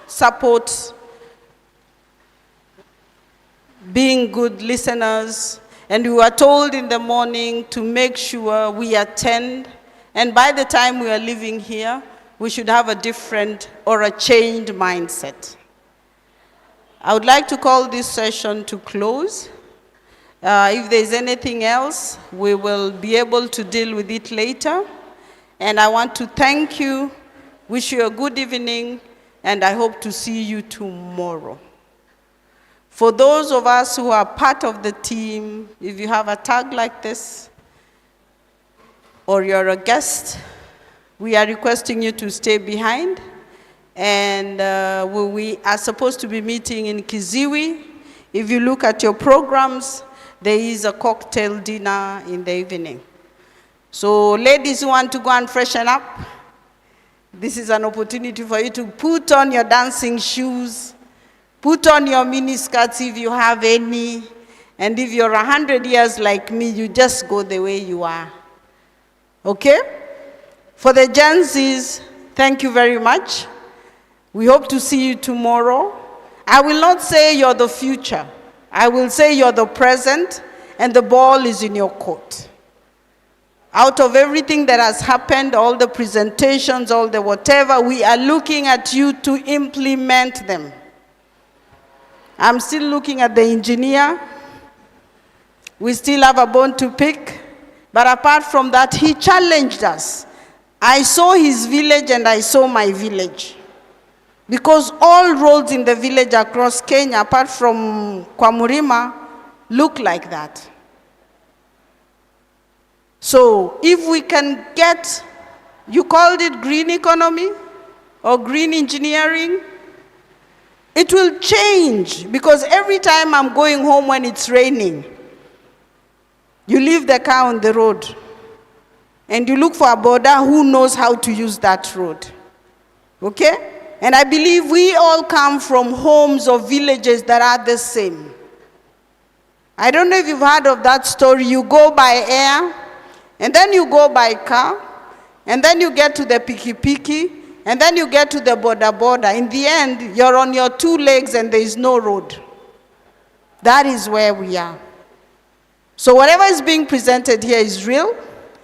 support, being good listeners. And we were told in the morning to make sure we attend, and by the time we are leaving here, we should have a different or a changed mindset. I would like to call this session to close. If there's anything else, we will be able to deal with it later. And I want to thank you, wish you a good evening, and I hope to see you tomorrow. For those of us who are part of the team, if you have a tag like this, or you're a guest, we are requesting you to stay behind. And we are supposed to be meeting in Kiziwi. If you look at your programs, there is a cocktail dinner in the evening. So ladies who want to go and freshen up, this is an opportunity for you to put on your dancing shoes Put on your miniskirts if you have any. And if you're 100 years like me, you just go the way you are. Okay? For the Gen Zs, thank you very much. We hope to see you tomorrow. I will not say you're the future. I will say you're the present, and the ball is in your court. Out of everything that has happened, all the presentations, all the whatever, we are looking at you to implement them. I'm still looking at the engineer. We still have a bone to pick. But apart from that, he challenged us. I saw his village and I saw my village. Because all roads in the village across Kenya, apart from Kwamurima, look like that. So if we can get, you called it green economy or green engineering, it will change, because every time I'm going home when it's raining, you leave the car on the road and you look for a boarder who knows how to use that road. Okay? And I believe we all come from homes or villages that are the same. I don't know if you've heard of that story. You go by air, and then you go by car, and then you get to the piki-piki, and then you get to the border. In the end, you're on your two legs and there is no road. That is where we are. So whatever is being presented here is real.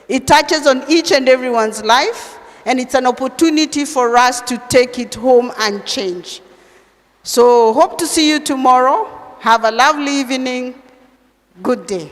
It touches on each and everyone's life, and it's an opportunity for us to take it home and change. So hope to see you tomorrow. Have a lovely evening. Good day.